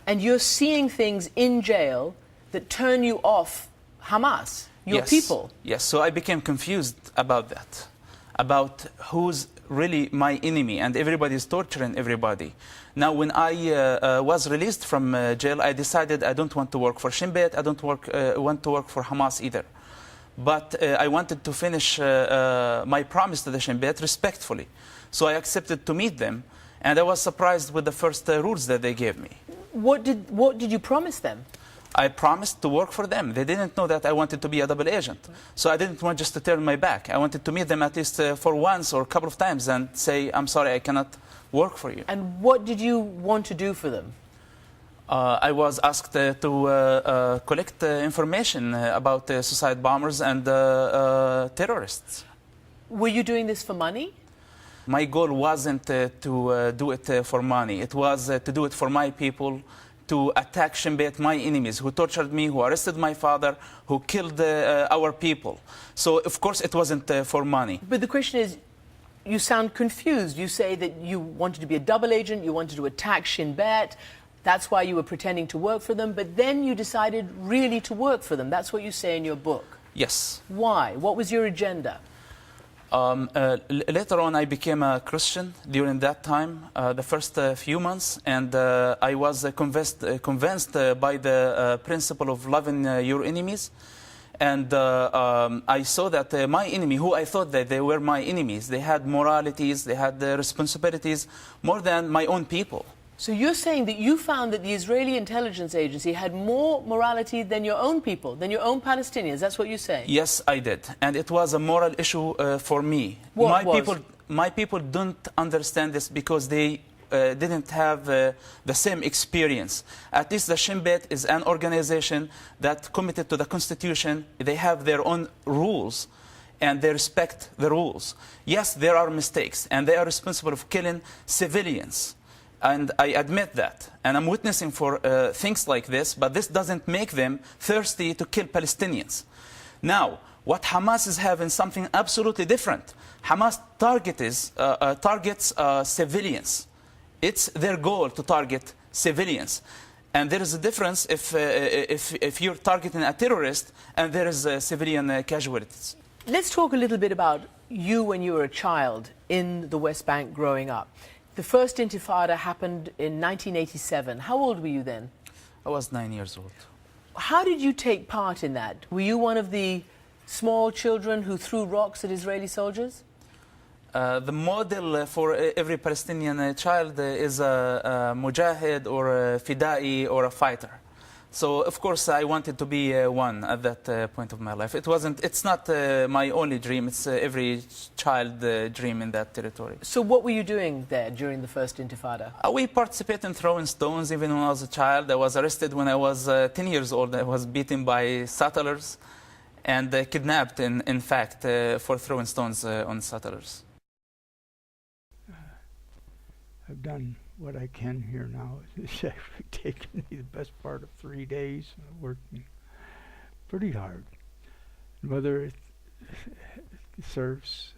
and you're seeing things in jail that turn you off Hamas, your people. Yes, so I became confused about that, about who's really my enemy, and everybody's torturing everybody. Now, when I was released from jail, I decided I don't want to work for Shin Bet, I don't want to work for Hamas either. But I wanted to finish my promise to the Shin Bet respectfully. So I accepted to meet them, and I was surprised with the first rules that they gave me. What did you promise them? I promised to work for them. They didn't know that I wanted to be a double agent. So I didn't want just to turn my back. I wanted to meet them at least for once or a couple of times and say, I'm sorry, I cannot work for you. And what did you want to do for them? I was asked to collect information about suicide bombers and terrorists. Were you doing this for money? My goal wasn't to do it for money. It was to do it for my people, to attack Shin Bet, my enemies, who tortured me, who arrested my father, who killed our people. So, of course, it wasn't for money. But the question is, you sound confused. You say that you wanted to be a double agent, you wanted to attack Shin Bet. That's why you were pretending to work for them, but then you decided really to work for them. That's what you say in your book. Yes. Why? What was your agenda? Later on, I became a Christian during that time, the first few months, and I was convinced by the principle of loving your enemies. And I saw that my enemy, who I thought that they were my enemies, they had moralities, they had responsibilities more than my own people. So you're saying that you found that the Israeli intelligence agency had more morality than your own people, than your own Palestinians. That's what you're saying? Yes, I did. And it was a moral issue for me. My people don't understand this because they didn't have the same experience. At least the Shin Bet is an organization that committed to the Constitution. They have their own rules, and they respect the rules. Yes, there are mistakes, and they are responsible for killing civilians. And I admit that. And I'm witnessing for things like this, but this doesn't make them thirsty to kill Palestinians. Now, what Hamas is having something absolutely different. Hamas targets civilians. It's their goal to target civilians. And there is a difference if you're targeting a terrorist and there is civilian casualties. Let's talk a little bit about you when you were a child in the West Bank growing up. The first Intifada happened in 1987. How old were you then? I was 9 years old. How did you take part in that? Were you one of the small children who threw rocks at Israeli soldiers? The model for every Palestinian child is a mujahid or a fida'i or a fighter. So of course I wanted to be one at that point of my life. It's not my only dream. It's every child dream in that territory. So what were you doing there during the first Intifada? We participated in throwing stones even when I was a child. I was arrested when I was 10 years old. I was beaten by settlers and kidnapped, in fact, for throwing stones on settlers. I've done what I can here now. It's actually taken me the best part of 3 days. I'm working pretty hard. Whether it serves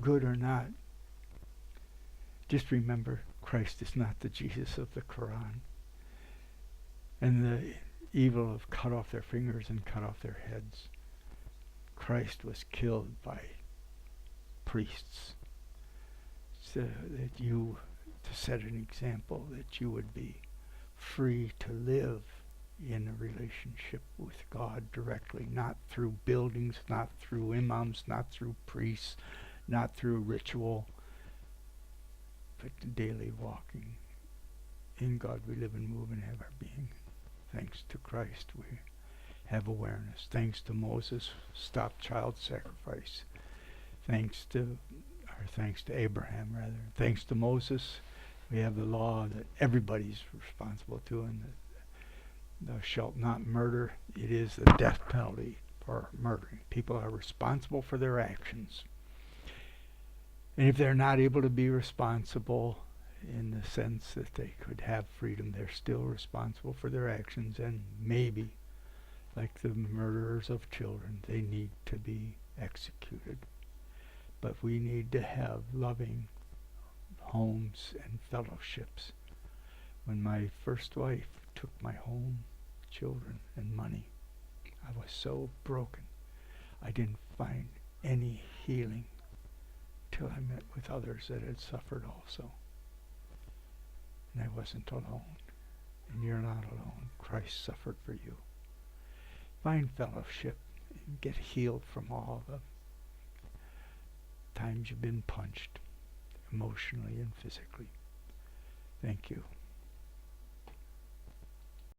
good or not, just remember Christ is not the Jesus of the Quran. And the evil of cut off their fingers and cut off their heads. Christ was killed by priests. That you, to set an example, that you would be free to live in a relationship with God directly, not through buildings, not through imams, not through priests, not through ritual, but daily walking. In God we live and move and have our being. Thanks to Christ we have awareness. Thanks to Moses, stop child sacrifice. Thanks to Abraham, rather. Thanks to Moses, we have the law that everybody's responsible to, and thou shalt not murder. It is the death penalty for murdering. People are responsible for their actions. And if they're not able to be responsible in the sense that they could have freedom, they're still responsible for their actions, and maybe, like the murderers of children, they need to be executed. But we need to have loving homes and fellowships. When my first wife took my home, children, and money, I was so broken. I didn't find any healing till I met with others that had suffered also. And I wasn't alone. And you're not alone. Christ suffered for you. Find fellowship and get healed from all the times you've been punched, emotionally and physically. Thank you.